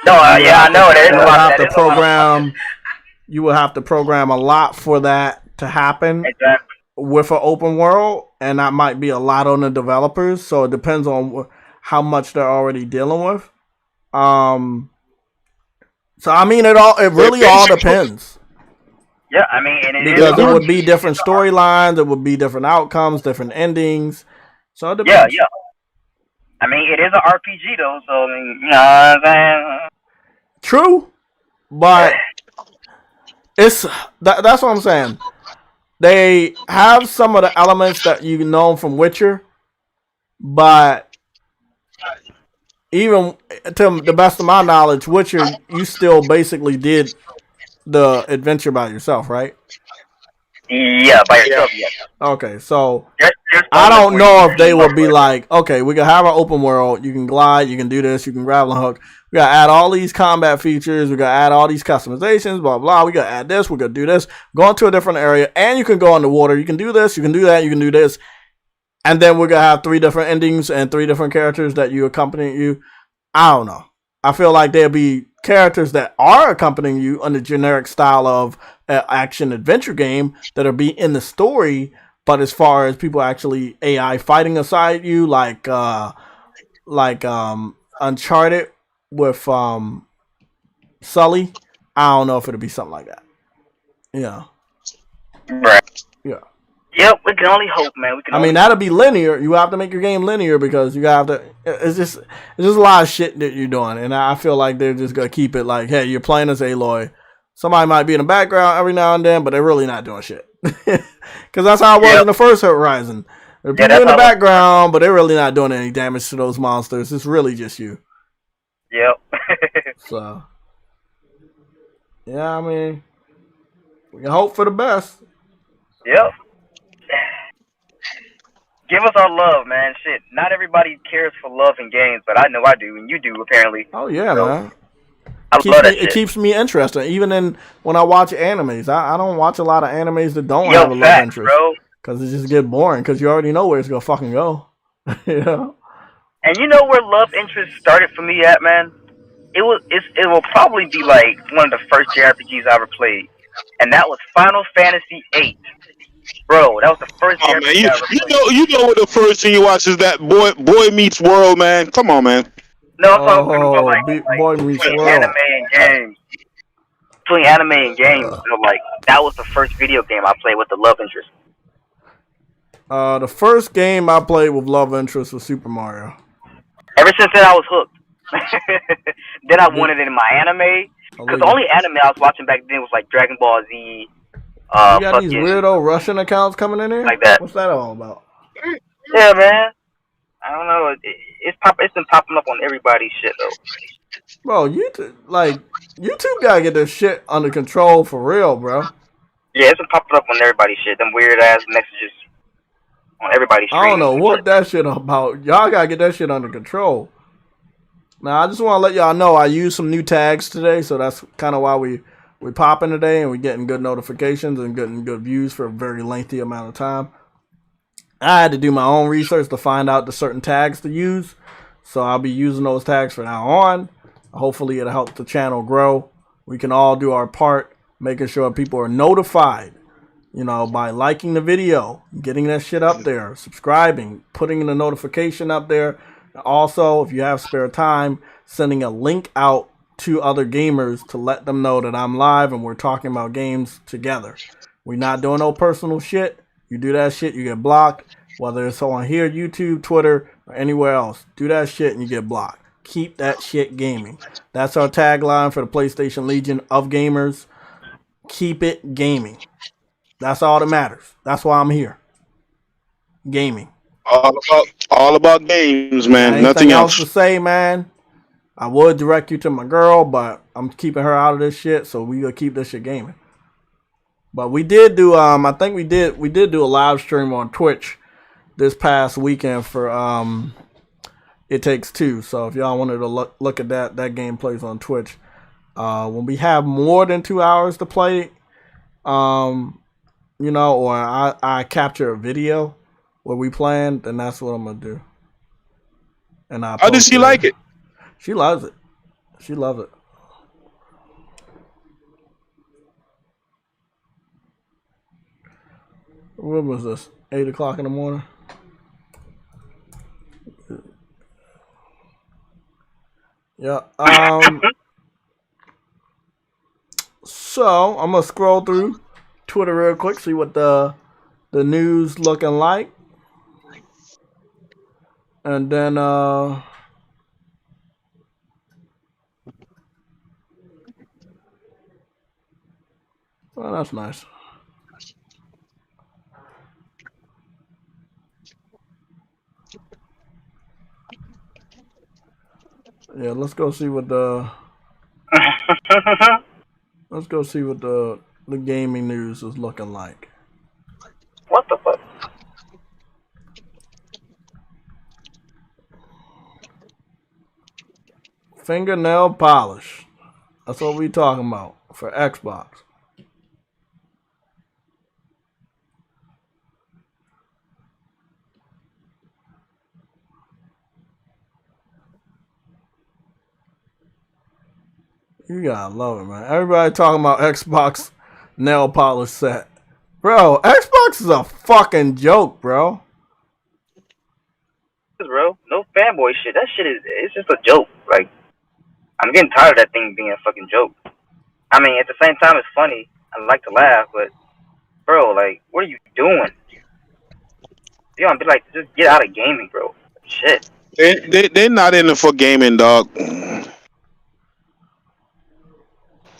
No, I know. There is a lot. You will have to program a lot for that to happen. Exactly. With an open world, and that might be a lot on the developers. So it depends on how much they're already dealing with. So I mean, it really all depends. Yeah, I mean, and because it would be different storylines, it would be different outcomes, different endings. So it depends. Yeah. I mean, it is an RPG though, so I mean, you know what I'm saying? True, but that's what I'm saying. They have some of the elements that you know from Witcher, but even to the best of my knowledge, Witcher, you still basically did the adventure by yourself, right? Yeah, by yourself, yeah. Okay, so I don't know if they would be like, okay, we can have an open world, you can glide, you can do this, you can grapple and hook. We gotta add all these combat features, we gotta add all these customizations, blah blah. We gotta add this, we gotta do this, go into a different area, and you can go underwater, you can do this, you can do that, you can do this. And then we're gonna have 3 different endings and 3 different characters that you accompany you. I don't know. I feel like there'll be characters that are accompanying you on the generic style of an action adventure game that'll be in the story, but as far as people actually AI fighting aside you, like Uncharted with Sully, I don't know if it'll be something like that. Yeah. Right. Yeah. Yep, we can only hope, man. I mean, that'll be linear. You have to make your game linear because you have to. It's just a lot of shit that you're doing, and I feel like they're just gonna keep it like, hey, you're playing as Aloy. Somebody might be in the background every now and then, but they're really not doing shit. Because that's how it was in the first Horizon. They're people in the background, but they're really not doing any damage to those monsters. It's really just you. Yep. So, yeah, I mean, we can hope for the best. Yep. Give us our love, man. Shit, not everybody cares for love in games, but I know I do, and you do, apparently. Oh, yeah, so, man. I love that shit. It keeps me interested, even when I watch animes. I don't watch a lot of animes that don't have a love interest. Because it just get boring, because you already know where it's going to fucking go. You know? And you know where love interest started for me at, man? It will probably be like one of the first JRPGs I ever played. And that was Final Fantasy VIII. Bro, that was the first man, you know what the first thing you watch is that Boy Meets World, man. Come on, man. No, I'm talking about like Boy Meets World. Anime and games. Between anime and games, like that was the first video game I played with the love interest. The first game I played with love interest was Super Mario. Ever since then, I was hooked. Then I wanted it in my anime. Because the only anime I was watching back then was like Dragon Ball Z. You got these weirdo Russian accounts coming in here? Like that. What's that all about? Yeah, man. I don't know. It's been popping up on everybody's shit, though. Bro, YouTube gotta get their shit under control for real, bro. Yeah, it's been popping up on everybody's shit. Them weird-ass messages on everybody's shit. I don't know what that shit about. Y'all gotta get that shit under control. Now, I just want to let y'all know I used some new tags today, so that's kind of why we popping today, and we're getting good notifications and getting good views for a very lengthy amount of time. I had to do my own research to find out the certain tags to use, so I'll be using those tags from now on. Hopefully it'll help the channel grow. We can all do our part, making sure people are notified, you know, by liking the video, getting that shit up there, subscribing, putting the notification up there. Also, if you have spare time, sending a link out to other gamers to let them know that I'm live and we're talking about games together. We're not doing no personal shit. You do that shit, you get blocked. Whether it's on here, YouTube, Twitter, or anywhere else. Do that shit and you get blocked. Keep that shit gaming. That's our tagline for the PlayStation Legion of Gamers. Keep it gaming. That's all that matters. That's why I'm here. Gaming. All about games, man. Anything Nothing else else. to say, man? I would direct you to my girl, but I'm keeping her out of this shit, so we gonna keep this shit gaming. But we did do I think we did do a live stream on Twitch this past weekend for It Takes Two. So if y'all wanted to look at that game plays on Twitch. When we have more than 2 hours to play, you know, or I capture a video where we playing, then that's what I'm gonna do. And How does she like it? She loves it. She loves it. What was this? 8 o'clock in the morning? Yeah. So I'm gonna scroll through Twitter real quick, see what the news looking like, and then well, that's nice. Yeah, let's go see what the gaming news is looking like. What the fuck? Fingernail polish. That's what we talking about for Xbox. You gotta love it, man. Everybody talking about Xbox nail polish set. Bro, Xbox is a fucking joke, bro. Bro, no fanboy shit. That shit it's just a joke. Like, I'm getting tired of that thing being a fucking joke. I mean, at the same time, it's funny. I like to laugh, but bro, like, what are you doing? You know, be like, just get out of gaming, bro. Shit. They're not in it for gaming, dog.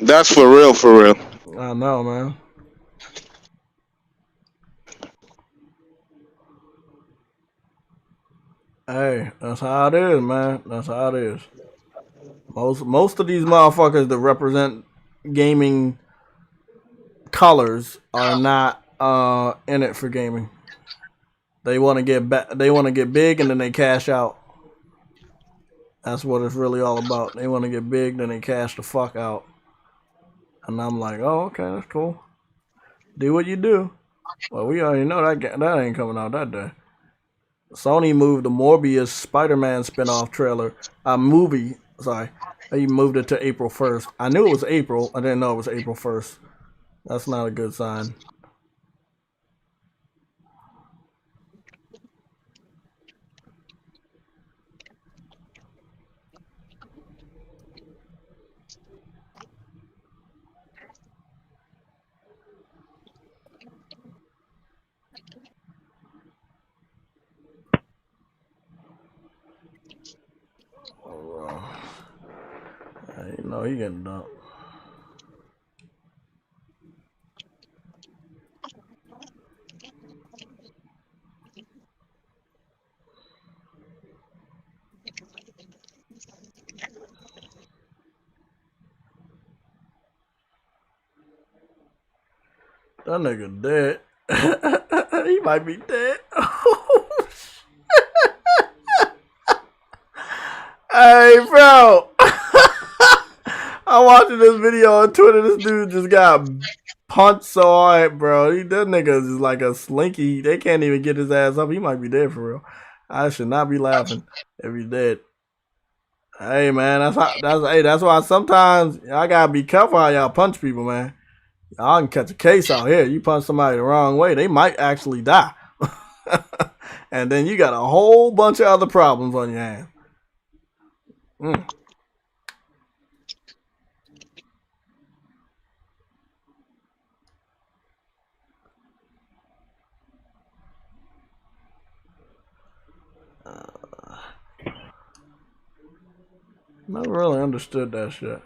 That's for real, for real. I know, man. Hey, that's how it is, man. That's how it is. Most of these motherfuckers that represent gaming colors are not in it for gaming. They want to get big and then they cash out. That's what it's really all about. They want to get big, then they cash the fuck out. And I'm like, oh, okay, that's cool. Do what you do. Well, we already know that ain't coming out that day. Sony moved the Morbius Spider-Man spinoff trailer, movie. Sorry, they moved it to April 1st. I knew it was April. I didn't know it was April 1st. That's not a good sign. You know he getting dumped. That nigga dead. He might be dead. Hey, bro. I'm watching this video on Twitter. This dude just got punched so hard, bro. That nigga is like a slinky. They can't even get his ass up. He might be dead for real. I should not be laughing if he's dead. Hey man, that's why sometimes I gotta be careful how y'all punch people, man. Y'all can catch a case out here. You punch somebody the wrong way, they might actually die. And then you got a whole bunch of other problems on your hands. Never really understood that shit.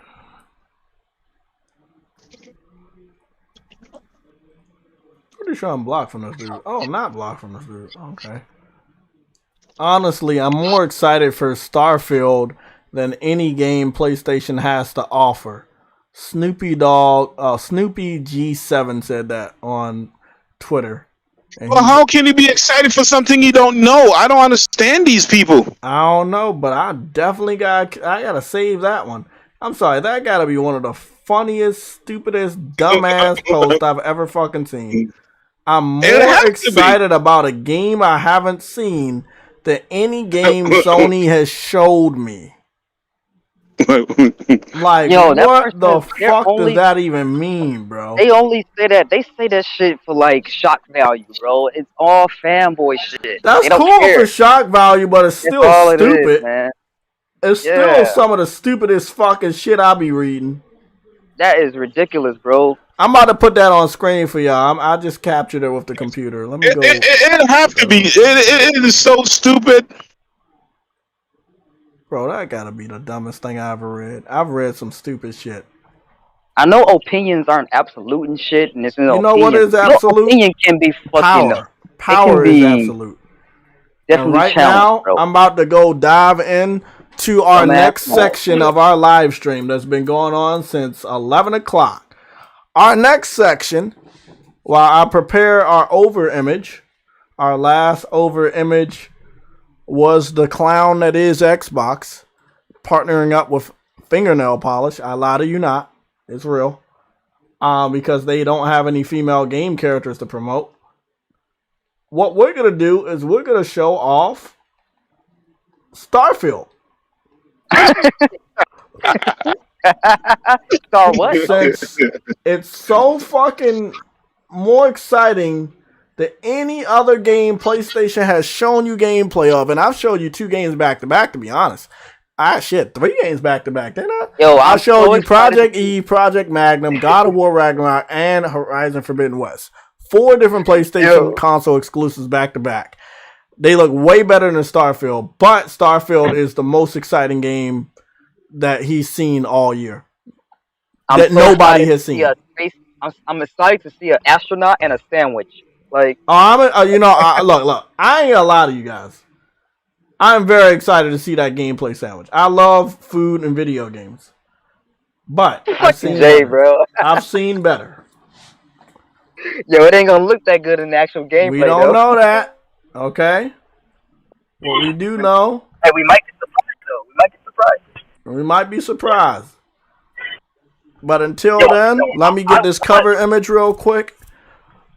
Pretty sure I'm blocked from this dude. Oh, not blocked from this dude. Okay. Honestly, I'm more excited for Starfield than any game PlayStation has to offer. Snoopy G7 said that on Twitter. Well, how can you be excited for something you don't know? I don't understand these people. I don't know, but I definitely gotta save that one. I'm sorry, that gotta be one of the funniest, stupidest, dumbass posts I've ever fucking seen. I'm more excited about a game I haven't seen than any game Sony has showed me. Like, Yo, what the fuck does that even mean, bro? They only say that. They say that shit for like shock value, bro. It's all fanboy shit. That's cool for shock value, but it's still stupid. Man. It's still some of the stupidest fucking shit I be reading. That is ridiculous, bro. I'm about to put that on screen for y'all. I just captured it with the computer. Let me go. It'll have to be. It is so stupid. Bro, that gotta be the dumbest thing I ever read. I've read some stupid shit. I know opinions aren't absolute and shit, and it's you know what is absolute? No opinion can be fucking Power is absolute. And right now, bro. I'm about to go dive in to our next section of our live stream that's been going on since 11 o'clock. Our next section, while I prepare our over image, our last over image was the clown that is Xbox, partnering up with fingernail polish. I lie to you not. It's real. Because they don't have any female game characters to promote. What we're going to do is we're going to show off Starfield. Star what? Since it's so fucking more exciting than any other game PlayStation has shown you gameplay of, and I've showed you 2 games back to back, to be honest. 3 games back to back, didn't I? Yo, I showed you Project E, Project Magnum, God of War Ragnarok, and Horizon Forbidden West. 4 different PlayStation console exclusives back to back. They look way better than Starfield, but Starfield is the most exciting game that he's seen all year. Nobody has seen. I'm excited to see an astronaut and a sandwich. Like, look, I ain't gonna lie to you guys. I'm very excited to see that gameplay sandwich. I love food and video games, but I've seen better. Yo, it ain't gonna look that good in the actual gameplay. We don't know that, okay? What we do know, hey, we might get surprised though. We might be surprised. But until then, let me get this cover image real quick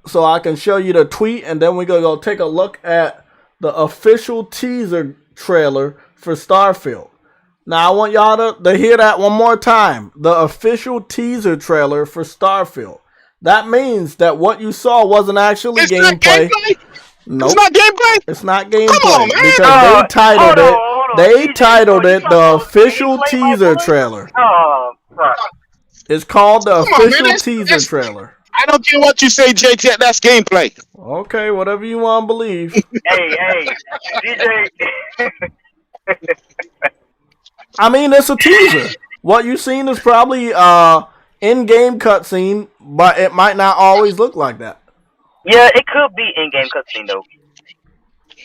so I can show you the tweet, and then we're going to go take a look at the official teaser trailer for Starfield. Now, I want y'all to hear that one more time. The official teaser trailer for Starfield. That means that what you saw wasn't actually gameplay. Nope. It's not gameplay? It's not gameplay. Come on, man. Because they titled it the official teaser trailer. It's called the official teaser trailer. I don't care what you say, Jake. That's gameplay. Okay, whatever you want to believe. Hey, DJ. I mean, it's a teaser. What you've seen is probably in-game cutscene, but it might not always look like that. Yeah, it could be in-game cutscene though.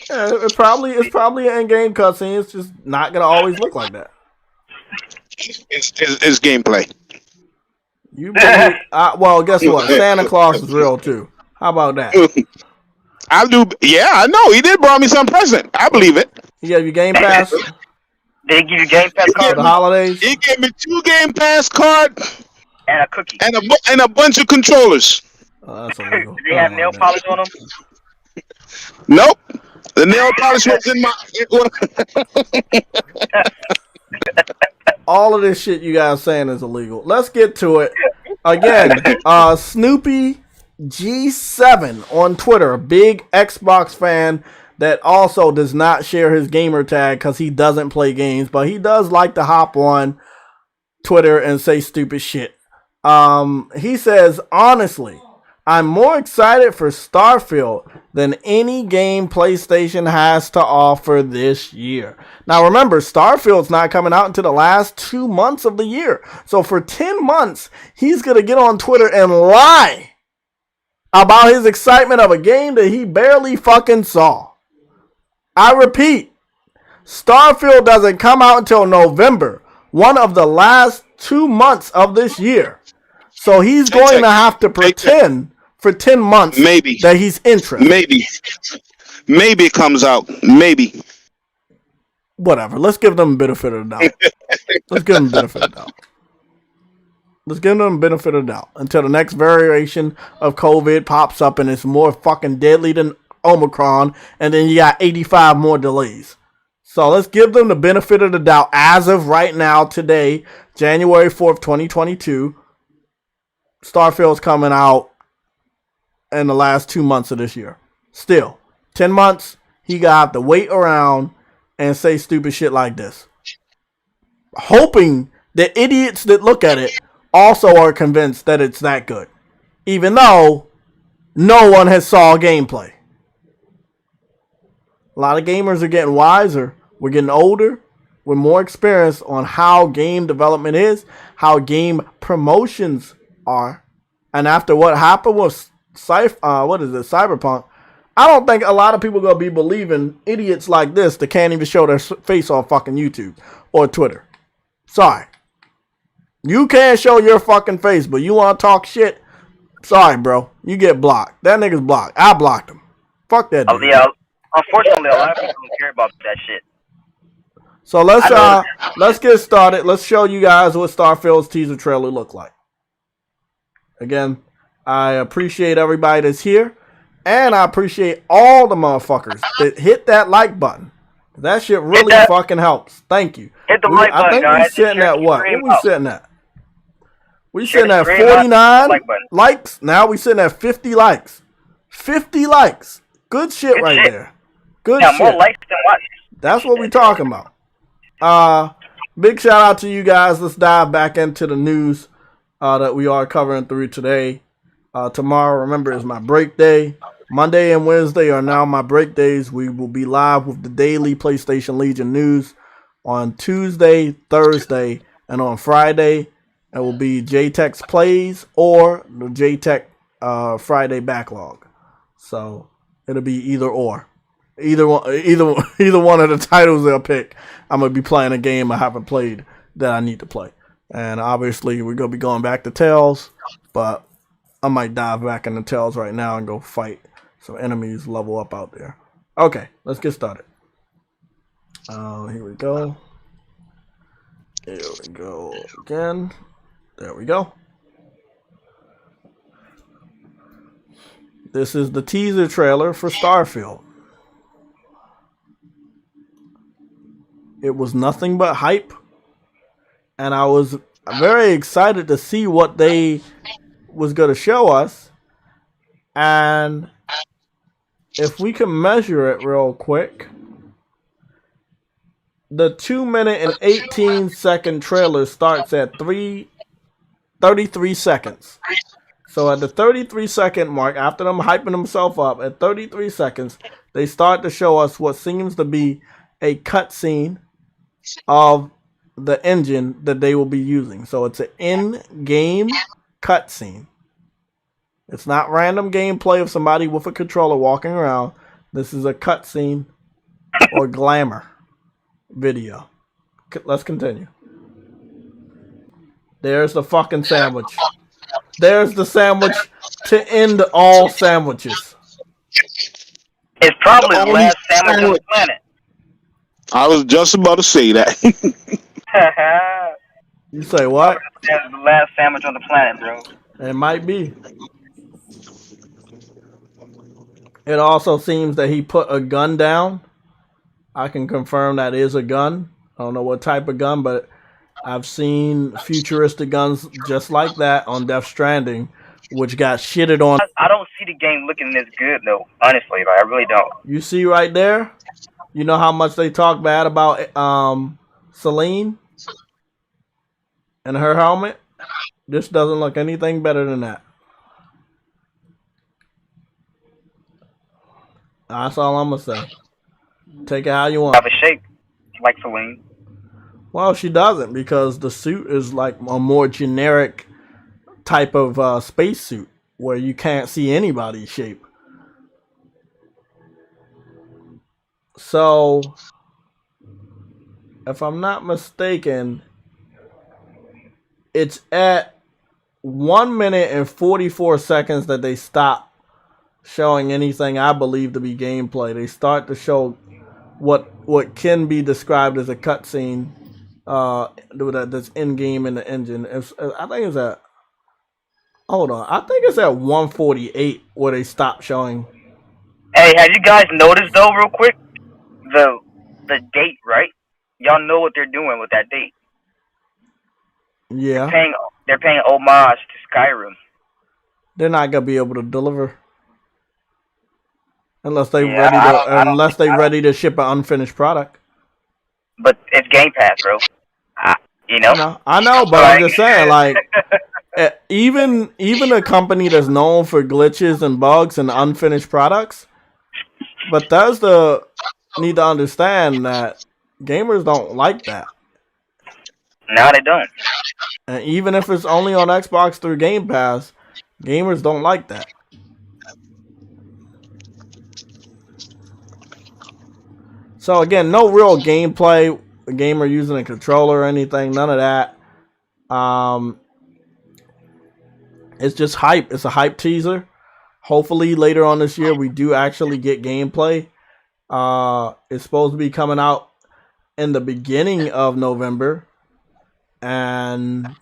Yeah, it's probably an in-game cutscene. It's just not gonna always look like that. It's gameplay. You believe, well, guess what? Santa Claus is real too. How about that? I do. Yeah, I know. He did bring me some present. I believe it. He gave you Game Pass? They give you Game Pass for the holidays? He gave me 2 Game Pass cards and a cookie and a bunch of controllers. Oh, that's illegal. Do they have nail polish on them? Nope. The nail polish was in my. All of this shit you guys saying is illegal. Let's get to it. Again, Snoopy G7 on Twitter, a big Xbox fan that also does not share his gamer tag because he doesn't play games, but he does like to hop on Twitter and say stupid shit. He says, honestly, I'm more excited for Starfield than any game PlayStation has to offer this year. Now remember, Starfield's not coming out until the last 2 months of the year. So for 10 months, he's going to get on Twitter and lie about his excitement of a game that he barely fucking saw. I repeat, Starfield doesn't come out until November, one of the last 2 months of this year. So he's going to have to pretend for 10 months that he's interested. Maybe it comes out. Maybe. Whatever. Let's give them a benefit of the doubt. Let's give them a benefit of the doubt. Let's give them a benefit of the doubt until the next variation of COVID pops up and it's more fucking deadly than Omicron, and then you got 85 more delays. So let's give them the benefit of the doubt as of right now, today, January 4th, 2022. Starfield's coming out in the last 2 months of this year. Still, 10 months, he got to wait around and say stupid shit like this. Hoping that idiots that look at it also are convinced that it's that good. Even though no one has saw gameplay. A lot of gamers are getting wiser. We're getting older. We're more experienced on how game development is, how game promotions are. And after what happened with Cyberpunk, I don't think a lot of people are going to be believing idiots like this that can't even show their face on fucking YouTube or Twitter. Sorry. You can't show your fucking face, but you want to talk shit? Sorry, bro. You get blocked. That nigga's blocked. I blocked him. Fuck that dude. Yeah, unfortunately, a lot of people don't care about that shit. So let's get started. Let's show you guys what Starfield's teaser trailer looked like. Again, I appreciate everybody that's here, and I appreciate all the motherfuckers that hit that like button. That shit really fucking helps. Thank you. Hit the like button, I think guys. we sitting at what? What we sitting at? We sitting at 49 likes. Now we sitting at 50 likes. 50 likes. Good shit right there. Good shit. More likes than likes. That's what we talking about. Big shout out to you guys. Let's dive back into the news that we are covering through today. Tomorrow, remember, is my break day. Monday and Wednesday are now my break days. We will be live with the daily PlayStation Legion news on Tuesday, Thursday, and on Friday. It will be JTech's Plays or the JTech Friday Backlog. So it'll be either or. Either one of the titles they'll pick. I'm gonna be playing a game I haven't played that I need to play. And obviously we're gonna be going back to Tales, but I might dive back into Tales right now and go fight some enemies, level up out there. Okay, let's get started. Here we go. Here we go again. There we go. This is the teaser trailer for Starfield. It was nothing but hype, and I was very excited to see what they was going to show us. And if we can measure it real quick, the 2-minute and 18-second trailer starts at 33 seconds. So at the 33-second mark, after them hyping themselves up, at 33 seconds, they start to show us what seems to be a cutscene of the engine that they will be using. So it's an in-game cutscene. It's not random gameplay of somebody with a controller walking around. This is a cutscene or glamour video. Let's continue. There's the fucking sandwich. There's the sandwich to end all sandwiches. It's probably the last sandwich on the planet. I was just about to say that. You say what? That's the last sandwich on the planet, bro. It might be. It also seems that he put a gun down. I can confirm that is a gun. I don't know what type of gun, but I've seen futuristic guns just like that on Death Stranding, which got shitted on. I don't see the game looking this good though. Honestly, like I really don't. You see right there? You know how much they talk bad about Celine and her helmet? This doesn't look anything better than that. That's all I'm gonna say. Take it how you want. Have a shape like Celine. Well, she doesn't, because the suit is like a more generic type of space suit where you can't see anybody's shape. So, if I'm not mistaken, it's at 1 minute and 44 seconds that they stop showing anything I believe to be gameplay. They start to show what can be described as a cutscene that's in game in the engine. I think it's at. Hold on, I think it's at 148 where they stop showing. Hey, have you guys noticed though, real quick, the date, right? Y'all know what they're doing with that date. Yeah, They're paying homage to Skyrim. they're not gonna be able to deliver unless they ready to ship an unfinished product. But it's Game Pass, bro. I know, but I'm just saying, like, even a company that's known for glitches and bugs and unfinished products, Bethesda need to understand that gamers don't like that. No, they don't. And even if it's only on Xbox through Game Pass, gamers don't like that. So again, no real gameplay, a gamer using a controller or anything, none of that. It's just hype. It's a hype teaser. Hopefully later on this year we do actually get gameplay. It's supposed to be coming out in the beginning of November. And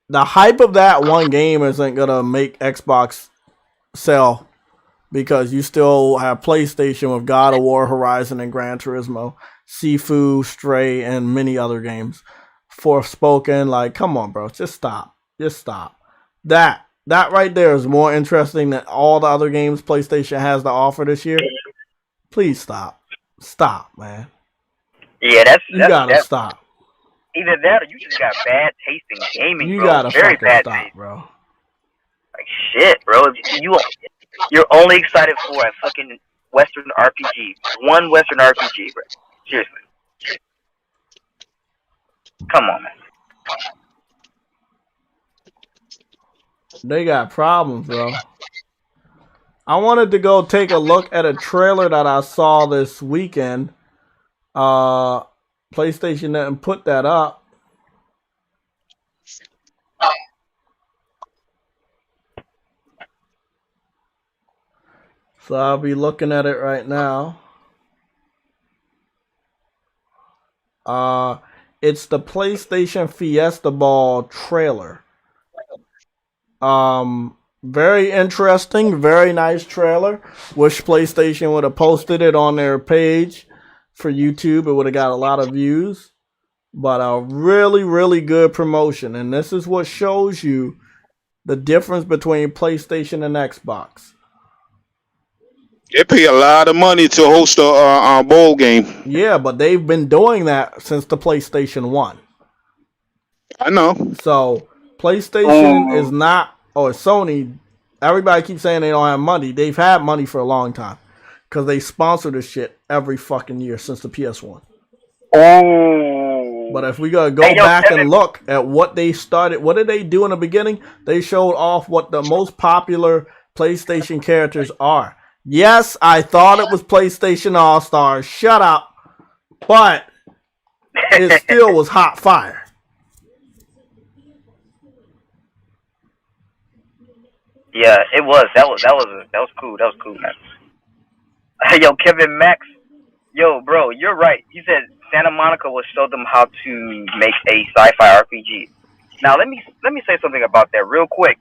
the hype of that one game isn't going to make Xbox sell, because you still have PlayStation with God of War, Horizon, and Gran Turismo, Sifu, Stray, and many other games. Forspoken, like, come on, bro. Just stop. Just stop. That right there is more interesting than all the other games PlayStation has to offer this year. Please stop. Stop, man. Yeah, you gotta stop. Either that or you just got bad taste in gaming, You bro. gotta Very fucking bad stop, taste. bro. Like shit, bro. You're only excited for a fucking Western RPG. One Western RPG, bro. Seriously. Come on, man. They got problems, bro. I wanted to go take a look at a trailer that I saw this weekend. PlayStation didn't put that up. So I'll be looking at it right now. It's the PlayStation Fiesta Ball trailer. Very interesting, very nice trailer. Wish PlayStation would have posted it on their page for YouTube. It would have got a lot of views. But a really, really good promotion. And this is what shows you the difference between PlayStation and Xbox. They pay a lot of money to host a bowl game. Yeah, but they've been doing that since the PlayStation 1. I know. So PlayStation is not, or Sony, everybody keeps saying they don't have money. They've had money for a long time, because they sponsor this shit every fucking year since the PS1. Oh. But if we gotta go back and look at what they started, what did they do in the beginning? They showed off what the most popular PlayStation characters are. Yes, I thought it was PlayStation All-Stars. Shut up. But it still was hot fire. Yeah, it was. That was cool. That was cool, man. Yo, Kevin Max. Yo, bro, you're right. He said Santa Monica will show them how to make a sci-fi RPG. Now, let me say something about that real quick.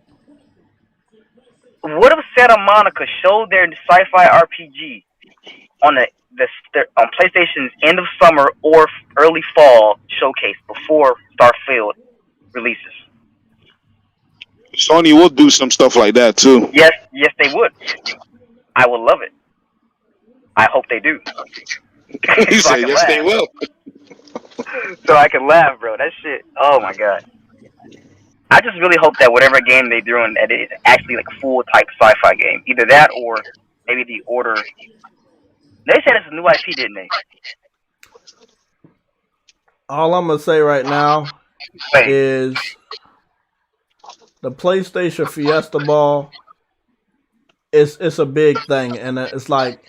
What if Santa Monica showed their sci-fi RPG on on PlayStation's end of summer or early fall showcase before Starfield releases. Sony will do some stuff like that too. Yes, they would. I would love it. I hope they do. He said, "Yes, they will." So I can laugh, bro. That shit. Oh my god. I just really hope that whatever game they do, that it's actually like a full type sci-fi game. Either that or maybe the Order. They said it's a new IP, didn't they? All I'm gonna say right now is the PlayStation Fiesta Ball. It's a big thing, and it's like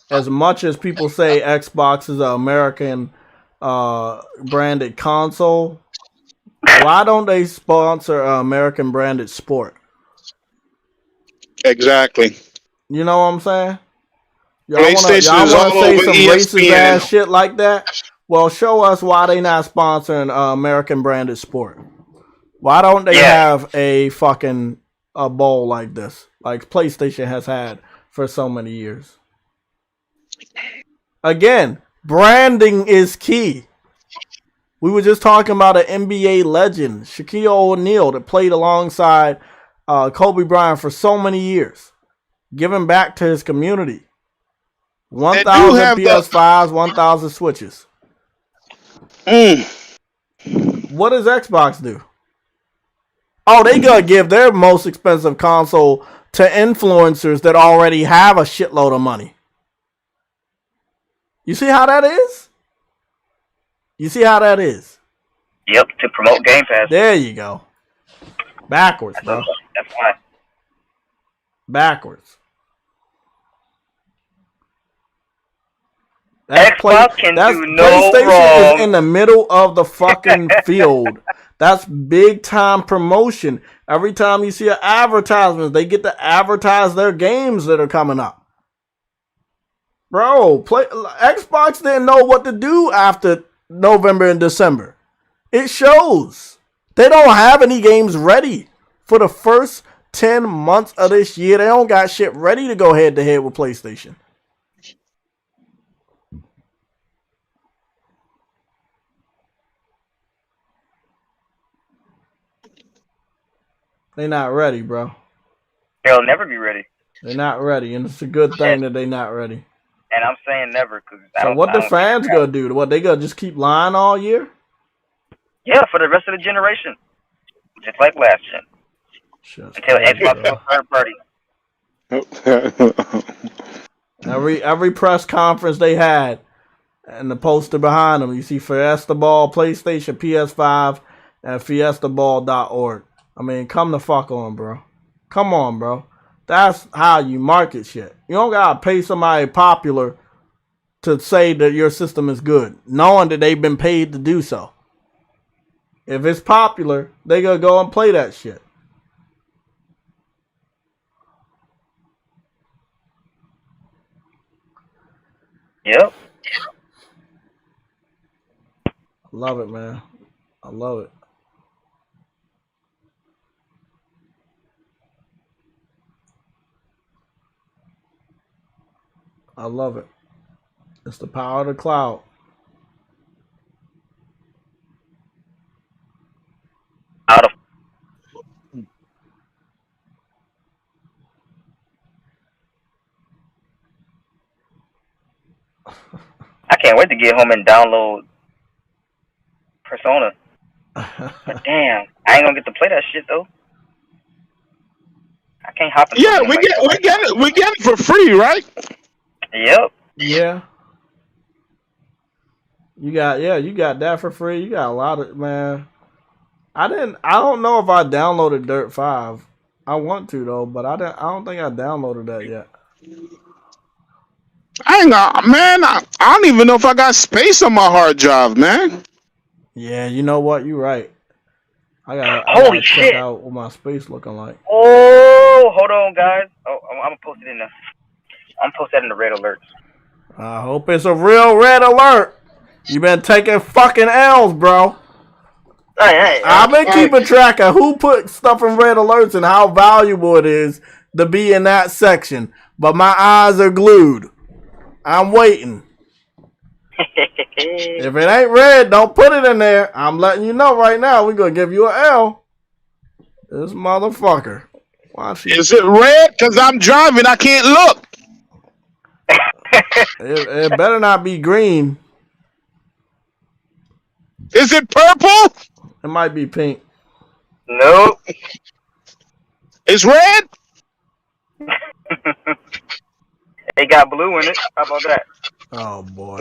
as much as people say Xbox is an American branded console. Why don't they sponsor American branded sport? Exactly. You know what I'm saying? Y'all PlayStation is wanna all say over some ESPN. racist ass shit like that? Well, show us why they not sponsoring American branded sport. Why don't they have a fucking a bowl like this, like PlayStation has had for so many years? Again, branding is key. We were just talking about an NBA legend, Shaquille O'Neal, that played alongside Kobe Bryant for so many years, giving back to his community. 1,000 PS5s, 1,000 Switches. What does Xbox do? Oh, they gonna give their most expensive console to influencers that already have a shitload of money. You see how that is? You see how that is? Yep, to promote Game Pass. There you go. Backwards, bro. That's why. Backwards. Xbox can do no PlayStation wrong. is in the middle of the fucking field. That's big time promotion. Every time you see an advertisement, they get to advertise their games that are coming up. Bro, Xbox didn't know what to do after November and December. It shows. They don't have any games ready for the first 10 months of this year. They don't got shit ready to go head to head with PlayStation. They not ready, bro. They'll never be ready. They're not ready, and it's a good thing that they not ready. And I'm saying never, because So what the fans gonna do? What, they gonna just keep lying all year? Yeah, for the rest of the generation, just like last gen. Until Xbox goes third party. Every press conference they had, and the poster behind them, you see Fiesta Ball, PlayStation, PS5, and FiestaBall.org. I mean, come the fuck on, bro. Come on, bro. That's how you market shit. You don't gotta pay somebody popular to say that your system is good, knowing that they've been paid to do so. If it's popular, they gonna go and play that shit. Yep. I love it, man. I love it. I love it. It's the power of the cloud. Out of I can't wait to get home and download Persona. But damn, I ain't gonna get to play that shit though. I can't hop in. Yeah, we get it for free, right? Yep. Yeah. You got that for free. You got a lot of, man. I don't know if I downloaded Dirt 5. I want to though, but I don't think I downloaded that yet. I ain't got, man. I don't even know if I got space on my hard drive, man. Yeah, you know what? You're right. I gotta check out what my space looking like. Oh, hold on, guys. Oh, I'm gonna post it in the. I'm gonna post that in the red alerts. I hope it's a real red alert. You been taking fucking L's, bro. Hey, I've been keeping track of who put stuff in red alerts and how valuable it is to be in that section. But my eyes are glued. I'm waiting. If it ain't red, don't put it in there. I'm letting you know right now. We're gonna give you an L. This motherfucker. Is it red? Cause I'm driving. I can't look. It better not be green. Is it purple? It might be pink. Nope. It's red. It got blue in it. How about that? Oh boy.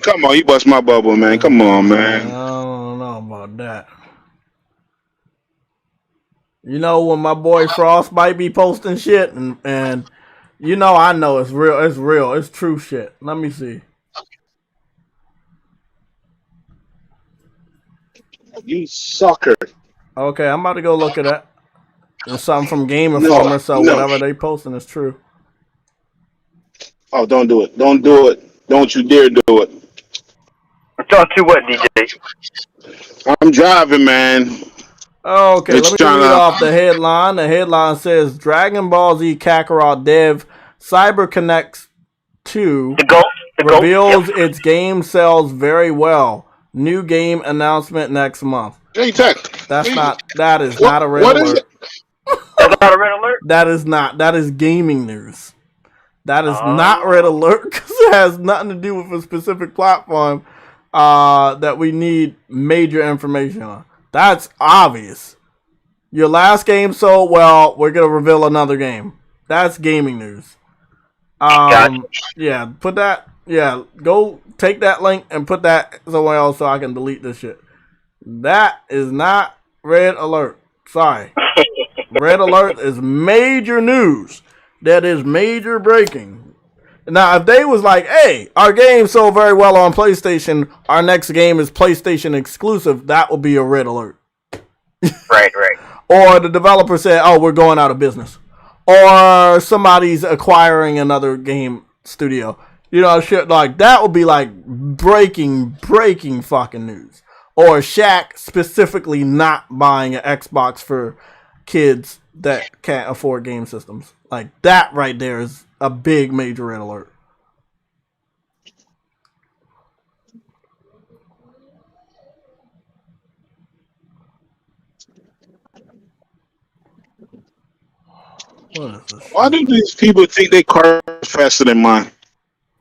Come on, you bust my bubble, man. Come on, I man. don't know about that. You know when my boy Frost might be posting shit and you know I know it's real. It's real. It's true shit. Let me see. You sucker. Okay, I'm about to go look at that. It's something from Game No, Informer, so no. whatever they posting is true. Oh, don't do it. Don't do it. Don't you dare do it. Don't do what, DJ? I'm driving, man. Okay, It's let me trying read to. off the headline. The headline says Dragon Ball Z Kakarot dev CyberConnects 2 reveals its game sells very well. New game announcement next month. That is not a red What is alert. it? That's not a red alert? That is not. That is gaming news. That is not Oh. red alert because it has nothing to do with a specific platform that we need major information on. That's obvious. Your last game sold well. We're gonna reveal another game. That's gaming news. Yeah, put that. Yeah, go take that link and put that somewhere else so I can delete this shit. That is not red alert. Sorry. Red alert is major news. That is major breaking. Now, if they was like, hey, our game sold very well on PlayStation, our next game is PlayStation exclusive, that would be a red alert. Right. Or the developer said, oh, we're going out of business. Or somebody's acquiring another game studio. You know, shit like that would be like breaking fucking news. Or Shaq specifically not buying an Xbox for kids that can't afford game systems. Like that right there is a big major red alert. What is this? Why do these people think they car faster than mine?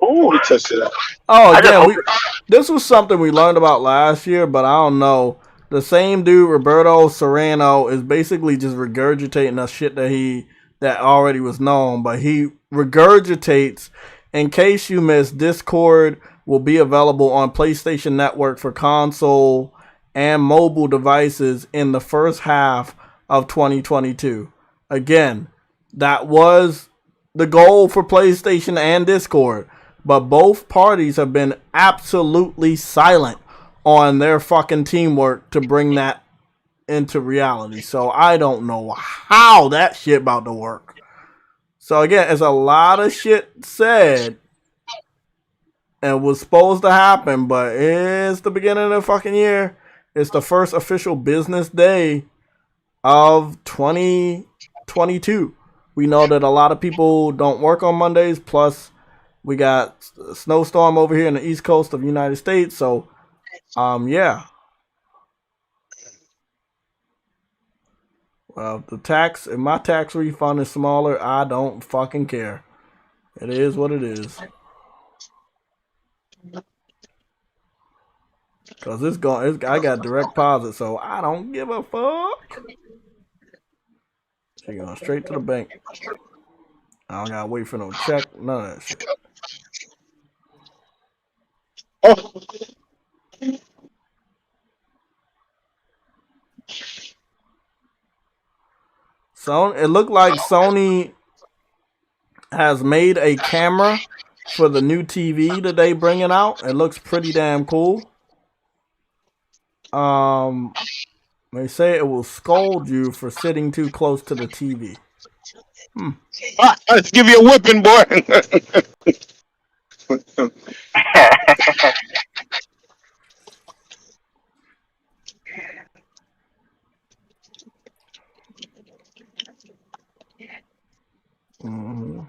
Ooh. Let me test it out. Oh, again, this was something we learned about last year, but I don't know. The same dude, Roberto Serrano, is basically just regurgitating the shit that already was known, but he regurgitates. In case you missed, Discord will be available on PlayStation Network for console and mobile devices in the first half of 2022. Again, that was the goal for PlayStation and Discord. But both parties have been absolutely silent on their fucking teamwork to bring that into reality. So I don't know how that shit about to work. So again, it's a lot of shit said and was supposed to happen, but it's the beginning of the fucking year. It's the first official business day of 2022. We know that a lot of people don't work on Mondays, plus we got a snowstorm over here in the east coast of the United States. So, yeah. Well, if my tax refund is smaller, I don't fucking care. It is what it is. Cause I got direct deposit, so I don't give a fuck. She going straight to the bank. I don't gotta wait for no check, none of that shit. So it looked like Sony has made a camera for the new TV that they bringing out. It looks pretty damn cool. They say it will scold you for sitting too close to the TV. Let's give you a whipping, boy. Mm-hmm.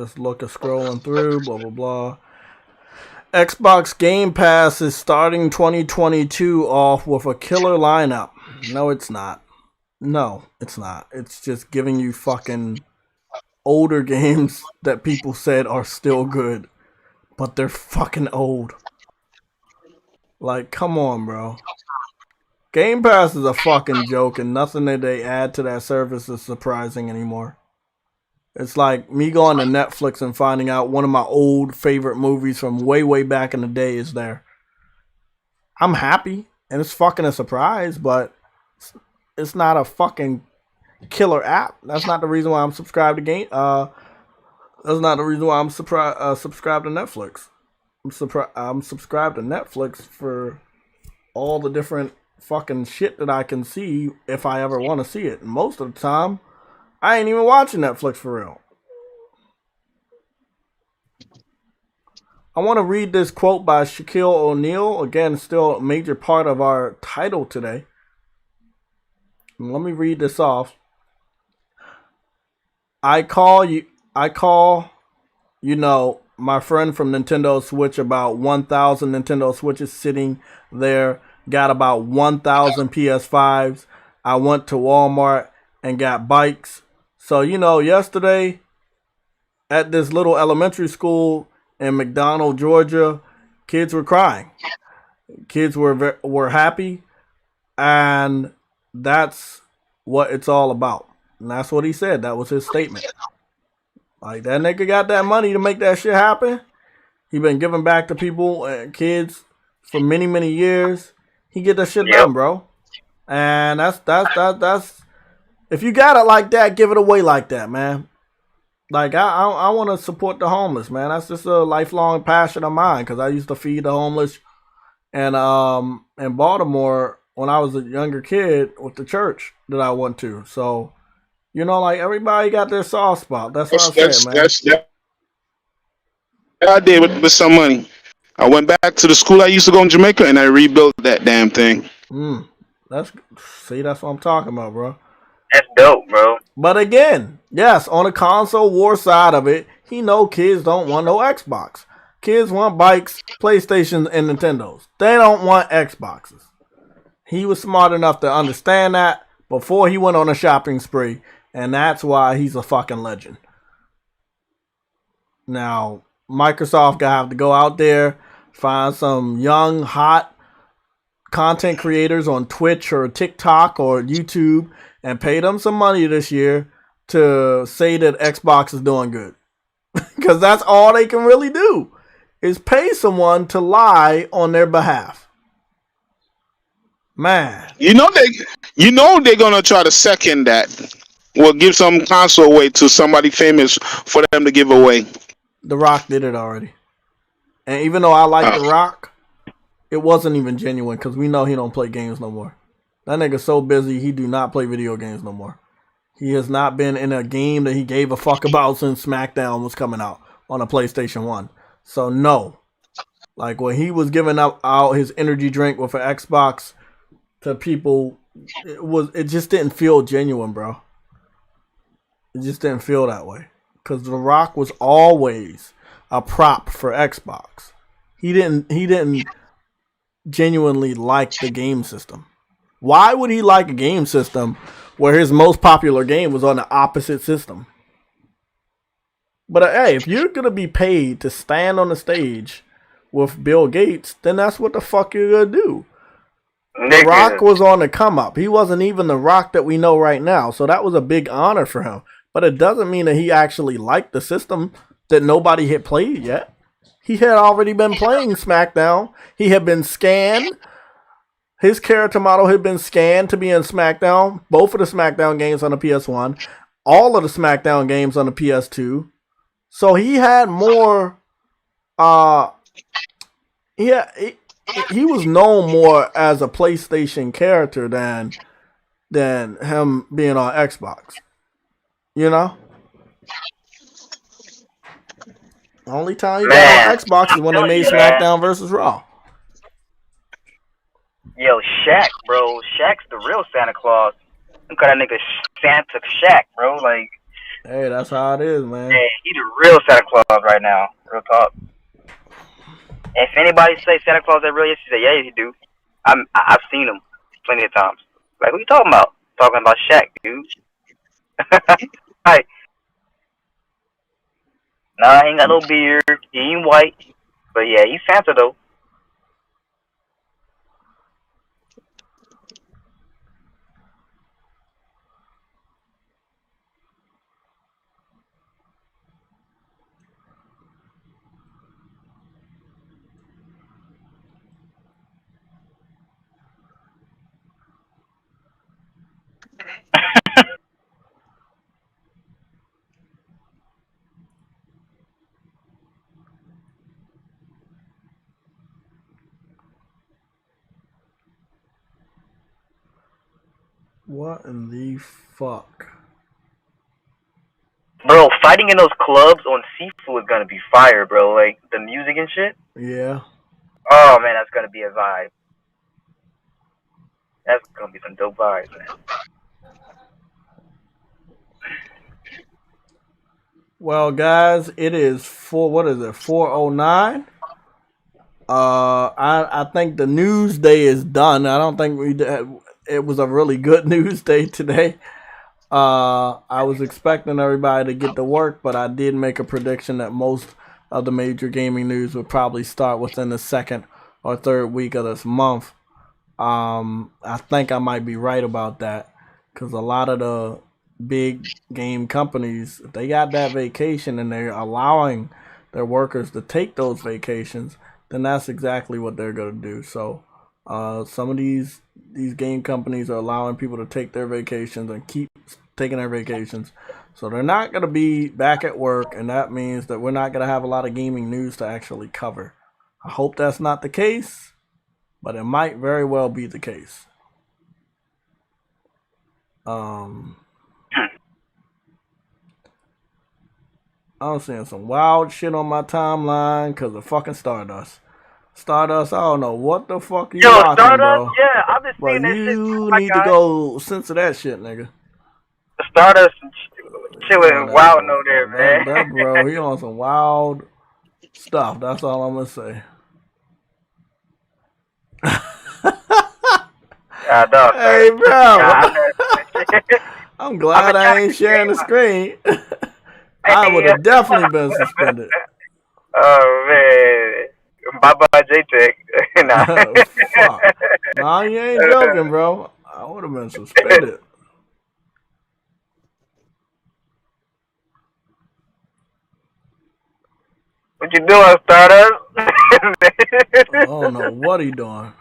Just look at scrolling through, blah, blah, blah. Xbox Game Pass is starting 2022 off with a killer lineup. No, it's not. No, it's not. It's just giving you fucking older games that people said are still good, but they're fucking old. Like, come on, bro. Game Pass is a fucking joke, and nothing that they add to that service is surprising anymore. It's like me going to Netflix and finding out one of my old favorite movies from way, way back in the day is there. I'm happy, and it's fucking a surprise, but it's not a fucking killer app. That's not the reason why I'm subscribed to that's not the reason why I'm subscribed to Netflix. I'm subscribed to Netflix for all the different fucking shit that I can see if I ever want to see it. And most of the time, I ain't even watching Netflix for real. I want to read this quote by Shaquille O'Neal. Again, still a major part of our title today. Let me read this off. I call, my friend from Nintendo Switch about 1,000 Nintendo Switches sitting there. Got about 1,000 PS5s. I went to Walmart and got bikes. So, yesterday at this little elementary school in McDonald, Georgia, kids were crying. Kids were happy, and that's what it's all about. And that's what he said. That was his statement. Like, that nigga got that money to make that shit happen. He been giving back to people and kids for many, many years. He get that shit done, bro. And that's if you got it like that, give it away like that, man. Like, I want to support the homeless, man. That's just a lifelong passion of mine, because I used to feed the homeless and in Baltimore when I was a younger kid with the church that I went to. So, like, everybody got their soft spot. That's what I'm saying, man. I did with some money. I went back to the school I used to go in Jamaica, and I rebuilt that damn thing. That's what I'm talking about, bro. That's dope, bro. But again, yes, on the console war side of it, he know kids don't want no Xbox. Kids want bikes, PlayStations, and Nintendos. They don't want Xboxes. He was smart enough to understand that before he went on a shopping spree, and that's why he's a fucking legend. Now, Microsoft gonna have to go out there, find some young, hot content creators on Twitch or TikTok or YouTube, and pay them some money this year to say that Xbox is doing good. Because that's all they can really do, is pay someone to lie on their behalf. Man. They're gonna try to second that. We'll give some console away to somebody famous for them to give away. The Rock did it already. And even though I like The Rock, it wasn't even genuine, because we know he don't play games no more. That nigga's so busy, he do not play video games no more. He has not been in a game that he gave a fuck about since SmackDown was coming out on a PlayStation 1. So no. Like, when he was giving out his energy drink with an Xbox to people, it just didn't feel genuine, bro. It just didn't feel that way. Because The Rock was always a prop for Xbox. He didn't genuinely like the game system. Why would he like a game system where his most popular game was on the opposite system? But hey, if you're going to be paid to stand on the stage with Bill Gates, then that's what the fuck you're going to do. The Rock was on the come up. He wasn't even the Rock that we know right now. So that was a big honor for him. But it doesn't mean that he actually liked the system that nobody had played yet. He had already been playing SmackDown. He had been scanned. His character model had been scanned to be in SmackDown. Both of the SmackDown games on the PS1. All of the SmackDown games on the PS2. So he had more... He was known more as a PlayStation character than him being on Xbox. The only time he got on Xbox is when they made SmackDown versus Raw. Yo, Shaq, bro. Shaq's the real Santa Claus. Look at that nigga Santa Shaq, bro. Like, Hey, that's how it is, man. Hey, he the real Santa Claus right now. Real talk. If anybody say Santa Claus that real, she say, yeah, he do. I've seen him plenty of times. Like, what you talking about? Talking about Shaq, dude. Like, nah, he ain't got no beard. He ain't white. But yeah, he's Santa though. What in the fuck? Bro, fighting in those clubs on Sifu is gonna be fire, bro. Like, the music and shit. Yeah. Oh, man, that's gonna be a vibe. That's gonna be some dope vibes, man. Well, guys, it is 4:09? I think the news day is done. I don't think it was a really good news day today. I was expecting everybody to get to work, but I did make a prediction that most of the major gaming news would probably start within the second or third week of this month. I think I might be right about that, because a lot of the big game companies, they got that vacation and they're allowing their workers to take those vacations, then that's exactly what they're going to do. So some of these game companies are allowing people to take their vacations and keep taking their vacations. So they're not going to be back at work, and that means that we're not going to have a lot of gaming news to actually cover. I hope that's not the case, but it might very well be the case. I'm seeing some wild shit on my timeline because of fucking Stardust. Stardust, I don't know what the fuck you watching, Stardust? bro. Yeah, I've been But seeing that shit. you My need guy. to go censor that shit, nigga. Stardust chilling wild over there, man. That bro, he on some wild stuff. That's all I'm gonna say. Hey, bro. I'm glad I ain't sharing the screen. I would have definitely been suspended. Oh, man. Bye-bye, J-Tech. Nah. Fuck. Nah, you ain't joking, bro. I would have been suspended. What you doing, Stardust? I don't know what he doing.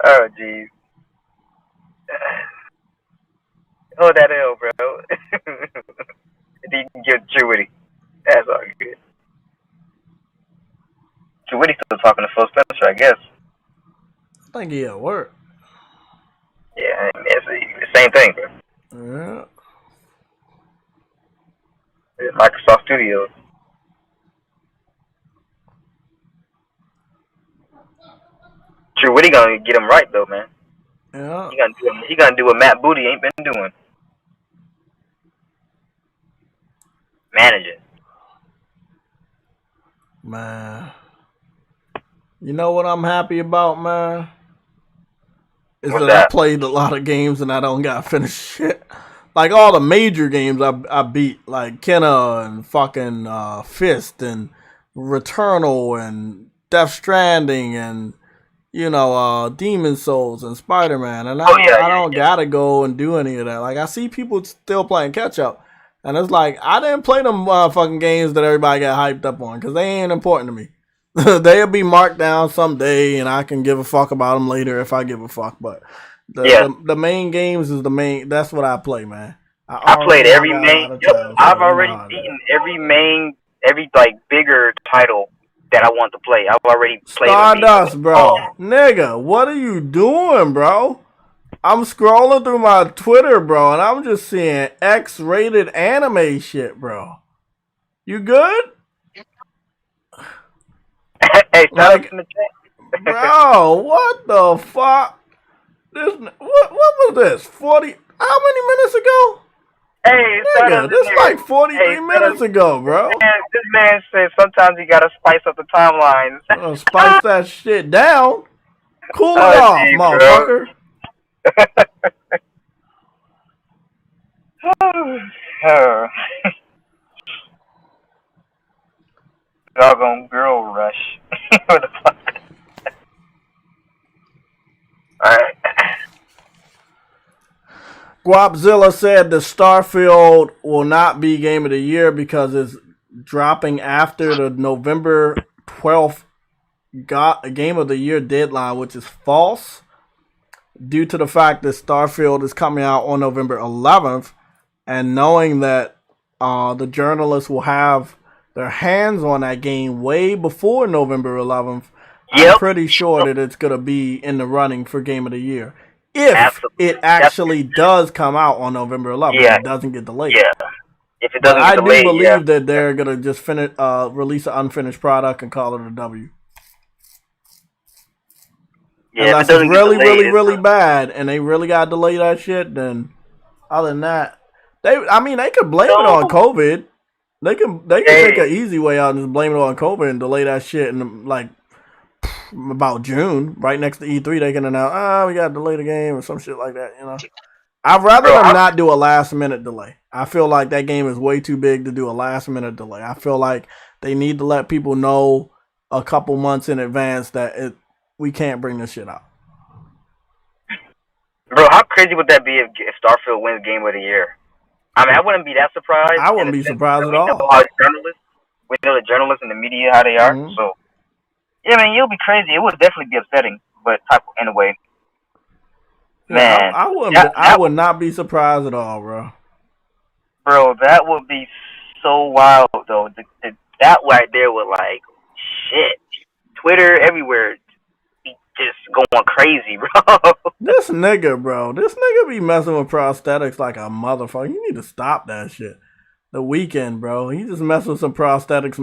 Oh, jeez. Hold that L, bro. If you can get Chewity. That's all good. Chewity still talking to Phil Spencer, I guess. I think he at work. Yeah, it's the same thing, bro. Yeah. It's Microsoft Studios. Chewity gonna get him right, though, man. Yeah. He gonna do what Matt Booty ain't been doing. Managing. Man. You know what I'm happy about, man? Is that I played a lot of games and I don't got finished shit. Like all the major games I beat, like Kenna and fucking Fist and Returnal and Death Stranding and Demon Souls and Spider-Man, and I don't gotta go and do any of that. Like I see people still playing catch up, and it's like I didn't play them fucking games that everybody got hyped up on because they ain't important to me. They'll be marked down someday, and I can give a fuck about them later if I give a fuck. But the main games is the main. That's what I play, man. I played every main. I've already beaten every like bigger title that I want to play. I've already played Stardust, bro. Nigga, what are you doing, bro? I'm scrolling through my Twitter, bro, and I'm just seeing X-rated anime shit, bro. You good? Hey, like, bro, what the fuck? What was this? 40? How many minutes ago? Hey, son of Nigga, this like 43 minutes ago, bro. This man says sometimes you gotta spice up the timelines. Spice that shit down. Cool it Oh, off, gee, motherfucker. Oh. Doggone girl rush. What the fuck? Alright. Guapzilla said the Starfield will not be game of the year because it's dropping after the November 12th game of the year deadline, which is false due to the fact that Starfield is coming out on November 11th, and knowing that the journalists will have their hands on that game way before November 11th, I'm pretty sure that it's going to be in the running for game of the year. If it actually does come out on November 11th, it doesn't get delayed. Yeah. If it But doesn't I get do delayed, believe that they're going to just release an unfinished product and call it a W. Yeah, Unless if it doesn't it's really, get delayed, really bad and they really got to delay that shit, then other than that, they could blame it on COVID. They can take an easy way out and just blame it on COVID and delay that shit in like about June, right next to E3. They can announce, we got to delay the game or some shit like that. You know, I'd rather them not do a last minute delay. I feel like that game is way too big to do a last minute delay. I feel like they need to let people know a couple months in advance that we can't bring this shit out. Bro, how crazy would that be if Starfield wins Game of the Year? I mean, I wouldn't be that surprised. I wouldn't be surprised at all. We know the journalists and the media how they are. Mm-hmm. So, yeah, man, you'll be crazy. It would definitely be upsetting, but in a way. Man, I would not be surprised at all, bro. Bro, that would be so wild, though. That right there would shit. Twitter everywhere. Just going crazy, bro. This nigga be messing with prosthetics like a motherfucker. You need to stop that shit. The Weeknd, bro. He just messed with some prosthetics,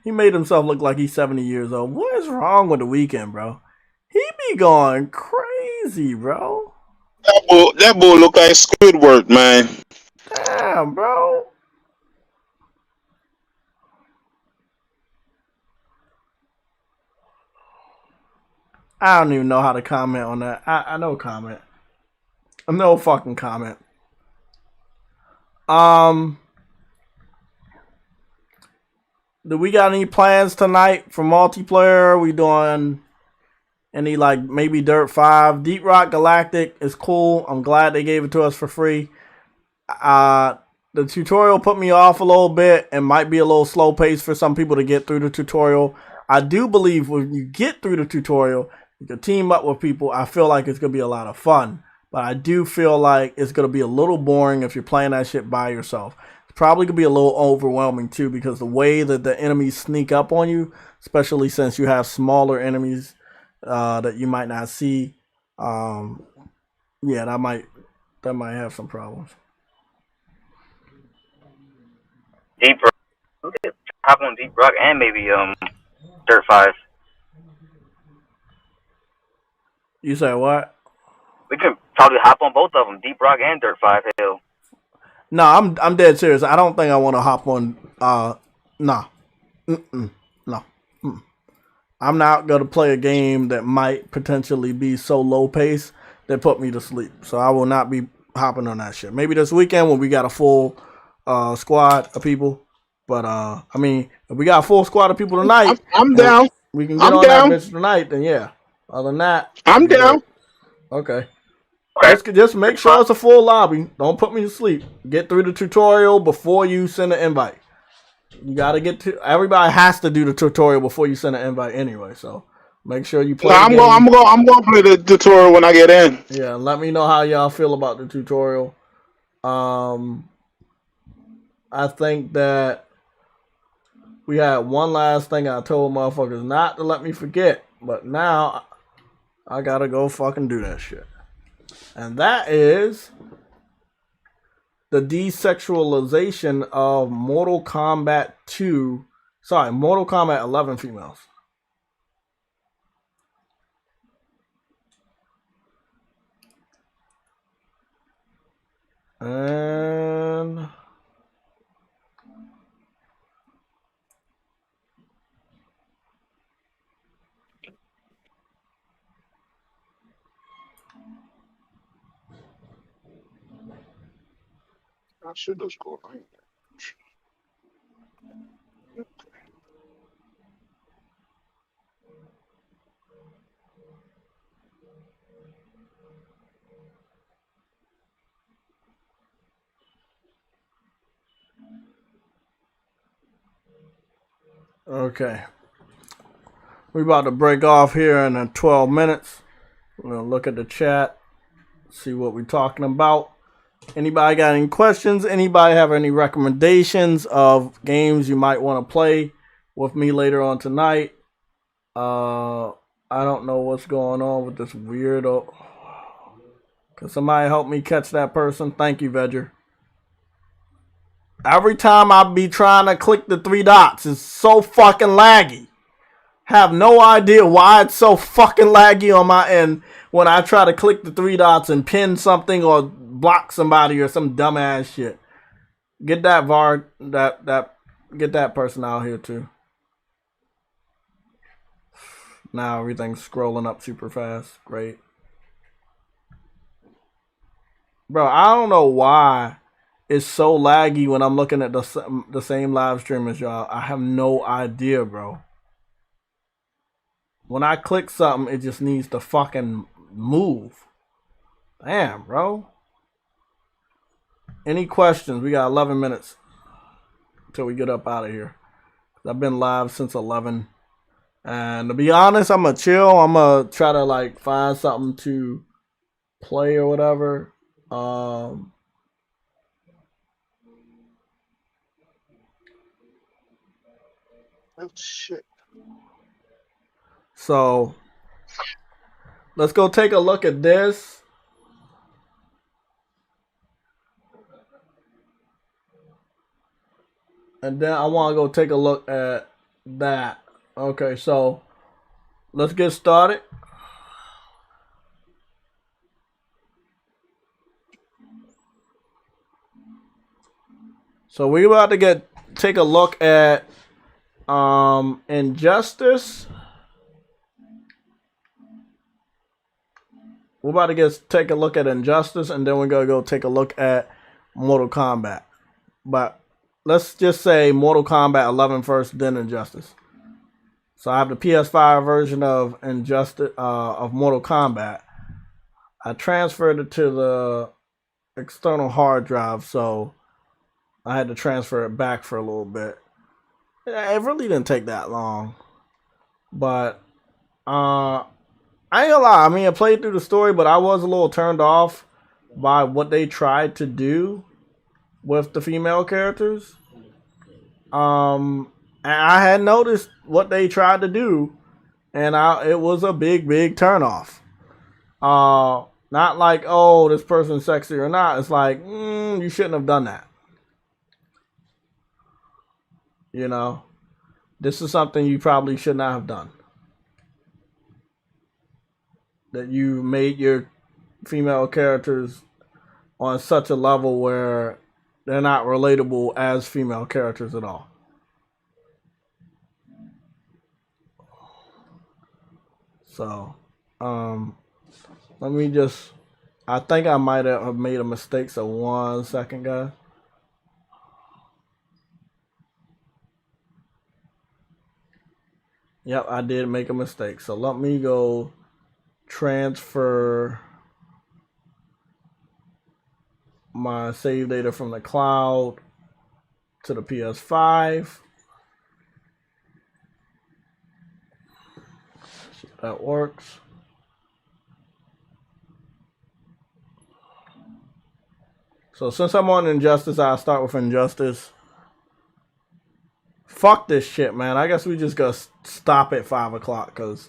he made himself look like he's 70 years old. What is wrong with The Weeknd, bro? He be going crazy, bro. That boy look like Squidward, man. Damn, bro. I don't even know how to comment on that. I no comment. No fucking comment. Do we got any plans tonight for multiplayer? We doing any maybe Dirt 5? Deep Rock Galactic is cool. I'm glad they gave it to us for free. The tutorial put me off a little bit and might be a little slow paced for some people to get through the tutorial. I do believe when you get through the tutorial, you can team up with people. I feel like it's going to be a lot of fun. But I do feel like it's going to be a little boring if you're playing that shit by yourself. It's probably going to be a little overwhelming too because the way that the enemies sneak up on you, especially since you have smaller enemies that you might not see, that might have some problems. Deep Rock. We could hop on Deep Rock and maybe Dirt 5. You say what? We could probably hop on both of them, Deep Rock and Dirt 5. Hell. No, I'm dead serious. I don't think I want to hop on. Nah. No. I'm not gonna play a game that might potentially be so low pace that put me to sleep. So I will not be hopping on that shit. Maybe this weekend when we got a full squad of people. But if we got a full squad of people tonight, I'm down. We can get on that bitch tonight. Then yeah. Other than that, I'm down. Okay. Just make sure it's a full lobby. Don't put me to sleep. Get through the tutorial before you send an invite. You gotta everybody has to do the tutorial before you send an invite anyway. So make sure you play. I'm gonna play the tutorial when I get in. Yeah, let me know how y'all feel about the tutorial. I think that we had one last thing I told motherfuckers not to let me forget, but now I gotta go fucking do that shit. And that is the desexualization of Mortal Kombat 11 females. And I should just go. okay. We about to break off here in 12 minutes. We're going to look at the chat, see what we're talking about. Anybody got any questions? Anybody have any recommendations of games you might want to play with me later on tonight? I don't know what's going on with this weirdo. Could somebody help me catch that person? Thank you, Vedger. Every time I be trying to click the three dots, it's so fucking laggy. Have no idea why it's so fucking laggy on my end when I try to click the three dots and pin something or block somebody or some dumbass shit. Get that get that person out here too. Now everything's scrolling up super fast. Great. Bro, I don't know why it's so laggy when I'm looking at the same live stream as y'all. I have no idea, bro. When I click something, it just needs to fucking move. Damn, bro. Any questions? We got 11 minutes until we get up out of here. I've been live since 11. And to be honest, I'm going to chill. I'm going to try to like find something to play or whatever. Oh, shit. So let's go take a look at this. And then I want to go take a look at that. Okay, so let's get started. So we're about to take a look at Injustice. We're about to take a look at Injustice, and then we're gonna go take a look at Mortal Kombat. But let's just say Mortal Kombat 11 first, then Injustice. So I have the PS5 version of Injustice of Mortal Kombat. I transferred it to the external hard drive, so I had to transfer it back for a little bit. It really didn't take that long, but I ain't gonna lie. I mean, I played through the story, but I was a little turned off by what they tried to do with the female characters. And I had noticed what they tried to do, and it was a big turnoff. Not like, oh, this person's sexy or not. It's like, you shouldn't have done that. You know, this is something you probably should not have done. That you made your female characters on such a level where they're not relatable as female characters at all. So, let me just, I think I might have made a mistake, so 1 second, guys. Yep, I did make a mistake. So let me go transfer my save data from the cloud to the PS5. See if that works. So since I'm on Injustice, I'll start with Injustice. Fuck this shit, man. I guess we just gotta stop at 5 o'clock because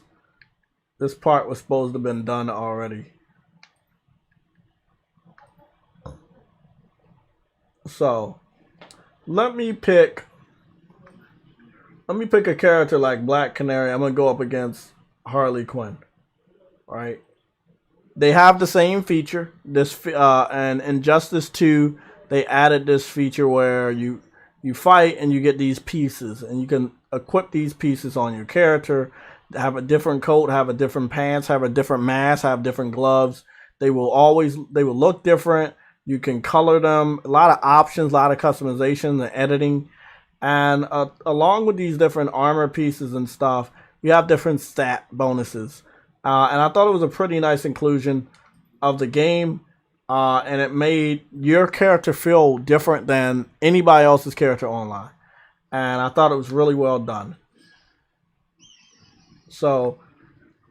this part was supposed to have been done already. So, let me pick a character like Black Canary. I'm gonna go up against Harley Quinn, right? They have the same feature. And Injustice 2, they added this feature where you fight and you get these pieces, and you can equip these pieces on your character. Have a different coat, have a different pants, have a different mask, have different gloves. They will look different. You can color them. A lot of options, a lot of customization and editing. And along with these different armor pieces and stuff, you have different stat bonuses. And I thought it was a pretty nice inclusion of the game. And it made your character feel different than anybody else's character online. And I thought it was really well done. So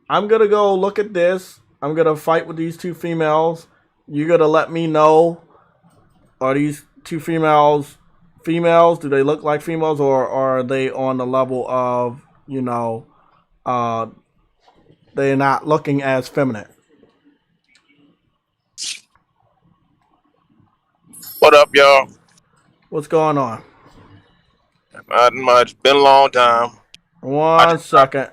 I'm going to go look at this. I'm going to fight with these two females. You're going to let me know, are these two females? Do they look like females, or are they on the level of, they're not looking as feminine? What up, y'all? What's going on? Not much. Been a long time. One second.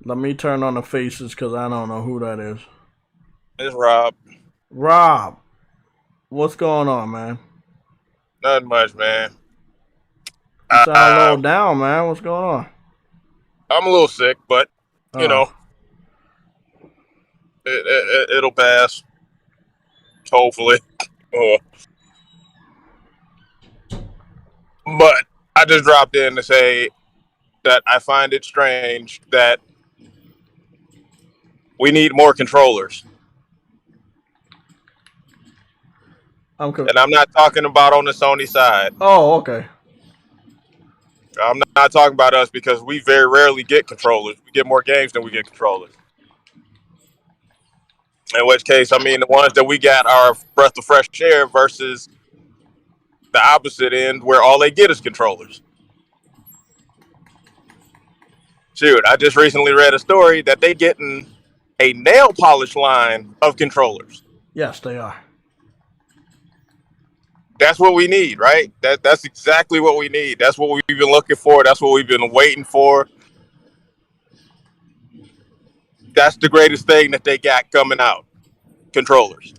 Let me turn on the faces because I don't know who that is. It's Rob. Rob, what's going on, man? Nothing much, man. You sound a little down, man. What's going on? I'm a little sick, but you know, it'll pass. Hopefully. But I just dropped in to say that I find it strange that we need more controllers. And I'm not talking about on the Sony side. Oh, okay. I'm not talking about us because we very rarely get controllers. We get more games than we get controllers. In which case, I mean, the ones that we got are breath of fresh air versus the opposite end where all they get is controllers. Shoot, I just recently read a story that they getting a nail polish line of controllers. Yes, they are. That's what we need, right? That's exactly what we need. That's what we've been looking for. That's what we've been waiting for. That's the greatest thing that they got coming out. Controllers.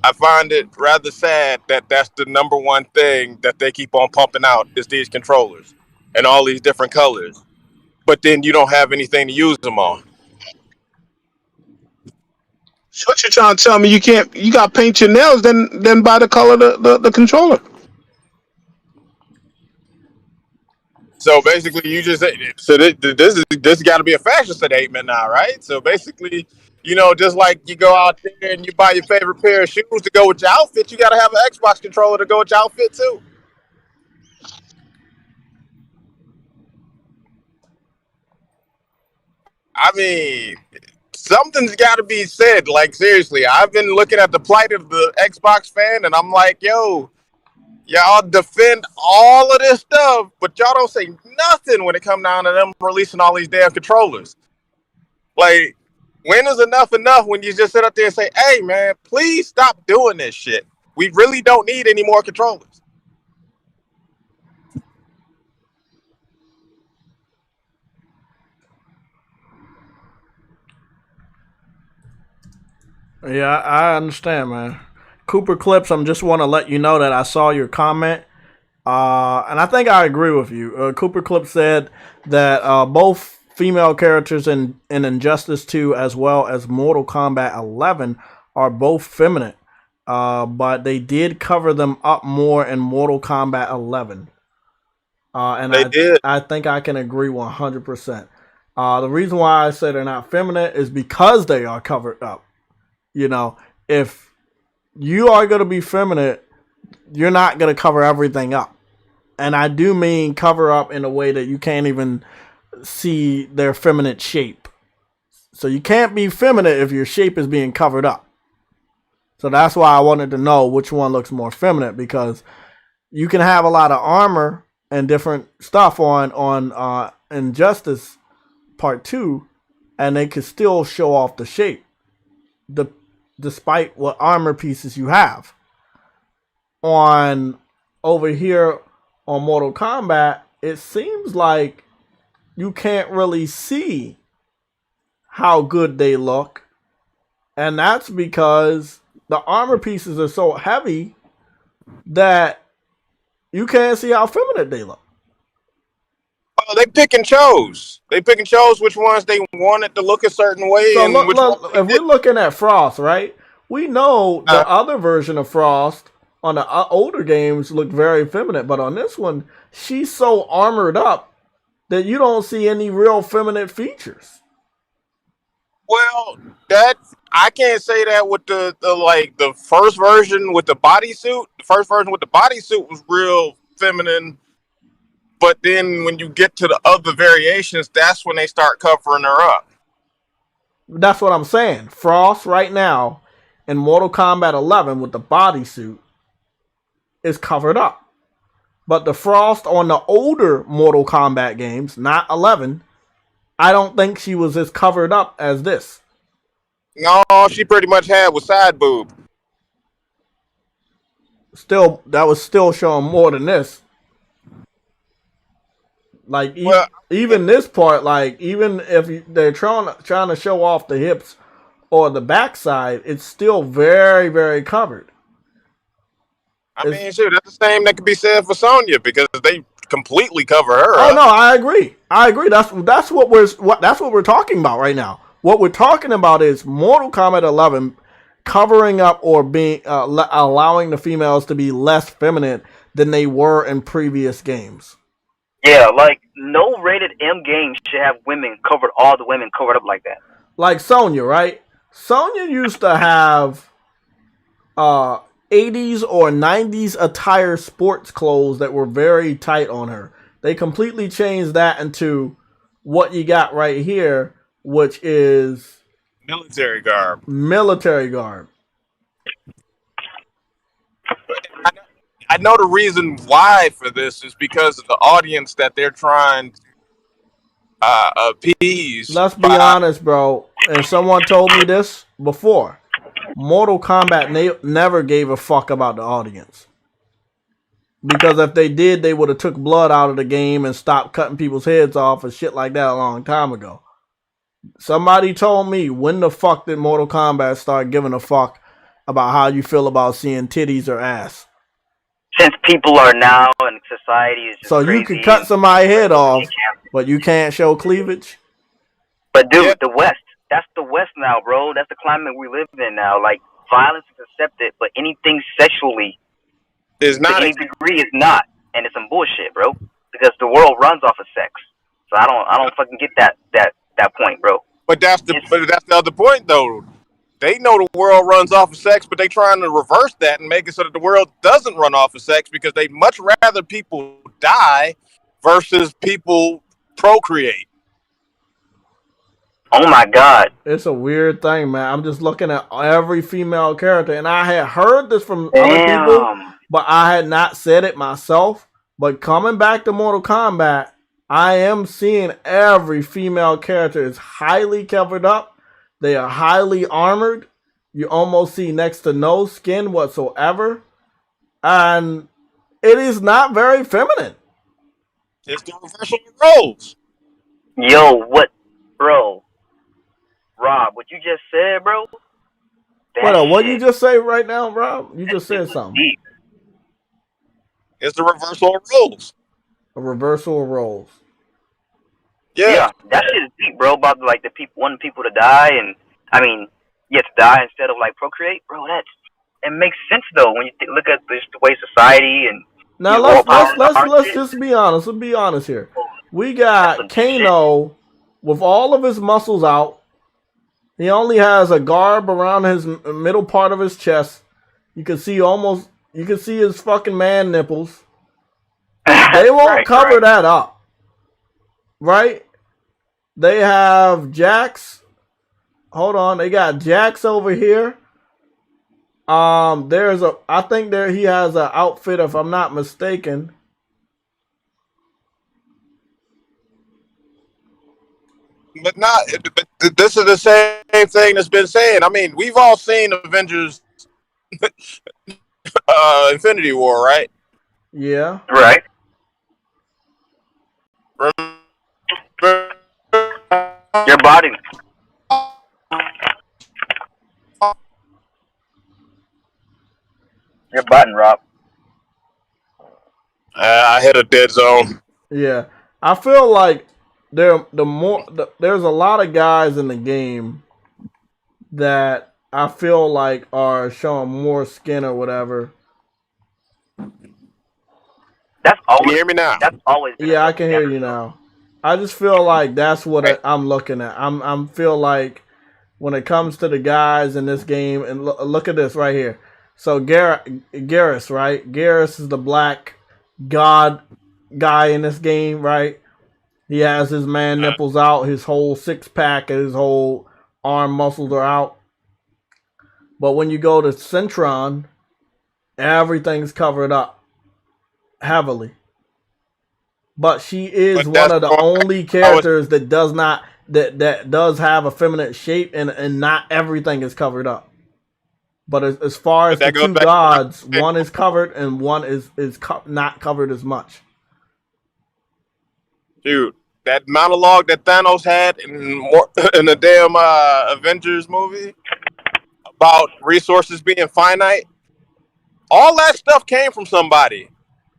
I find it rather sad that that's the number one thing that they keep on pumping out is these controllers and all these different colors. But then you don't have anything to use them on. So what you trying to tell me? You got to paint your nails, then buy the color the controller. So basically, you just this got to be a fashion statement now, right? So basically, just like you go out there and you buy your favorite pair of shoes to go with your outfit, you got to have an Xbox controller to go with your outfit too. I mean, something's got to be said. Like, seriously, I've been looking at the plight of the Xbox fan, and I'm like, yo, y'all defend all of this stuff, but y'all don't say nothing when it comes down to them releasing all these damn controllers. Like, when is enough when you just sit up there and say, hey, man, please stop doing this shit. We really don't need any more controllers. Yeah, I understand, man. Cooper Clips, I just want to let you know that I saw your comment. And I think I agree with you. Cooper Clips said that both female characters in Injustice 2 as well as Mortal Kombat 11 are both feminine. But they did cover them up more in Mortal Kombat 11. And I think I can agree 100%. The reason why I say they're not feminine is because they are covered up. If you are going to be feminine, you're not going to cover everything up. And I do mean cover up in a way that you can't even see their feminine shape. So you can't be feminine if your shape is being covered up. So that's why I wanted to know which one looks more feminine, because you can have a lot of armor and different stuff on Injustice Part 2, and they could still show off the shape. Despite what armor pieces you have. Over here on Mortal Kombat, it seems like you can't really see how good they look. And that's because the armor pieces are so heavy that you can't see how feminine they look. Oh, they pick and chose. They pick and chose which ones they wanted to look a certain way So and which ones they if we're looking at Frost, right? We know the other version of Frost on the older games looked very feminine, but on this one, she's so armored up that you don't see any real feminine features. Well, that I can't say that with the first version with the bodysuit. The first version with the bodysuit was real feminine, but then when you get to the other variations, that's when they start covering her up. That's what I'm saying. Frost right now in Mortal Kombat 11 with the bodysuit is covered up. But the Frost on the older Mortal Kombat games, not 11, I don't think she was as covered up as this. No, she pretty much had was side boob. Still, that was still showing more than this. Like even this part, like even if they're trying to show off the hips or the backside, it's still very, very covered. I mean, shoot, that's the same that could be said for Sonya because they completely cover her. Oh no, I agree. That's what we're talking about right now. What we're talking about is Mortal Kombat 11 covering up or being allowing the females to be less feminine than they were in previous games. Yeah, like no rated M game should have all the women covered up like that. Like Sonya, right? Sonya used to have 80s or 90s attire sports clothes that were very tight on her. They completely changed that into what you got right here, which is military garb. I know the reason why for this is because of the audience that they're trying to appease. Let's be honest, bro. And someone told me this before. Mortal Kombat never gave a fuck about the audience. Because if they did, they would have took blood out of the game and stopped cutting people's heads off and shit like that a long time ago. Somebody told me, when the fuck did Mortal Kombat start giving a fuck about how you feel about seeing titties or ass? Since people are now and society is just so crazy, you can cut somebody's head off, but you can't show cleavage? But dude, the West, that's the West now, bro. That's the climate we live in now. Like, violence is accepted, but anything sexually is not to any degree is not. And it's some bullshit, bro. Because the world runs off of sex. So I don't fucking get that point, bro. But that's the other point though. They know the world runs off of sex, but they trying to reverse that and make it so that the world doesn't run off of sex because they much rather people die versus people procreate. Oh my God. It's a weird thing, man. I'm just looking at every female character, and I had heard this from other people, but I had not said it myself. But coming back to Mortal Kombat, I am seeing every female character is highly covered up. They are highly armored. You almost see next to no skin whatsoever. And it is not very feminine. It's the reversal of roles. Yo, what, bro? Rob, what you just said, bro? What you just say right now, Rob? You just said something. Deep. It's the reversal of roles. A reversal of roles. Yeah, that shit is deep, bro. About like the people wanting people to die, and I mean, to die instead of like procreate, bro. It makes sense though when you look at the way society and. Now let's just be honest. Let's be honest here. We got Kano with all of his muscles out. He only has a garb around his middle part of his chest. You can see his fucking man nipples. They won't cover that up. Right? They have Jax. Hold on, they got Jax over here. I think he has an outfit, if I'm not mistaken. But this is the same thing that's been saying. I mean, we've all seen Avengers Infinity War, right? Yeah. Right. Remember botting. You're botting, Rob. I hit a dead zone. Yeah, I feel like there's a lot of guys in the game that I feel like are showing more skin or whatever. That's always. Can you hear me now? That's always. Yeah, I can hear you now. I just feel like that's what I'm looking at. I'm feel like when it comes to the guys in this game, and look at this right here. So Garrus, right? Garrus is the black god guy in this game, right? He has his man nipples out, his whole six pack, and his whole arm muscles are out. But when you go to Centron, everything's covered up heavily. But she is one of the only characters that does not that does have a feminine shape, and not everything is covered up. But as far as the two gods, one is covered and one is not covered as much. Dude, that monologue that Thanos had in the damn Avengers movie about resources being finite, all that stuff came from somebody.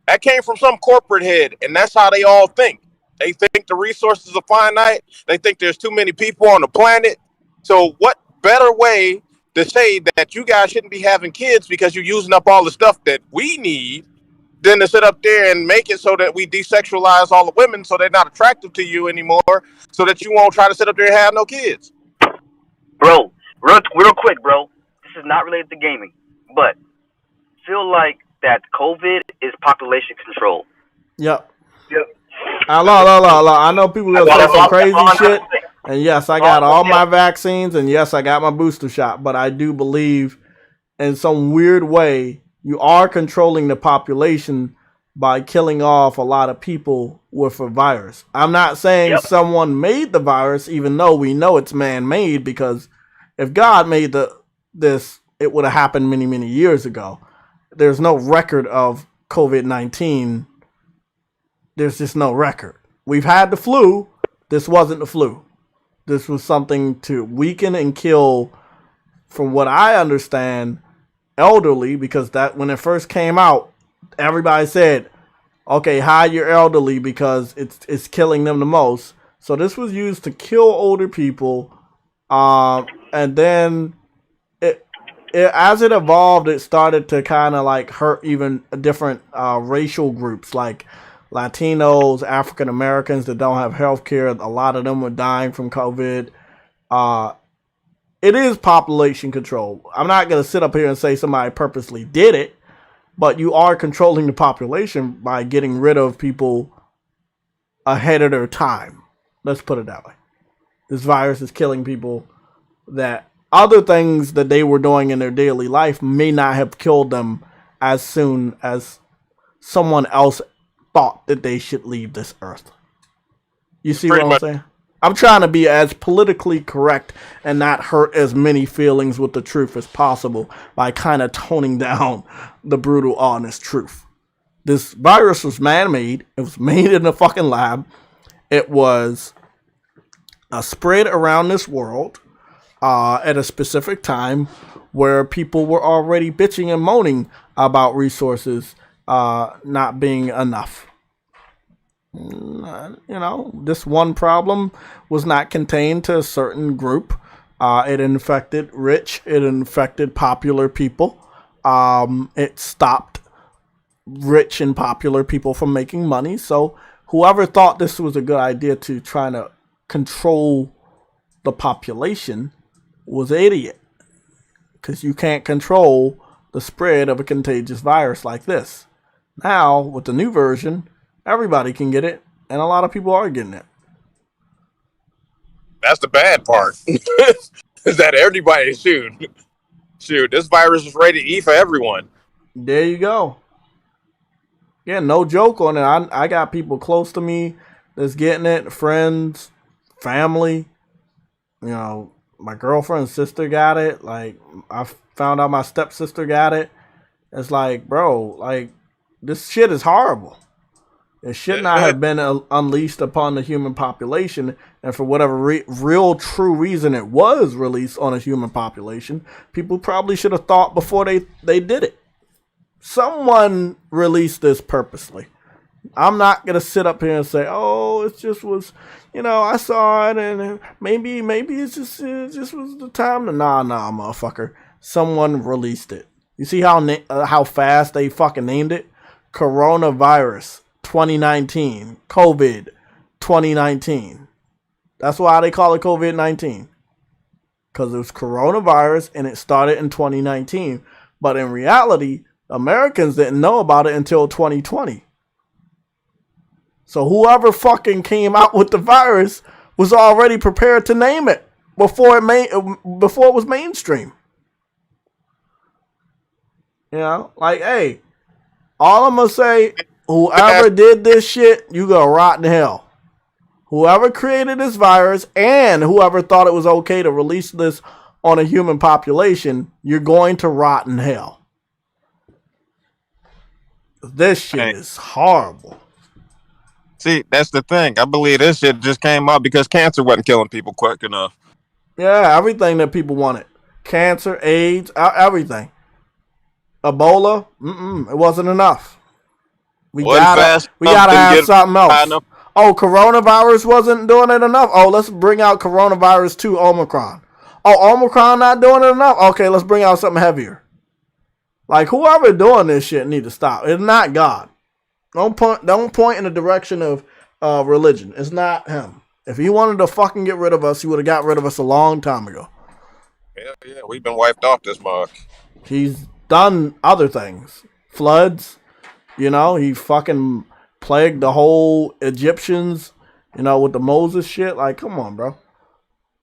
That came from some corporate head, and that's how they all think. They think the resources are finite. They think there's too many people on the planet. So what better way to say that you guys shouldn't be having kids because you're using up all the stuff that we need than to sit up there and make it so that we desexualize all the women so they're not attractive to you anymore, so that you won't try to sit up there and have no kids. Bro, real quick, bro. This is not related to gaming, but feel like that COVID is population control. Yep. I know people gonna say some crazy shit. And yes, I got all my vaccines, and yes, I got my booster shot. But I do believe, in some weird way, you are controlling the population by killing off a lot of people with a virus. I'm not saying someone made the virus, even though we know it's man-made, because if God made this, it would have happened many, many years ago. There's no record of COVID-19. There's just no record. We've had the flu. This wasn't the flu. This was something to weaken and kill, from what I understand, elderly, because that when it first came out, everybody said, okay, hide your elderly because it's killing them the most. So this was used to kill older people. And then as it evolved, it started to kind of like hurt even different racial groups like Latinos, African Americans that don't have health care. A lot of them were dying from COVID. It is population control. I'm not going to sit up here and say somebody purposely did it, but you are controlling the population by getting rid of people ahead of their time. Let's put it that way. This virus is killing people that other things that they were doing in their daily life may not have killed them as soon as someone else thought that they should leave this earth. You see what I'm saying? I'm trying to be as politically correct and not hurt as many feelings with the truth as possible by kind of toning down the brutal, honest truth. This virus was man-made. It was made in a fucking lab. It was spread around this world at a specific time where people were already bitching and moaning about resources not being enough. This one problem was not contained to a certain group. It infected rich. It infected popular people. It stopped rich and popular people from making money. So whoever thought this was a good idea to try to control the population was an idiot. Because you can't control the spread of a contagious virus like this. Now, with the new version, everybody can get it, and a lot of people are getting it. That's the bad part. Is that everybody shoot, this virus is rated E for everyone. There you go. Yeah, no joke on it. I got people close to me that's getting it, friends, family. My girlfriend's sister got it. Like, I found out my stepsister got it. It's like, bro, like, this shit is horrible. It should not have been unleashed upon the human population, and for whatever real true reason it was released on a human population, people probably should have thought before they did it. Someone released this purposely. I'm not going to sit up here and say, oh, it just was, I saw it and maybe it just was the time to, nah, motherfucker. Someone released it. You see how fast they fucking named it? Coronavirus 2019. COVID 2019. That's why they call it COVID-19. Because it was coronavirus and it started in 2019. But in reality, Americans didn't know about it until 2020. So whoever fucking came out with the virus was already prepared to name it before it was mainstream. Hey, all I'm gonna say, whoever did this shit, you gonna rot in hell. Whoever created this virus and whoever thought it was okay to release this on a human population, you're going to rot in hell. This shit is horrible. See, that's the thing. I believe this shit just came out because cancer wasn't killing people quick enough. Yeah, everything that people wanted. Cancer, AIDS, everything. Ebola, it wasn't enough. We gotta have something else. Oh, coronavirus wasn't doing it enough. Oh, let's bring out coronavirus 2 Omicron. Oh, Omicron not doing it enough? Okay, let's bring out something heavier. Like, whoever doing this shit need to stop. It's not God. Don't point in the direction of religion. It's not him. If he wanted to fucking get rid of us, he would have got rid of us a long time ago. Yeah, we've been wiped off this mark. He's done other things. Floods, he fucking plagued the whole Egyptians, with the Moses shit. Like, come on, bro.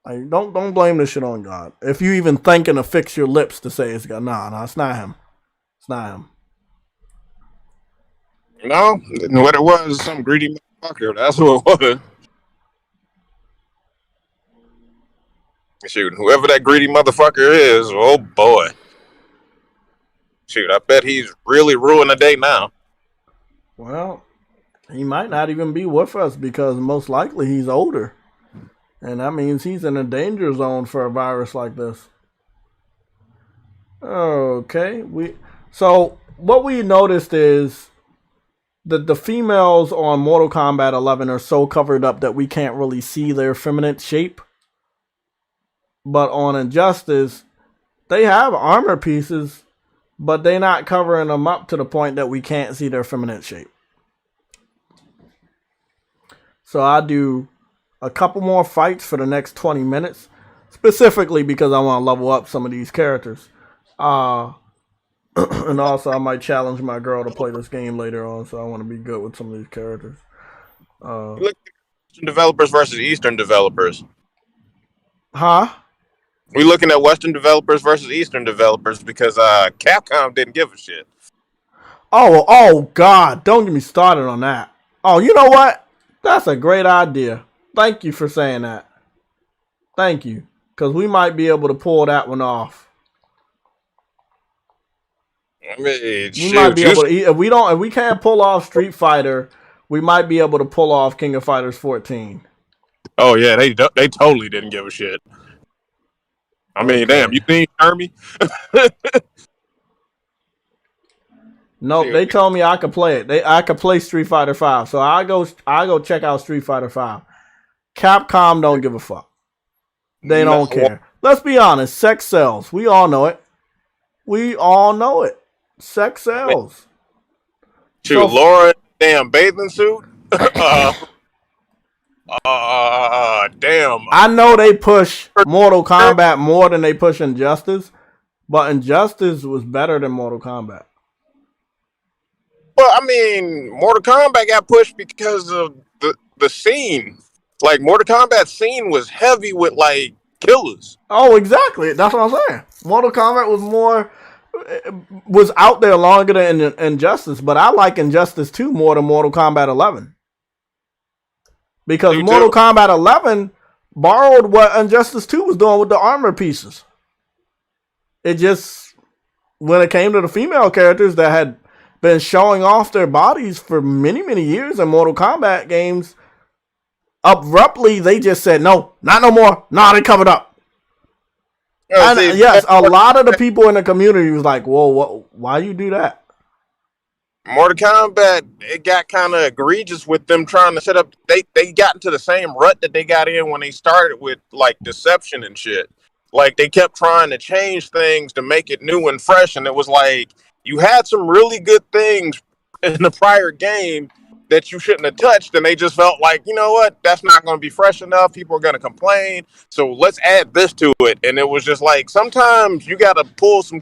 Like, don't blame this shit on God. If you even thinking to fix your lips to say it's God, nah, it's not him. It's not him. No, what it was, some greedy motherfucker. That's who it was. Shoot, whoever that greedy motherfucker is, oh boy. Shoot, I bet he's really ruining the day now. Well, he might not even be with us because most likely he's older. And that means he's in a danger zone for a virus like this. Okay. So what we noticed is that the females on Mortal Kombat 11 are so covered up that we can't really see their feminine shape. But on Injustice, they have armor pieces, but they're not covering them up to the point that we can't see their feminine shape. So I do a couple more fights for the next 20 minutes, specifically because I want to level up some of these characters. And also I might challenge my girl to play this game later on, so I want to be good with some of these characters. Look at Western developers versus Eastern developers. Huh? We're looking at Western developers versus Eastern developers because Capcom didn't give a shit. Oh, God. Don't get me started on that. Oh, you know what? That's a great idea. Thank you for saying that. Thank you. Because we might be able to pull that one off. I mean, we might be able to, if we can't pull off Street Fighter, we might be able to pull off King of Fighters 14. Oh, yeah. They totally didn't give a shit. I mean, damn, you seen Hermie? Nope, they told me I could play it. I could play Street Fighter 5. So I go check out Street Fighter 5. Capcom don't give a fuck. They don't care. Let's be honest, sex sells. We all know it. Sex sells. Shoot, Laura, damn bathing suit. Damn. I know they push Mortal Kombat more than they push Injustice, but Injustice was better than Mortal Kombat. Well, I mean, Mortal Kombat got pushed because of the scene. Like, Mortal Kombat scene was heavy with, like, killers. Oh, exactly. That's what I'm saying. Mortal Kombat was out there longer than Injustice, but I like Injustice 2 more than Mortal Kombat 11. Because Mortal Kombat 11 borrowed what Injustice 2 was doing with the armor pieces. It just, when it came to the female characters that had been showing off their bodies for many, many years in Mortal Kombat games. Abruptly, they just said, no, not no more. Nah, they covered up. And yes, a lot of the people in the community was like, whoa, why you do that? Mortal Kombat, it got kind of egregious with them trying to set up. They got into the same rut that they got in when they started with like deception and shit. Like they kept trying to change things to make it new and fresh, and it was like you had some really good things in the prior game that you shouldn't have touched, and they just felt like, you know what, that's not going to be fresh enough. People are going to complain, so let's add this to it. And it was just like sometimes you got to pull some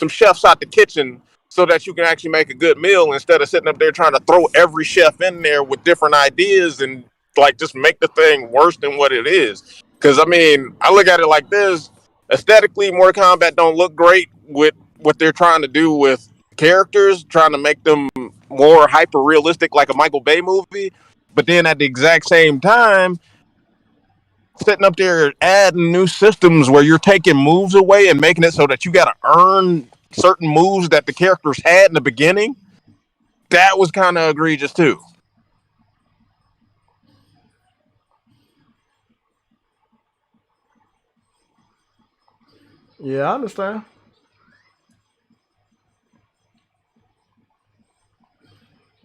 chefs out the kitchen so that you can actually make a good meal instead of sitting up there trying to throw every chef in there with different ideas and like just make the thing worse than what it is. Because I mean, I look at it like this: aesthetically, Mortal Kombat don't look great with what they're trying to do with characters, trying to make them more hyper realistic, like a Michael Bay movie. But then at the exact same time, sitting up there adding new systems where you're taking moves away and making it so that you got to earn certain moves that the characters had in the beginning, that was kind of egregious too. Yeah, I understand.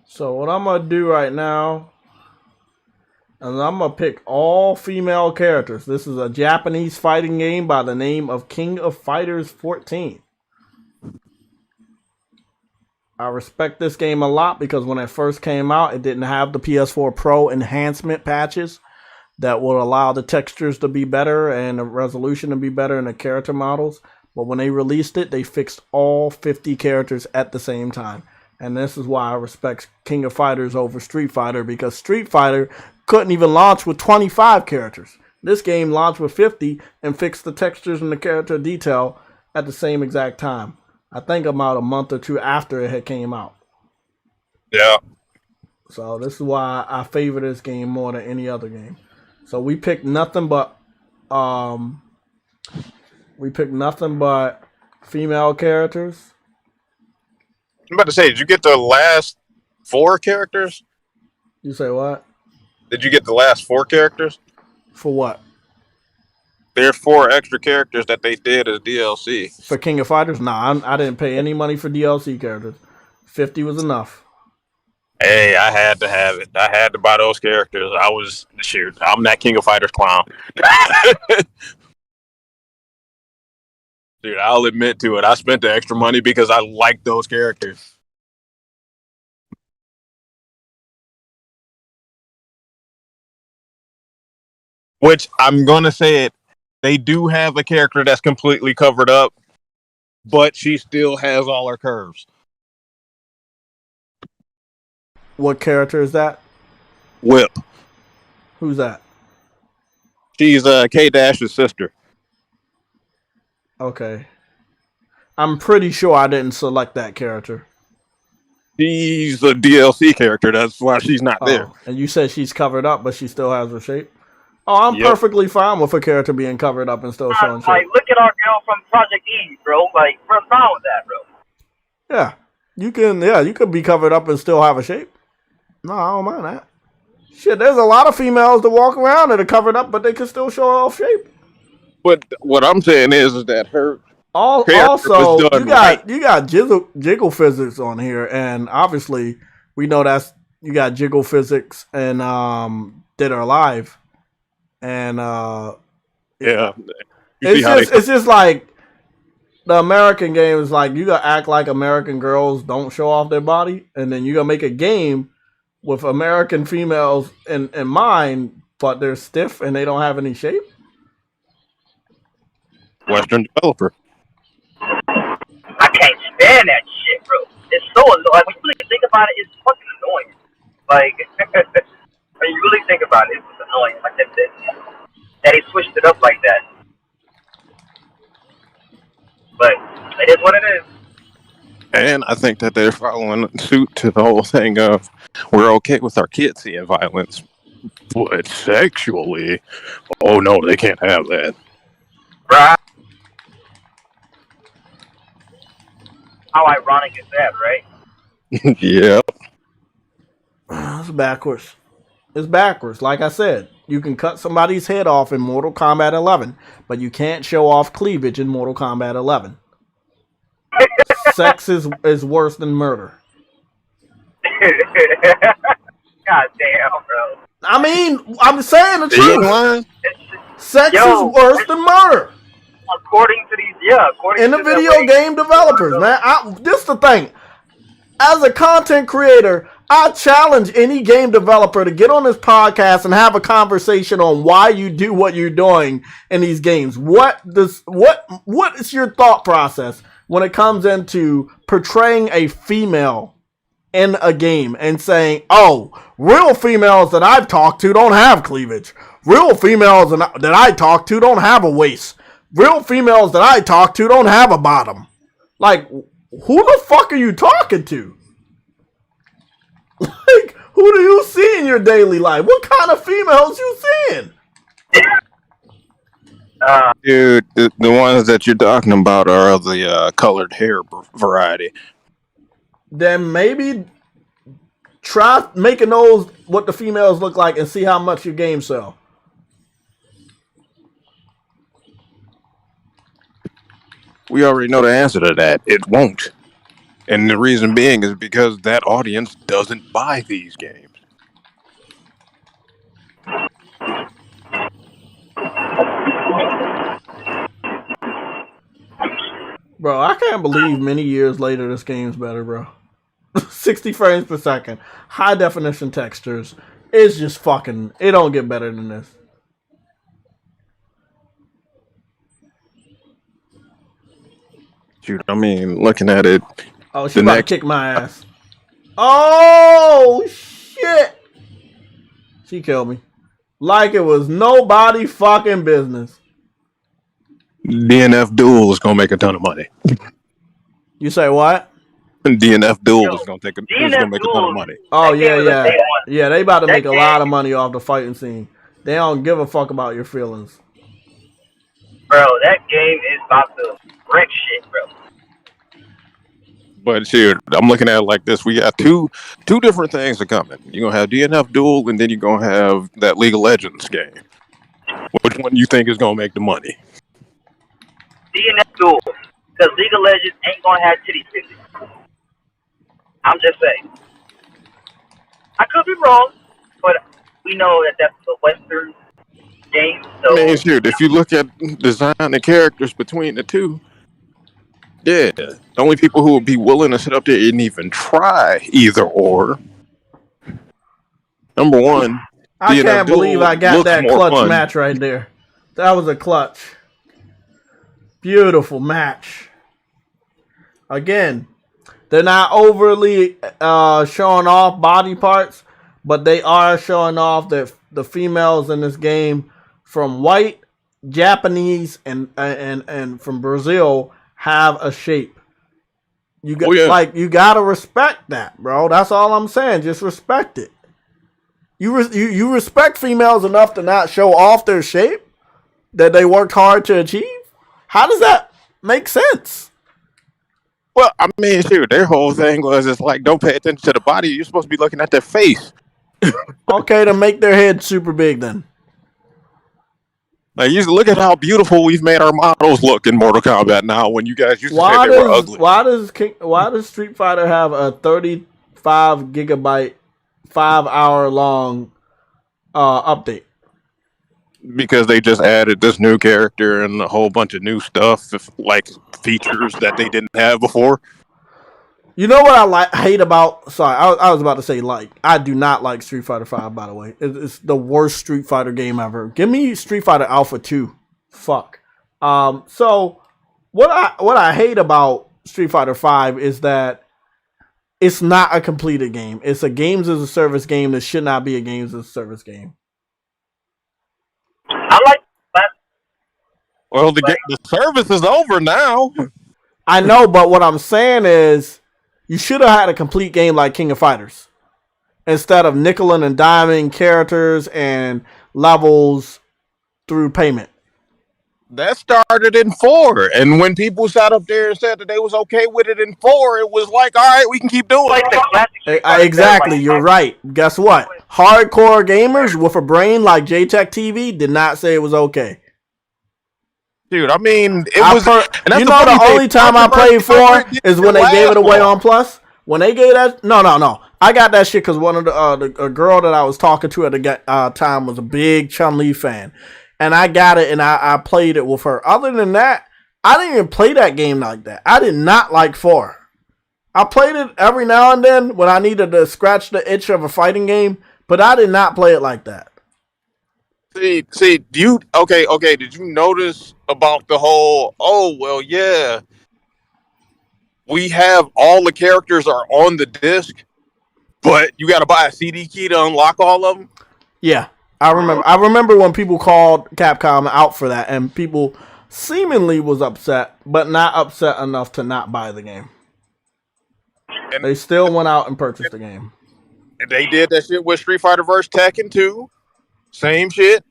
So what I'm gonna do right now is I'm gonna pick all female characters. This is a Japanese fighting game by the name of King of Fighters 14. I respect this game a lot because when it first came out, it didn't have the PS4 Pro enhancement patches that would allow the textures to be better and the resolution to be better in the character models. But when they released it, they fixed all 50 characters at the same time. And this is why I respect King of Fighters over Street Fighter, because Street Fighter couldn't even launch with 25 characters. This game launched with 50 and fixed the textures and the character detail at the same exact time. I think about a month or two after it had came out. Yeah. So this is why I favor this game more than any other game. So we picked nothing but female characters. I'm about to say, did you get the last 4 characters? You say what? Did you get the last 4 characters? For what? There are 4 extra characters that they did as DLC. For King of Fighters? Nah, I didn't pay any money for DLC characters. 50 was enough. Hey, I had to have it. I had to buy those characters. I'm that King of Fighters clown. Dude, I'll admit to it. I spent the extra money because I like those characters. Which, I'm going to say it, they do have a character that's completely covered up, but she still has all her curves. What character is that? Whip. Who's that? She's K-Dash's sister. Okay. I'm pretty sure I didn't select that character. She's a DLC character. That's why she's not there. And you said she's covered up, but she still has her shape? Oh, I'm perfectly fine with a character being covered up and still showing shape. Like, look at our girl from Project Eve, bro. Like, what's wrong with that, bro? Yeah. You could be covered up and still have a shape. No, I don't mind that. Shit, there's a lot of females that walk around that are covered up, but they can still show off shape. But what I'm saying is that her also you got jiggle physics on here, and obviously we know you got jiggle physics and Dead or Alive, and it's just like the American game is like you gotta act like American girls don't show off their body, and then you gotta make a game with American females in mind, but they're stiff and they don't have any shape. Western developer. I can't stand that shit, bro. It's so annoying. Like, when you really think about it, it's fucking annoying. Like, when you really think about it, it's annoying. Like that he switched it up like that. But it is what it is. And I think that they're following suit to the whole thing of we're okay with our kids seeing violence, but sexually, oh no, they can't have that. Right. How ironic is that, right? Yeah. It's backwards. It's backwards. Like I said, you can cut somebody's head off in Mortal Kombat 11, but you can't show off cleavage in Mortal Kombat 11. Sex is worse than murder. God damn, bro. I mean, I'm saying the truth. Sex Yo, is worse than murder. According to these, according In the to video game developers, man. This is the thing. As a content creator, I challenge any game developer to get on this podcast and have a conversation on why you do what you're doing in these games. What is your thought process when it comes into portraying a female in a game and saying, "Oh, real females that I've talked to don't have cleavage. Real females that I talk to don't have a waist. Real females that I talk to don't have a bottom." Like, who the fuck are you talking to? Like, who do you see in your daily life? What kind of females you seeing? Dude, the ones that you're talking about are the colored hair variety. Then maybe try making those what the females look like and see how much your game sell. We already know the answer to that. It won't. And the reason being is because that audience doesn't buy these games. Bro, I can't believe many years later this game's better, bro. 60 frames per second. High definition textures. It's just fucking... It don't get better than this. Shoot, I mean, looking at it... Oh, she about to kick my ass. Oh, shit. She killed me. Like it was nobody fucking business. DNF Duel is going to make a ton of money. You say what? DNF Duel is going to make a ton of money. Oh, yeah. Yeah, they about to make a lot of money off the fighting scene. They don't give a fuck about your feelings. Bro, that game is about to wreck shit, bro. But shoot, I'm looking at it like this. We got two different things are coming. You're going to have DNF Duel, and then you're going to have that League of Legends game. Which one you think is going to make the money? DNF Duel. Because League of Legends ain't going to have titty physics. I'm just saying. I could be wrong, but we know that that's a Western game. So, I mean, shoot, if you look at design and characters between the two, yeah, the only people who would be willing to sit up there and even try either or. Number one, I can't believe I got that clutch match right there. That was a clutch. Beautiful match. Again, they're not overly showing off body parts, but they are showing off that the females in this game from white, Japanese, and from Brazil have a shape. You got you gotta respect that, bro. That's all I'm saying. Just respect it. You respect females enough to not show off their shape that they worked hard to achieve. How does that make sense? Well, I mean, shoot, their whole thing was it's like, don't pay attention to the body. You're supposed to be looking at their face. Okay, to make their head super big then. Like, you look at how beautiful we've made our models look in Mortal Kombat now. When you guys used to say they were ugly. Why does Street Fighter have a 35 gigabyte, 5-hour long update? Because they just added this new character and a whole bunch of new stuff, like features that they didn't have before. You know what I hate about? Sorry, I was about to say like. I do not like Street Fighter 5. By the way, it's the worst Street Fighter game ever. Give me Street Fighter Alpha 2. Fuck. So what I hate about Street Fighter 5 is that it's not a completed game. It's a games as a service game that should not be a games as a service game. I like that. Well, the service is over now. I know, but what I'm saying is, you should have had a complete game like King of Fighters, instead of nickel and diming characters and levels through payment. That started in 4, and when people sat up there and said that they was okay with it in 4, it was like, all right, we can keep doing it. Exactly, you're right. Guess what? Hardcore gamers with a brain like JTech TV did not say it was okay. Dude, I mean, it was. You know, the only time I played 4 is when they gave it away on Plus. When they gave that, no. I got that shit because one of a girl that I was talking to at the time was a big Chun-Li fan. And I got it and I played it with her. Other than that, I didn't even play that game like that. I did not like 4. I played it every now and then when I needed to scratch the itch of a fighting game, but I did not play it like that. See, did you notice about the whole, we have all the characters are on the disc, but you got to buy a CD key to unlock all of them? Yeah, I remember when people called Capcom out for that, and people seemingly was upset, but not upset enough to not buy the game. And they still went out and purchased the game. And they did that shit with Street Fighter vs. Tekken 2. Same shit.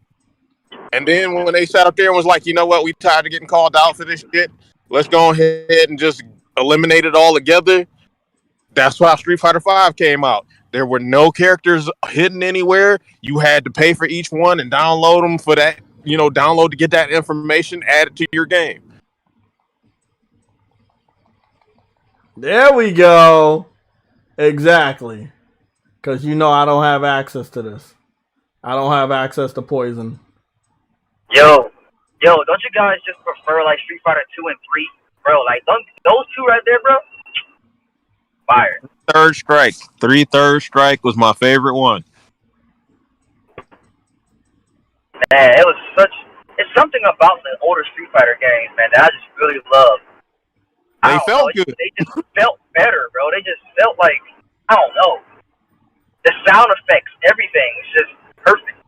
And then when they sat up there and was like, you know what, we tired of getting called out for this shit. Let's go ahead and just eliminate it all together. That's why Street Fighter 5 came out. There were no characters hidden anywhere. You had to pay for each one and download them for that, download to get that information added to your game. There we go. Exactly. Because I don't have access to this. I don't have access to Poison. Yo, don't you guys just prefer like Street Fighter 2 and 3? Bro, like those two right there, bro? Fire. Third Strike. Third Strike was my favorite one. Man, it's something about the older Street Fighter games, man, that I just really love. They felt good. They just felt better, bro. They just felt like, I don't know. The sound effects, everything is just perfect.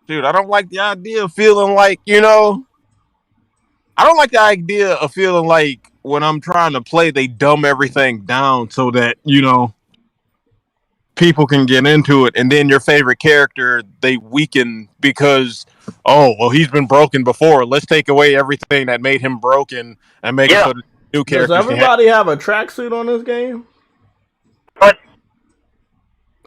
Dude, I don't like the idea of feeling like, I don't like the idea of feeling like when I'm trying to play, they dumb everything down so that, people can get into it. And then your favorite character, they weaken because, he's been broken before. Let's take away everything that made him broken and make it so the new characters. Does everybody have a tracksuit on this game? What?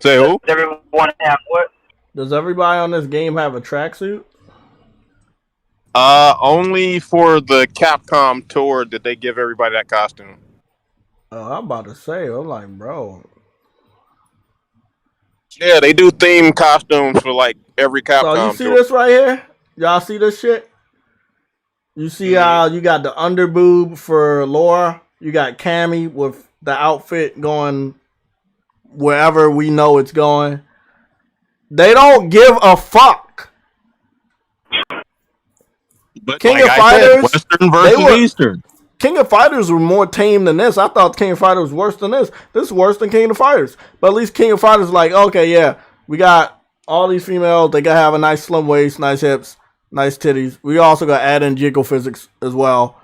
Say who? Does everyone have what? Does everybody on this game have a tracksuit? Only for the Capcom tour did they give everybody that costume. Oh, I'm about to say, I'm like, bro. Yeah, they do theme costumes for like every Capcom So you see tour. this right here? Y'all see this shit? You see how you got the underboob for Laura? You got Cammy with the outfit going wherever we know it's going. They don't give a fuck. But King like of Fighters, said, Western versus Eastern. King of Fighters were more tame than this. I thought King of Fighters was worse than this. This is worse than King of Fighters. But at least King of Fighters is like, okay, yeah, we got all these females. They gotta have a nice slim waist, nice hips, nice titties. We also got add in jiggle physics as well.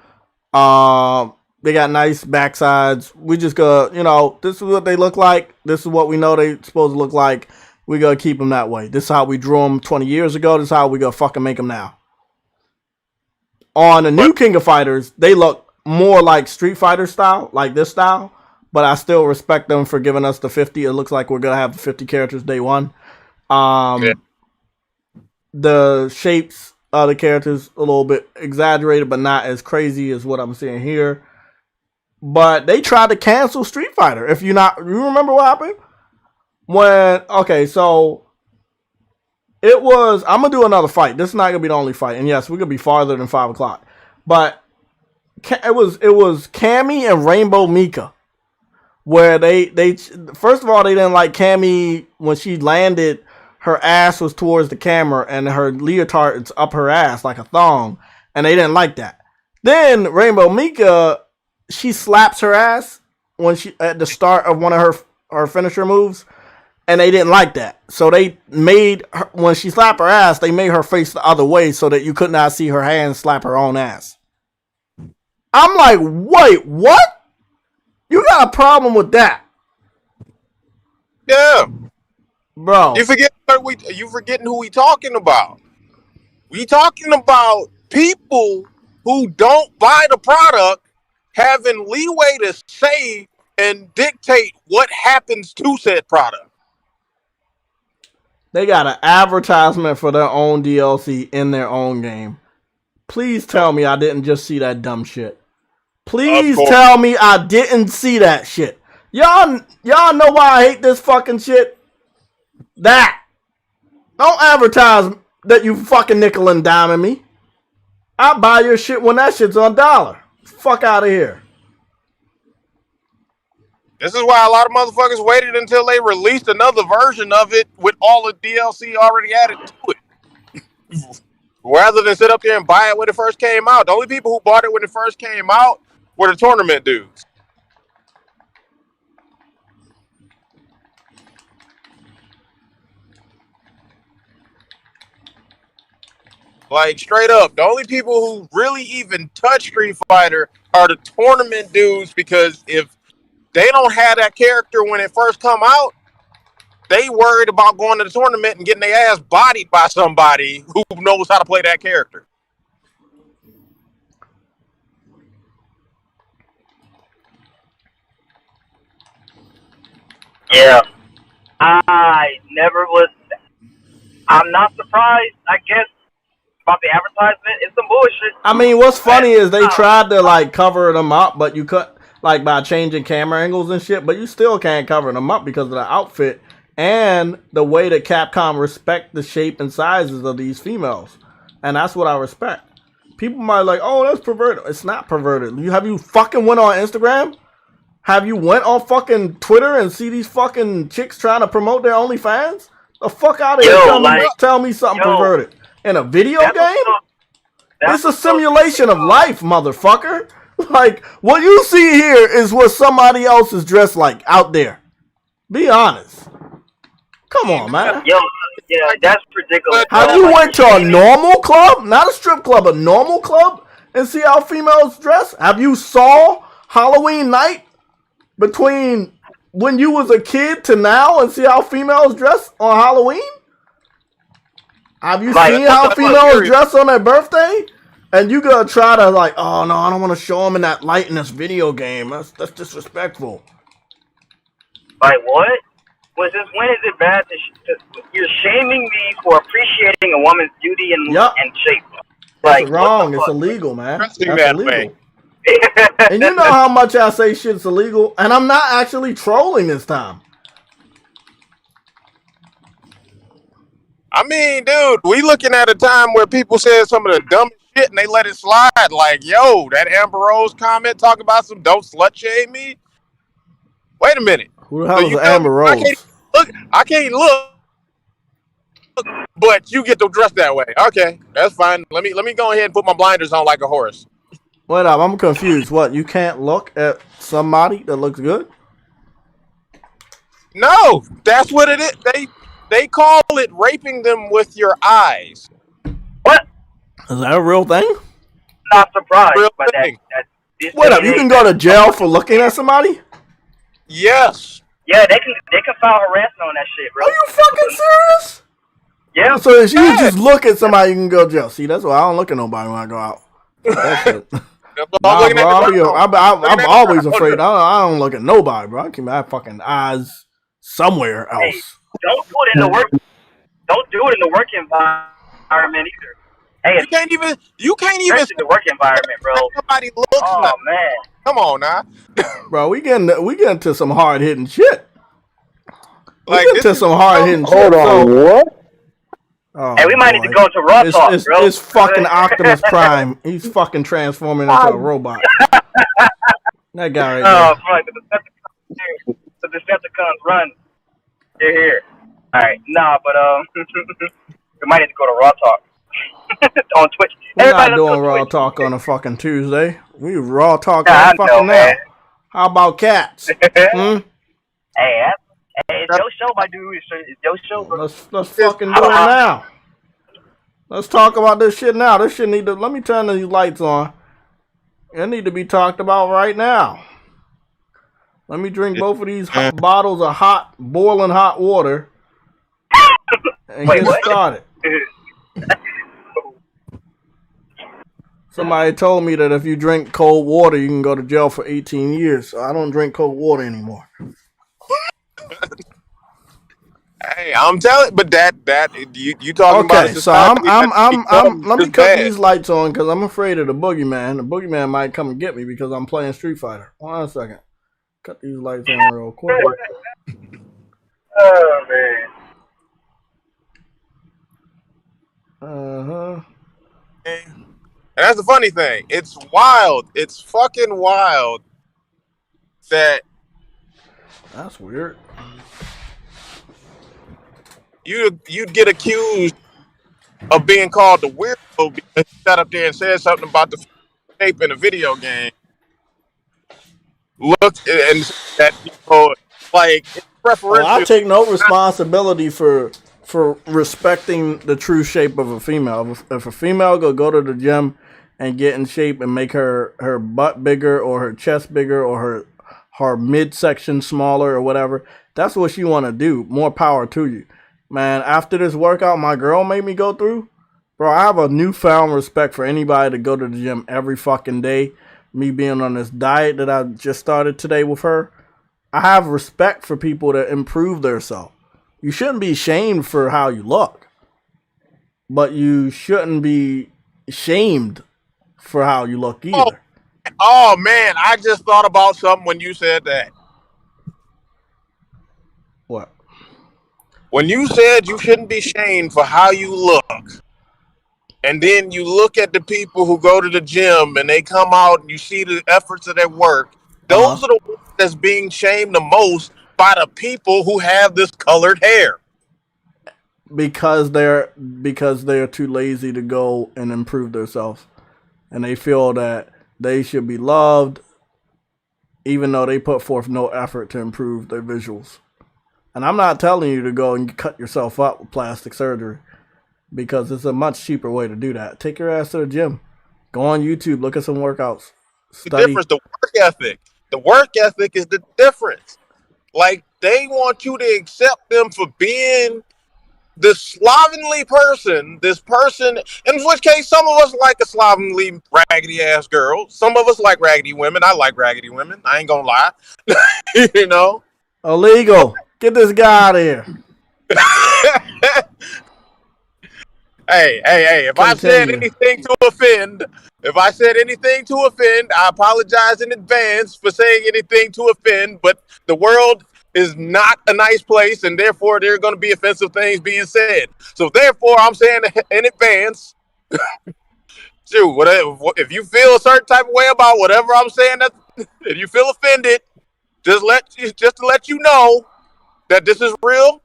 They got nice backsides. We just go, this is what they look like. This is what we know they supposed to look like. We gotta keep them that way. This is how we drew them 20 years ago. This is how we gonna fucking make them now. On the new King of Fighters, they look more like Street Fighter style, like this style. But I still respect them for giving us the 50. It looks like we're gonna have the 50 characters day one. The shapes of the characters a little bit exaggerated, but not as crazy as what I'm seeing here. But they tried to cancel Street Fighter. You remember what happened? So it was, I'm going to do another fight. This is not going to be the only fight. And yes, we're going to be farther than 5 o'clock. But it was Cammy and Rainbow Mika. Where they first of all, they didn't like Cammy when she landed, her ass was towards the camera and her leotard is up her ass like a thong. And they didn't like that. Then Rainbow Mika, she slaps her ass when she at the start of one of her finisher moves. And they didn't like that. So they made her, when she slapped her ass, they made her face the other way so that you could not see her hand slap her own ass. I'm like, wait, what? You got a problem with that? Yeah. Bro. You forgetting who we talking about. We talking about people who don't buy the product having leeway to say and dictate what happens to said product. They got an advertisement for their own DLC in their own game. Please tell me I didn't just see that dumb shit. Please tell me I didn't see that shit. Y'all know why I hate this fucking shit? That. Don't advertise that you fucking nickel and diming me. I buy your shit when that shit's on $1. Fuck out of here. This is why a lot of motherfuckers waited until they released another version of it with all the DLC already added to it. Rather than sit up there and buy it when it first came out. The only people who bought it when it first came out were the tournament dudes. Like, straight up, the only people who really even touch Street Fighter are the tournament dudes, because if they don't have that character when it first come out, they worried about going to the tournament and getting their ass bodied by somebody who knows how to play that character. Yeah. I'm not surprised, I guess, about the advertisement. It's some bullshit. I mean, what's funny is they tried to like cover them up, but you could like by changing camera angles and shit, but you still can't cover them up because of the outfit and the way that Capcom respect the shape and sizes of these females. And that's what I respect. People might like, oh, that's perverted. It's not perverted. Have you fucking went on Instagram? Have you went on fucking Twitter and see these fucking chicks trying to promote their OnlyFans? The fuck out of here. Tell me something perverted. In a video game? It's a simulation of life, motherfucker. Like, what you see here is what somebody else is dressed like out there. Be honest. Come on, man. Yo, yeah, that's ridiculous. Have you went to a normal club? Not a strip club, a normal club? And see how females dress? Have you saw Halloween night between when you was a kid to now and see how females dress on Halloween? Have you seen how females dress on their birthday? And you gonna try to like, oh no, I don't want to show them in that light in this video game. That's disrespectful. Like what? When is it bad you're shaming me for appreciating a woman's beauty and shape? Like, it's wrong. It's illegal, man. That's illegal. And you know how much I say shit's illegal, and I'm not actually trolling this time. I mean, dude, we looking at a time where people said some of the dumbest shit and they let it slide. Like, yo, that Amber Rose comment talking about some don't slut shame me. Wait a minute. Who the hell is Amber Rose? I can't look, but you get to dress that way. Okay, that's fine. Let me go ahead and put my blinders on like a horse. Wait up, I'm confused. What? You can't look at somebody that looks good? No, that's what it is. They call it raping them with your eyes. What? Is that a real thing? Not surprised real by thing. that. Wait up, you can go to jail for looking at somebody? Yes. Yeah, they can file harassment on that shit, bro. Are you fucking serious? Yeah. So if you just look at somebody, you can go to jail. See, that's why I don't look at nobody when I go out. That's it. I'm always afraid. I don't look at nobody, bro. I keep my fucking eyes somewhere else. Hey, don't do it in the work. Don't do it in the work environment either. Hey, you can't even in the work environment, bro. Somebody looks. Oh man, come on now, bro. We getting to some hard hitting shit. Like we getting to some hard hitting shit. Hold on, what? Oh, hey, we might need to go to Raw Talk, bro. It's fucking Optimus Prime. He's fucking transforming into a robot. That guy right there. Oh, fuck. The Decepticons run. They're here. All right. Nah, but we might need to go to Raw Talk. On Twitch. We're not doing Raw Talk on a fucking Tuesday. We Raw Talk on fucking now. How about cats? Hey, it's your show, my dude. It's your show, bro. Let's fucking do it now. Let's talk about this shit now. This shit need to. Let me turn these lights on. It need to be talked about right now. Let me drink both of these bottles of hot, boiling hot water and get started. Somebody told me that if you drink cold water, you can go to jail for 18 years. So I don't drink cold water anymore. Hey, I'm telling, but that you talking about a Okay, so society that becomes let me just cut bad. these lights on because I'm afraid of the boogeyman. The boogeyman might come and get me because I'm playing Street Fighter. 1 second. Cut these lights on real quick. Oh man. Uh-huh. And that's the funny thing. It's wild. It's fucking wild that That's weird. you'd get accused of being called the weirdo because you sat up there and said something about the shape in a video game. Looked and said that like it's Oh, I preferential. take no responsibility for respecting the true shape of a female. If a female go to the gym and get in shape and make her butt bigger or her chest bigger or her midsection smaller or whatever, that's what she want to do. More power to you, man. After this workout my girl made me go through, bro, I have a newfound respect for anybody to go to the gym every fucking day. Me being on this diet that I just started today with her, I have respect for people that improve themselves. You shouldn't be shamed for how you look, but you shouldn't be shamed for how you look either. Oh man, I just thought about something when you said that. What? When you said you shouldn't be shamed for how you look, and then you look at the people who go to the gym and they come out and you see the efforts of their work, those are the ones that's being shamed the most by the people who have this colored hair. Because they're too lazy to go and improve themselves, and they feel that they should be loved, even though they put forth no effort to improve their visuals. And I'm not telling you to go and cut yourself up with plastic surgery, because it's a much cheaper way to do that. Take your ass to the gym. Go on YouTube, look at some workouts. The difference, the work ethic. The work ethic is the difference. Like, they want you to accept them for being this slovenly person, this person, in which case some of us like a slovenly, raggedy ass girl. Some of us like raggedy women. I like raggedy women. I ain't gonna lie. You know? Illegal. Get this guy out of here. Hey, if I said anything to offend, I apologize in advance for saying anything to offend, but the world is not a nice place, and therefore there are going to be offensive things being said. So therefore, I'm saying in advance, shoot, whatever, if you feel a certain type of way about whatever I'm saying, if you feel offended, just to let you know that this is real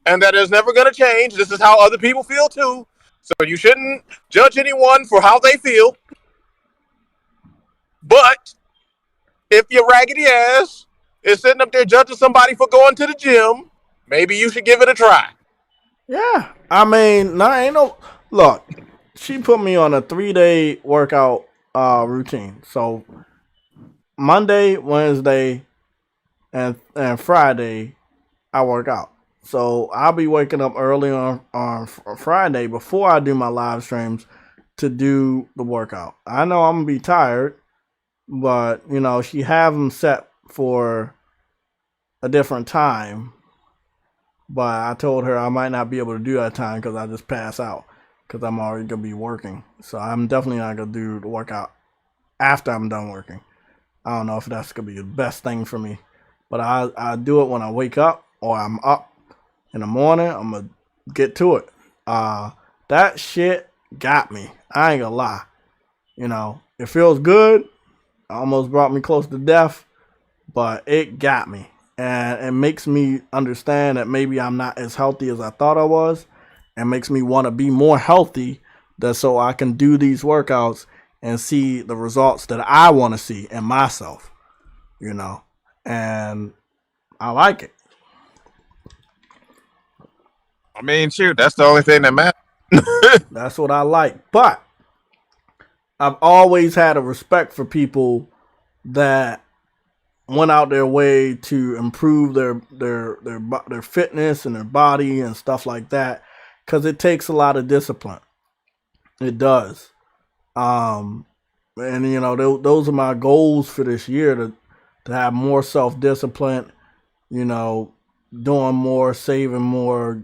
and that it's never going to change. This is how other people feel too. So you shouldn't judge anyone for how they feel. But if your raggedy ass is sitting up there judging somebody for going to the gym, maybe you should give it a try. Yeah. I mean, ain't no... Look, she put me on a 3-day workout routine. So Monday, Wednesday, and Friday, I work out. So I'll be waking up early on Friday before I do my live streams to do the workout. I know I'm going to be tired, but, you know, she have them set for a different time. But I told her I might not be able to do that time because I just pass out because I'm already going to be working. So I'm definitely not going to do the workout after I'm done working. I don't know if that's going to be the best thing for me. But I do it when I wake up or I'm up in the morning. I'm going to get to it. That shit got me. I ain't going to lie. You know, it feels good. Almost brought me close to death. But it got me. And it makes me understand that maybe I'm not as healthy as I thought I was. And makes me want to be more healthy so I can do these workouts and see the results that I want to see in myself. You know. And I like it. I mean, shoot, that's the only thing that matters. That's what I like. But I've always had a respect for people that went out their way to improve their fitness and their body and stuff like that, because it takes a lot of discipline. It does. And you know, those are my goals for this year to have more self-discipline, you know, doing more, saving more,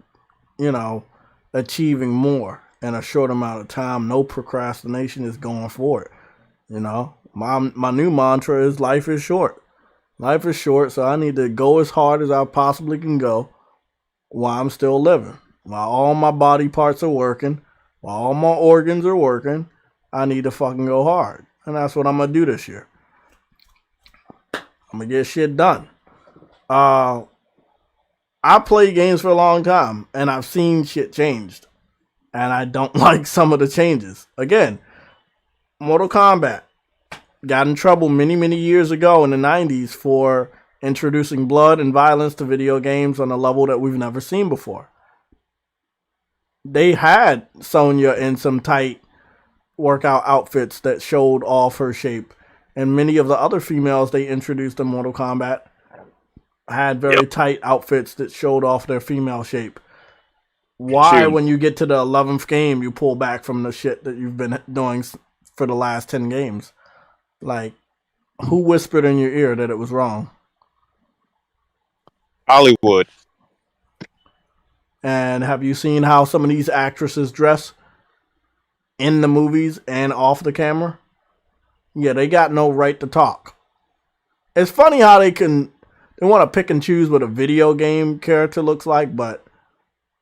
you know, achieving more in a short amount of time. No procrastination, is going for it. You know, my new mantra is life is short. Life is short, so I need to go as hard as I possibly can go while I'm still living. While all my body parts are working, while all my organs are working, I need to fucking go hard. And that's what I'm going to do this year. I'm going to get shit done. I played games for a long time, and I've seen shit changed. And I don't like some of the changes. Again, Mortal Kombat got in trouble many, many years ago in the 90s for introducing blood and violence to video games on a level that we've never seen before. They had Sonya in some tight workout outfits that showed off her shape. And many of the other females they introduced in Mortal Kombat had very tight outfits that showed off their female shape. Why, when you get to the 11th game, you pull back from the shit that you've been doing for the last 10 games? Like, who whispered in your ear that it was wrong? Hollywood. And have you seen how some of these actresses dress in the movies and off the camera? Yeah, they got no right to talk. It's funny how they want to pick and choose what a video game character looks like, but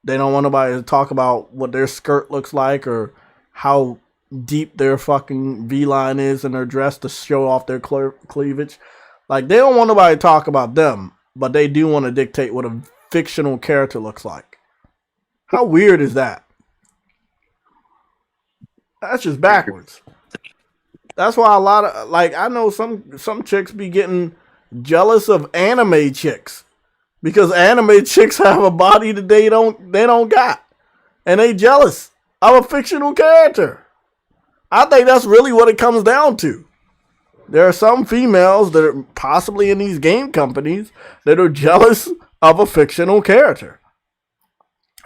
they don't want nobody to talk about what their skirt looks like or how deep their fucking V-line is in their dress to show off their cleavage. Like, they don't want nobody to talk about them, but they do want to dictate what a fictional character looks like. How weird is that? That's just backwards. That's why a lot of, like, I know some chicks be getting jealous of anime chicks because anime chicks have a body that they don't got, and they jealous of a fictional character. I think that's really what it comes down to. There are some females that are possibly in these game companies that are jealous of a fictional character.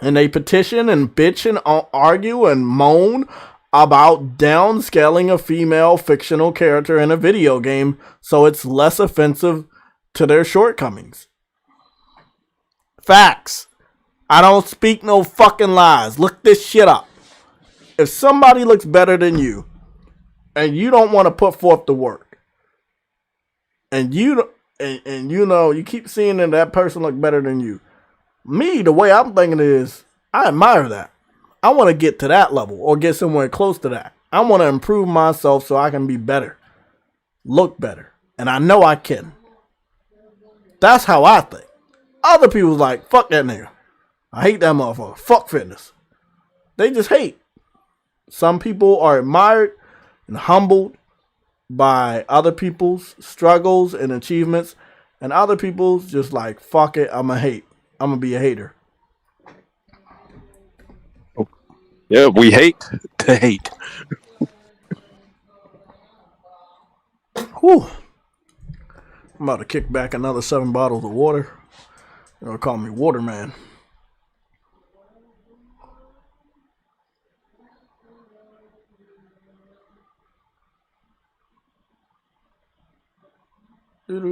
And they petition and bitch and argue and moan about downscaling a female fictional character in a video game so it's less offensive to their shortcomings. Facts. I don't speak no fucking lies. Look this shit up. If somebody looks better than you and you don't want to put forth the work, and you know you keep seeing that person look better than you, me, the way I'm thinking is, I admire that. I want to get to that level or get somewhere close to that. I want to improve myself so I can be better, look better, and I know I can. That's how I think. Other people's like, fuck that nigga. I hate that motherfucker. Fuck fitness. They just hate. Some people are admired and humbled by other people's struggles and achievements, and other people's just like, fuck it, I'm a hate. I'm gonna be a hater. Yeah, we hate to hate. Whew. I'm about to kick back another 7 bottles of water. They'll call me Waterman. Let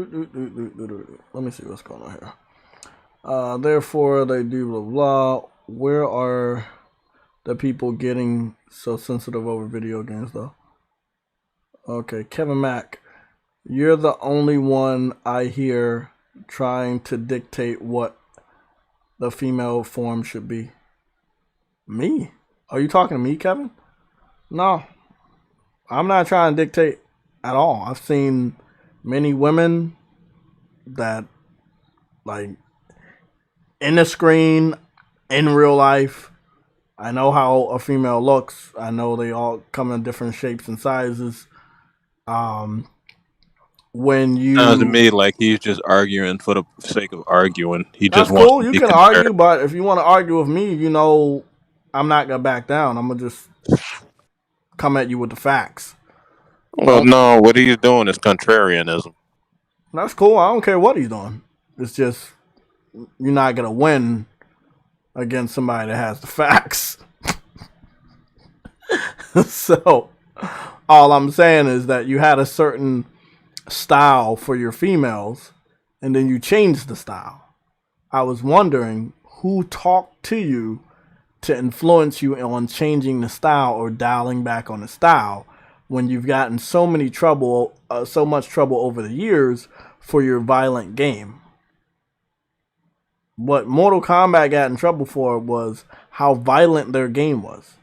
me see what's going on here. Therefore, they do blah blah. Where are the people getting so sensitive over video games, though? Okay, Kevin Mack, you're the only one I hear trying to dictate what the female form should be. Me? Are you talking to me, Kevin? No, I'm not trying to dictate at all. I've seen many women that, like, in the screen, in real life, I know how a female looks. I know they all come in different shapes and sizes. When you Sounds to me like he's just arguing for the sake of arguing. He that's just wants cool. to You be can compared. argue, but if you want to argue with me, you know I'm not gonna back down. I'm gonna just come at you with the facts. Well, no, what he's doing is contrarianism. That's cool. I don't care what he's doing. It's just you're not gonna win against somebody that has the facts. So, All I'm saying is that you had a certain style for your females, and then you changed the style. I was wondering who talked to you to influence you on changing the style or dialing back on the style when you've gotten so much trouble over the years for your violent game. What Mortal Kombat got in trouble for was how violent their game was.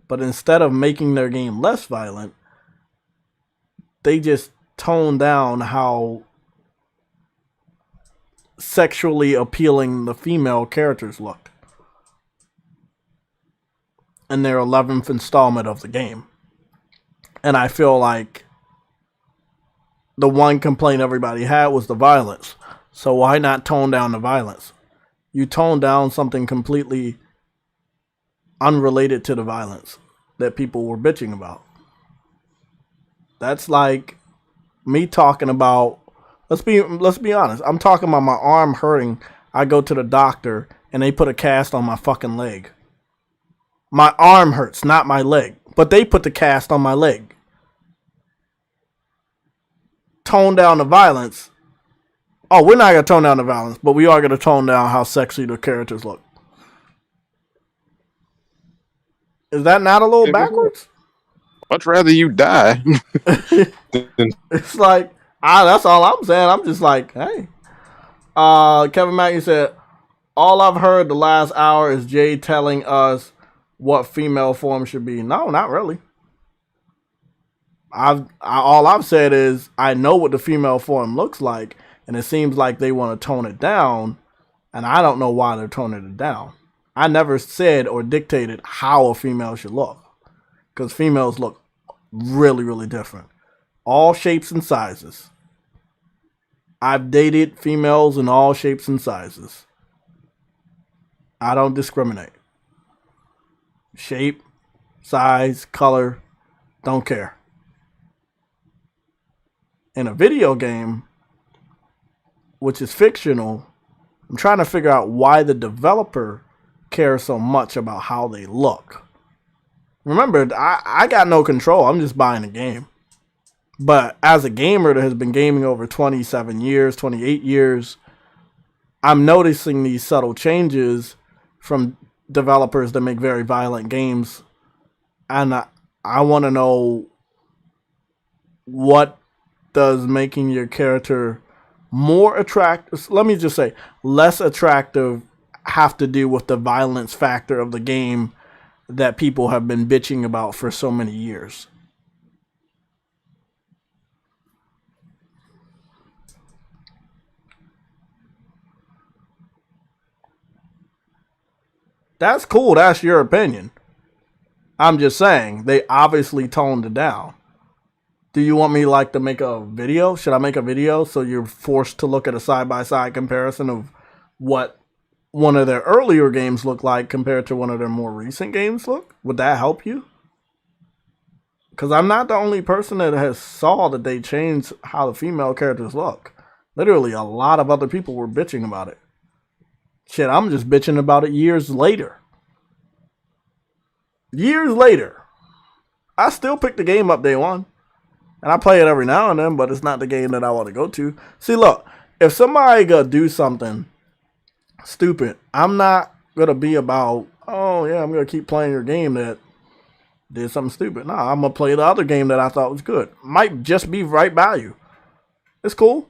But instead of making their game less violent, they just toned down how sexually appealing the female characters looked in their 11th installment of the game. And I feel like the one complaint everybody had was the violence. So why not tone down the violence? You tone down something completely unrelated to the violence that people were bitching about. That's like me talking about, let's be honest. I'm talking about my arm hurting. I go to the doctor and they put a cast on my fucking leg. My arm hurts, not my leg. But they put the cast on my leg. Tone down the violence. Oh, we're not going to tone down the violence, but we are going to tone down how sexy the characters look. Is that not a little backwards? Much rather you die. It's like, that's all I'm saying. I'm just like, hey. Kevin Mackey said, all I've heard the last hour is Jay telling us what female form should be. No, not really. All I've said is I know what the female form looks like, and it seems like they want to tone it down, and I don't know why they're toning it down. I never said or dictated how a female should look, because females look really, really different. All shapes and sizes. I've dated females in all shapes and sizes. I don't discriminate. Shape, size, color, don't care. In a video game, which is fictional, I'm trying to figure out why the developer cares so much about how they look. Remember, I got no control. I'm just buying the game. But as a gamer that has been gaming over 27 years, 28 years, I'm noticing these subtle changes from developers that make very violent games. And I want to know, what does making your character more attractive, let me just say, less attractive, have to do with the violence factor of the game that people have been bitching about for so many years? That's cool. That's your opinion. I'm just saying, they obviously toned it down. Do you want me to make a video? Should I make a video so you're forced to look at a side-by-side comparison of what one of their earlier games look like compared to one of their more recent games look? Would that help you? Because I'm not the only person that has saw that they changed how the female characters look. Literally, a lot of other people were bitching about it. Shit, I'm just bitching about it years later. Years later. I still pick the game up day one. And I play it every now and then, but it's not the game that I want to go to. See, look, if somebody gonna do something stupid, I'm not gonna be about, oh yeah, I'm gonna keep playing your game that did something stupid. No, I'm gonna play the other game that I thought was good. Might just be right value. It's cool.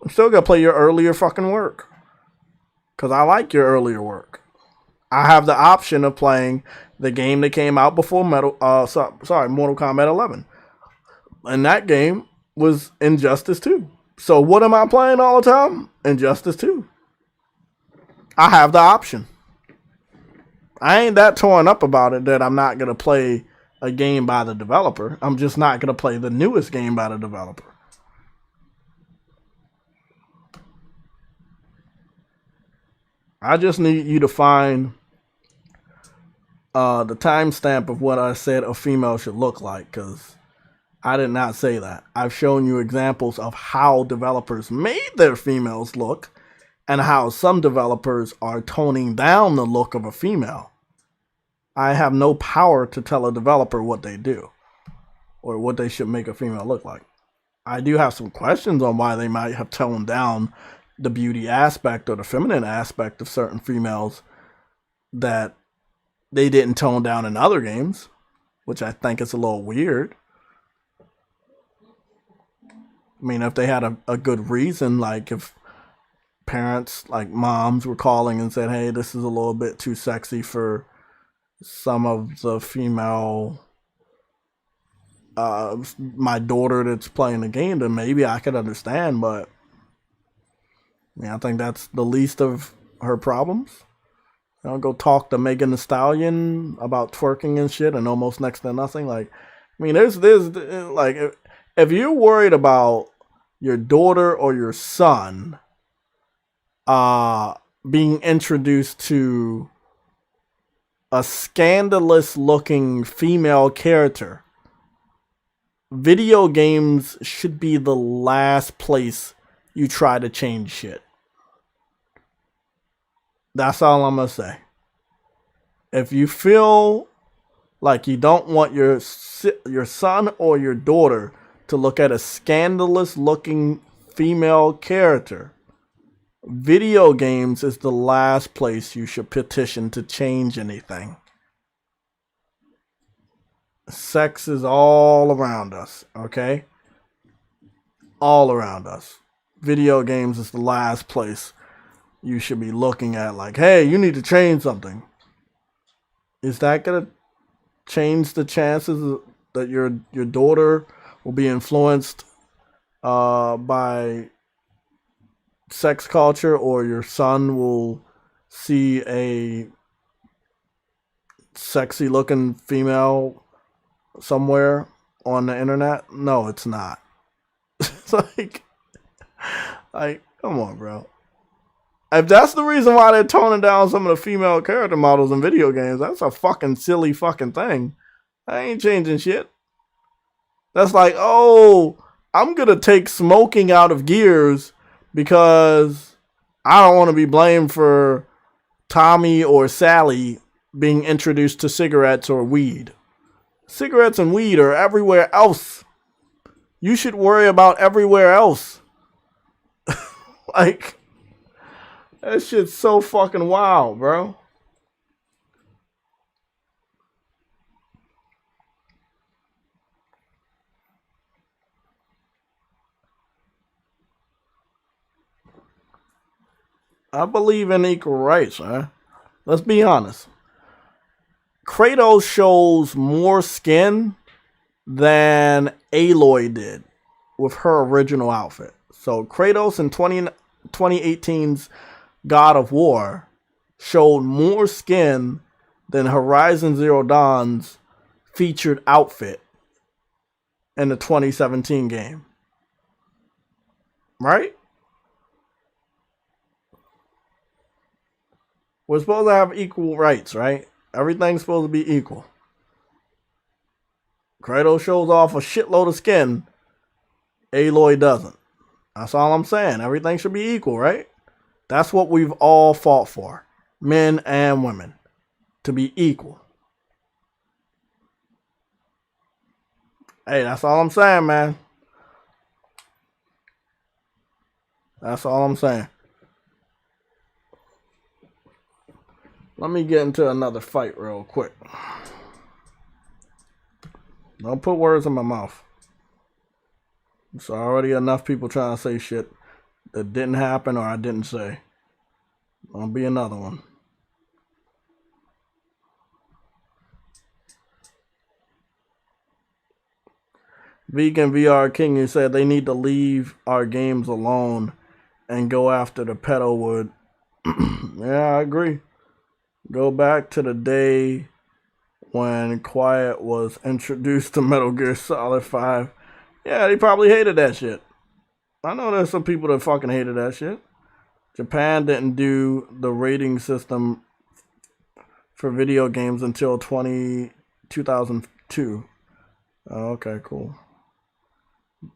I'm still gonna play your earlier fucking work, because I like your earlier work. I have the option of playing the game that came out before Mortal Kombat 11. And that game was Injustice 2. So what am I playing all the time? Injustice 2. I have the option. I ain't that torn up about it that I'm not going to play a game by the developer. I'm just not going to play the newest game by the developer. I just need you to find the timestamp of what I said a female should look like, because I did not say that. I've shown you examples of how developers made their females look and how some developers are toning down the look of a female. I have no power to tell a developer what they do. or what they should make a female look like. I do have some questions on why they might have toned down the beauty aspect or the feminine aspect of certain females that they didn't tone down in other games, which I think is a little weird. I mean, if they had a good reason, like if parents, like moms, were calling and said, hey, this is a little bit too sexy for some of the female, my daughter that's playing the game, then maybe I could understand, but I think that's the least of her problems. Go talk to Megan Thee Stallion about twerking and shit and almost next to nothing. Like, I mean, there's like, if you're worried about your daughter or your son being introduced to a scandalous looking female character, video games should be the last place you try to change shit. That's all I'm going to say. If you feel like you don't want your son or your daughter to look at a scandalous looking female character, video games is the last place you should petition to change anything. Sex is all around us, okay? All around us. Video games is the last place you should be looking at, like, hey, you need to change something. Is that going to change the chances that your daughter will be influenced by sex culture, or your son will see a sexy looking female somewhere on the internet? No, it's not. It's like, come on, bro. If that's the reason why they're toning down some of the female character models in video games, that's a fucking silly fucking thing. I ain't changing shit. That's like, oh, I'm going to take smoking out of Gears because I don't want to be blamed for Tommy or Sally being introduced to cigarettes or weed. Cigarettes and weed are everywhere else. You should worry about everywhere else. Like, that shit's so fucking wild, bro. I believe in equal rights, man. Let's be honest. Kratos shows more skin than Aloy did with her original outfit. So Kratos in 2018's God of War showed more skin than Horizon Zero Dawn's featured outfit in the 2017 game. Right? We're supposed to have equal rights, right? Everything's supposed to be equal. Kratos shows off a shitload of skin. Aloy doesn't. That's all I'm saying. Everything should be equal, right? That's what we've all fought for. Men and women. To be equal. Hey, that's all I'm saying, man. That's all I'm saying. Let me get into another fight real quick. Don't put words in my mouth. There's already enough people trying to say shit that didn't happen or I didn't say. Gonna be another one. Vegan VR King, you said they need to leave our games alone and go after the pedal wood. Yeah, I agree. Go back to the day when Quiet was introduced to Metal Gear Solid 5. Yeah, they probably hated that shit. I know there's some people that fucking hated that shit. Japan didn't do the rating system for video games until 2002. Oh, okay, cool.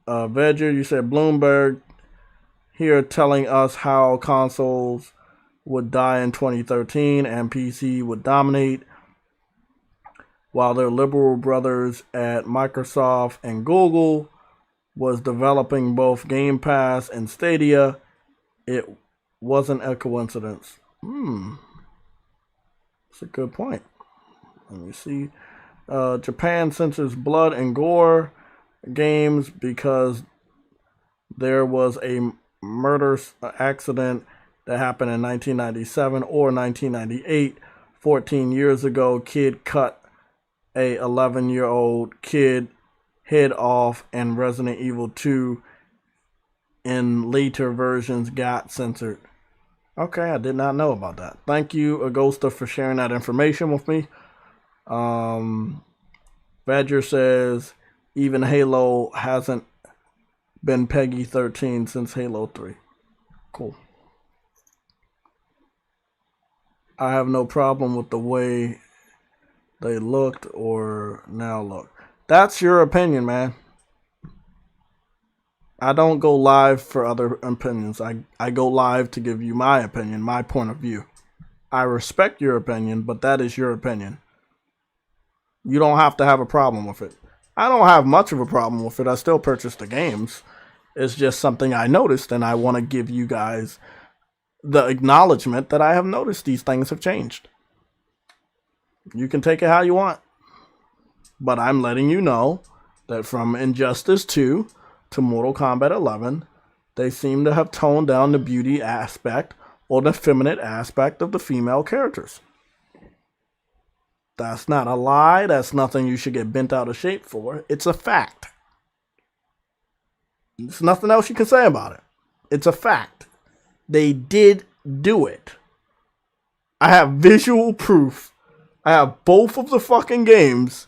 Vedger, you said Bloomberg here telling us how consoles would die in 2013 and PC would dominate while their liberal brothers at Microsoft and Google was developing both Game Pass and Stadia. It wasn't a coincidence. That's a good point. Let me see. Japan censors blood and gore games because there was a murder accident that happened in 1997 or 1998. 14 years ago, kid cut a 11-year-old kid head off, and Resident Evil 2 in later versions got censored. Okay, I did not know about that. Thank you, Agosta, for sharing that information with me. Badger says even Halo hasn't been Peggy 13 since Halo 3. Cool. I have no problem with the way they looked or now look. That's your opinion, man. I don't go live for other opinions. I go live to give you my opinion, my point of view. I respect your opinion, but that is your opinion. You don't have to have a problem with it. I don't have much of a problem with it. I still purchase the games. It's just something I noticed, and I want to give you guys the acknowledgement that I have noticed these things have changed. You can take it how you want. But I'm letting you know that from Injustice 2 to Mortal Kombat 11, they seem to have toned down the beauty aspect or the feminine aspect of the female characters. That's not a lie. That's nothing you should get bent out of shape for. It's a fact. There's nothing else you can say about it. It's a fact. They did do it. I have visual proof. I have both of the fucking games.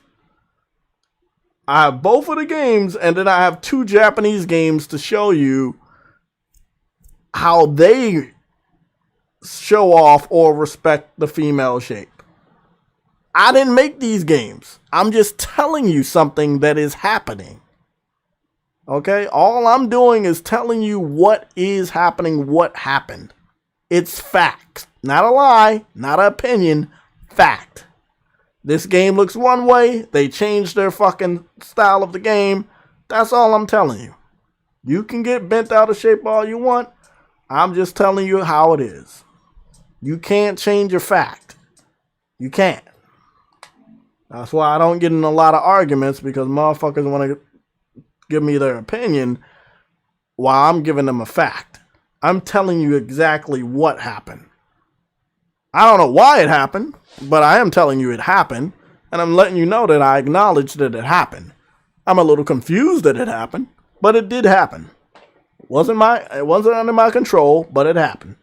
I have both of the games, and then I have 2 Japanese games to show you how they show off or respect the female shape. I didn't make these games. I'm just telling you something that is happening. Okay? All I'm doing is telling you what is happening, what happened. It's fact. Not a lie, not an opinion. Fact. This game looks one way. They changed their fucking style of the game. That's all I'm telling you. You can get bent out of shape all you want. I'm just telling you how it is. You can't change a fact. You can't. That's why I don't get in a lot of arguments, because motherfuckers want to give me their opinion while I'm giving them a fact. I'm telling you exactly what happened. I don't know why it happened, but I am telling you it happened, and I'm letting you know that I acknowledge that it happened. I'm a little confused that it happened, but it did happen. It wasn't under my control, but it happened.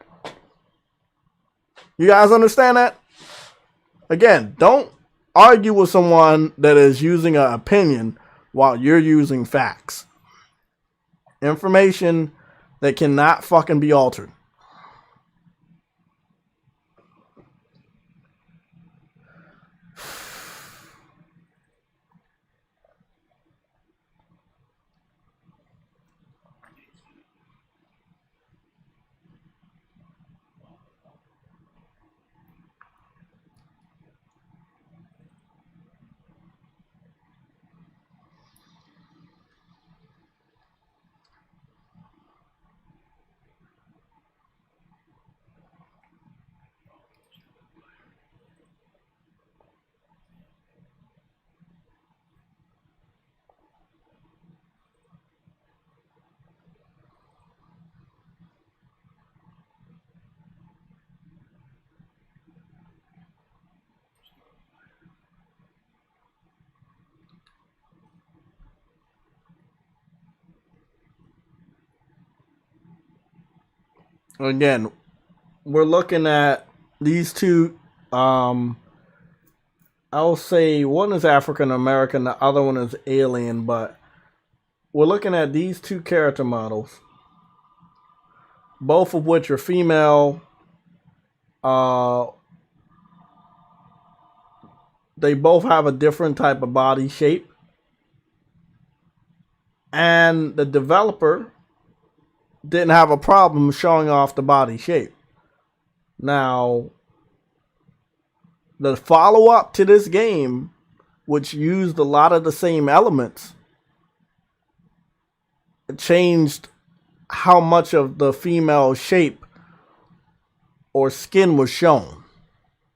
You guys understand that? Again, don't argue with someone that is using an opinion while you're using facts. Information that cannot fucking be altered. Again, we're looking at these two. I'll say one is African American, the other one is alien, but we're looking at these 2 character models, both of which are female. They both have a different type of body shape, and the developer didn't have a problem showing off the body shape. Now, the follow-up to this game which used a lot of the same elements, it changed how much of the female shape or skin was shown.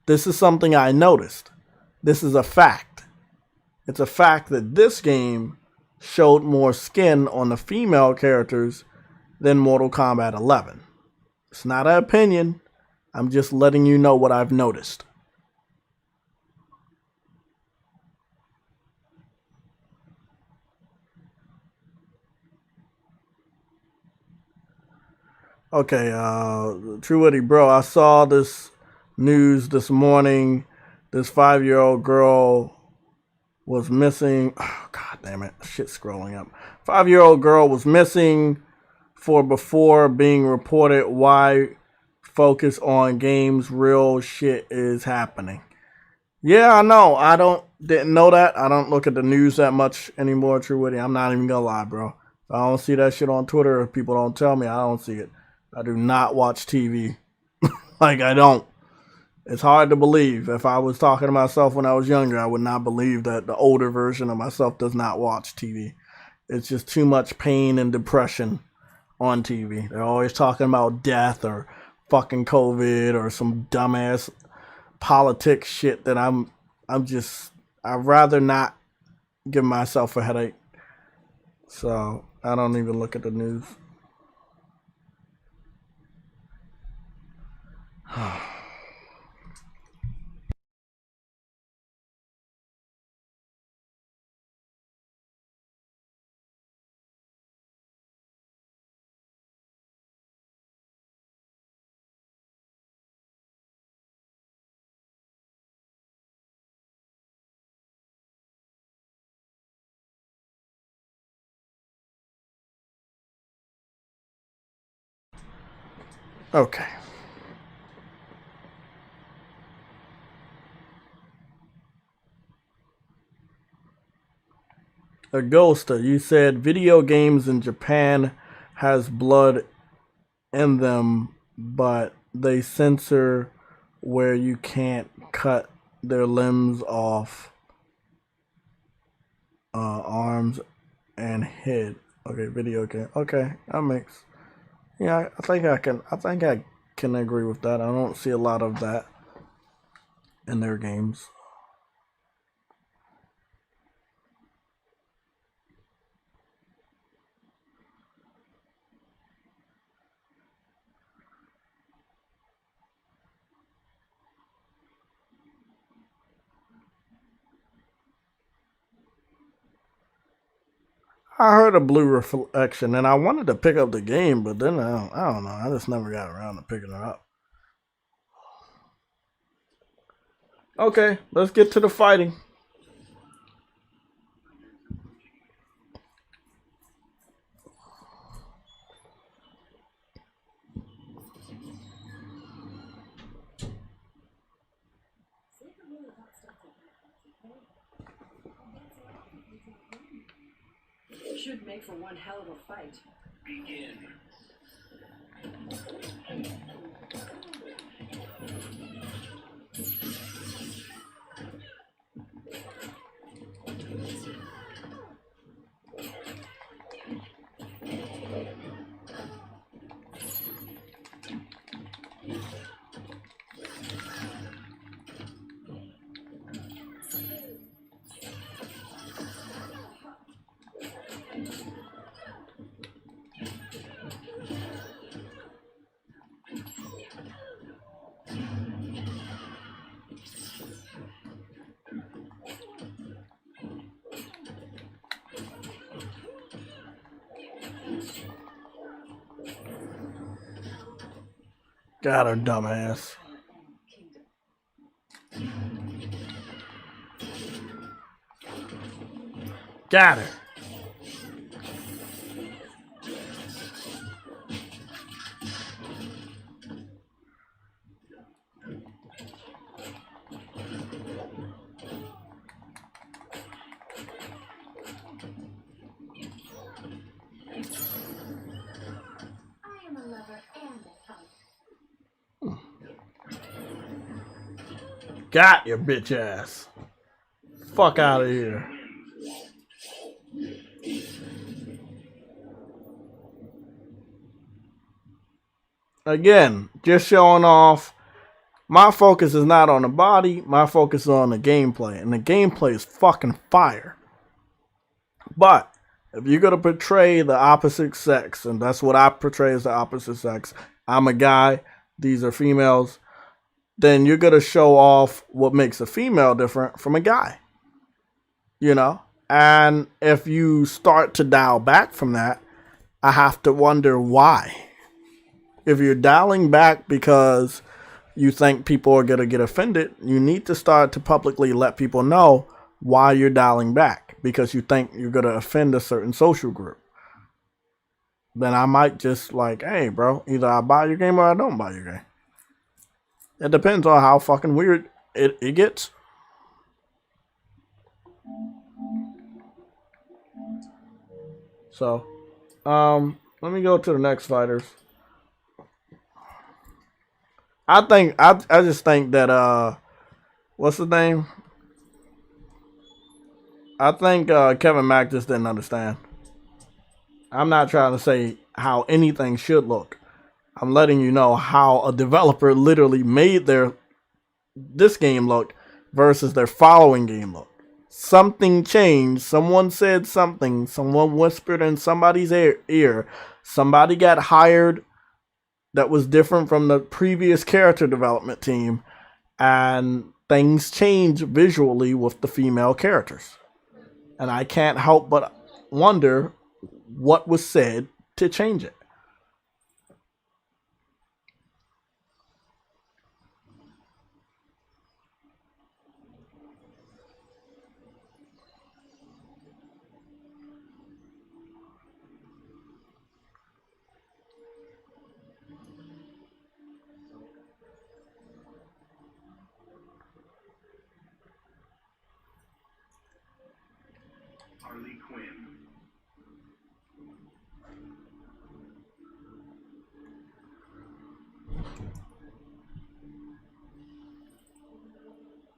This is something I noticed. This is a fact. It's a fact that this game showed more skin on the female characters than Mortal Kombat 11. It's not an opinion. I'm just letting you know what I've noticed. Okay, True Witty, bro, I saw this news this morning. This 5-year-old girl was missing. Oh, God damn it. Shit's scrolling up. 5-year-old girl was missing before being reported. Why focus on games? Real shit is happening. Yeah, I know. Didn't know that. I don't look at the news that much anymore, True Witty. I'm not even gonna lie, bro. If I don't see that shit on Twitter, if people don't tell me, I don't see it. I do not watch TV. Like, I don't. It's hard to believe. If I was talking to myself when I was younger, I would not believe that the older version of myself does not watch TV. It's just too much pain and depression on TV. They're always talking about death or fucking COVID or some dumbass politics shit that I'd rather not give myself a headache. So I don't even look at the news. Okay. A Ghoster, you said video games in Japan has blood in them, but they censor where you can't cut their limbs off, arms and head. Okay, video game. Okay, that makes. Yeah, I think I can agree with that. I don't see a lot of that in their games. I heard a blue reflection, and I wanted to pick up the game, but then I don't know. I just never got around to picking it up. Okay, let's get to the fighting. Should make for one hell of a fight. Begin. Got her, dumbass. Got her. Got your bitch ass. Fuck out of here. Again, just showing off. My focus is not on the body. My focus is on the gameplay. And the gameplay is fucking fire. But if you're going to portray the opposite sex, and that's what I portray as the opposite sex, I'm a guy, these are females, then you're going to show off what makes a female different from a guy. You know? And if you start to dial back from that, I have to wonder why. If you're dialing back because you think people are going to get offended, you need to start to publicly let people know why you're dialing back. Because you think you're going to offend a certain social group. Then I might just like, hey, bro, either I buy your game or I don't buy your game. It depends on how fucking weird it gets. So, let me go to the next fighters. I just think that, what's his name? I think Kevin Mack just didn't understand. I'm not trying to say how anything should look. I'm letting you know how a developer literally made this game look versus their following game look. Something changed. Someone said something. Someone whispered in somebody's ear. Somebody got hired that was different from the previous character development team. And things changed visually with the female characters. And I can't help but wonder what was said to change it. Harley Quinn.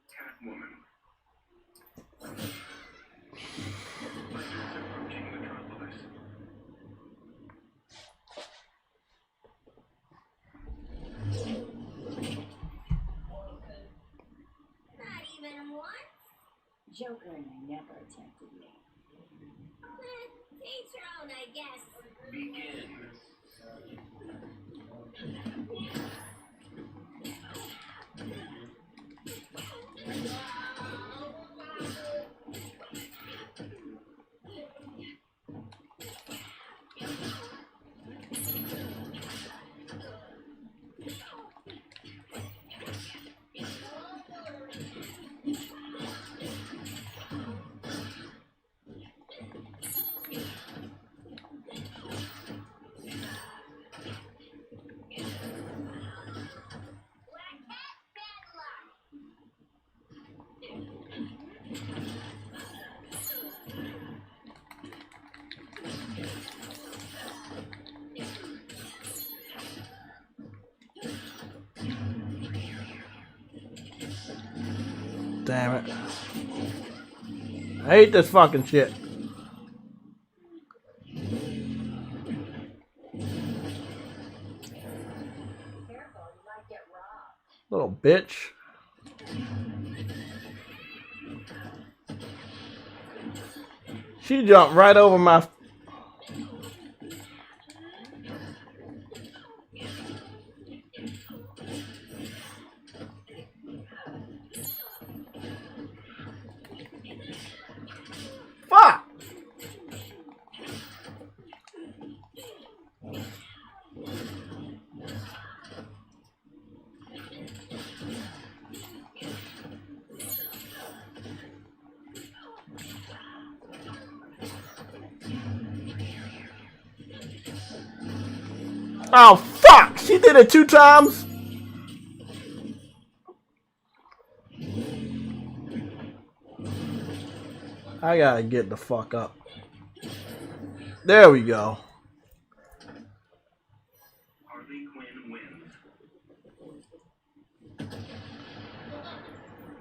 Catwoman. Fighters approaching Metropolis. Not even once. Joker never tempted me. Each your own, I guess. Begin. Damn it. I hate this fucking shit. Little bitch. She jumped right over my... Fuck! Oh, fuck! She did it 2 times? I gotta get the fuck up. There we go. Harley Quinn wins.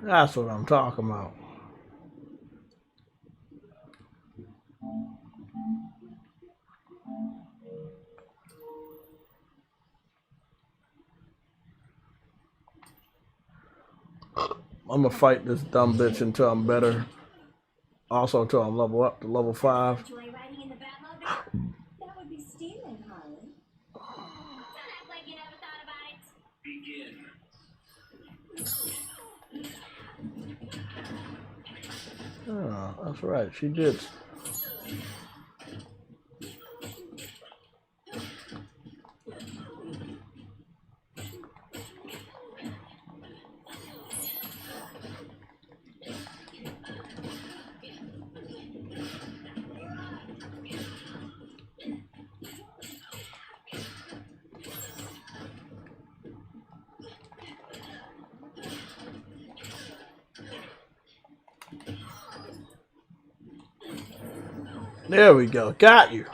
That's what I'm talking about. I'm gonna fight this dumb bitch until I'm better. Also until I'm level up to level 5. Enjoy riding in the Batmobile? That would be stealing, Harley. Don't act like you never thought about it. Begin. Oh, that's right. She did. There we go. Got you.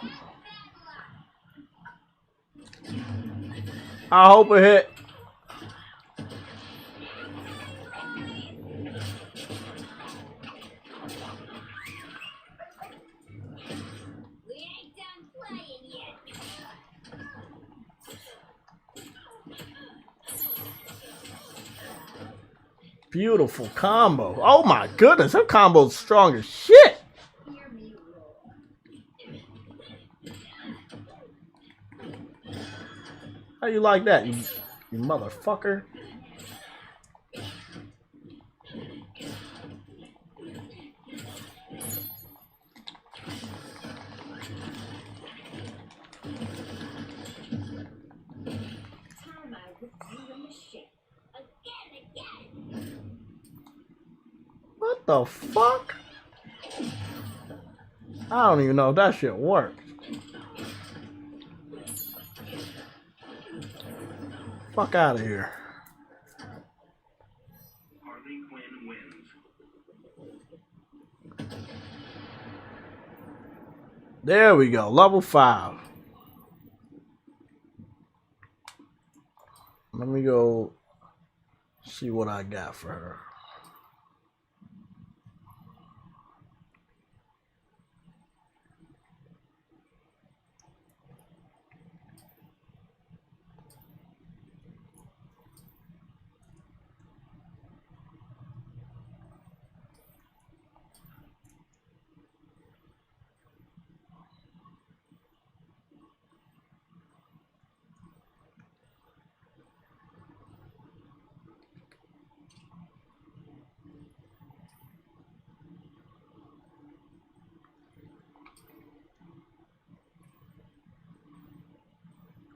I hope it hit. We ain't done playing yet. Beautiful combo. Oh my goodness, her combo's strong as shit. How you like that, you motherfucker? Time I whipped you in the shit. Again. What the fuck? I don't even know if that shit works. Fuck out of here. Harley Quinn wins. There we go. Level 5. Let me go see what I got for her.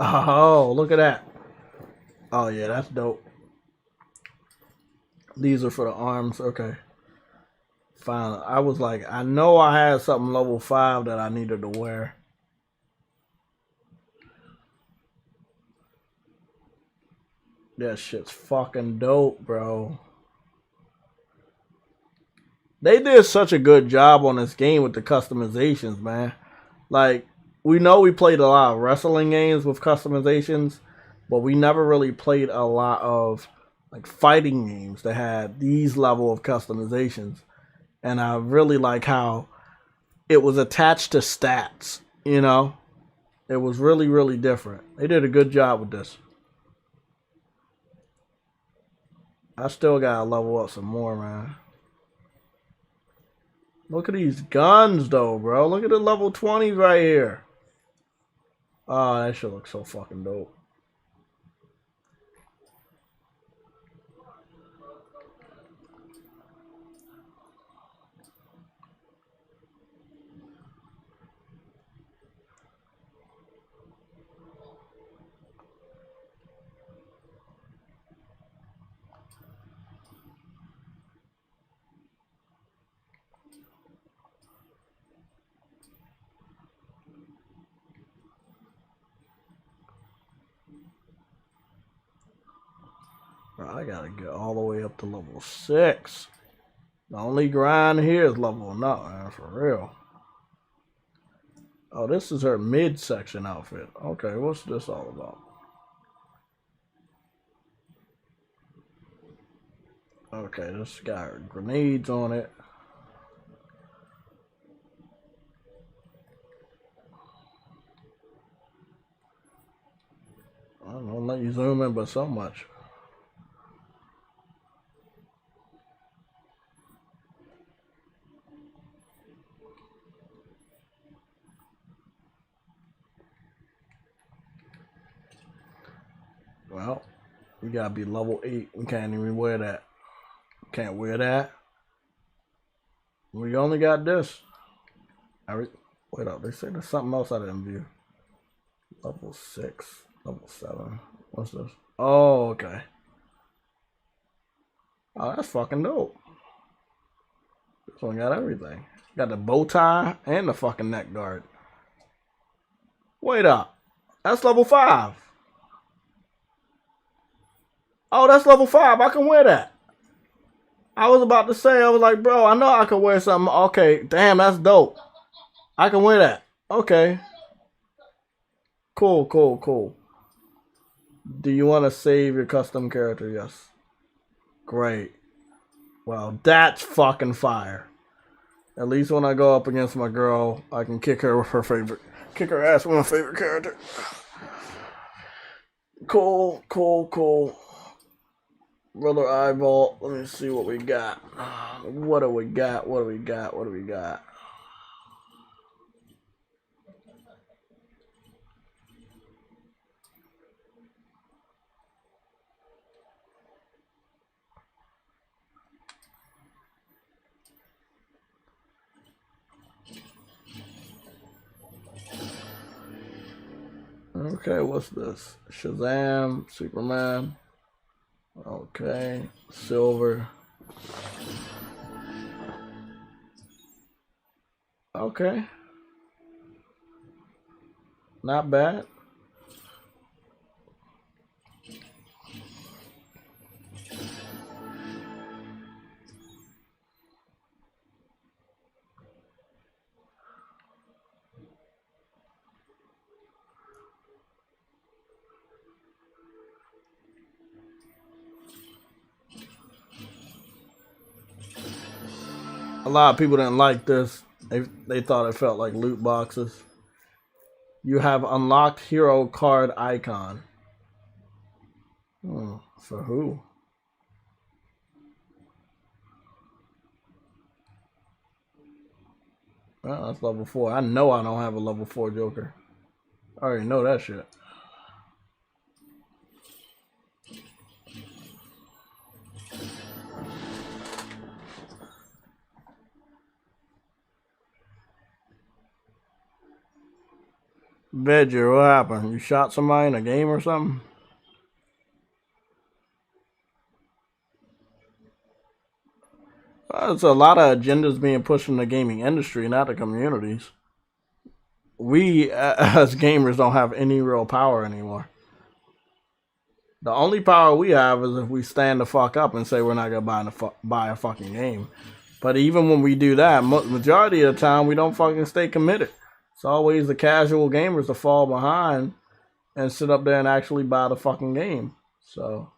Oh, look at that. Oh, yeah, that's dope. These are for the arms. Okay. Fine. I was like, I know I had something level 5 that I needed to wear. That shit's fucking dope, bro. They did such a good job on this game with the customizations, man. Like, we know we played a lot of wrestling games with customizations, but we never really played a lot of like fighting games that had these level of customizations. And I really like how it was attached to stats, you know? It was really, really different. They did a good job with this. I still gotta level up some more, man. Look at these guns, though, bro. Look at the level 20s right here. Oh, that shit looks so fucking dope. I gotta get all the way up to level 6. The only grind here is leveling up, man, for real. Oh, this is her midsection outfit. Okay, what's this all about? Okay, this got grenades on it. I don't let you zoom in, but so much. gotta be level 8. We can't even wear that. Can't wear that. We only got this. Wait up, they say there's something else I didn't view. Level 6, level 7. What's this? Oh, okay. Oh, that's fucking dope. This one got everything. Got the bow tie and the fucking neck guard. Wait up. That's level 5. Oh, that's level 5. I can wear that. I was about to say, I was like, bro, I know I can wear something. Okay, damn, that's dope. I can wear that. Okay. Cool, cool, cool. Do you want to save your custom character? Yes. Great. Well, that's fucking fire. At least when I go up against my girl, I can kick her ass with my favorite character. Cool, cool, cool. Brother Eyeball, let me see what we got. What do we got? What do we got? What do we got? Okay, what's this? Shazam, Superman. Okay, Silver. Okay. Not bad. A lot of people didn't like this. They thought it felt like loot boxes. You have unlocked hero card icon. For who? Well, that's level 4. I know I don't have a level 4 Joker. I already know that shit. Vedger, what happened? You shot somebody in a game or something? There's a lot of agendas being pushed in the gaming industry, not the communities. We, as gamers, don't have any real power anymore. The only power we have is if we stand the fuck up and say we're not going to buy a fucking game. But even when we do that, majority of the time, we don't fucking stay committed. It's always the casual gamers that fall behind and sit up there and actually buy the fucking game. So...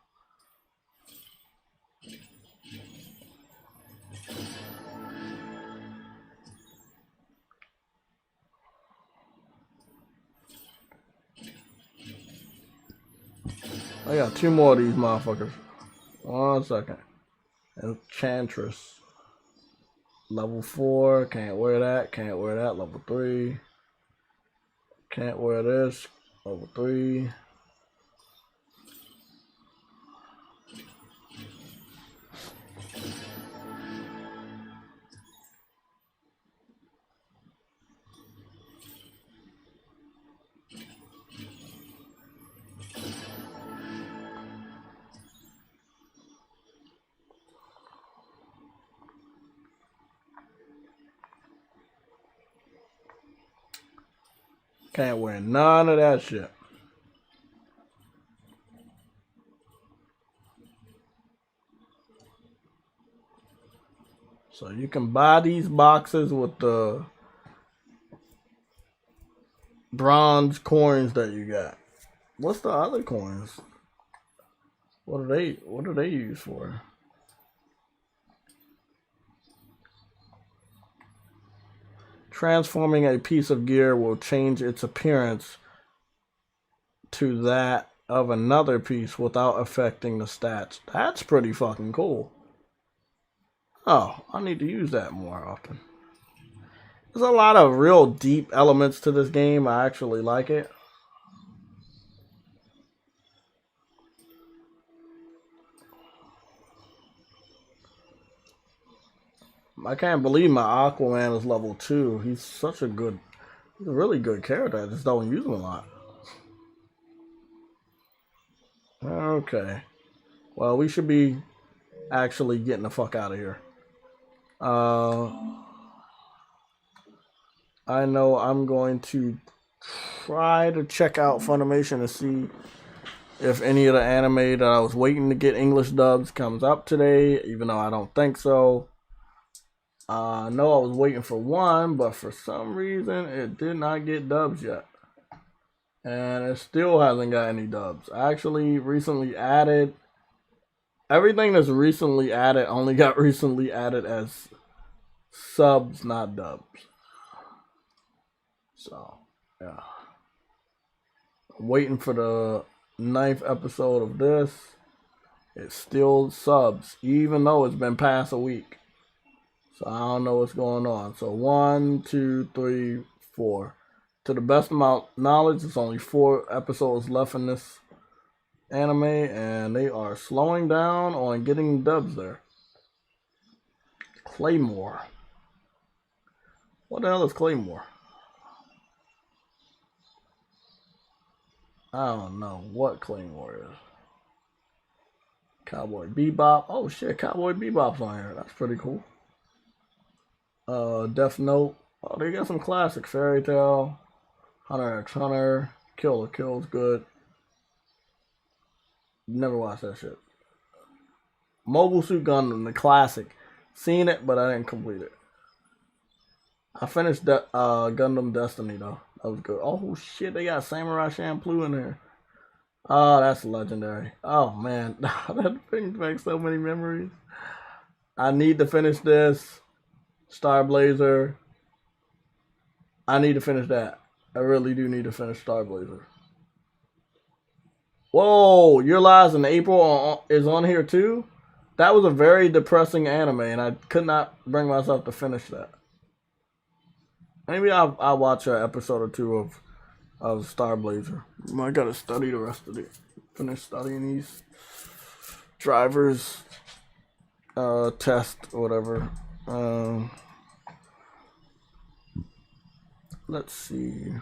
I got 2 more of these motherfuckers. 1 second. Enchantress. Level 4. Can't wear that. Can't wear that. Level 3. Can't wear this. Level 3. Can't wear none of that shit. So you can buy these boxes with the bronze coins that you got. What's the other coins? What do they use for? Transforming a piece of gear will change its appearance to that of another piece without affecting the stats. That's pretty fucking cool. Oh, I need to use that more often. There's a lot of real deep elements to this game. I actually like it. I can't believe my Aquaman is level 2. He's a really good character. I just don't use him a lot. Okay. Well, we should be actually getting the fuck out of here. I know I'm going to try to check out Funimation to see if any of the anime that I was waiting to get English dubs comes up today, even though I don't think so. I know I was waiting for one, but for some reason it did not get dubs yet. And it still hasn't got any dubs. I actually recently added everything that's recently added only got recently added as subs, not dubs. So, yeah. I'm waiting for the 9th episode of this. It's still subs, even though it's been past a week. So I don't know what's going on. So 1, 2, 3, 4. To the best of my knowledge, there's only 4 episodes left in this anime, and they are slowing down on getting dubs there. Claymore. What the hell is Claymore? I don't know what Claymore is. Cowboy Bebop. Oh shit, Cowboy Bebop's on here. That's pretty cool. Death Note. Oh, they got some classics. Fairy Tail, Hunter x Hunter, Kill la Kill's good. Never watched that shit. Mobile Suit Gundam, the classic. Seen it, but I didn't complete it. I finished Gundam Destiny though. That was good. Oh shit, they got Samurai Champloo in there. Oh, that's legendary. Oh man, that brings back so many memories. I need to finish this. Star Blazer. I need to finish that. I really do need to finish Star Blazer. Whoa, Your Lies in April is on here too? That was a very depressing anime, and I could not bring myself to finish that. Maybe I'll watch an episode or two of Star Blazer. I gotta study the rest of it. Finish studying these drivers test or whatever. Let's see.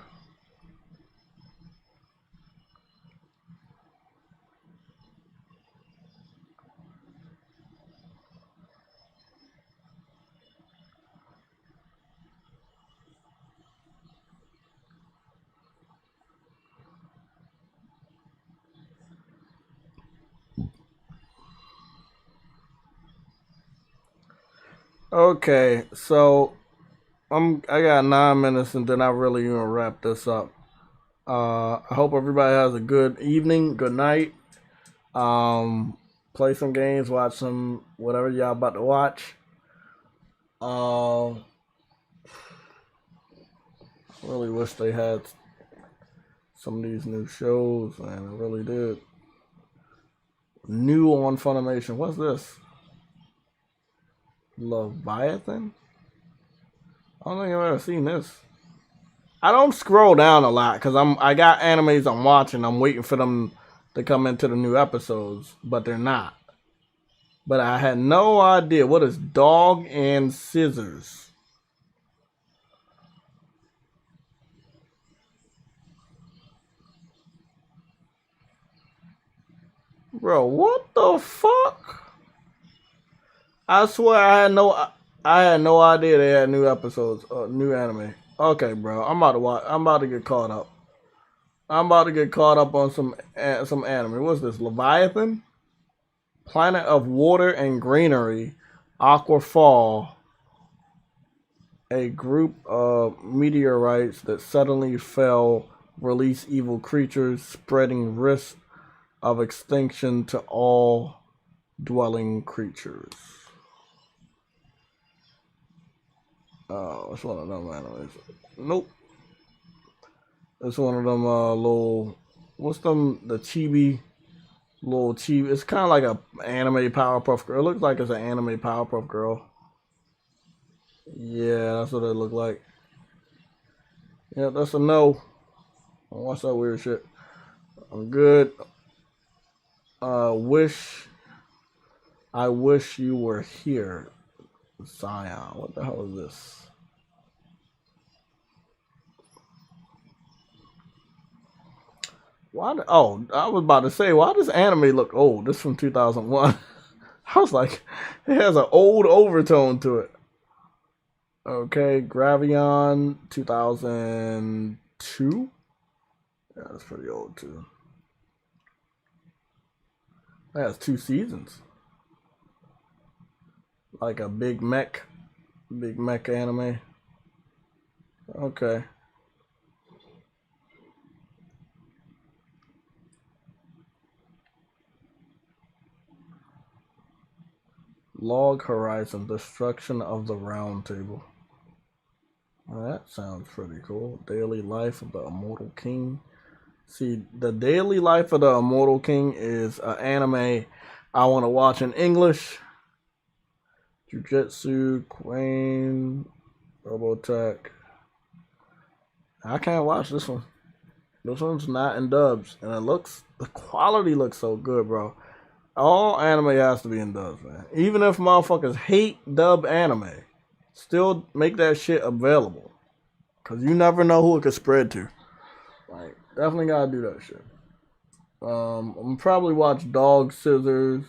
Okay, so I got 9 minutes and then I really gonna wrap this up. I hope everybody has a good evening, good night. Play some games, watch some whatever y'all about to watch. Really wish they had some of these new shows, man. I really did. New on Funimation. What's this? Leviathan? I don't think I've ever seen this. I don't scroll down a lot because I got animes I'm watching. I'm waiting for them to come into the new episodes, but they're not. But I had no idea. What is Dog and Scissors? Bro, what the fuck? I swear I had no idea they had new episodes, new anime. Okay, bro, I'm about to watch. I'm about to get caught up. I'm about to get caught up on some anime. What's this? Leviathan? Planet of Water and Greenery, Aqua Fall. A group of meteorites that suddenly fell release evil creatures, spreading risk of extinction to all dwelling creatures. Oh, it's one of them animes. Nope. It's one of them little, what's them, the chibi, little chibi. It's kind of like a anime Powerpuff Girl. It looks like it's an anime Powerpuff Girl. Yeah, that's what it look like. Yeah, that's a no. What's that weird shit? I'm good. I wish you were here. Zion. What the hell is this? Why? Oh, I was about to say, why does anime look old? This from 2001. I was like, it has an old overtone to it. Okay, Gravion 2002. Yeah, that's pretty old too. That has 2 seasons. Like a big mech anime. Okay. Log Horizon, Destruction of the Round Table. Well, that sounds pretty cool. Daily Life of the Immortal King. See, the Daily Life of the Immortal King is an anime I want to watch in English. Jujutsu, Queen, Robotech. I can't watch this one. This one's not in dubs, and the quality looks so good, bro. All anime has to be in dubs, man. Even if motherfuckers hate dub anime, still make that shit available. Cause you never know who it could spread to. Like, definitely gotta do that shit. I'm gonna probably watch Dog Scissors,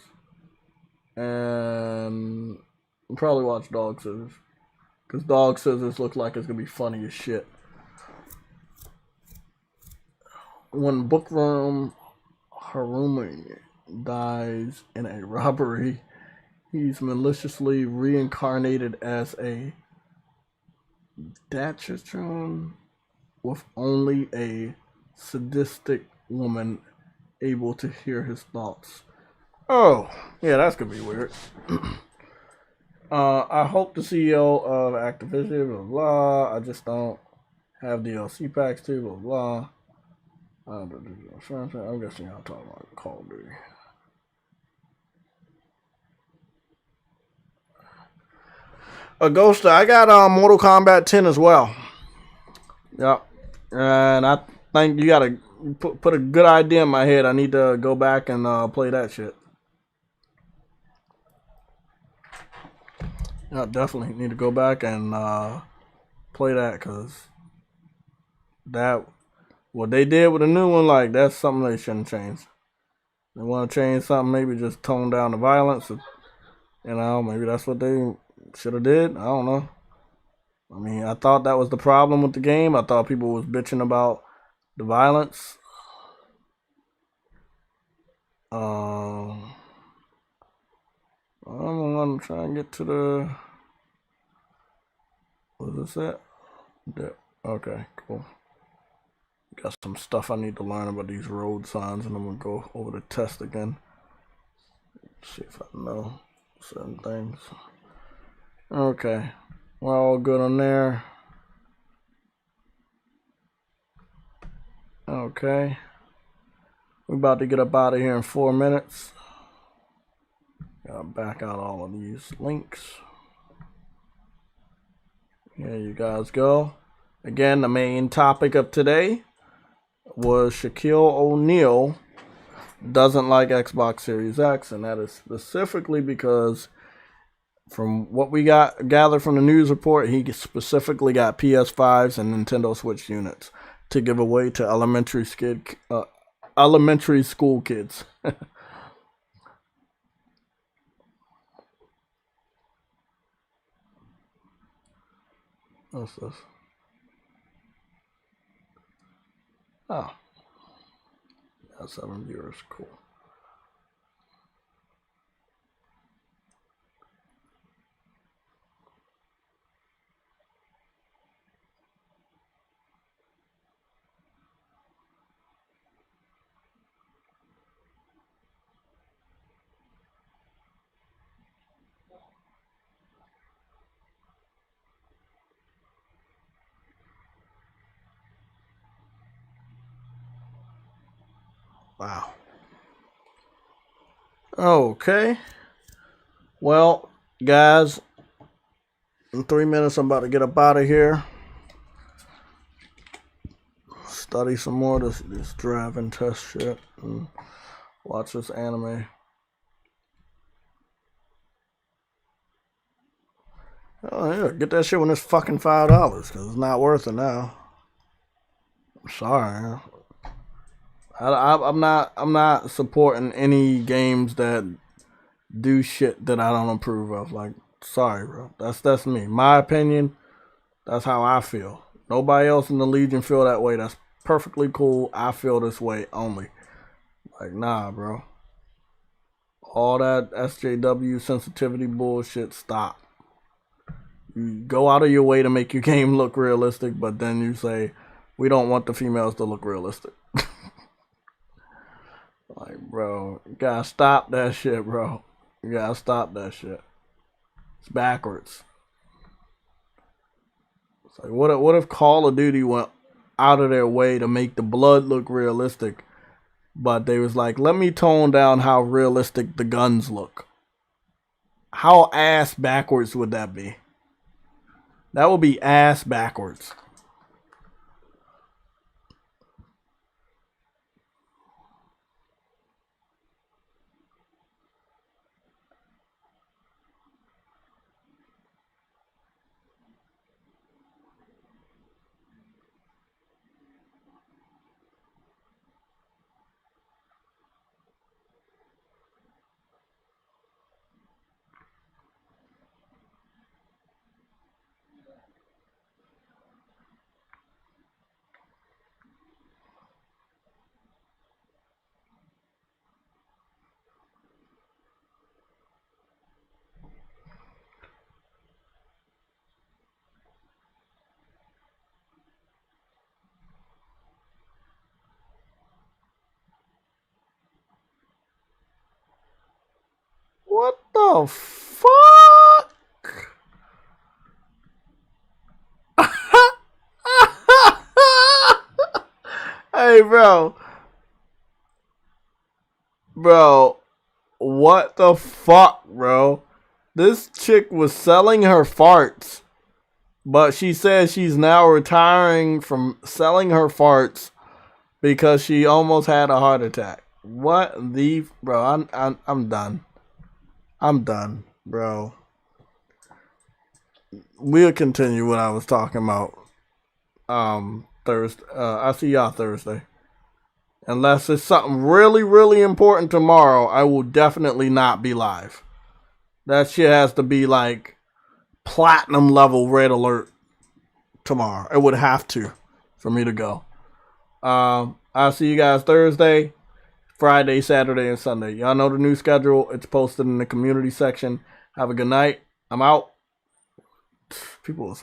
and probably watch Dog Scissors. Cause Dog Scissors looks like it's gonna be funny as shit. When Bookworm Harumi dies in a robbery, he's maliciously reincarnated as a Dachshund with only a sadistic woman able to hear his thoughts. Oh, yeah, that's gonna be weird. I hope the CEO of Activision, blah, blah. I just don't have DLC packs too, blah, blah. I'm guessing y'all talking about Call of Duty. Ghost, I got Mortal Kombat 10 as well. Yep. And I think you gotta put a good idea in my head. I need to go back and play that shit. I definitely need to go back and play that, because what they did with the new one, like, that's something they shouldn't change. They want to change something, maybe just tone down the violence. Maybe that's what they should have did. I don't know. I mean, I thought that was the problem with the game. I thought people was bitching about the violence. I'm gonna try and get to the. What is this at? Okay, cool. Got some stuff I need to learn about these road signs, and I'm gonna go over the test again. See if I know certain things. Okay, we're all good on there. Okay, we're about to get up out of here in 4 minutes. Gotta back out all of these links. Here you guys go. Again, the main topic of today was Shaquille O'Neal doesn't like Xbox Series X, and that is specifically because, from what we gathered from the news report, he specifically got PS5s and Nintendo Switch units to give away to elementary school kids. What's this? Oh. Yeah, 7 viewers. Cool. Wow. Okay. Well, guys, in 3 minutes, I'm about to get up out of here. Study some more this driving test shit and watch this anime. Oh yeah, get that shit when it's fucking $5 because it's not worth it now. I'm sorry. I'm not supporting any games that do shit that I don't approve of. Like, sorry, bro. That's me. My opinion. That's how I feel. Nobody else in the Legion feel that way. That's perfectly cool. I feel this way only. Like, nah, bro. All that SJW sensitivity bullshit, stop. You go out of your way to make your game look realistic, but then you say, we don't want the females to look realistic. Like, bro, you gotta stop that shit, bro. You gotta stop that shit. It's backwards. It's like, what if Call of Duty went out of their way to make the blood look realistic, but they was like, let me tone down how realistic the guns look. How ass backwards would that be? That would be ass backwards. What the fuck? Hey, bro. Bro, what the fuck, bro? This chick was selling her farts, but she says she's now retiring from selling her farts because she almost had a heart attack. What the, bro? I'm done. I'm done, bro. We'll continue what I was talking about. Thursday. I'll see y'all Thursday. Unless it's something really, really important tomorrow, I will definitely not be live. That shit has to be like platinum level red alert tomorrow. It would have to for me to go. I'll see you guys Thursday, Friday, Saturday, and Sunday. Y'all know the new schedule. It's posted in the community section. Have a good night. I'm out. People is